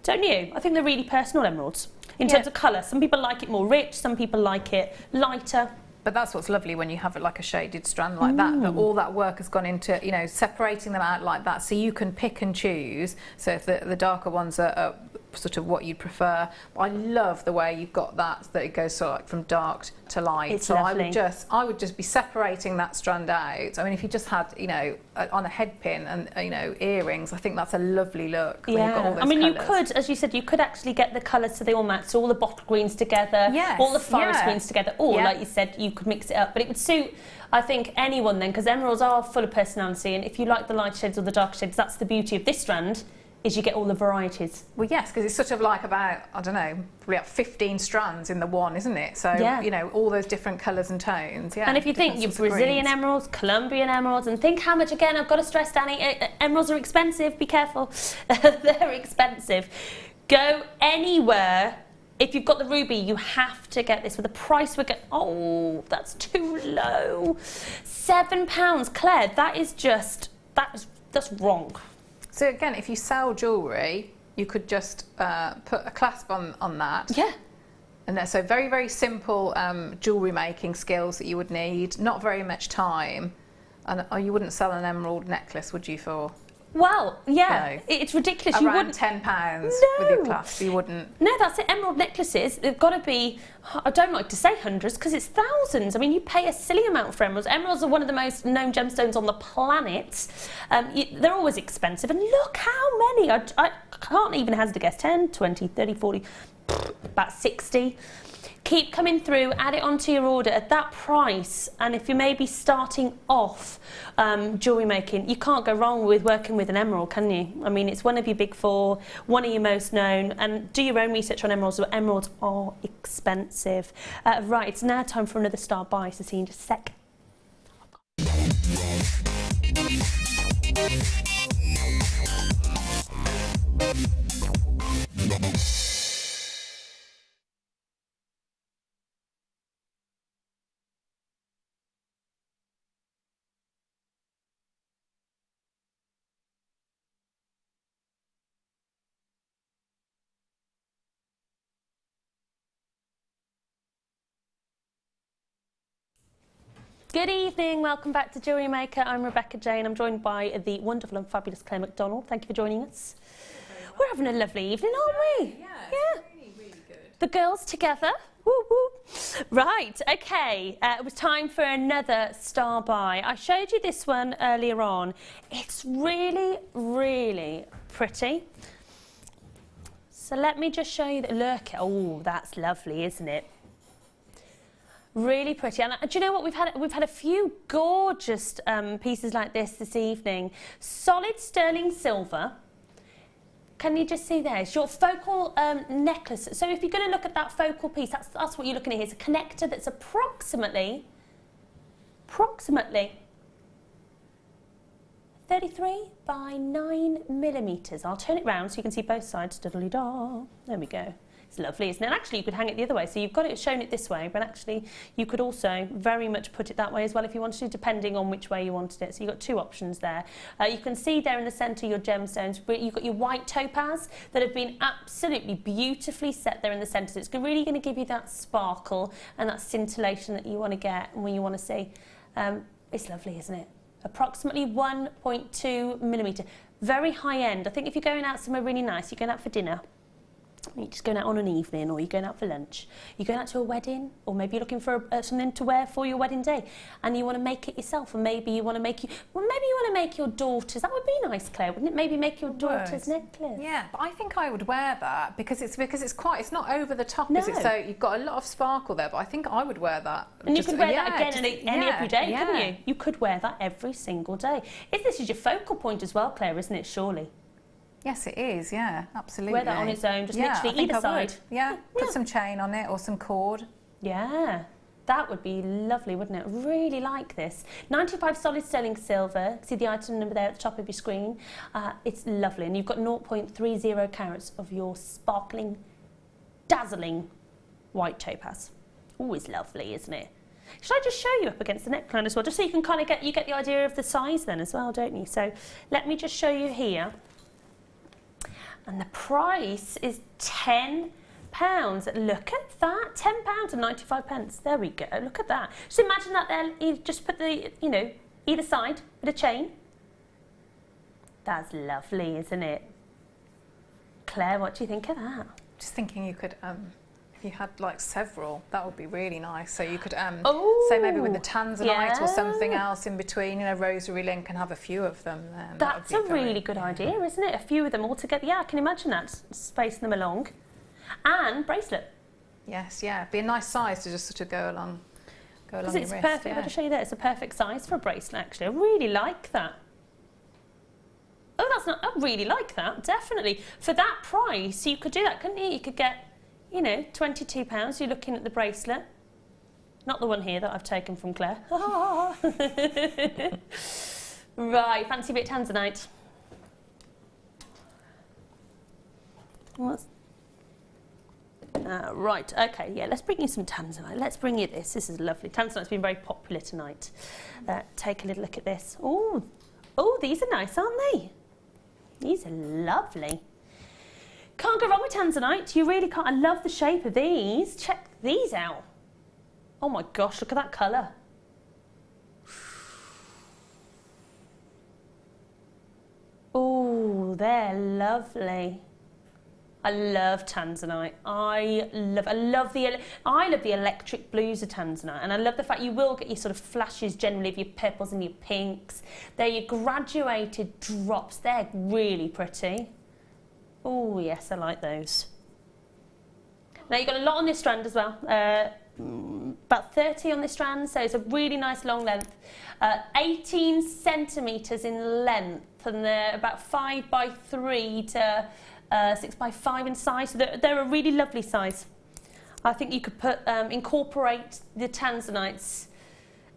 Don't you? I think they're really personal, emeralds, in terms of colour. Some people like it more rich, some people like it lighter. But that's what's lovely when you have it like a shaded strand like that, that all that work has gone into, you know, separating them out like that, so you can pick and choose. So if the darker ones are sort of what you prefer. I love the way you've got that it goes sort of like from dark to light. It's so lovely. I would just be separating that strand out. I mean, if you just had, you know, on a head pin and, you know, earrings, I think that's a lovely look. When you've got all those I mean, colours. you could, as you said, you could actually get the colours so they all match, so all the bottle greens together, all the forest greens together, or like you said, you could mix it up, but it would suit, I think, anyone then, because emeralds are full of personality, and if you like the light shades or the dark shades, that's the beauty of this strand, is you get all the varieties. Well, yes, because it's sort of like about, I don't know, probably about 15 strands in the one, isn't it? So, you know, all those different colours and tones. Yeah. And if you think your Brazilian emeralds, Colombian emeralds, and think how much, again, I've got to stress, Danny, emeralds are expensive, be careful. They're expensive. Go anywhere. If you've got the ruby, you have to get this with the price we're getting. Oh, that's too low. £7, Claire, that is just, that's wrong. So again, if you sell jewellery, you could just put a clasp on that. Yeah. And so very, very simple jewellery making skills that you would need, not very much time. And you wouldn't sell an emerald necklace, would you, for? Well, yeah, no. It's ridiculous. Around you wouldn't. £10 with your clasp, you wouldn't. No, that's it. Emerald necklaces, they've got to be, I don't like to say hundreds because it's thousands. I mean, you pay a silly amount for emeralds. Emeralds are one of the most known gemstones on the planet. They're always expensive. And look how many. I can't even hazard a guess. 10, 20, 30, 40, about 60. Keep coming through, add it onto your order at that price, and if you're maybe starting off jewellery making, you can't go wrong with working with an emerald, can you? I mean, it's one of your big four, one of your most known, and do your own research on emeralds, but emeralds are expensive. Right, it's now time for another star buy, so see you in just a sec. Good evening, welcome back to Jewellery Maker. I'm Rebecca Jane. I'm joined by the wonderful and fabulous Claire Mcdonald. Thank you for joining us. We're having a lovely evening, aren't we? Yeah, it's really, really good. The girls together. Woo woo. Right, okay. It was time for another star buy. I showed you this one earlier on. It's really, really pretty. So let me just show you that. Look, oh, that's lovely, isn't it? Really pretty, and do you know what, we've had a few gorgeous pieces like this evening. Solid sterling silver. Can you just see there? It's your focal necklace. So if you're going to look at that focal piece, that's what you're looking at here. It's a connector that's approximately 33 by 9 millimetres. I'll turn it round so you can see both sides. Diddly-da. There we go. It's lovely, isn't it? And actually you could hang it the other way. So you've got it shown it this way, but actually you could also very much put it that way as well if you wanted to, depending on which way you wanted it. So you've got two options there. You can see there in the centre your gemstones, but you've got your white topaz that have been absolutely beautifully set there in the centre. So it's really going to give you that sparkle and that scintillation that you want to get when you want to see. It's lovely, isn't it? Approximately 1.2 millimetre. Very high end. I think if you're going out somewhere really nice, you're going out for dinner, you're just going out on an evening, or you're going out for lunch, you're going out to a wedding, or maybe you're looking for something to wear for your wedding day, and you want to make it yourself, and maybe you want to make your daughters. That would be nice, Claire, wouldn't it? Maybe make your daughter's necklace. Yeah, but I think I would wear that because it's not over the top, is it? So you've got a lot of sparkle there, but I think I would wear that. And you could wear that again every day, couldn't you? You could wear that every single day. This is your focal point as well, Claire, isn't it? Surely. Yes, it is, yeah, absolutely. Wear that on its own, just literally either side. Yeah, put some chain on it or some cord. Yeah, that would be lovely, wouldn't it? Really like this. 95 solid sterling silver. See the item number there at the top of your screen. It's lovely, and you've got 0.30 carats of your sparkling, dazzling white topaz. Always lovely, isn't it? Should I just show you up against the neckline as well, just so you can kind of get the idea of the size then as well, don't you? So let me just show you here. And the price is £10. Look at that, £10 and 95 pence. There we go, look at that. Just imagine that there, you just put the, either side, bit of chain. That's lovely, isn't it? Claire, what do you think of that? Just thinking you could, if you had like several, that would be really nice. So you could, say maybe with the Tanzanite or something else in between, rosary link, and have a few of them. That's a really good idea, isn't it? A few of them all together. Yeah, I can imagine that, spacing them along. And bracelet. Yes, yeah, be a nice size to just sort of go along your wrist. It's perfect. Yeah. I'll just show you there. It's a perfect size for a bracelet, actually. I really like that. Oh, I really like that, definitely. For that price, you could do that, couldn't you? You could get, £22. You're looking at the bracelet. Not the one here that I've taken from Claire. Right, fancy a bit of Tanzanite. Right, okay, yeah, let's bring you some Tanzanite. Let's bring you this. This is lovely. Tanzanite's been very popular tonight. Take a little look at this. Oh, these are nice, aren't they? These are lovely. Can't go wrong with Tanzanite. You really can't. I love the shape of these. Check these out. Oh my gosh, look at that colour. Oh, they're lovely. I love Tanzanite. I love the electric blues of Tanzanite, and I love the fact you will get your sort of flashes generally of your purples and your pinks. They're your graduated drops. They're really pretty. Oh yes, I like those. Now you've got a lot on this strand as well. About 30 on this strand, so it's a really nice long length. 18 centimetres in length, and they're about 5 by 3 to 6 by 5 in size, so they're a really lovely size. I think you could incorporate the Tanzanites.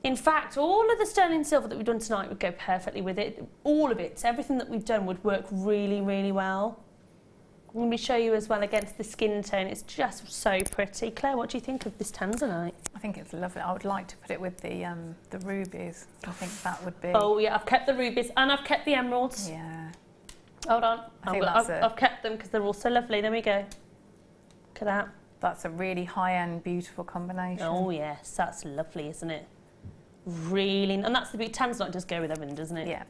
In fact, all of the sterling silver that we've done tonight would go perfectly with it. All of it, everything that we've done would work really, really well. Let me show you as well against the skin tone. It's just so pretty. Claire, what do you think of this Tanzanite? I think it's lovely. I would like to put it with the rubies. I think that would be... Oh yeah, I've kept the rubies and I've kept the emeralds. Yeah. Hold on. I've kept them because they're all so lovely. There we go. Look at that. That's a really high-end, beautiful combination. Oh yes, that's lovely, isn't it? Really, and that's the big Tanzanite does go with everything, doesn't it? Yeah.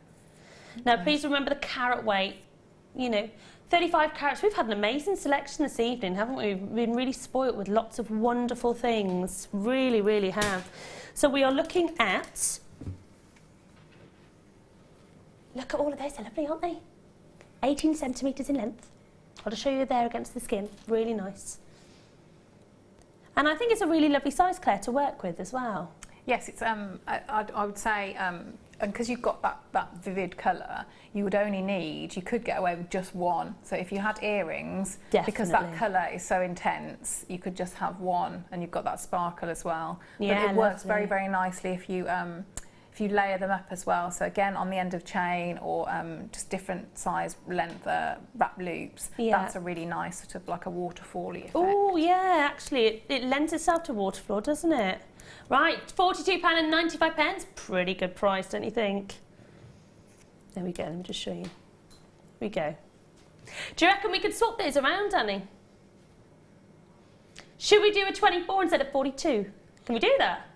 Now please remember the carat weight. 35 carats. We've had an amazing selection this evening, haven't we? We've been really spoilt with lots of wonderful things. Really, really have. So we are looking at... Look at all of those. They're lovely, aren't they? 18 centimetres in length. I'll just show you there against the skin. Really nice. And I think it's a really lovely size, Claire, to work with as well. Yes, it's. I would say, and because you've got that vivid colour, you could get away with just one. So if you had earrings, definitely, because that colour is so intense, you could just have one, and you've got that sparkle as well. Yeah, but it works very, very nicely if you if you layer them up as well, so again on the end of chain or just different size length wrap loops, that's a really nice sort of like a waterfall-y effect. Oh yeah, actually it lends itself to waterfall, doesn't it? Right, £42.95, pretty good price, don't you think? There we go, let me just show you. Here we go. Do you reckon we could swap these around, Danny? Should we do a 24 instead of 42? Can we do that?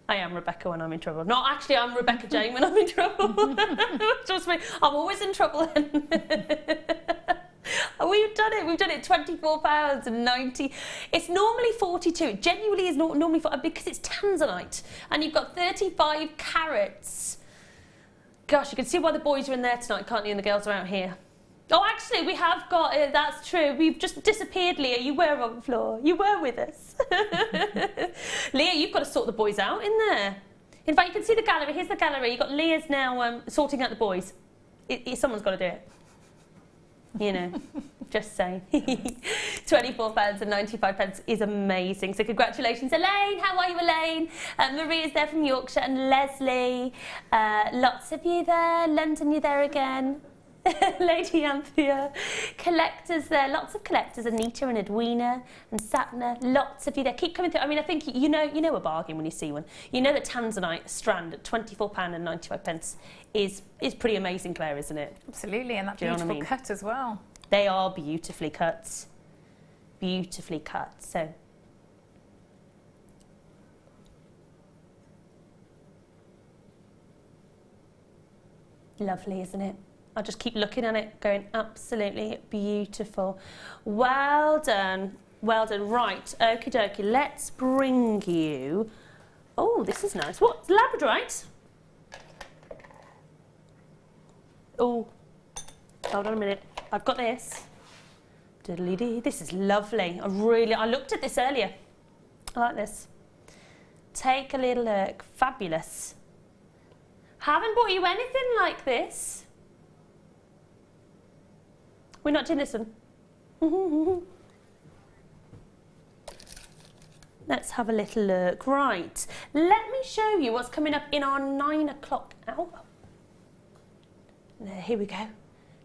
I am Rebecca when I'm in trouble. No, actually, I'm Rebecca Jane when I'm in trouble. Trust me, I'm always in trouble. We've done it. We've done it. £24.90. It's normally 42. It genuinely is not normally because it's Tanzanite, and you've got 35 carats. Gosh, you can see why the boys are in there tonight, can't you? And the girls are out here. Oh, actually, we have got it. That's true. We've just disappeared, Leah. You were on the floor. You were with us. Leah, you've got to sort the boys out in there. In fact, you can see the gallery. Here's the gallery. You've got Leah's now sorting out the boys. Someone's got to do it. You know, just saying. £24.95 is amazing. So congratulations, Elaine. How are you, Elaine? Maria's there from Yorkshire, and Leslie. Lots of you there. London, you there again? Lady Anthea. Collectors there. Lots of collectors. Anita and Edwina and Satna. Lots of you there. Keep coming through. I mean, I think you know a bargain when you see one. You know that Tanzanite strand at £24.95 is pretty amazing, Claire, isn't it? Absolutely, and that beautiful cut as well. They are beautifully cut. Beautifully cut. So lovely, isn't it? I'll just keep looking at it, going absolutely beautiful. Well done. Well done. Right, okie dokie. Let's bring you. Oh, this is nice. What? Labradorite? Oh, hold on a minute. I've got this. Diddly-dee. This is lovely. I looked at this earlier. I like this. Take a little look. Fabulous. Haven't bought you anything like this. We're not doing this one. Let's have a little look. Right. Let me show you what's coming up in our 9 o'clock hour. Here we go.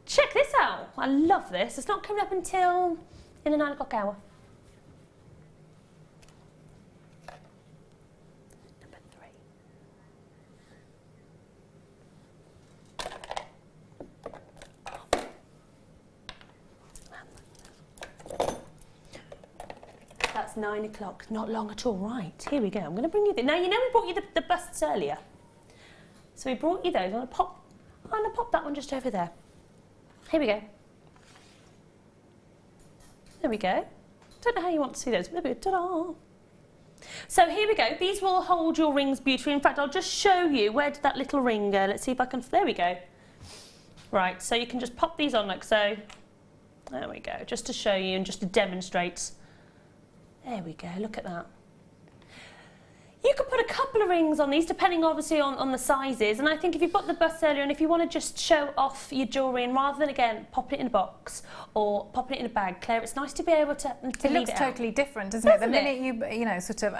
Check this out. I love this. It's not coming up until in the 9 o'clock hour. Number 3. That's 9 o'clock. Not long at all. Right. Here we go. I'm going to bring you. Now, you know we brought you the busts earlier. So we brought you those. I'm going to pop that one just over there. Here we go. There we go. Don't know how you want to see those. Maybe ta-da. So here we go. These will hold your rings beautifully. In fact, I'll just show you. Where did that little ring go? Let's see if I can. There we go. Right. So you can just pop these on like so. There we go. Just to show you and just to demonstrate. There we go. Look at that. You could put a couple of rings on these, depending obviously on the sizes. And I think if you've got the bust earlier, and if you want to just show off your jewellery, and rather than again popping it in a box or popping it in a bag, Claire, it's nice to be able to leave it looks totally different, doesn't it? The minute you know sort of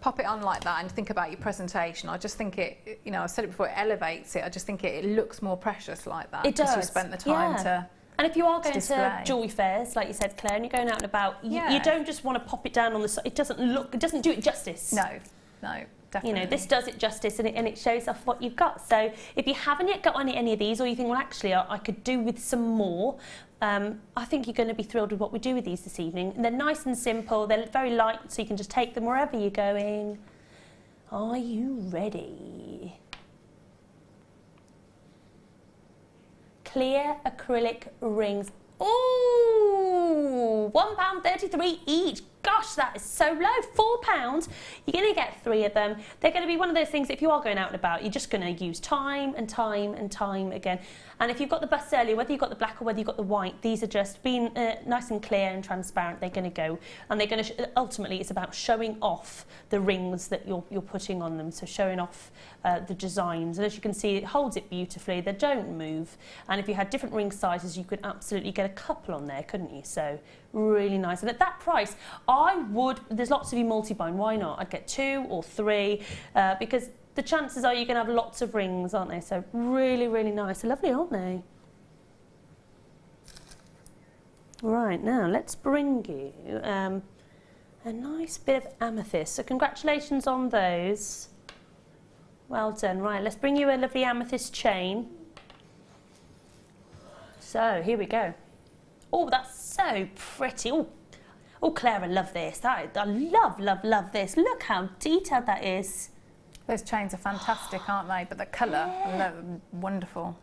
pop it on like that and think about your presentation, I just think it, you know, I've said it before, it elevates it. I just think it looks more precious like that. It does. Because you spent the time to. And if you are going to jewellery fairs, like you said, Claire, and you're going out and about, you don't just want to pop it down on the side. It doesn't do it justice. No, definitely. You know, this does it justice, and it shows off what you've got. So if you haven't yet got any of these, or you think, well, actually, I could do with some more, I think you're going to be thrilled with what we do with these this evening. And they're nice and simple. They're very light, so you can just take them wherever you're going. Are you ready? Clear acrylic rings. Ooh, £1.33 each. Gosh, that is so low. £4. You're going to get 3 of them. They're going to be one of those things, if you are going out and about, you're just going to use time and time and time again. And if you've got the bust earlier, whether you've got the black or whether you've got the white, these are just being nice and clear and transparent. They're going to go, and they're going to, ultimately, it's about showing off the rings that you're putting on them. So showing off the designs. And as you can see, it holds it beautifully. They don't move. And if you had different ring sizes, you could absolutely get a couple on there, couldn't you? So really nice. And at that price, there's lots of you multi-buying, why not? I'd get 2 or 3 because the chances are you're going to have lots of rings, aren't they? So really, really nice. They're lovely, aren't they? Right, now let's bring you a nice bit of amethyst. So congratulations on those. Well done. Right, let's bring you a lovely amethyst chain. So here we go. Oh, that's so pretty. Oh, Claire, I love this. I love this. Look how detailed that is. Those chains are fantastic, aren't they? But the colour, wonderful.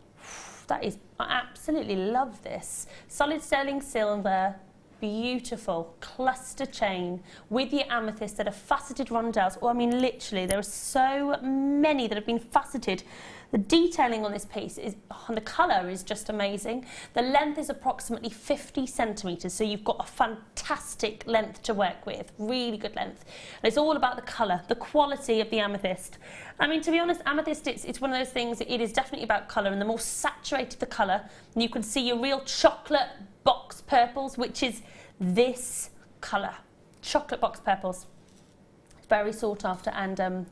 That is, I absolutely love this. Solid sterling silver, beautiful cluster chain with your amethyst that are faceted rondelles. Oh, I mean, literally, there are so many that have been faceted. The detailing on this piece is, and the colour is just amazing. The length is approximately 50 centimetres, so you've got a fantastic length to work with, really good length. And it's all about the colour, the quality of the amethyst. I mean, to be honest, amethyst, it's one of those things, it is definitely about colour, and the more saturated the colour, and you can see your real chocolate box purples, which is this colour, chocolate box purples. It's very sought after and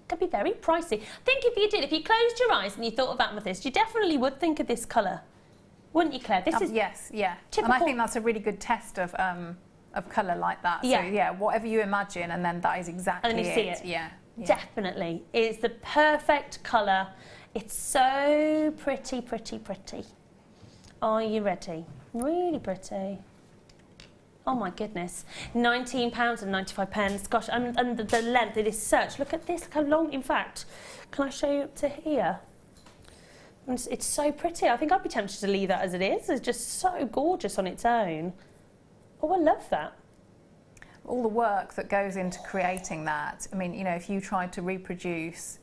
can be very pricey. I think if you closed your eyes and you thought of amethyst, you definitely would think of this colour, wouldn't you, Claire? This is yes, yeah. typical. And I think that's a really good test of colour like that. Yeah. So yeah, whatever you imagine, and then that is exactly and then you see it. Yeah. Definitely, it's the perfect colour. It's so pretty, pretty, pretty. Are you ready? Really pretty. Oh my goodness, £19.95. Gosh, and the length, it is such. Look at this, look how long. In fact, can I show you up to here? And it's so pretty. I think I'd be tempted to leave that as it is. It's just so gorgeous on its own. Oh, I love that. All the work that goes into creating that. I mean, you know, if you tried to reproduce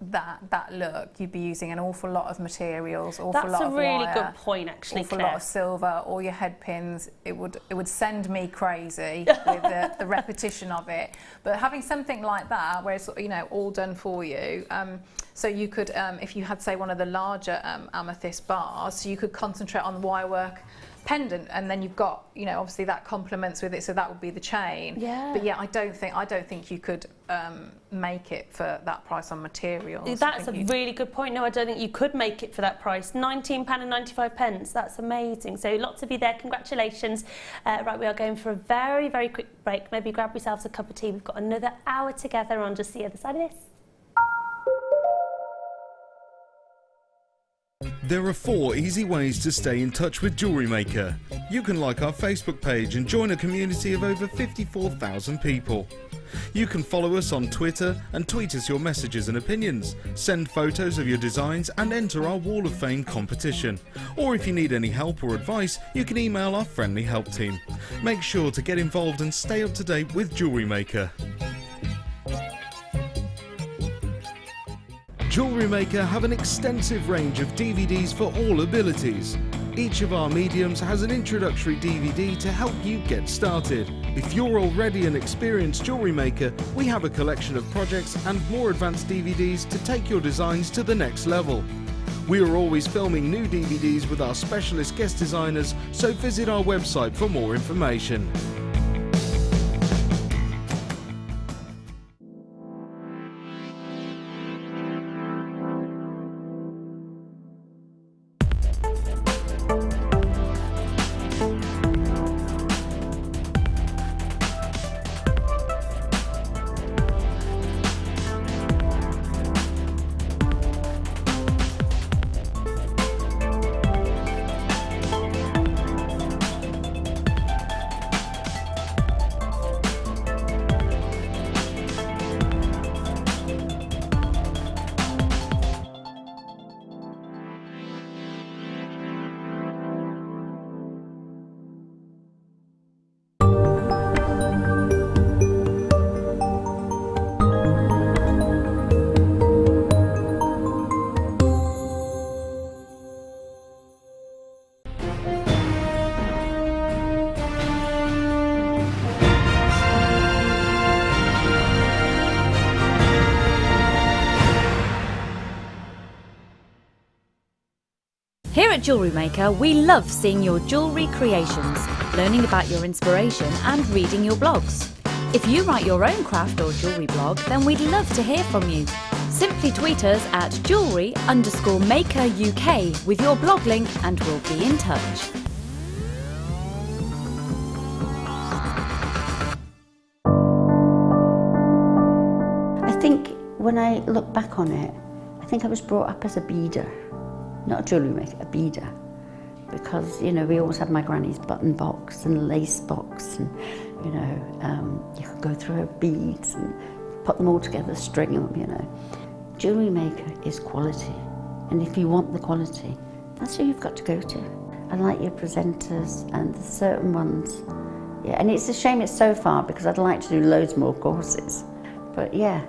that look, you'd be using an awful lot of materials, awful lot of wire. That's a really good point, actually, awful Claire. lot of silver, all your head pins. It would send me crazy with the repetition of it. But having something like that, where it's, you know, all done for you, so you could, if you had, say, one of the larger amethyst bars, so you could concentrate on the wire work pendant, and then you've got, you know, obviously that complements with it, so that would be the chain. Yeah. But yeah, I don't think you could make it for that price on materials. That's a really good point. No, I don't think you could make it for that price. £19.95. That's amazing. So lots of you there, congratulations. Right, we are going for a very, very quick break. Maybe grab yourselves a cup of tea. We've got another hour together on just the other side of this. There are 4 easy ways to stay in touch with Jewellery Maker. You can like our Facebook page and join a community of over 54,000 people. You can follow us on Twitter and tweet us your messages and opinions, send photos of your designs and enter our Wall of Fame competition. Or if you need any help or advice, you can email our friendly help team. Make sure to get involved and stay up to date with Jewellery Maker. Jewellery Maker have an extensive range of DVDs for all abilities. Each of our mediums has an introductory DVD to help you get started. If you're already an experienced jewellery maker, we have a collection of projects and more advanced DVDs to take your designs to the next level. We are always filming new DVDs with our specialist guest designers, so visit our website for more information. Here at Jewellery Maker, we love seeing your jewellery creations, learning about your inspiration and reading your blogs. If you write your own craft or jewellery blog, then we'd love to hear from you. Simply tweet us at jewellery_maker UK with your blog link and we'll be in touch. I think when I look back on it, I think I was brought up as a beader, not a jewellery maker, a beader. Because, you know, we always had my granny's button box and lace box and, you know, you could go through her beads and put them all together, string them, you know. Jewellery Maker is quality, and if you want the quality, that's who you've got to go to. I like your presenters and the certain ones. Yeah, and it's a shame it's so far because I'd like to do loads more courses. But yeah,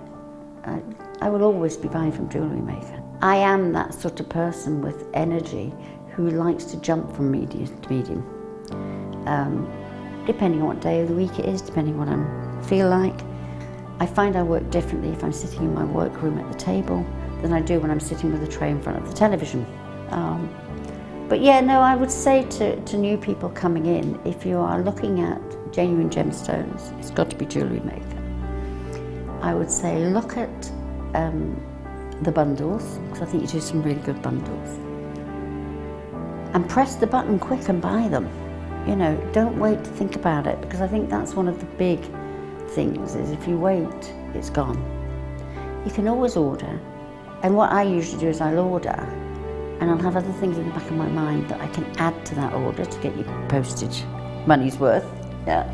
I will always be buying from Jewellery Maker. I am that sort of person with energy who likes to jump from medium to medium. Depending on what day of the week it is, depending on what I feel like. I find I work differently if I'm sitting in my workroom at the table than I do when I'm sitting with a tray in front of the television. But yeah, no, I would say to new people coming in, if you are looking at genuine gemstones, it's got to be Jewellery Maker. I would say look at the bundles, because I think you do some really good bundles. And press the button quick and buy them. You know, don't wait to think about it, because I think that's one of the big things is if you wait, it's gone. You can always order, and what I usually do is I'll order and I'll have other things in the back of my mind that I can add to that order to get you postage money's worth. Yeah.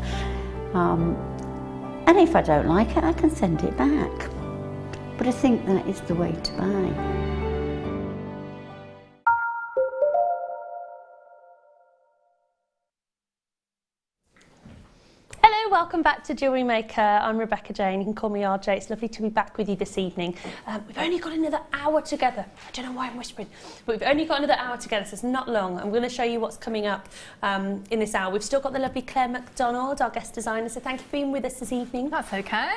And if I don't like it, I can send it back. But I think that is the way to buy. Welcome back to Jewellery Maker. I'm Rebecca Jane. You can call me RJ. It's lovely to be back with you this evening. We've only got another hour together. I don't know why I'm whispering, but we've only got another hour together, so it's not long. I'm going to show you what's coming up in this hour. We've still got the lovely Claire Mcdonald, our guest designer, so thank you for being with us this evening. That's okay.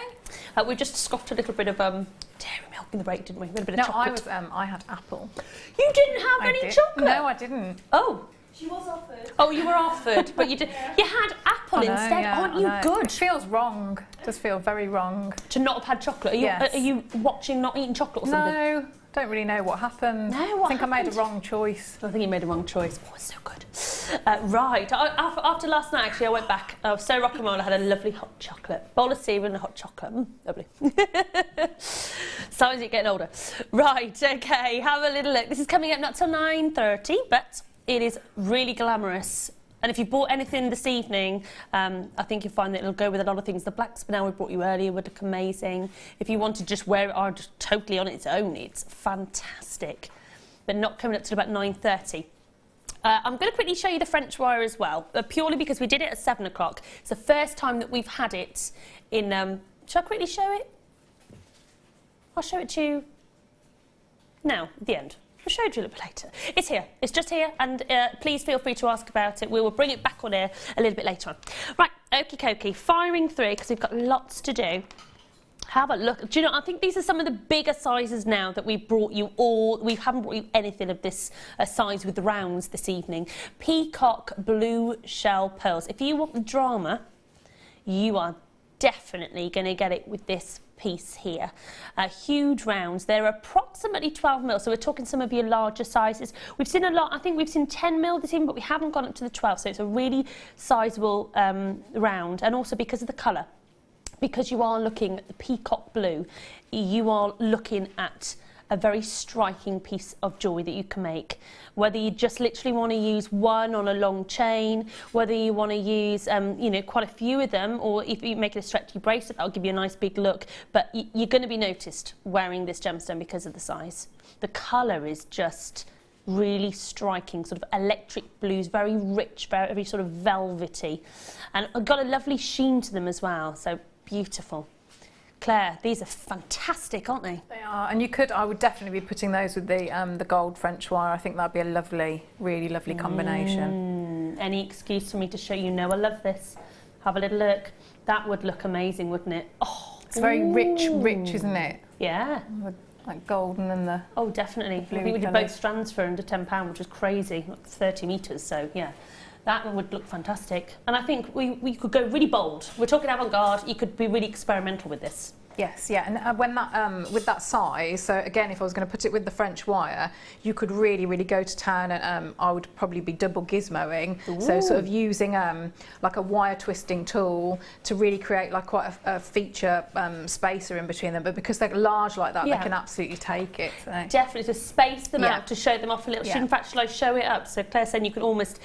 We just scoffed a little bit of dairy milk in the break, didn't we? We had a bit of chocolate. I had apple. You didn't have any chocolate? No, I didn't. Oh. She was offered. Oh, you were offered, but you did. You had apple instead. Yeah, aren't you good? It feels wrong. It does feel very wrong. To not have had chocolate? Are you watching not eating chocolate or something? No, don't really know what happened. No, I think I made a wrong choice. I think you made a wrong choice. Oh, it's so good. Right, after last night, actually, I went back. I was so rock and roll. I had a lovely hot chocolate. Bowl of cereal and a hot chocolate. Lovely. Signs you're getting older. Right, okay, have a little look. This is coming up not till 9:30, but it is really glamorous. And if you bought anything this evening, I think you'll find that it'll go with a lot of things. The black spinel we brought you earlier would look amazing. If you want to just wear it just totally on its own, it's fantastic. But not coming up till about 9:30. I'm going to quickly show you the French wire as well, purely because we did it at 7 o'clock. It's the first time that we've had it in... shall I quickly show it? I'll show it to you now, at the end. I'll show you a little bit later. It's here. It's just here, and please feel free to ask about it. We will bring it back on air a little bit later on. Right, okie dokie, firing through, because we've got lots to do. Have a look. Do you know, I think these are some of the bigger sizes now that we've brought you all. We haven't brought you anything of this size with the rounds this evening. Peacock blue shell pearls. If you want the drama, you are definitely going to get it with this piece here. Huge rounds. They're approximately 12 mil, so we're talking some of your larger sizes. We've seen a lot. I think we've seen 10 mil this evening, but we haven't gone up to the 12, so it's a really sizable round. And also because of the colour, because you are looking at the peacock blue, you are looking at a very striking piece of jewellery that you can make. Whether you just literally want to use one on a long chain, whether you want to use you know, quite a few of them, or if you make it a stretchy bracelet, that'll give you a nice big look. But you're going to be noticed wearing this gemstone because of the size. The colour is just really striking, sort of electric blues, very rich, very sort of velvety, and got a lovely sheen to them as well. So beautiful. Claire, these are fantastic, aren't they? They are, and you could, I would definitely be putting those with the gold French wire. I think that'd be a lovely, really lovely combination. Any excuse for me to show you? No, I love this. Have a little look. That would look amazing, wouldn't it? Oh, it's very rich, isn't it? Yeah. like golden and the Oh, definitely. I think we did both strands for under £10, which was crazy, like 30 metres, so yeah. That would look fantastic. And I think we could go really bold. We're talking Avant Garde, you could be really experimental with this. Yes, yeah, and when that with that size, so again, if I was going to put it with the French wire, you could really, really go to town, and I would probably be double gizmoing. Ooh. So sort of using like a wire twisting tool to really create like quite a feature spacer in between them. But because they're large like that, they can absolutely take it. So. Definitely, to space them out, to show them off a little. In fact, shall I show it up? So Claire's saying you can almost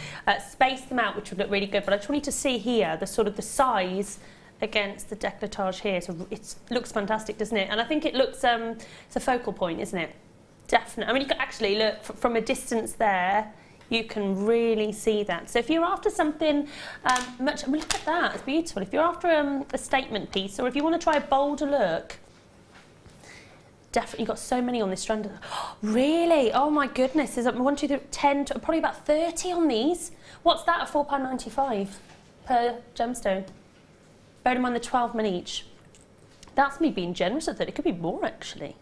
space them out, which would look really good. But I just want you to see here the sort of the size against the décolletage here, so it looks fantastic, doesn't it? And I think it looks it's a focal point, isn't it? Definitely. I mean, you can actually look from a distance there, you can really see that. So if you're after something much, I mean, look at that, it's beautiful. If you're after a statement piece, or if you want to try a bolder look, definitely got so many on this strand. Oh, really? Oh my goodness, there's 1, 2, 3, 10, probably about 30 on these. What's that at £4.95 per gemstone? Bear in mind the 12mm each. That's me being generous at that. It could be more actually.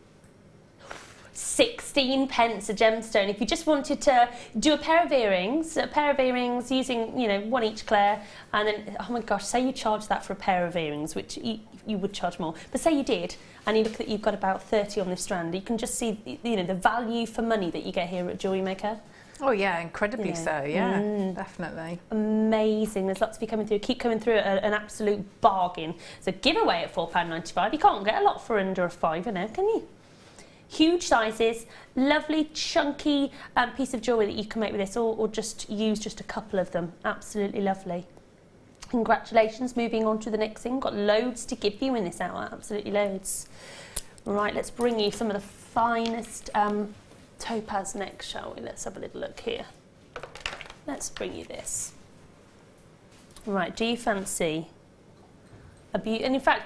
16 pence a gemstone. If you just wanted to do a pair of earrings using, you know, one each, Claire, and then, oh my gosh, say you charge that for a pair of earrings, which you would charge more, but say you did, and you look that you've got about 30 on this strand, you can just see, you know, the value for money that you get here at Jewellery Maker. Oh yeah, incredibly so, yeah, definitely. Amazing, there's lots of you coming through, keep coming through at an absolute bargain. So giveaway at £4.95, you can't get a lot for under a £5 now, can you? Huge sizes, lovely chunky piece of jewellery that you can make with this, or just use just a couple of them, absolutely lovely. Congratulations, moving on to the next thing, got loads to give you in this hour, absolutely loads. Right, let's bring you some of the finest topaz next, shall we? Let's have a little look here. Let's bring you this. Right, do you fancy a beauty? And in fact,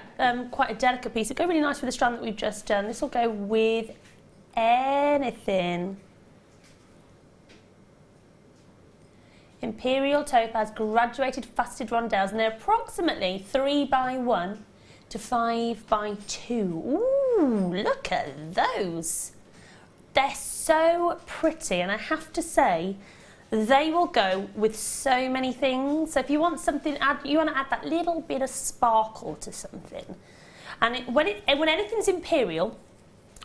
quite a delicate piece. It'll go really nice with the strand that we've just done. This will go with anything. Imperial topaz, graduated faceted rondelles, and they're approximately 3x1 to 5x2. Ooh, look at those. They're so pretty, and I have to say, they will go with so many things. So if you want something, you want to add that little bit of sparkle to something. And when anything's imperial,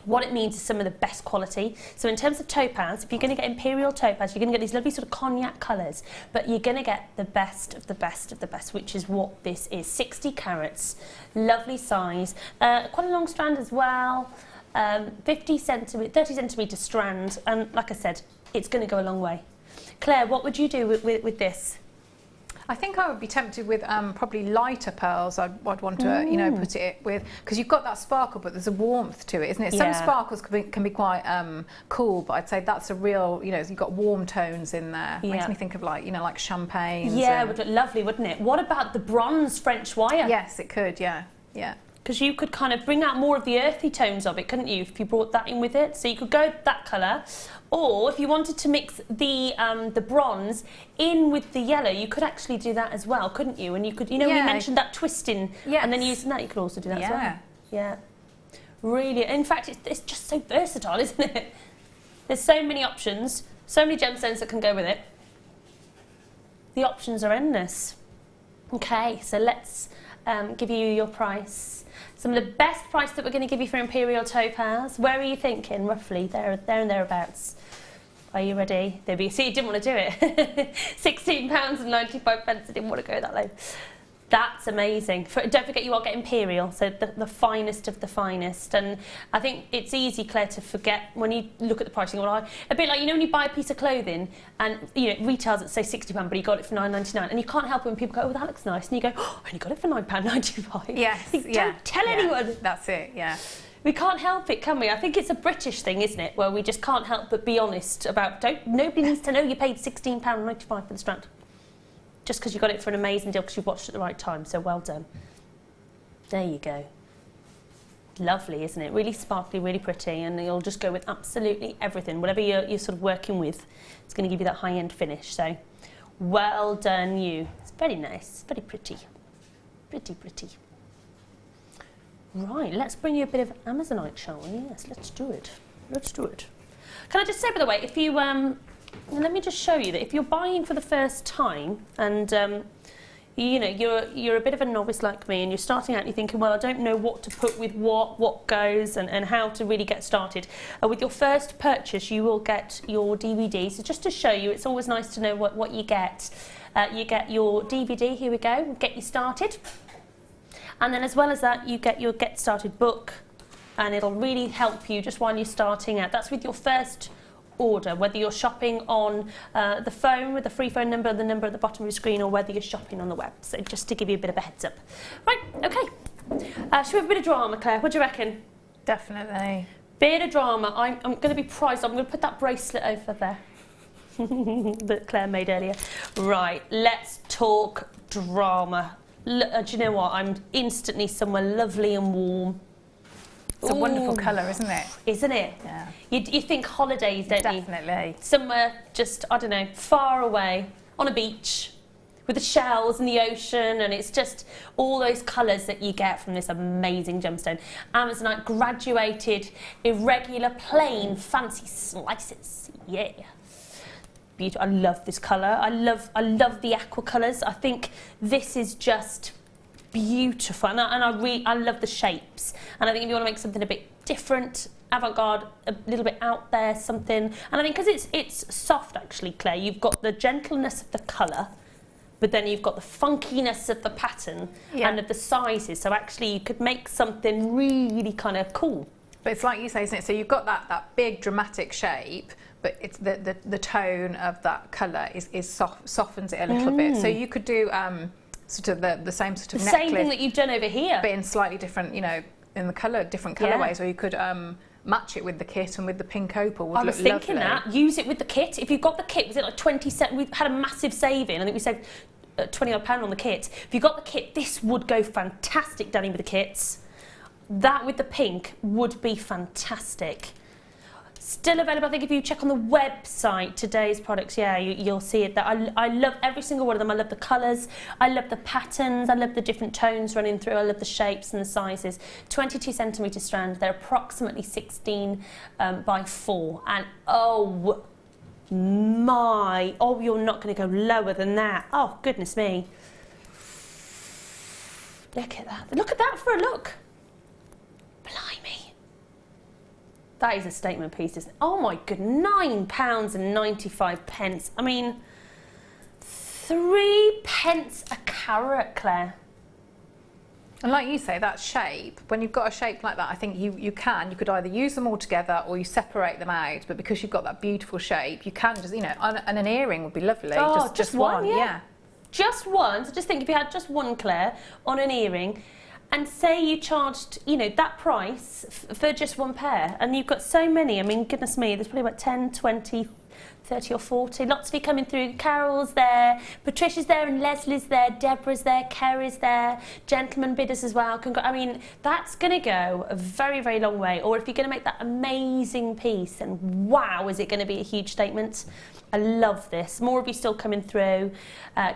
what it means is some of the best quality. So in terms of topaz, if you're going to get imperial topaz, you're going to get these lovely sort of cognac colours, but you're going to get the best of the best of the best, which is what this is. 60 carats, lovely size, quite a long strand as well. 30 centimetre strand, and like I said, it's going to go a long way. Claire, what would you do with this? I think I would be tempted with probably lighter pearls. I'd want to, you know, put it with, because you've got that sparkle, but there's a warmth to it, isn't it? Yeah. Some sparkles can be quite cool, but I'd say that's a real, you know, you've got warm tones in there. Yeah. Makes me think of like, you know, like champagne. Yeah, it would look lovely, wouldn't it? What about the bronze French wire? Yes, it could. Yeah, yeah. Because you could kind of bring out more of the earthy tones of it, couldn't you, if you brought that in with it? So you could go that colour, or if you wanted to mix the bronze in with the yellow, you could actually do that as well, couldn't you? And you could, you know, we mentioned that twisting, and then using that, you could also do that as well. Yeah. Really, in fact, it's just so versatile, isn't it? There's so many options, so many gemstones that can go with it. The options are endless. Okay, so let's give you your price. Some of the best price that we're going to give you for Imperial Topaz. Where are you thinking, roughly? There and thereabouts. Are you ready? There we see, you didn't want to do it. £16.95. I didn't want to go that low. That's amazing. Don't forget you are getting Imperial, so the finest of the finest. And I think it's easy, Claire, to forget when you look at the pricing. Well, a bit like, you know, when you buy a piece of clothing and, you know, it retails at, say, £60, but you got it for £9.99, and you can't help it when people go, oh, that looks nice, and you go, oh, I only got it for £9.95. Yes, Don't tell anyone. That's it, yeah. We can't help it, can we? I think it's a British thing, isn't it, where we just can't help but be honest about, nobody needs to know you paid £16.95 for the strand. Just because you got it for an amazing deal because you watched at the right time, so well done. There you go. Lovely, isn't it? Really sparkly, really pretty, and you'll just go with absolutely everything. Whatever you're sort of working with, it's going to give you that high-end finish. So, well done, you. It's very nice, very pretty. Pretty, pretty. Right, let's bring you a bit of Amazonite, shall we? Yes, let's do it. Let's do it. Can I just say, by the way, if you, let me just show you that if you're buying for the first time and, you know, you're a bit of a novice like me and you're starting out and you're thinking, well, I don't know what to put with what goes and how to really get started. With your first purchase, you will get your DVD. So just to show you, it's always nice to know what you get. You get your DVD, here we go, we'll get you started. And then as well as that, you get your Get Started book, and it'll really help you just while you're starting out. That's with your first order, whether you're shopping on the phone with the free phone number, the number at the bottom of your screen, or whether you're shopping on the web. So just to give you a bit of a heads up. Right, okay. Should we have a bit of drama, Claire? What do you reckon? Definitely. Bit of drama. I'm going to be prized. I'm going to put that bracelet over there that Claire made earlier. Right, let's talk drama. Do you know what? I'm instantly somewhere lovely and warm. It's a wonderful colour, isn't it? Isn't it? Yeah. You think holidays, don't you? Definitely. Somewhere just, I don't know, far away, on a beach, with the shells and the ocean, and it's just all those colours that you get from this amazing gemstone. Amazonite graduated, irregular, plain, fancy slices. Yeah. Beautiful. I love this colour. I love the aqua colours. I think this is just beautiful, and I love the shapes. And I think if you want to make something a bit different, avant-garde, a little bit out there, something. And I think because it's soft, actually, Claire, you've got the gentleness of the colour, but then you've got the funkiness of the pattern and of the sizes. So actually, you could make something really kind of cool. But it's like you say, isn't it? So you've got that big dramatic shape, but it's the tone of that colour softens it a little bit. So you could do sort of the same sort of necklace. Same thing that you've done over here. But in slightly different, you know, in the colour, different colourways, or you could match it with the kit, and with the pink opal would look lovely. I was thinking that. Use it with the kit. If you've got the kit, was it like 20 cents? We had a massive saving. I think we saved £20 odd on the kit. If you got the kit, this would go fantastic, Danny, with the kits. That with the pink would be fantastic. Still available, I think if you check on the website, today's products, yeah, you'll see it. That I love every single one of them. I love the colours, I love the patterns, I love the different tones running through, I love the shapes and the sizes. 22 centimetre strand, they're approximately 16 by 4. And oh my, oh, you're not going to go lower than that. Oh, goodness me. Look at that. Look at that for a look. Blimey. That is a statement piece, isn't it? Oh my good, £9.95. I mean, 3p a carat, Claire. And like you say, that shape, when you've got a shape like that, I think you could either use them all together or you separate them out. But because you've got that beautiful shape, you can just, you know, and an earring would be lovely. Oh, just one, yeah. Just one. So just think if you had just one, Claire, on an earring, and say you charged, you know, that price for just one pair, and you've got so many. I mean, goodness me, there's probably about 10, 20, 30 or 40. Lots of you coming through. Carol's there, Patricia's there, and Leslie's there, Deborah's there, Kerry's there, gentlemen bidders as well. I mean, that's going to go a very, very long way. Or if you're going to make that amazing piece, then wow, is it going to be a huge statement. I love this. More of you still coming through.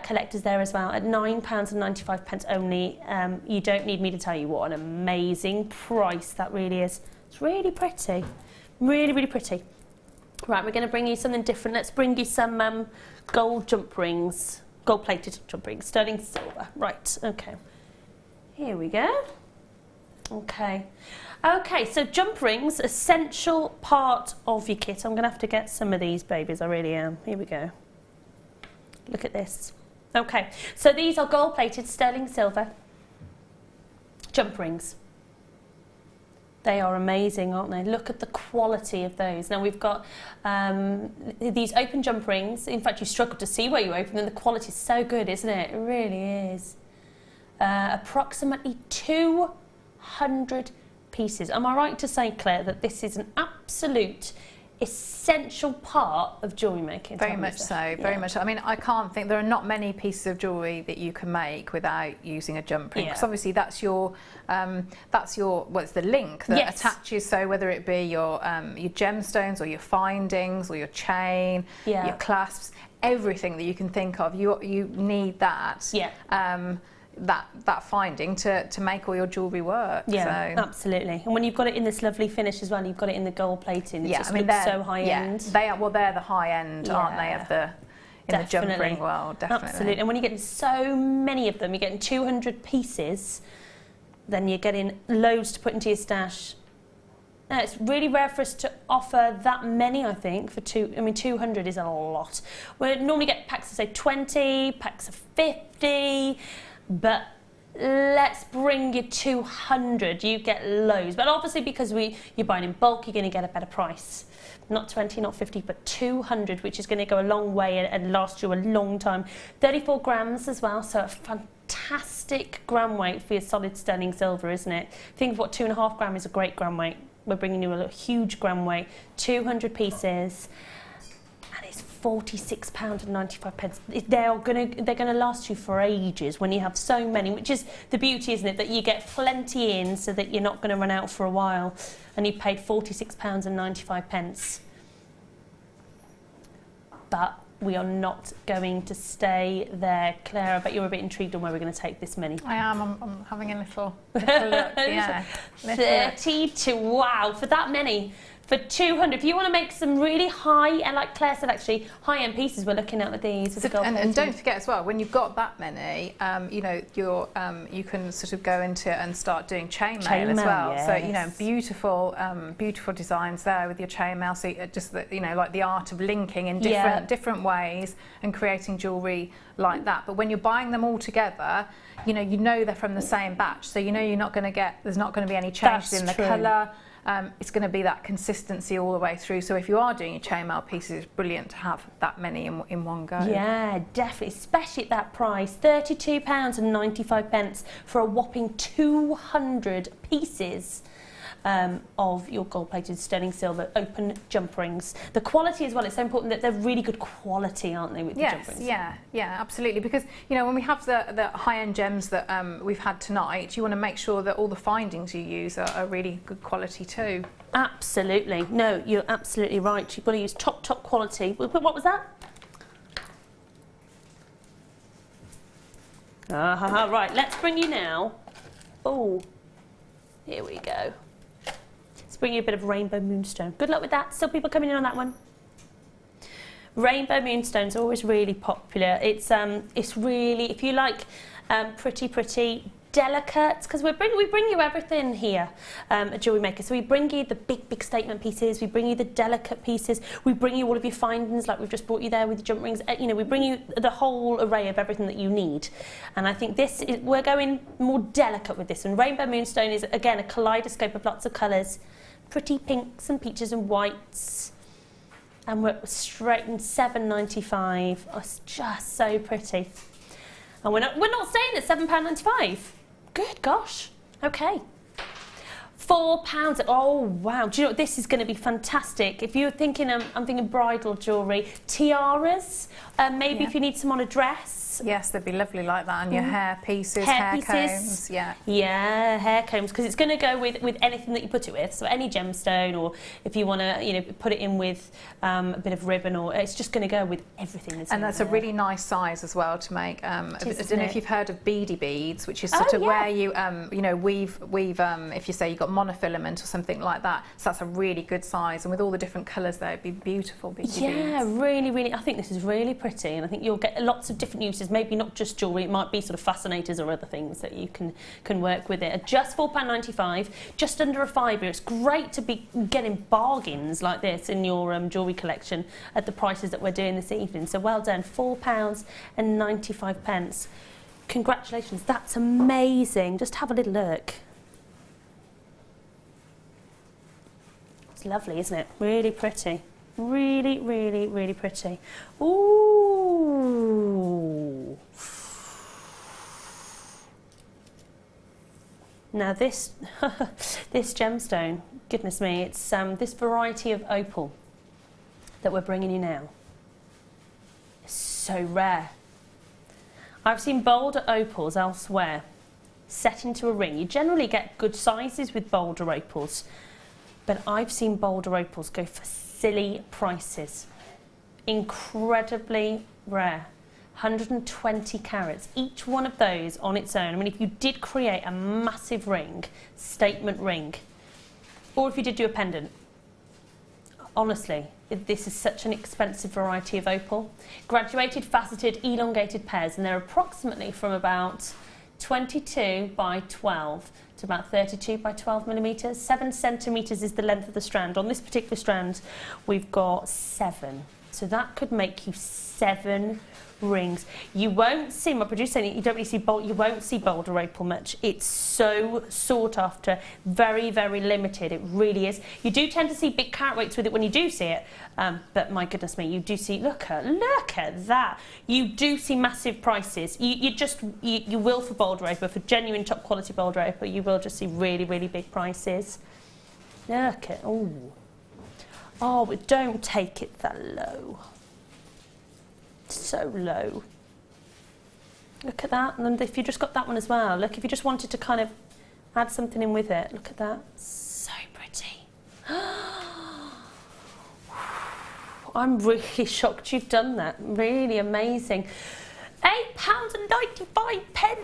Collectors there as well at £9.95 only. You don't need me to tell you what an amazing price that really is. It's really pretty. Really, really pretty. Right, we're going to bring you something different. Let's bring you some gold jump rings. Gold-plated jump rings. Sterling silver. Right, okay. Here we go. Okay. Okay, so jump rings, essential part of your kit. I'm going to have to get some of these babies, I really am. Here we go. Look at this. Okay, so these are gold-plated sterling silver jump rings. They are amazing, aren't they? Look at the quality of those. Now we've got these open jump rings. In fact, you struggle to see where you open them. The quality is so good, isn't it? It really is. Approximately 200 pieces. Am I right to say, Claire, that this is an absolute essential part of jewellery making? Very much so, very much so. I mean, I can't think, there are not many pieces of jewellery that you can make without using a jump ring, because obviously that's your, well, it's the link that attaches, so whether it be your gemstones or your findings or your chain, your clasps, everything that you can think of, you need that. that finding to make all your jewellery work. Yeah, so. Absolutely. And when you've got it in this lovely finish as well, you've got it in the gold plating. It just looks so high end. They are, well, they're the high end, aren't they, of the in the jump ring world, definitely. Absolutely. And when you're getting so many of them, you're getting 200 pieces, then you're getting loads to put into your stash. Now, it's really rare for us to offer that many, I think, for 200 is a lot. We normally get packs of, say, 20, packs of 50, but let's bring you 200, you get loads. But obviously, because you're buying in bulk, you're going to get a better price. Not 20, not 50, but 200, which is going to go a long way and last you a long time. 34 grams as well, so a fantastic gram weight for your solid sterling silver, isn't it? Think of what 2.5 gram is a great gram weight. We're bringing you a huge gram weight, 200 pieces, and it's £46.95. They're gonna last you for ages when you have so many, which is the beauty, isn't it? That you get plenty in, so that you're not going to run out for a while, and you paid £46.95. But we are not going to stay there, Claire. I bet you're a bit intrigued on where we're going to take this many. I am. I'm having a little look. Yeah. 32. Wow, for that many. For 200, if you want to make some really high, and like Claire said, actually, high-end pieces, we're looking at with these. With the and don't forget as well, when you've got that many, you know, you can sort of go into it and start doing chainmail as well. Yes. So, you know, beautiful designs there with your chainmail. So just the, you know, like the art of linking in different ways and creating jewellery like that. But when you're buying them all together, you know they're from the same batch. So you know there's not going to be any changes in the colour. It's going to be that consistency all the way through. So if you are doing your chainmail pieces, it's brilliant to have that many in one go. Yeah, definitely, especially at that price, £32.95 for a whopping 200 pieces of your gold-plated sterling silver open jump rings. The quality as well, it's so important that they're really good quality, aren't they, with the jump rings? Yeah, absolutely. Because, you know, when we have the high-end gems that we've had tonight, you want to make sure that all the findings you use are really good quality too. Absolutely. No, you're absolutely right. You've got to use top quality. What was that? Right, let's bring you now. Oh, here we go. Bring you a bit of rainbow moonstone. Good luck with that. Still people coming in on that one. Rainbow moonstones are always really popular. It's really, if you like pretty delicate, because we bring you everything here at Jewellery Maker. So we bring you the big statement pieces, we bring you the delicate pieces, we bring you all of your findings like we've just brought you there with the jump rings. You know, we bring you the whole array of everything that you need. And I think we're going more delicate with this one. Rainbow moonstone is again a kaleidoscope of lots of colours. Pretty pinks and peaches and whites, and we're straight in £7.95. Oh, it's just so pretty. And we're not staying at £7.95. Good gosh. Okay. £4. Oh wow! Do you know what? This is going to be fantastic. If you're thinking, I'm thinking bridal jewellery, tiaras. Maybe if you need some on a dress. Yes, they'd be lovely like that, and your hair pieces, hair combs. Yeah, hair combs, because it's going to go with anything that you put it with. So any gemstone, or if you want to, you know, put it in with a bit of ribbon, or it's just going to go with everything. And that's a really nice size as well to make. I don't know if you've heard of beady beads, which is sort of where you, you know, weave. If you say you've got monofilament or something like that, so that's a really good size, and with all the different colours there, it'd be beautiful beady beads. Yeah, really. I think this is really pretty, and I think you'll get lots of different uses. Maybe not just jewellery, it might be sort of fascinators or other things that you can work with it. At just £4.95, just under a £5. It's great to be getting bargains like this in your jewellery collection at the prices that we're doing this evening. So well done, £4.95. Congratulations, that's amazing. Just have a little look. It's lovely, isn't it? Really pretty. Really pretty. Ooh. Now this this gemstone, goodness me, it's this variety of opal that we're bringing you now. It's so rare. I've seen bolder opals elsewhere set into a ring. You generally get good sizes with bolder opals, but I've seen bolder opals go for silly prices. Incredibly rare. 120 carats. Each one of those on its own. I mean, if you did create a massive ring, statement ring, or if you did do a pendant, honestly, this is such an expensive variety of opal. Graduated, faceted, elongated pairs, and they're approximately from about 22 by 12 to about 32 by 12 millimetres. 7 centimetres is the length of the strand. On this particular strand, we've got 7. So that could make you 7 rings. You won't see, my producer saying you don't really see you won't see boulder opal much. It's so sought after, very, very limited. It really is. You do tend to see big carat weights with it when you do see it, but my goodness me, you do see, look at that. You do see massive prices. You will for boulder opal, for genuine top quality boulder opal, you will just see really, really big prices. Look at, oh, but don't take it that low. So low. Look at that. And then if you just got that one as well, look, if you just wanted to kind of add something in with it, look at that. So pretty. I'm really shocked you've done that. Really amazing. £8.95.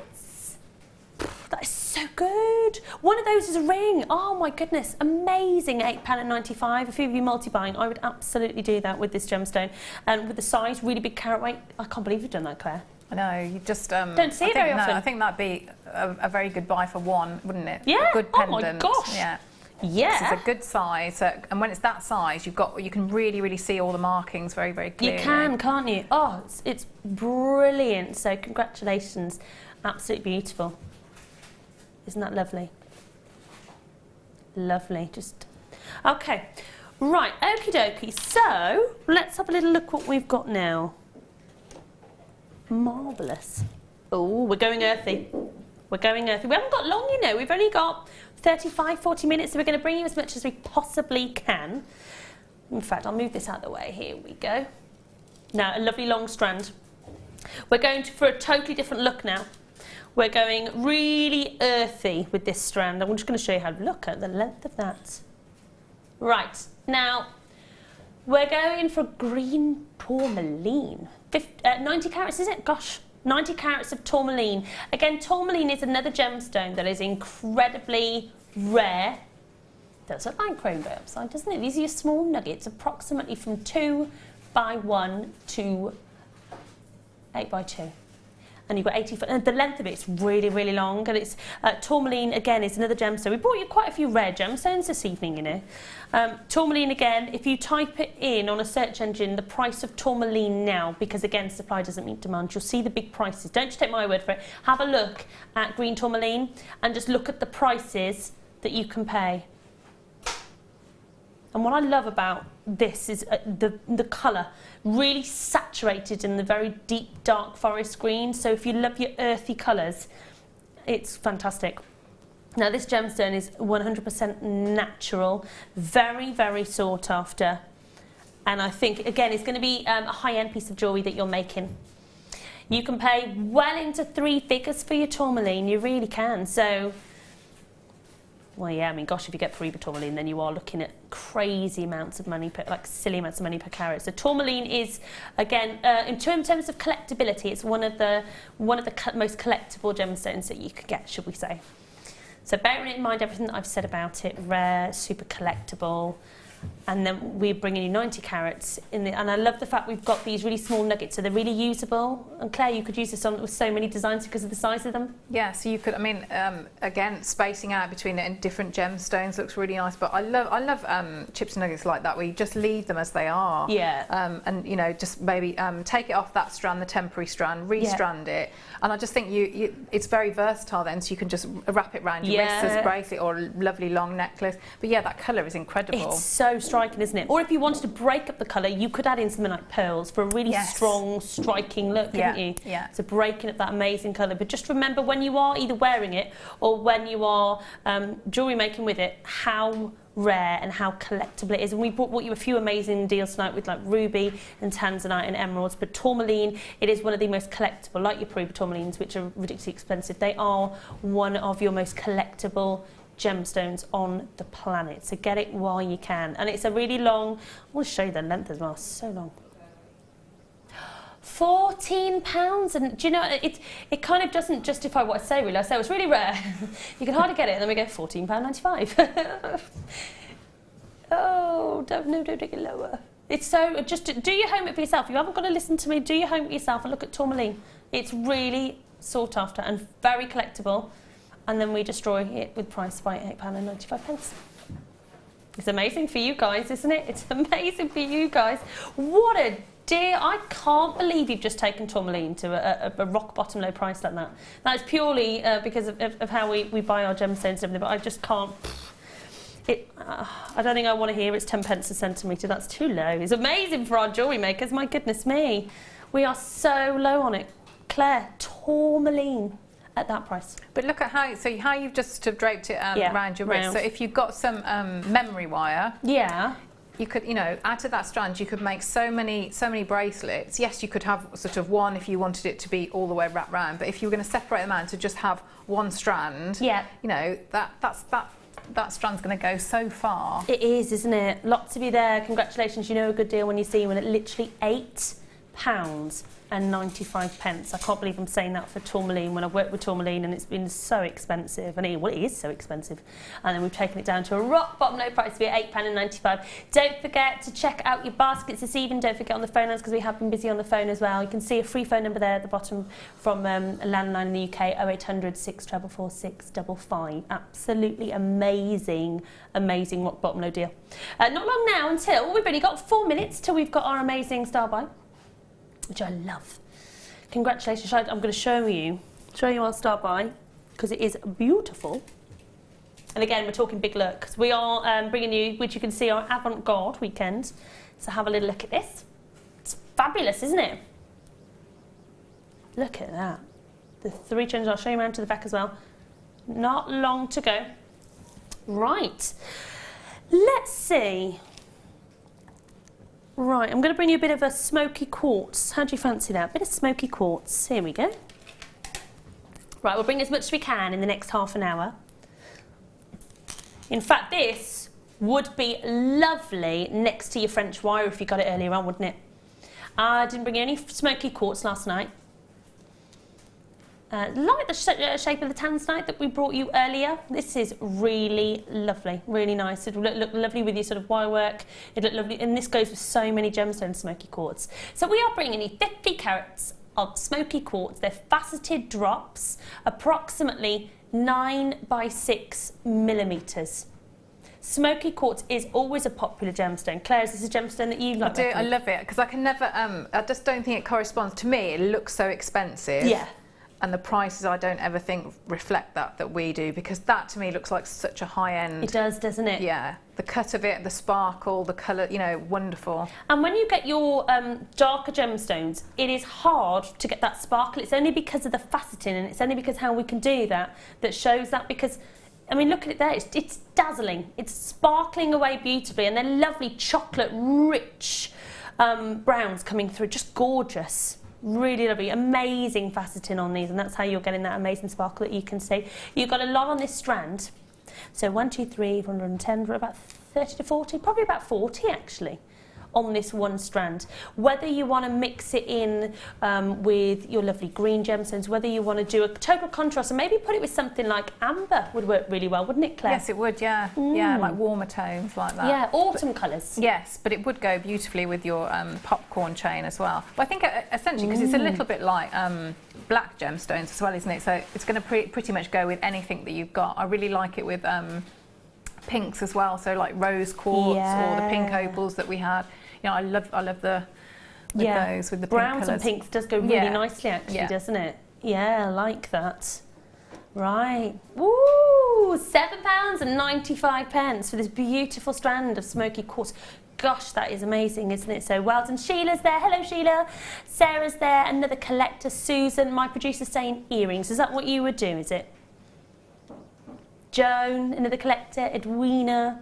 That is so good. One of those is a ring. Oh my goodness, amazing. £8.95. A few of you multi-buying, I would absolutely do that with this gemstone. And with the size, really big carat weight. I can't believe you've done that, Claire. I know, you just don't see it very often. I think that'd be a very good buy for one, wouldn't it? Yeah. A good pendant. Oh my gosh. Yeah. Yeah. It's a good size, and when it's that size, you can really, really see all the markings very, very clearly. You can, can't you? Oh, it's brilliant. So congratulations, absolutely beautiful. Isn't that lovely? Lovely. Just okay. Right. Okie dokie. So let's have a little look what we've got now. Marvellous. Oh, we're going earthy. We're going earthy. We haven't got long, you know. We've only got 35, 40 minutes, so we're going to bring you as much as we possibly can. In fact, I'll move this out of the way. Here we go. Now, a lovely long strand. We're going for a totally different look now. We're going really earthy with this strand. I'm just going to show you how to look at the length of that. Right, now, we're going for green tourmaline. 90 carats, is it? Gosh, 90 carats of tourmaline. Again, tourmaline is another gemstone that is incredibly rare. Does look like chrome dioxide, doesn't it? These are your small nuggets, approximately from 2 by 1 to 8 by 2. And you've got 80 foot, and the length of it is really, really long. And it's tourmaline again is another gemstone. We brought you quite a few rare gemstones this evening, you know. Tourmaline again, if you type it in on a search engine, the price of tourmaline now, because again supply doesn't meet demand, you'll see the big prices. Don't just take my word for it. Have a look at green tourmaline and just look at the prices that you can pay. And what I love about this is the colour, really saturated in the very deep dark forest green. So if you love your earthy colours, it's fantastic. Now this gemstone is 100% natural, very, very sought after. And I think, again, it's going to be a high-end piece of jewellery that you're making. You can pay well into 3 figures for your tourmaline, you really can. So, well, yeah, I mean, gosh, if you get Peridot tourmaline, then you are looking at crazy amounts of money, like silly amounts of money per carat. So tourmaline is, again, in terms of collectability, it's one of the most collectible gemstones that you could get, should we say. So bearing in mind everything that I've said about it, rare, super collectible, and then we're bringing you 90 carats in the, and I love the fact we've got these really small nuggets, so they're really usable. And Claire, you could use this on with so many designs because of the size of them. Yeah, so you could, I mean, again, spacing out between it and different gemstones looks really nice. But I love chips and nuggets like that where you just leave them as they are. Yeah. And you know, just maybe take it off that strand, the temporary strand, restrand it. And I just think it's very versatile then, so you can just wrap it around your wrist as a bracelet or a lovely long necklace. But yeah, that colour is incredible. It's so striking, isn't it? Or if you wanted to break up the colour, you could add in something like pearls for a really strong, striking look, couldn't you? Yeah. So breaking up that amazing colour. But just remember, when you are either wearing it or when you are jewellery making with it, how rare and how collectible it is. And we brought you a few amazing deals tonight with like ruby and tanzanite and emeralds, but tourmaline, it is one of the most collectible, like your Peridot tourmalines, which are ridiculously expensive. They are one of your most collectible gemstones on the planet, so get it while you can. And it's a really long, I want to show you the length as well, so long, £14, and do you know, it kind of doesn't justify what I say really. I say it's really rare. You can hardly get it, and then we go £14.95. Oh, don't take it lower. It's so, just do your homework for yourself. You haven't got to listen to me. Do your homework yourself and look at tourmaline. It's really sought after and very collectible. And then we destroy it with price by £8.95. It's amazing for you guys, isn't it? It's amazing for you guys. What a dear, I can't believe you've just taken tourmaline to a rock bottom low price like that. That is purely because of how we buy our gemstones and everything, but I just can't. I don't think I want to hear it's 10 pence a centimetre. That's too low. It's amazing for our jewellery makers. My goodness me. We are so low on it. Claire, tourmaline at that price. But look at how you've just sort of draped it around your wrist. So if you've got some memory wire, you could, out of that strand, you could make so many bracelets. Yes, you could have sort of one if you wanted it to be all the way wrapped round. But if you were going to separate them out to just have one strand, that strand's going to go so far. It is, isn't it? Lots of you there. Congratulations. You know a good deal when you see one at literally £8.95. I can't believe I'm saying that for tourmaline when I've worked with tourmaline and it's been so expensive. And it is so expensive. And then we've taken it down to a rock bottom low price to be at £8.95. Don't forget to check out your baskets this evening. Don't forget on the phone lines because we have been busy on the phone as well. You can see a free phone number there at the bottom from a landline in the UK, 0800 644 655. Absolutely amazing rock bottom low deal. Not long now until we've only got 4 minutes till we've got our amazing star buy, which I love. Congratulations. I'm going to show you our star buy because it is beautiful. And again, we're talking big looks. We are bringing you, which you can see, our Avant Garde weekend. So have a little look at this. It's fabulous, isn't it? Look at that. The 3 changes. I'll show you around to the back as well. Not long to go. Right. Let's see. Right, I'm going to bring you a bit of a smoky quartz. How do you fancy that? A bit of smoky quartz. Here we go. Right, we'll bring as much as we can in the next half an hour. In fact, this would be lovely next to your French wire if you got it earlier on, wouldn't it? I didn't bring you any smoky quartz last night. Like the shape of the Tanzanite that we brought you earlier. This is really lovely, really nice. It'll look lovely with your sort of wire work. It'll look lovely, and this goes with so many gemstone smoky quartz. So we are bringing you 50 carats of smoky quartz. They're faceted drops, approximately 9 by 6 millimetres. Smoky quartz is always a popular gemstone. Claire, is this a gemstone that you like? I do, I love it, because I can never, I just don't think it corresponds. To me, it looks so expensive. Yeah. And the prices I don't ever think reflect that we do, because that to me looks like such a high end. It does, doesn't it? Yeah. The cut of it, the sparkle, the colour, wonderful. And when you get your darker gemstones, it is hard to get that sparkle. It's only because of the faceting, and it's only because how we can do that shows that, because I mean, look at it there, it's dazzling. It's sparkling away beautifully, and they're lovely chocolate rich browns coming through, just gorgeous. Really lovely, amazing faceting on these, and that's how you're getting that amazing sparkle that you can see. You've got a lot on this strand. So 1, 2, 3, 410, for about 30 to 40, probably about 40 actually, on this one strand. Whether you want to mix it in with your lovely green gemstones, whether you want to do a total contrast, and maybe put it with something like amber would work really well, wouldn't it, Claire? Yes, it would, yeah. Yeah, like warmer tones like that. Yeah, autumn colours. Yes, but it would go beautifully with your popcorn chain as well. But I think essentially, because it's a little bit like black gemstones as well, isn't it? So it's going to pretty much go with anything that you've got. I really like it with pinks as well, so like rose quartz or the pink opals that we had. I love those with the browns pink and pinks does go really nicely actually, doesn't it? Yeah, I like that. Right. Woo! £7.95 for this beautiful strand of smoky quartz. Gosh, that is amazing, isn't it? So well done. Sheila's there. Hello, Sheila. Sarah's there. Another collector. Susan, my producer, saying earrings. Is that what you would do, is it? Joan, another collector. Edwina.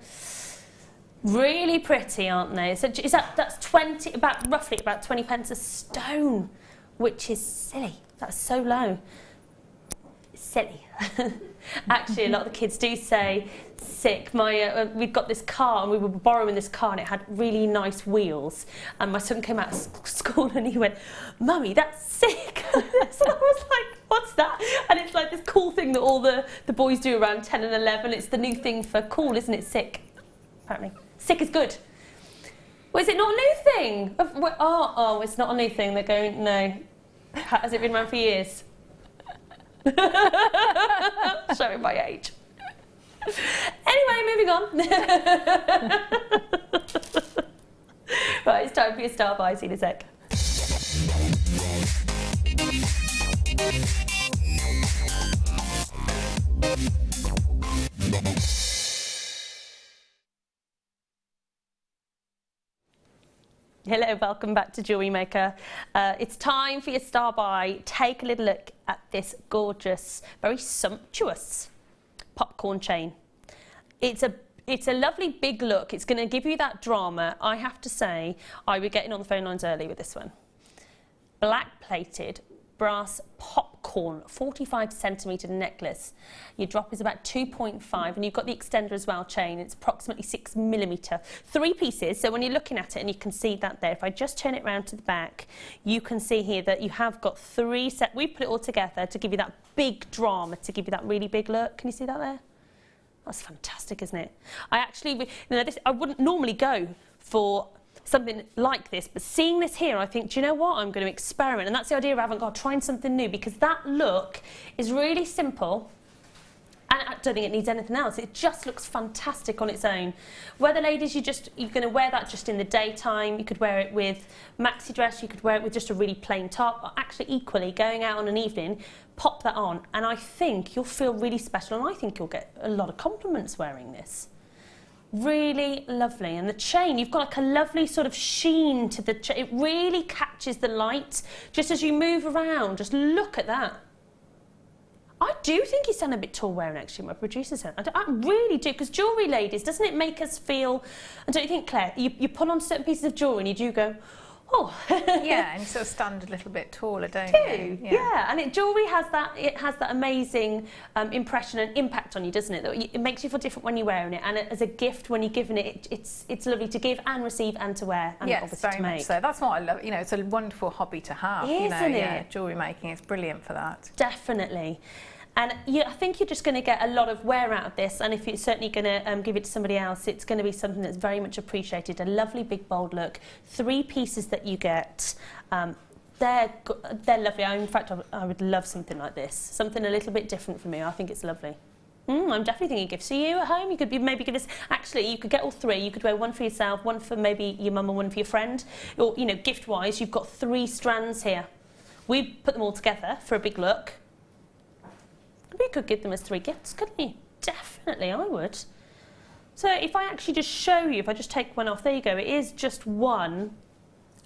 Really pretty, aren't they? So is that's roughly about 20 pence a stone, which is silly. That's so low. It's silly. Actually, a lot of the kids do say sick. We've got this car, and we were borrowing this car, and it had really nice wheels. And my son came out of school, and he went, "Mummy, that's sick." So I was like, "What's that?" And it's like this cool thing that all the boys do around 10 and 11. It's the new thing for cool, isn't it? Sick, apparently. Sick is good. Well, is it not a new thing? Oh, it's not a new thing. They're going, no. Has it been around for years? Showing my age. Anyway, moving on. Right, it's time for your star buy. See you in a sec. Hello, welcome back to Jewellery Maker. It's time for your star buy. Take a little look at this gorgeous, very sumptuous popcorn chain. It's a lovely big look. It's going to give you that drama. I have to say, I was getting on the phone lines early with this one. Black plated brass popcorn, 45cm necklace. Your drop is about 2.5, and you've got the extender as well chain. It's approximately 6mm. 3 pieces, so when you're looking at it, and you can see that there, if I just turn it round to the back, you can see here that you have got 3 set. We put it all together to give you that big drama, to give you that really big look. Can you see that there? That's fantastic, isn't it? I wouldn't normally go for something like this, but seeing this here, I think, do you know what? I'm going to experiment, and that's the idea of Avant Garde, trying something new, because that look is really simple, and I don't think it needs anything else. It just looks fantastic on its own. Whether, ladies, you're going to wear that just in the daytime, you could wear it with maxi dress, you could wear it with just a really plain top, or actually equally going out on an evening, pop that on, and I think you'll feel really special, and I think you'll get a lot of compliments wearing this. Really lovely. And the chain, you've got like a lovely sort of sheen to the chain. It really catches the light just as you move around. Just look at that. I do think you stand a bit tall wearing actually, my producer said. I really do, because jewellery, ladies, doesn't it make us feel, and don't you think, Claire, you put on certain pieces of jewellery and you do go, oh. Yeah, and you sort of stand a little bit taller, don't you? Yeah, and jewellery has that. It has that amazing impression and impact on you, doesn't it? That it makes you feel different when you're wearing it, and as a gift when you're giving it, it's lovely to give and receive and to wear, and yes, obviously very to make. much so. That's what I love. You know, it's a wonderful hobby to have. Isn't it? Yeah, jewellery making is brilliant for that. Definitely. And I think you're just going to get a lot of wear out of this, and if you're certainly going to give it to somebody else, it's going to be something that's very much appreciated. A lovely big bold look. 3 pieces that you get. They're lovely. In fact, I would love something like this. Something a little bit different from me. I think it's lovely. I'm definitely thinking gifts. So you at home, you could maybe give us. Actually, you could get all 3. You could wear one for yourself, one for maybe your mum, and one for your friend. Or gift-wise, you've got 3 strands here. We put them all together for a big look. You could give them as 3 gifts, couldn't you? Definitely, I would. So if I actually just show you, if I just take one off, there you go. It is just one.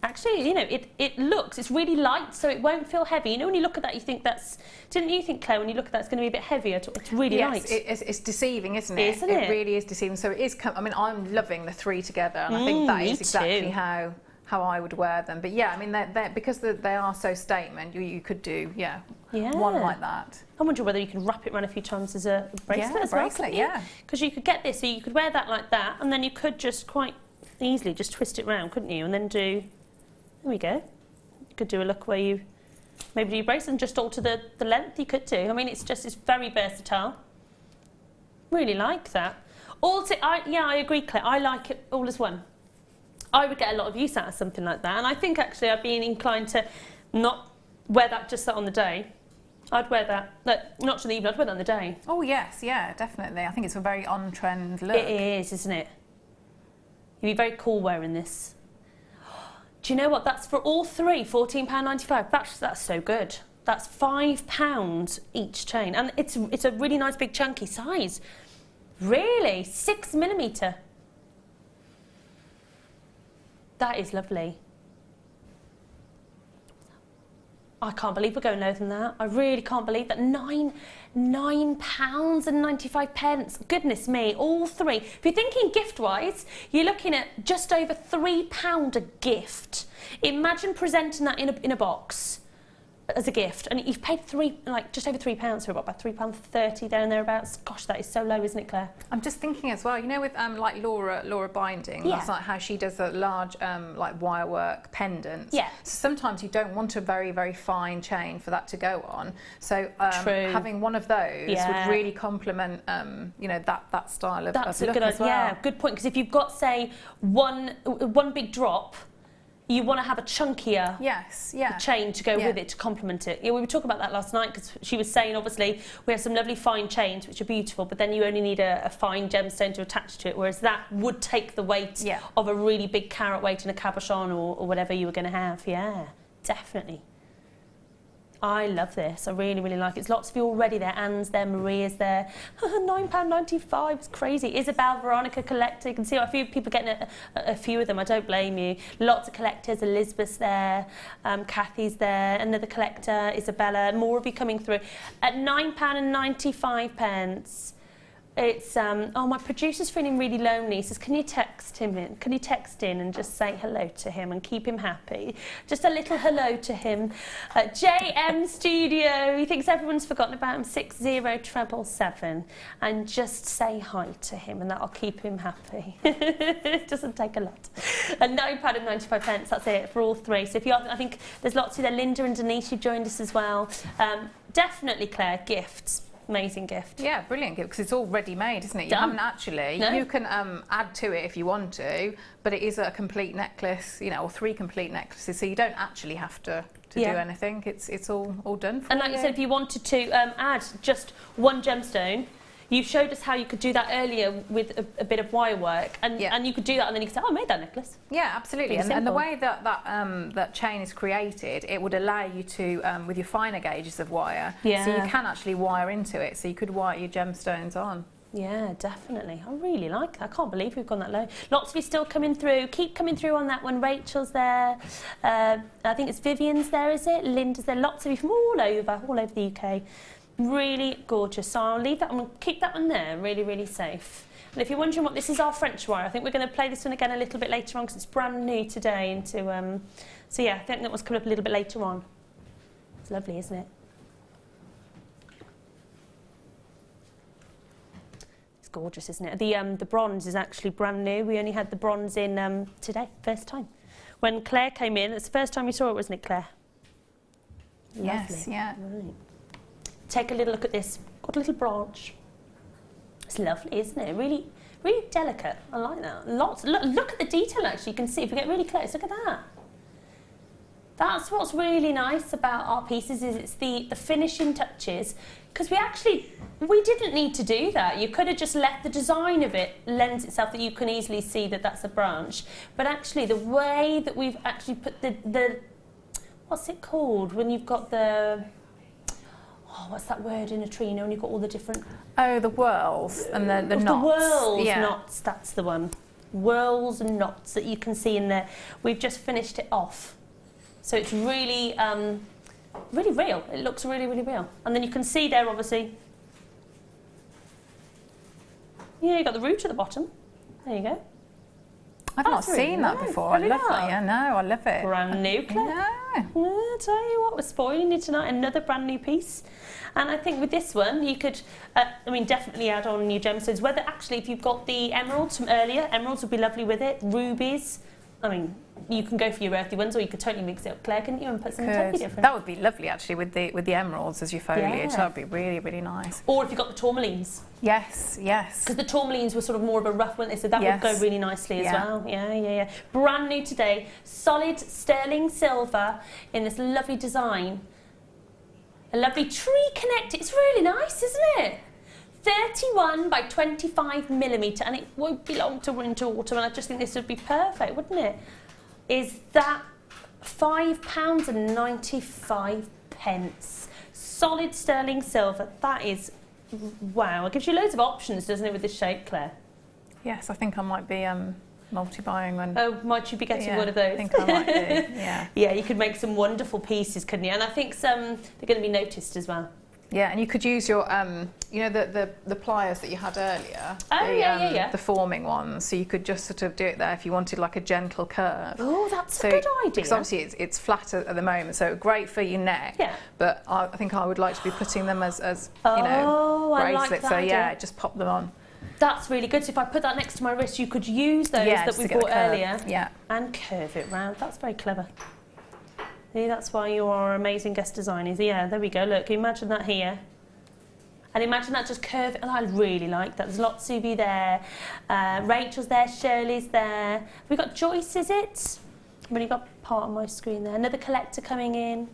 Actually, it's really light, so it won't feel heavy. When you look at that, you think that's. Didn't you think, Claire, when you look at that, it's going to be a bit heavier? It's really light. Yes, it's deceiving, isn't it? It really is deceiving. So it is. I mean, I'm loving the 3 together, and I think that is exactly how I would wear them. But yeah, I mean, they're because they are so statement. You could do one like that. I wonder whether you can wrap it around a few times as a bracelet as well. Yeah, because you could get this, so you could wear that like that, and then you could just quite easily just twist it round, couldn't you? And then do. There we go. You could do a look where you maybe do your bracelet and just alter the length. You could do. I mean, it's very versatile. Really like that. I agree, Claire. I like it all as one. I would get a lot of use out of something like that, and I think actually I'd be inclined to not wear that just on the day. I'd wear that, not to the evening, I'd wear that on the day. Oh yes, yeah, definitely. I think it's a very on-trend look. It is, isn't it? You'd be very cool wearing this. Do you know what? That's for all 3, £14.95. That's so good. That's £5 each chain, and it's a really nice big chunky size. Really, 6mm. That is lovely. I can't believe we're going lower than that. I really can't believe that. £9.95. Goodness me, all 3. If you're thinking gift-wise, you're looking at just over £3 a gift. Imagine presenting that in a box. as a gift, and you've paid just over £3 for about £3.30 there and thereabouts. Gosh, that is so low, isn't it, Claire? I'm just thinking as well, you know, with like Laura Binding, that's like how she does a large like wire work pendants. Yeah. So sometimes you don't want a very, very fine chain for that to go on. So having one of those would really complement, you know, that style of That's a look good as well. Yeah, good point. Because if you've got, say, one big drop, you want to have a chunkier chain to go with it to complement it. Yeah, we were talking about that last night because she was saying, obviously, we have some lovely fine chains which are beautiful, but then you only need a fine gemstone to attach to it, whereas that would take the weight of a really big carat weight in a cabochon or whatever you were going to have. Yeah, definitely. I love this. I really, really like it. There's lots of you already there. Anne's there, Maria's there. £9.95. It's crazy. Isabel, Veronica, collector. You can see a few people getting a few of them. I don't blame you. Lots of collectors. Elizabeth's there. Kathy's there. Another collector. Isabella. More of you coming through. At £9.95. It's oh, my producer's feeling really lonely. He says, can you text him in? Can you text in and just say hello to him and keep him happy? Just a little hello to him. JM Studio, he thinks everyone's forgotten about him. 60777, and just say hi to him, and that'll keep him happy. It doesn't take a lot. £9.95. That's it for all three. So if you, I think there's lots of there. Linda and Denise, who joined us as well. Definitely, Claire, gifts. Amazing gift. Yeah, brilliant gift, because it's all ready made, isn't it? You haven't actually. No. You can add to it if you want to, but it is a complete necklace, you know, or 3 complete necklaces, so you don't actually have to do anything. It's all done for you. And like you said, if you wanted to add just one gemstone, you showed us how you could do that earlier with a bit of wire work, and you could do that, and then you could say, oh, I made that necklace. Yeah, absolutely. And the way that chain is created, it would allow you to, with your finer gauges of wire, so you can actually wire into it, so you could wire your gemstones on. Yeah, definitely. I really like that. I can't believe we've gone that low. Lots of you still coming through. Keep coming through on that one. Rachel's there. I think it's Vivian's there, is it? Linda's there. Lots of you from all over the UK. Really gorgeous. So I'll leave that one, keep that one there, really, really safe. And if you're wondering what this is, our French wire. I think we're going to play this one again a little bit later on because it's brand new today. Into so yeah, I think that one's coming up a little bit later on. It's lovely, isn't it? It's gorgeous, isn't it? The bronze is actually brand new. We only had the bronze in today, first time. When Claire came in, it's the first time we saw it, wasn't it, Claire? Yes, lovely. yeah. Right. Take a little look at this. Got a little branch. It's lovely, isn't it? Really, really delicate. I like that. Lots. Look at the detail. Actually, you can see if we get really close. Look at that. That's what's really nice about our pieces. Is it's the finishing touches. Because we didn't need to do that. You could have just let the design of it lend itself that you can easily see that that's a branch. But actually, the way that we've actually put the what's it called when you've got the what's that word in a tree, you know, when you've got all the different... Oh, the whorls and the knots. The whorls, knots, that's the one. Whorls and knots that you can see in there. We've just finished it off. So it's really, really real. It looks really, really real. And then you can see there, obviously... Yeah, you've got the root at the bottom. There you go. I've not seen that before. I love that. Yeah, no, I love it. Brand new, Claire. No. I'll tell you what, we're spoiling you tonight. Another brand new piece. And I think with this one, you could, definitely add on new gemstones. Whether actually, if you've got the emeralds from earlier, emeralds would be lovely with it. Rubies. You can go for your earthy ones, or you could totally mix it up, Claire, couldn't you, and put something totally different. That would be lovely, actually, with the emeralds as your foliage. That would be really, really nice. Or if you've got the tourmalines. Yes, yes. Because the tourmalines were sort of more of a rough one, so that would go really nicely as well. Yeah. Brand new today, solid sterling silver in this lovely design. A lovely tree connect. It's really nice, isn't it? 31 by 25mm, and it won't belong to winter autumn, and I just think this would be perfect, wouldn't it? Is that £5.95? Solid sterling silver. That is, wow. It gives you loads of options, doesn't it, with this shape, Claire? Yes, I think I might be multi-buying one. Oh, might you be getting one of those? I think I might be, yeah. Yeah, you could make some wonderful pieces, couldn't you? And I think they're going to be noticed as well. Yeah, and you could use your, you know, the pliers that you had earlier. Oh, the forming ones. So you could just sort of do it there if you wanted like a gentle curve. Oh, that's a good idea. Because obviously it's flat at the moment, so great for your neck. Yeah. But I think I would like to be putting them as you know, bracelets. I like that so idea. yeah, just pop them on. That's really good. So if I put that next to my wrist, you could use those that we bought earlier and curve it round. That's very clever. See, that's why you are amazing guest designers. Yeah, there we go. Look, imagine that here. And imagine that just curve. And I really like that. There's lots of you there. Rachel's there. Shirley's there. Have we got Joyce, is it? I've only got part on my screen there. Another collector coming in.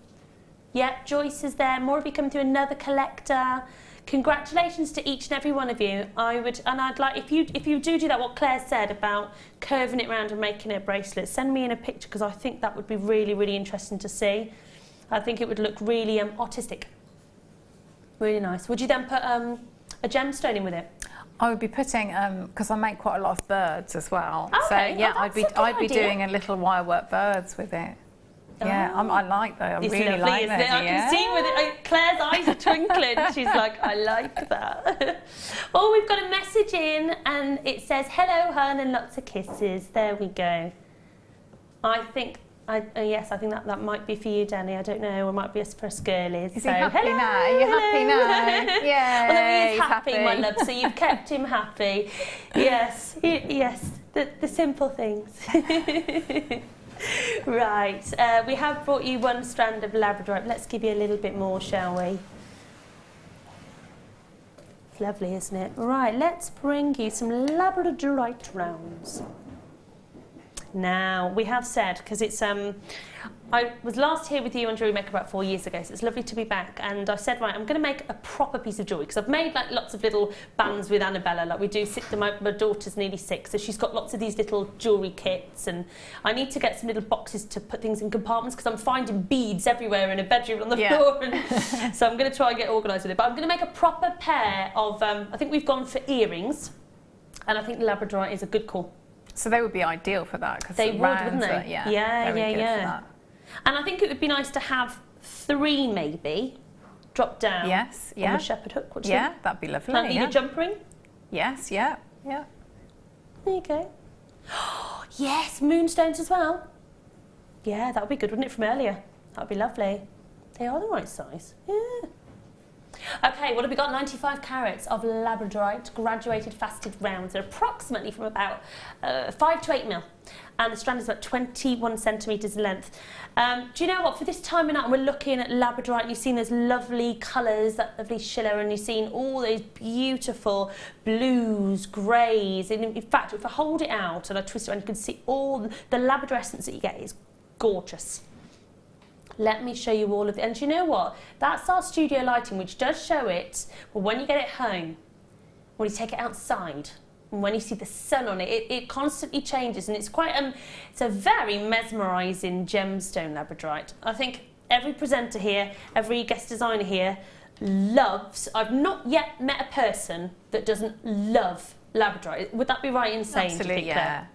Yep, Joyce is there. More of you coming through. Another collector. Congratulations to each and every one of you. I'd like, if you do that, what Claire said about curving it round and making it a bracelet, send me in a picture, because I think that would be really, really interesting to see. I think it would look really artistic. Really nice. Would you then put a gemstone in with it? I would be putting, because I make quite a lot of birds as well. Okay. So yeah, I'd be idea. doing a little wirework birds with it. Yeah, I like that. I It's really lovely, like isn't that. it? I can see with it. Claire's eyes are twinkling. She's like, I like that. Oh, we've got a message in, and it says, "Hello, hun, and lots of kisses." There we go. I think, yes, I think that might be for you, Danny. I don't know, or it might be for us girlies. Is he happy now? Are you happy now? Yeah. Well, he is happy, my love. So you've kept him happy. Yes, yes. The simple things. Right, we have brought you one strand of Labradorite. Let's give you a little bit more, shall we? It's lovely, isn't it? Right, let's bring you some Labradorite rounds. Now, we have said, because it's, I was last here with you on Jewellery Maker about 4 years ago, so it's lovely to be back, and I said, right, I'm going to make a proper piece of jewellery, because I've made like lots of little bands with Annabella, like we do, my daughter's nearly 6, so she's got lots of these little jewellery kits, and I need to get some little boxes to put things in compartments, because I'm finding beads everywhere in a bedroom on the floor, and so I'm going to try and get organised with it, but I'm going to make a proper pair of, I think we've gone for earrings, and I think Labradorite is a good call. So they would be ideal for that, because they would, wouldn't they? Yeah. And I think it would be nice to have 3 maybe drop down. Yes, on the shepherd hook. What do you think? That'd be lovely. Can I leave a jump ring? Yes, yeah. There you go. Yes, moonstones as well. Yeah, that would be good, wouldn't it, from earlier? That would be lovely. They are the right size. Yeah. Okay, what have we got? 95 carats of Labradorite graduated faceted rounds. They're approximately from about 5 to 8 mil. And the strand is about 21 centimetres in length. Do you know what? For this time of night, we're looking at Labradorite. You've seen those lovely colours, that lovely shiller, and you've seen all those beautiful blues, greys. And in fact, if I hold it out and I twist it around, you can see all the Labradorescence that you get is gorgeous. Let me show you all of it. And do you know what? That's our studio lighting, which does show it. But when you get it home, when you take it outside, and when you see the sun on it, it constantly changes. And it's quite, it's a very mesmerising gemstone Labradorite. I think every presenter here, every guest designer here loves, I've not yet met a person that doesn't love Labradorite. Would that be right in saying? Absolutely, yeah.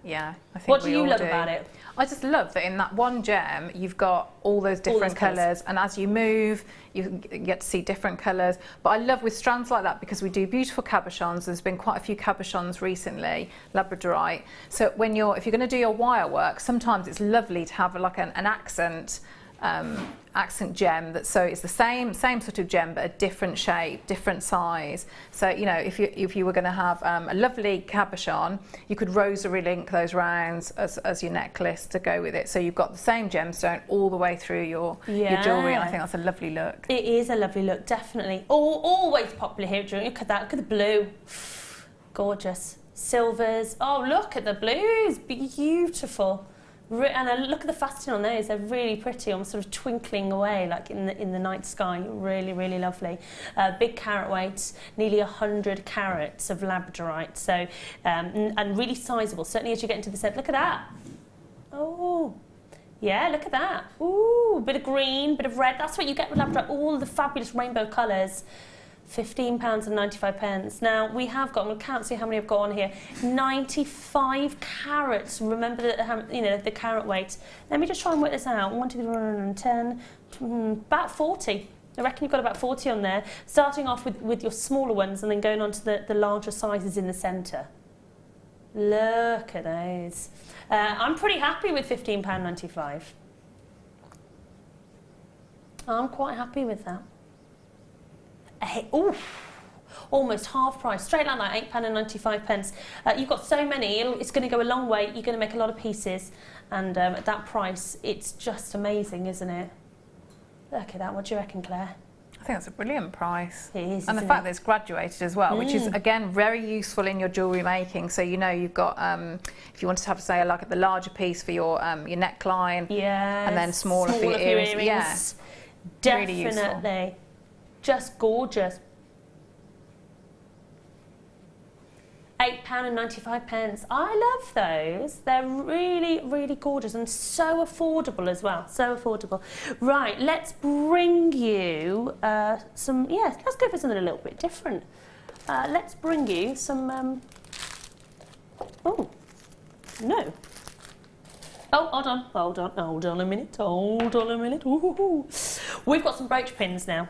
I think what do you love about it? I just love that in that one gem you've got all those different colours, and as you move you get to see different colours. But I love with strands like that, because we do beautiful cabochons. There's been quite a few cabochons recently, Labradorite. So if you're going to do your wire work, sometimes it's lovely to have like an accent gem it's the same sort of gem but a different shape, different size. So you know, if you were going to have a lovely cabochon, you could rosary link those rounds as your necklace to go with it. So you've got the same gemstone all the way through your jewellery, and I think that's a lovely look. It is a lovely look, definitely. Always popular here at jewellery. Look at that, look at the blue. Gorgeous. Silvers. Oh, look at the blues, beautiful. And look at the faceting on those, they're really pretty, almost sort of twinkling away like in the night sky. Really, really lovely. Big carat weights, nearly 100 carats of Labradorite, so and really sizable, certainly as you get into the set. Look at that. Oh, yeah, look at that. Ooh, bit of green, bit of red. That's what you get with Labradorite, all the fabulous rainbow colours. £15.95. Now we have got, we can't see how many I've got on here, 95 carats. Remember the carat weight. Let me just try and work this out. 1, 2, 3, 4, 10, about 40. I reckon you've got about 40 on there, starting off with your smaller ones and then going on to the larger sizes in the centre. Look at those. I'm pretty happy with £15.95. I'm quite happy with that. Almost half price, straight like that, £8.95. You've got so many, it's going to go a long way. You're going to make a lot of pieces, and at that price, it's just amazing, isn't it? Look at that. What do you reckon, Claire? I think that's a brilliant price. It is, and the fact that it's graduated as well, which is again very useful in your jewellery making. So you know you've got if you wanted to have, say, like the larger piece for your neckline, yes, and then smaller for your earrings. Yeah, definitely, really just gorgeous. £8.95. I love those. They're really, really gorgeous and so affordable as well. So affordable. Right, let's bring you some. Yeah, let's go for something a little bit different. Let's bring you some. Oh, no. Oh, hold on a minute. Ooh. We've got some brooch pins now.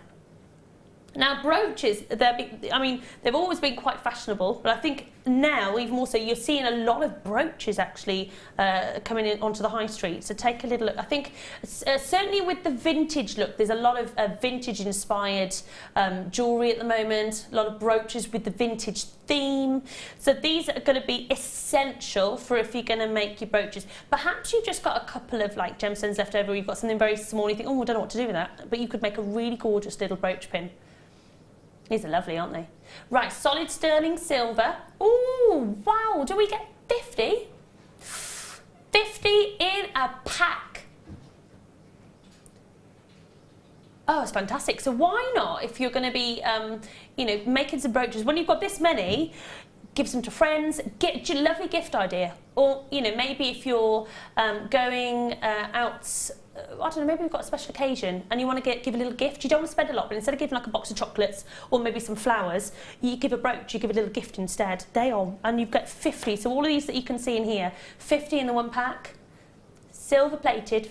Now, brooches, they've always been quite fashionable, but I think now, even more so, you're seeing a lot of brooches actually coming in onto the high street. So take a little look. I think certainly with the vintage look, there's a lot of vintage-inspired jewellery at the moment, a lot of brooches with the vintage theme. So these are going to be essential for if you're going to make your brooches. Perhaps you've just got a couple of like gemstones left over, you've got something very small, you think, oh, I don't know what to do with that, but you could make a really gorgeous little brooch pin. These are lovely, aren't they? Right, solid sterling silver. Ooh, wow, do we get 50? 50 in a pack. Oh, it's fantastic. So why not, if you're going to be, making some brooches, when you've got this many, give some to friends, get your lovely gift idea. Or, maybe if you're going out, I don't know, maybe we've got a special occasion and you want to give a little gift. You don't want to spend a lot, but instead of giving like a box of chocolates or maybe some flowers, you give a brooch, you give a little gift instead. And you've got 50. So all of these that you can see in here, 50 in the one pack, silver plated.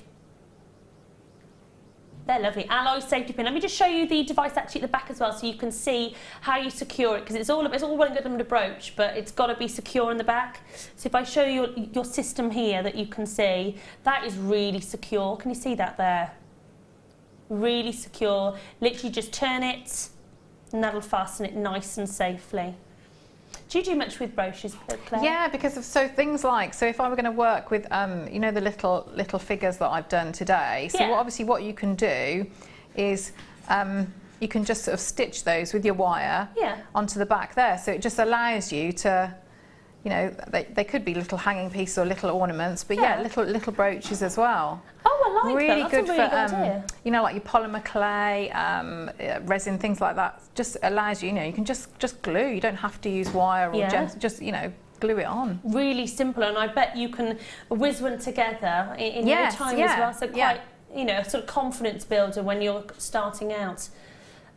They're lovely. Alloy safety pin. Let me just show you the device actually at the back as well, so you can see how you secure it, because it's all well and good on the brooch, but it's got to be secure in the back. So if I show you your system here that you can see, that is really secure. Can you see that there? Really secure. Literally just turn it, and that'll fasten it nice and safely. Do you do much with brooches, Claire? Yeah, because of things like, so if I were going to work with, the little figures that I've done today. So obviously what you can do is you can just sort of stitch those with your wire onto the back there. So it just allows you to, they could be little hanging pieces or little ornaments, but little brooches as well. Oh, I like really that. Good That's a really for, good idea. like your polymer clay, resin, things like that. Just allows you, you can just glue. You don't have to use wire or gems. Just, glue it on. Really simple, and I bet you can whiz one together in no time as well. So quite, a sort of confidence builder when you're starting out.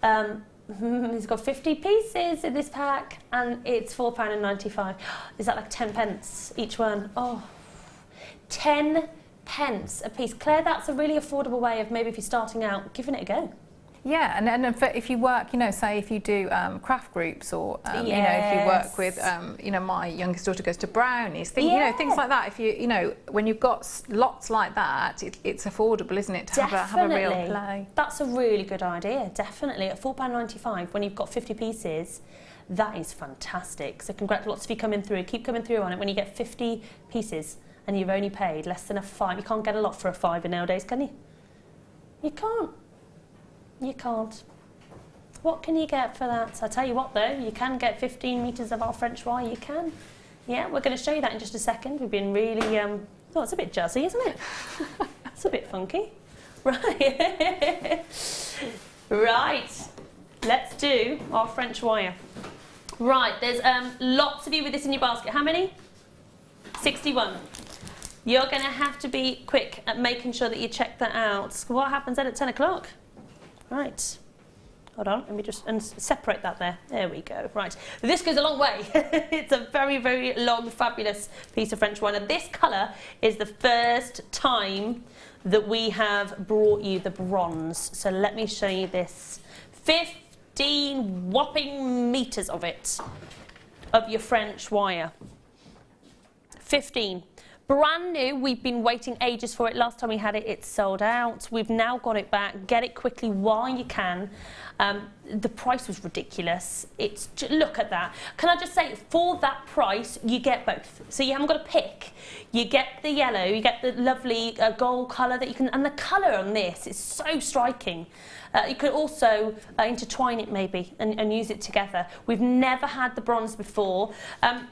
It's got 50 pieces in this pack, and it's £4.95. Is that like 10 pence each one? Oh, 10 pence a piece. Claire, that's a really affordable way of, maybe if you're starting out, giving it a go. Yeah, and if you work, say if you do craft groups, or if you work with, my youngest daughter goes to brownies, things like that. If you, when you've got lots like that, it's affordable, isn't it, to have a real play? That's a really good idea. Definitely at £4.95 when you've got 50 pieces. That is fantastic. So congrats, lots of you coming through. Keep coming through on it. When you get 50 pieces and you've only paid less than a £5, you can't get a lot for a £5 nowadays, can you? You can't. You can't. What can you get for that? I'll tell you what though, you can get 15 metres of our French wire, you can. Yeah, we're going to show you that in just a second. We've been really, it's a bit jazzy, isn't it? It's a bit funky. Right. Right, let's do our French wire. Right, there's lots of you with this in your basket. How many? 61. You're going to have to be quick at making sure that you check that out. What happens then at 10 o'clock? Right. Hold on, let me just separate that there. There we go. Right, this goes a long way. It's a very, very long, fabulous piece of French wine. And this colour is the first time that we have brought you the bronze. So let me show you this. 15 whopping metres of it, of your French wire. 15. Brand new. We've been waiting ages for it. Last time we had it, it's sold out. We've now got it back. Get it quickly while you can. The price was ridiculous. Look at that. Can I just say, for that price, you get both. So you haven't got to pick. You get the yellow, you get the lovely gold colour that you can, and the colour on this is so striking. You could also intertwine it maybe and use it together. We've never had the bronze before.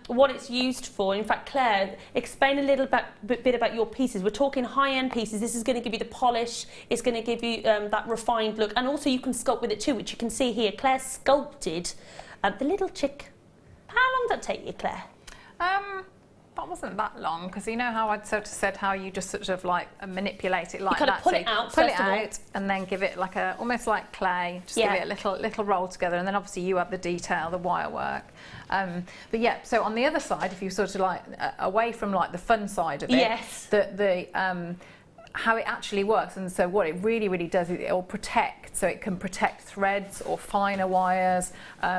What it's used for, in fact, Claire, explain a little bit about your pieces. We're talking high-end pieces. This is going to give you the polish. It's going to give you that refined look, and also you can sculpt with it too, which you can see here. Claire sculpted the little chick. How long did that take you, Claire? That wasn't that long, because you know how I'd sort of said how you just sort of like manipulate it like you kind that. Of pull it out, pull it out, and then give it like almost like clay. Just give it a little roll together, and then obviously you have the detail, the wire work. But yeah, so on the other side, if you sort of like away from like the fun side of it, yes, how it actually works, and so what it really does is it will protect, so it can protect threads or finer wires,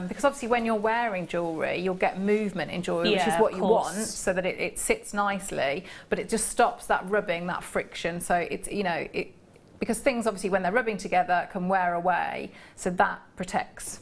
because obviously when you're wearing jewellery you'll get movement in jewellery, which is what you want, so that it sits nicely, but it just stops that rubbing, that friction, so it's, you know, because things obviously when they're rubbing together can wear away, so that protects.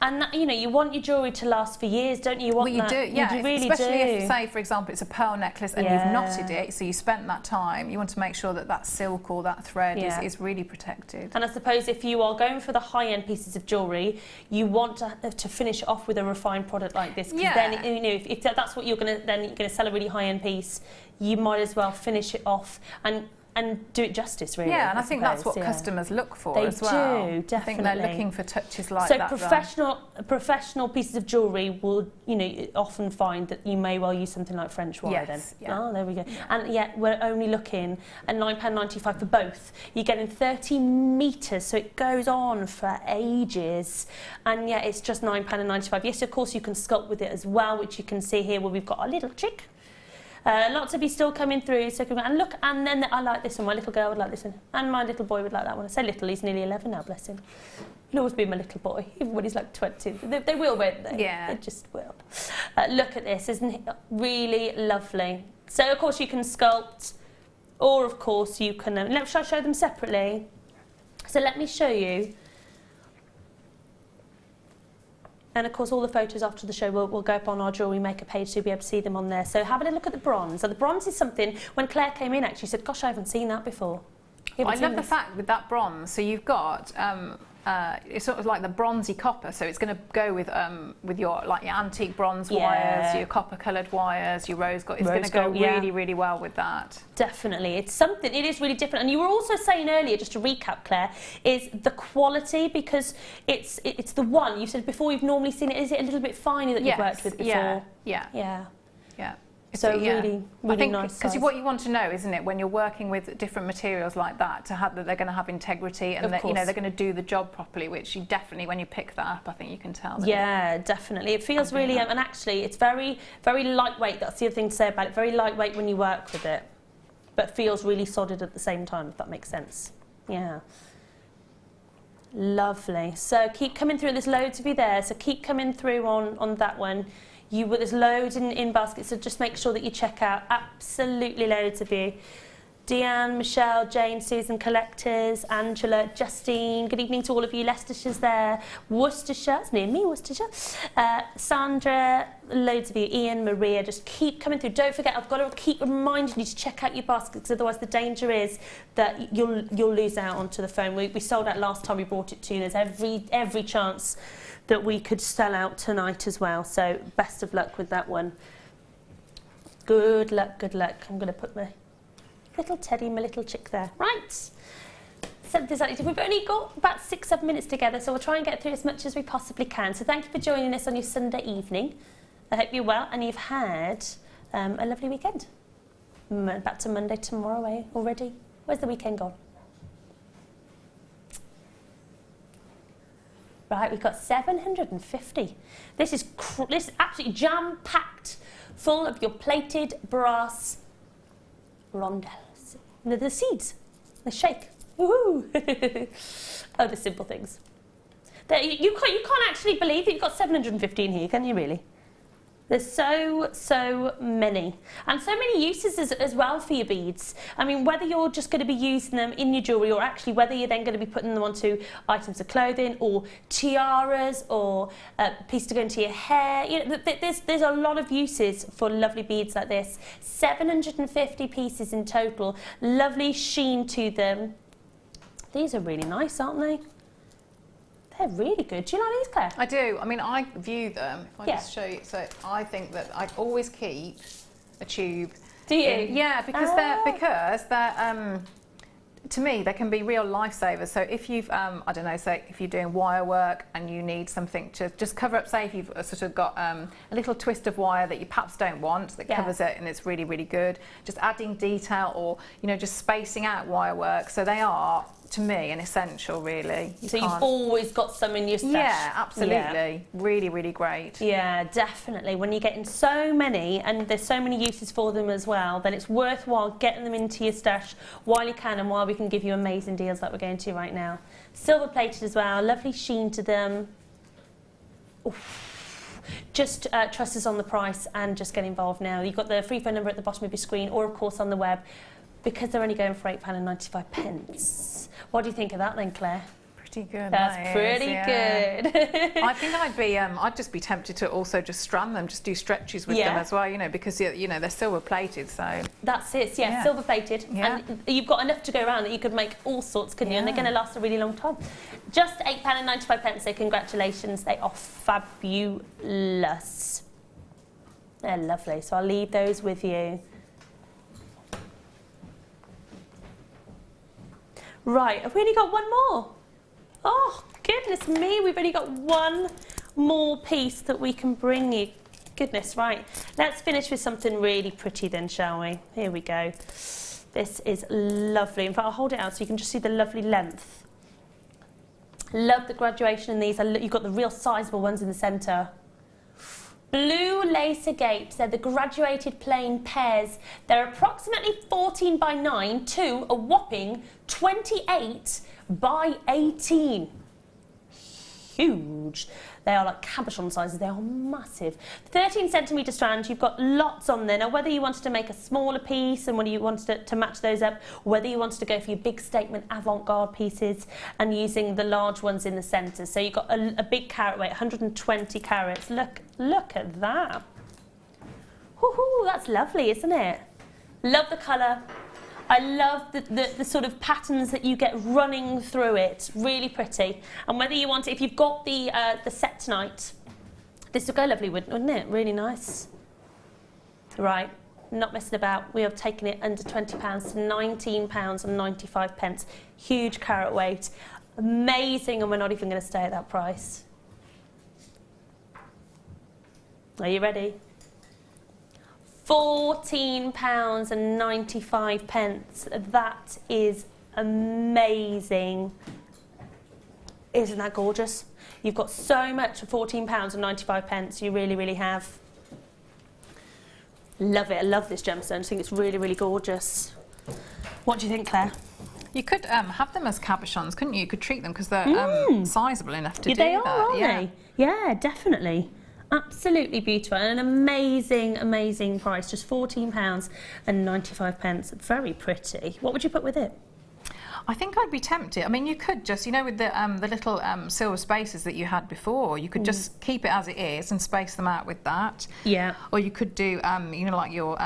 And that, you know, you want your jewellery to last for years, don't you? Well, you do, yeah. You really especially if, say, for example, it's a pearl necklace and you've knotted it, so you spent that time. You want to make sure that that silk or that thread is really protected. And I suppose if you are going for the high-end pieces of jewellery, you want to finish it off with a refined product like this. Because then, you know, if that's what you're going to sell a really high-end piece, you might as well finish it off and do it justice, really. Yeah, and I think that's what customers look for as well. They do, definitely. I think they're looking for touches like that. So professional pieces of jewellery will, you know, often find that you may well use something like French wire then. Yeah. Oh, there we go. Yeah. And yet we're only looking at £9.95 for both. You're getting 30 metres, so it goes on for ages. And yet it's just £9.95. Yes, of course you can sculpt with it as well, which you can see here where we've got a little chick. Lots of you still coming through, and look, and then I like this one, my little girl would like this one, and my little boy would like that one. I say little, he's nearly 11 now, bless him. He'll always be my little boy, even when he's like 20. They will, won't they? Yeah. They just will. Look at this, isn't it really lovely? So, of course, you can sculpt, or, of course, you can... shall I show them separately? So let me show you. And of course, all the photos after the show will go up on our Jewellery Maker page, so you'll be able to see them on there. So have a look at the bronze. So the bronze is something, when Claire came in, actually, she said, gosh, I haven't seen that before. I love the fact with that bronze, so you've got, it's sort of like the bronzy copper, so it's going to go with your antique bronze wires, your copper coloured wires, your rose gold. It's going to go really well with that. Definitely, it's something. It is really different. And you were also saying earlier, just to recap, Claire, is the quality, because it's the one you said before. You've normally seen it. Is it a little bit finer that you've worked with before? Yeah. So really nice. Because what you want to know, isn't it, when you're working with different materials like that, to have that they're going to have integrity and that, you know, they're going to do the job properly, which you definitely, when you pick that up, I think you can tell. Yeah, definitely. It feels really, and actually, it's very, very lightweight. That's the other thing to say about it. Very lightweight when you work with it, but feels really solid at the same time, if that makes sense. Yeah. Lovely. So keep coming through. There's loads of you there. So keep coming through on that one. There's loads in baskets, so just make sure that you check out. Absolutely loads of you. Deanne, Michelle, Jane, Susan, collectors, Angela, Justine. Good evening to all of you. Leicestershire's there. Worcestershire, it's near me, Worcestershire. Sandra, loads of you. Ian, Maria, just keep coming through. Don't forget, I've got to keep reminding you to check out your baskets, because otherwise the danger is that you'll lose out onto the phone. We sold out last time we brought it to you. There's every chance that we could sell out tonight as well. So best of luck with that one. Good luck, good luck. I'm going to put my little teddy, my little chick there. Right. So we've only got about 6-7 minutes together, so we'll try and get through as much as we possibly can. So thank you for joining us on your Sunday evening. I hope you're well and you've had a lovely weekend. Back to Monday tomorrow already. Where's the weekend gone? Right, we've got 750. This is absolutely jam-packed, full of your plated brass rondels. The seeds, they shake. Woohoo! Oh, the simple things. You can't actually believe that you've got 750 in here, can you really? There's so many. And so many uses as well for your beads. I mean, whether you're just going to be using them in your jewellery or actually whether you're then going to be putting them onto items of clothing or tiaras or a piece to go into your hair. You know, there's a lot of uses for lovely beads like this. 750 pieces in total. Lovely sheen to them. These are really nice, aren't they? They're really good. Do you like these, Claire? I do. I mean, I view them. If I just show you. So I think that I always keep a tube. Do you? Yeah, because they're to me, they can be real lifesavers. So if you've, I don't know, say if you're doing wire work and you need something to just cover up, say if you've sort of got a little twist of wire that you perhaps don't want, that covers it and it's really, really good. Just adding detail or, you know, just spacing out wire work. So they are, to me, an essential, really. So you've always got some in your stash. Yeah, absolutely. Yeah. Really, really great. Yeah, definitely. When you're getting so many and there's so many uses for them as well, then it's worthwhile getting them into your stash while you can and while we can give you amazing deals like we're going to right now. Silver plated as well, lovely sheen to them. Oof. Just trust us on the price and just get involved now. You've got the free phone number at the bottom of your screen or of course on the web, because they're only going for £8.95. What do you think of that then, Claire? Pretty good. That's pretty good. I think I'd just be tempted to also just strand them, just do stretches with them as well, you know, because you know they're silver plated, so. That's it, silver plated. Yeah. And you've got enough to go around that you could make all sorts, couldn't you? And they're going to last a really long time. Just £8.95, so congratulations, they are fabulous. They're lovely, so I'll leave those with you. Right, have we only got one more? Oh, goodness me, we've only got one more piece that we can bring you. Goodness, right. Let's finish with something really pretty then, shall we? Here we go. This is lovely. In fact, I'll hold it out so you can just see the lovely length. Love the graduation in these. You've got the real sizable ones in the centre. Blue lace agate, they're the graduated plain pairs. They're approximately 14 by 9 to a whopping 28 by 18. Huge. They are like cabochon sizes, they are massive. 13 centimetre strand, you've got lots on there. Now whether you wanted to make a smaller piece and whether you wanted to match those up, whether you wanted to go for your big statement Avant Garde pieces and using the large ones in the centre. So you've got a big carat weight, 120 carats. Look at that. Woohoo, that's lovely, isn't it? Love the colour. I love the sort of patterns that you get running through it. Really pretty. And whether you want it, if you've got the set tonight, this would go lovely, wouldn't it? Really nice. Right, not messing about. We have taken it under £20 to £19.95. Huge carat weight. Amazing, and we're not even going to stay at that price. Are you ready? £14.95. That is amazing. Isn't that gorgeous? You've got so much for £14.95. You really, really have. Love it. I love this gemstone. I think it's really, really gorgeous. What do you think, Claire? You could have them as cabochons, couldn't you? You could treat them because they're sizable enough to do they that. Aren't they? Yeah, definitely. Absolutely beautiful and an amazing, amazing price. Just £14.95. Very pretty. What would you put with it? I think I'd be tempted. I mean, you could just, you know, with the little silver spaces that you had before, you could just keep it as it is and space them out with that. Yeah. Or you could do, you know, like your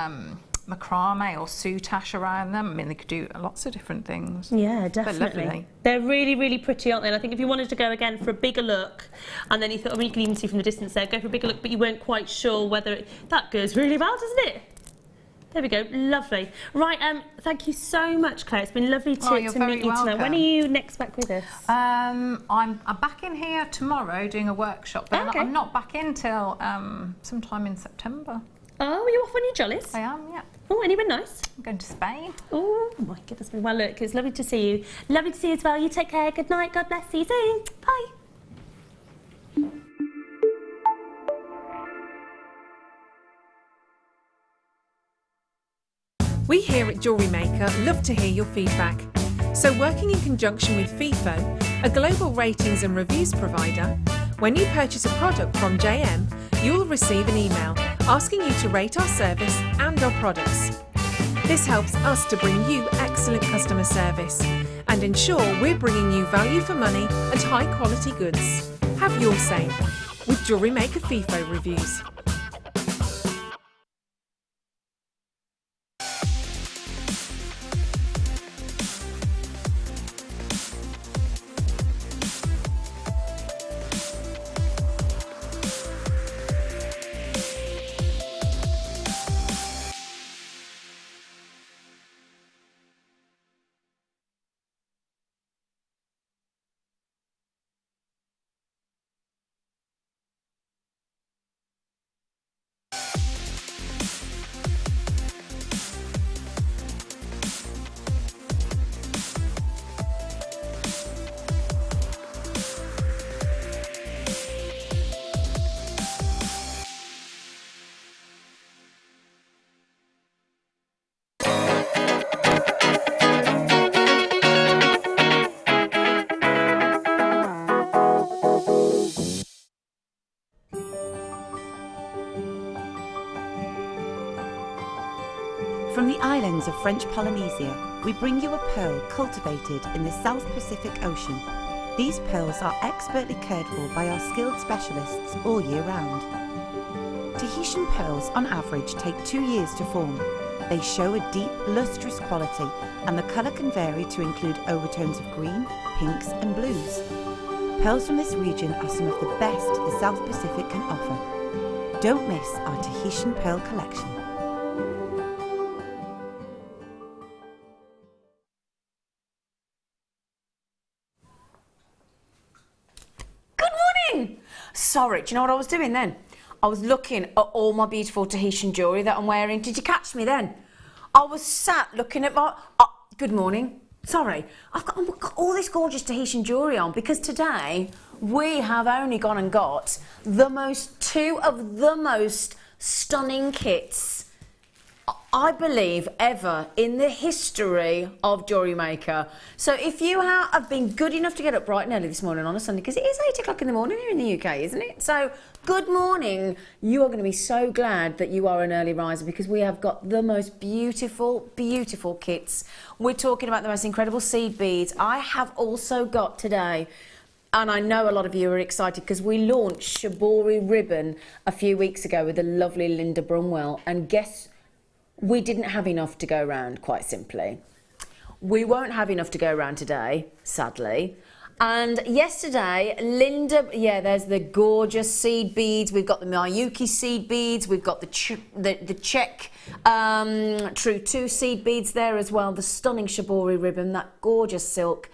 macrame or soutache around them. I mean, they could do lots of different things. Yeah, definitely. They're really, really pretty, aren't they? And I think if you wanted to go again for a bigger look, and then you thought, I mean, you can even see from the distance there, go for a bigger look, but you weren't quite sure whether that goes really well, doesn't it? There we go, lovely. Right, thank you so much, Claire. It's been lovely to meet you tonight. When are you next back with us? I'm back in here tomorrow doing a workshop, but I'm not back in till sometime in September. Oh, are you off on your jollies? I am, yeah. Oh, anywhere nice? I'm going to Spain. Oh, my goodness me. Well, look, it's lovely to see you. Lovely to see you as well. You take care. Good night. God bless. See you soon. Bye. We here at Jewellery Maker love to hear your feedback. So working in conjunction with FIFO, a global ratings and reviews provider, when you purchase a product from JM, you'll receive an email asking you to rate our service and our products. This helps us to bring you excellent customer service and ensure we're bringing you value for money and high quality goods. Have your say with Jewellery Maker FIFO reviews. From the islands of French Polynesia, we bring you a pearl cultivated in the South Pacific Ocean. These pearls are expertly cared for by our skilled specialists all year round. Tahitian pearls on average take 2 years to form. They show a deep, lustrous quality, and the colour can vary to include overtones of green, pinks and blues. Pearls from this region are some of the best the South Pacific can offer. Don't miss our Tahitian pearl collection. Sorry, do you know what I was doing then? I was looking at all my beautiful Tahitian jewellery that I'm wearing. Did you catch me then? I was sat looking at my... good morning. Sorry. I've got all this gorgeous Tahitian jewellery on because today we have only gone and got two of the most stunning kits I believe ever in the history of Jewellery Maker. So if you have been good enough to get up bright and early this morning on a Sunday, because it is 8 o'clock in the morning here in the UK, isn't it? So good morning. You are going to be so glad that you are an early riser because we have got the most beautiful, beautiful kits. We're talking about the most incredible seed beads. I have also got today, and I know a lot of you are excited because we launched Shibori Ribbon a few weeks ago with the lovely Linda Brunwell, and guess we didn't have enough to go around, quite simply. We won't have enough to go around today, sadly. And yesterday, Linda, there's the gorgeous seed beads. We've got the Miyuki seed beads. We've got the Czech True 2 seed beads there as well. The stunning Shibori ribbon, that gorgeous silk.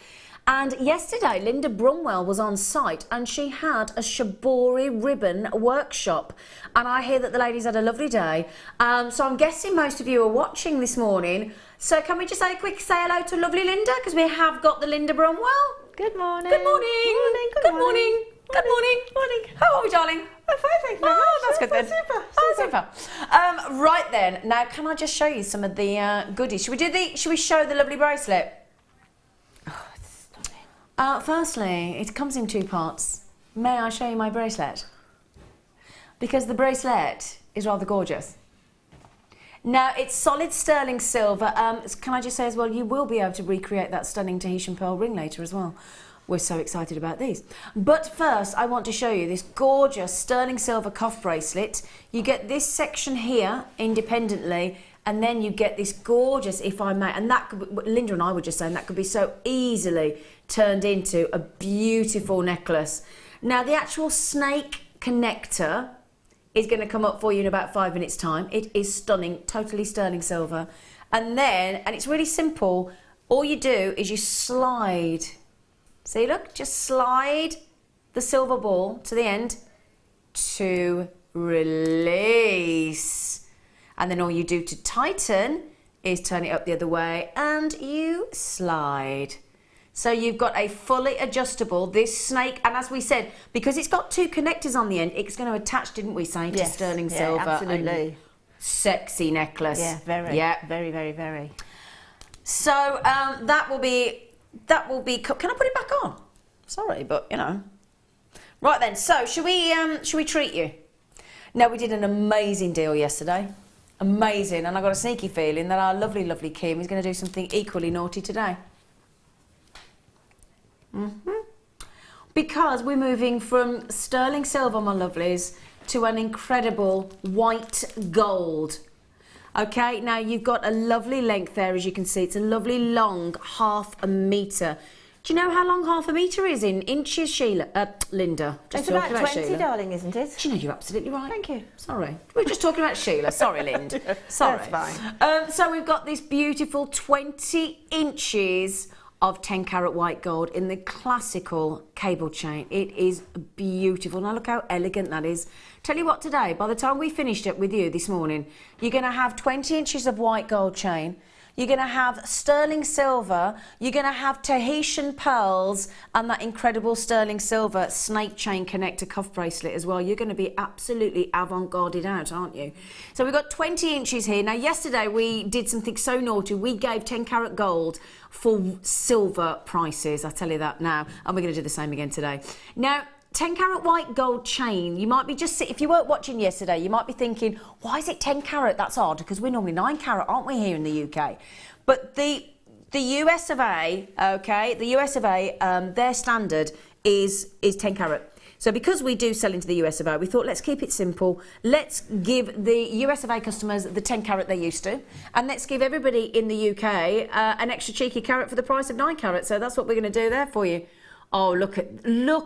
And yesterday, Linda Brunwell was on site and she had a Shibori ribbon workshop. And I hear that the ladies had a lovely day. So I'm guessing most of you are watching this morning. So can we just say a quick say hello to lovely Linda? Because we have got the Linda Brunwell. Good morning. Good morning. Good morning. Good morning. Morning. How are we, darling? I'm fine, thank you. Oh, that's good then. Super. Right then. Now, can I just show you some of the goodies? Should we show the lovely bracelet? Firstly, it comes in 2 parts. May I show you my bracelet? Because the bracelet is rather gorgeous. Now, it's solid sterling silver. Can I just say as well, you will be able to recreate that stunning Tahitian pearl ring later as well. We're so excited about these. But first, I want to show you this gorgeous sterling silver cuff bracelet. You get this section here independently, and then you get this gorgeous, if I may, and that could be, Linda and I were just saying, that could be so easily turned into a beautiful necklace. Now, the actual snake connector is going to come up for you in about 5 minutes' time. It is stunning, totally sterling silver. And then, and it's really simple, all you do is you slide. See, look, just slide the silver ball to the end to release. And then all you do to tighten is turn it up the other way and you slide. So you've got a fully adjustable, this snake, and as we said, because it's got 2 connectors on the end, it's going to attach, didn't we say, to sterling silver. Absolutely. Sexy necklace. Yeah, very. Yeah. Very, very, very. So that will be. Can I put it back on? Sorry, but you know. Right then. So should we treat you? No, we did an amazing deal yesterday. Amazing, and I got a sneaky feeling that our lovely, lovely Kim is going to do something equally naughty today. Because we're moving from sterling silver, my lovelies, to an incredible white gold. Okay, now you've got a lovely length there, as you can see. It's a lovely long 1/2 metre. Do you know how long 1/2 metre is in inches, Sheila? Linda. It's about 20, Sheila. darling, isn't it? Do you know, you're absolutely right. Thank you. Sorry. We were just talking about Sheila. Sorry, Linda. Sorry. That's fine. So we've got this beautiful 20 inches of 10 carat white gold in the classical cable chain. It is beautiful. Now look how elegant that is. Tell you what, today, by the time we finished it with you this morning, you're going to have 20 inches of white gold chain. You're going to have sterling silver, you're going to have Tahitian pearls, and that incredible sterling silver snake chain connector cuff bracelet as well. You're going to be absolutely avant-garded out, aren't you? So we've got 20 inches here. Now, yesterday we did something so naughty. We gave 10 carat gold for silver prices. I tell you that now. And we're going to do the same again today. Now, 10 carat white gold chain, you might be if you weren't watching yesterday, you might be thinking, why is it 10 carat? That's odd, because we're normally 9 carat, aren't we, here in the UK? But the US of A, okay, the US of A, their standard is 10 carat. So because we do sell into the US of A, we thought, let's keep it simple. Let's give the US of A customers the 10 carat they're used to, and let's give everybody in the UK an extra cheeky carat for the price of 9 carat. So that's what we're going to do there for you. Oh, look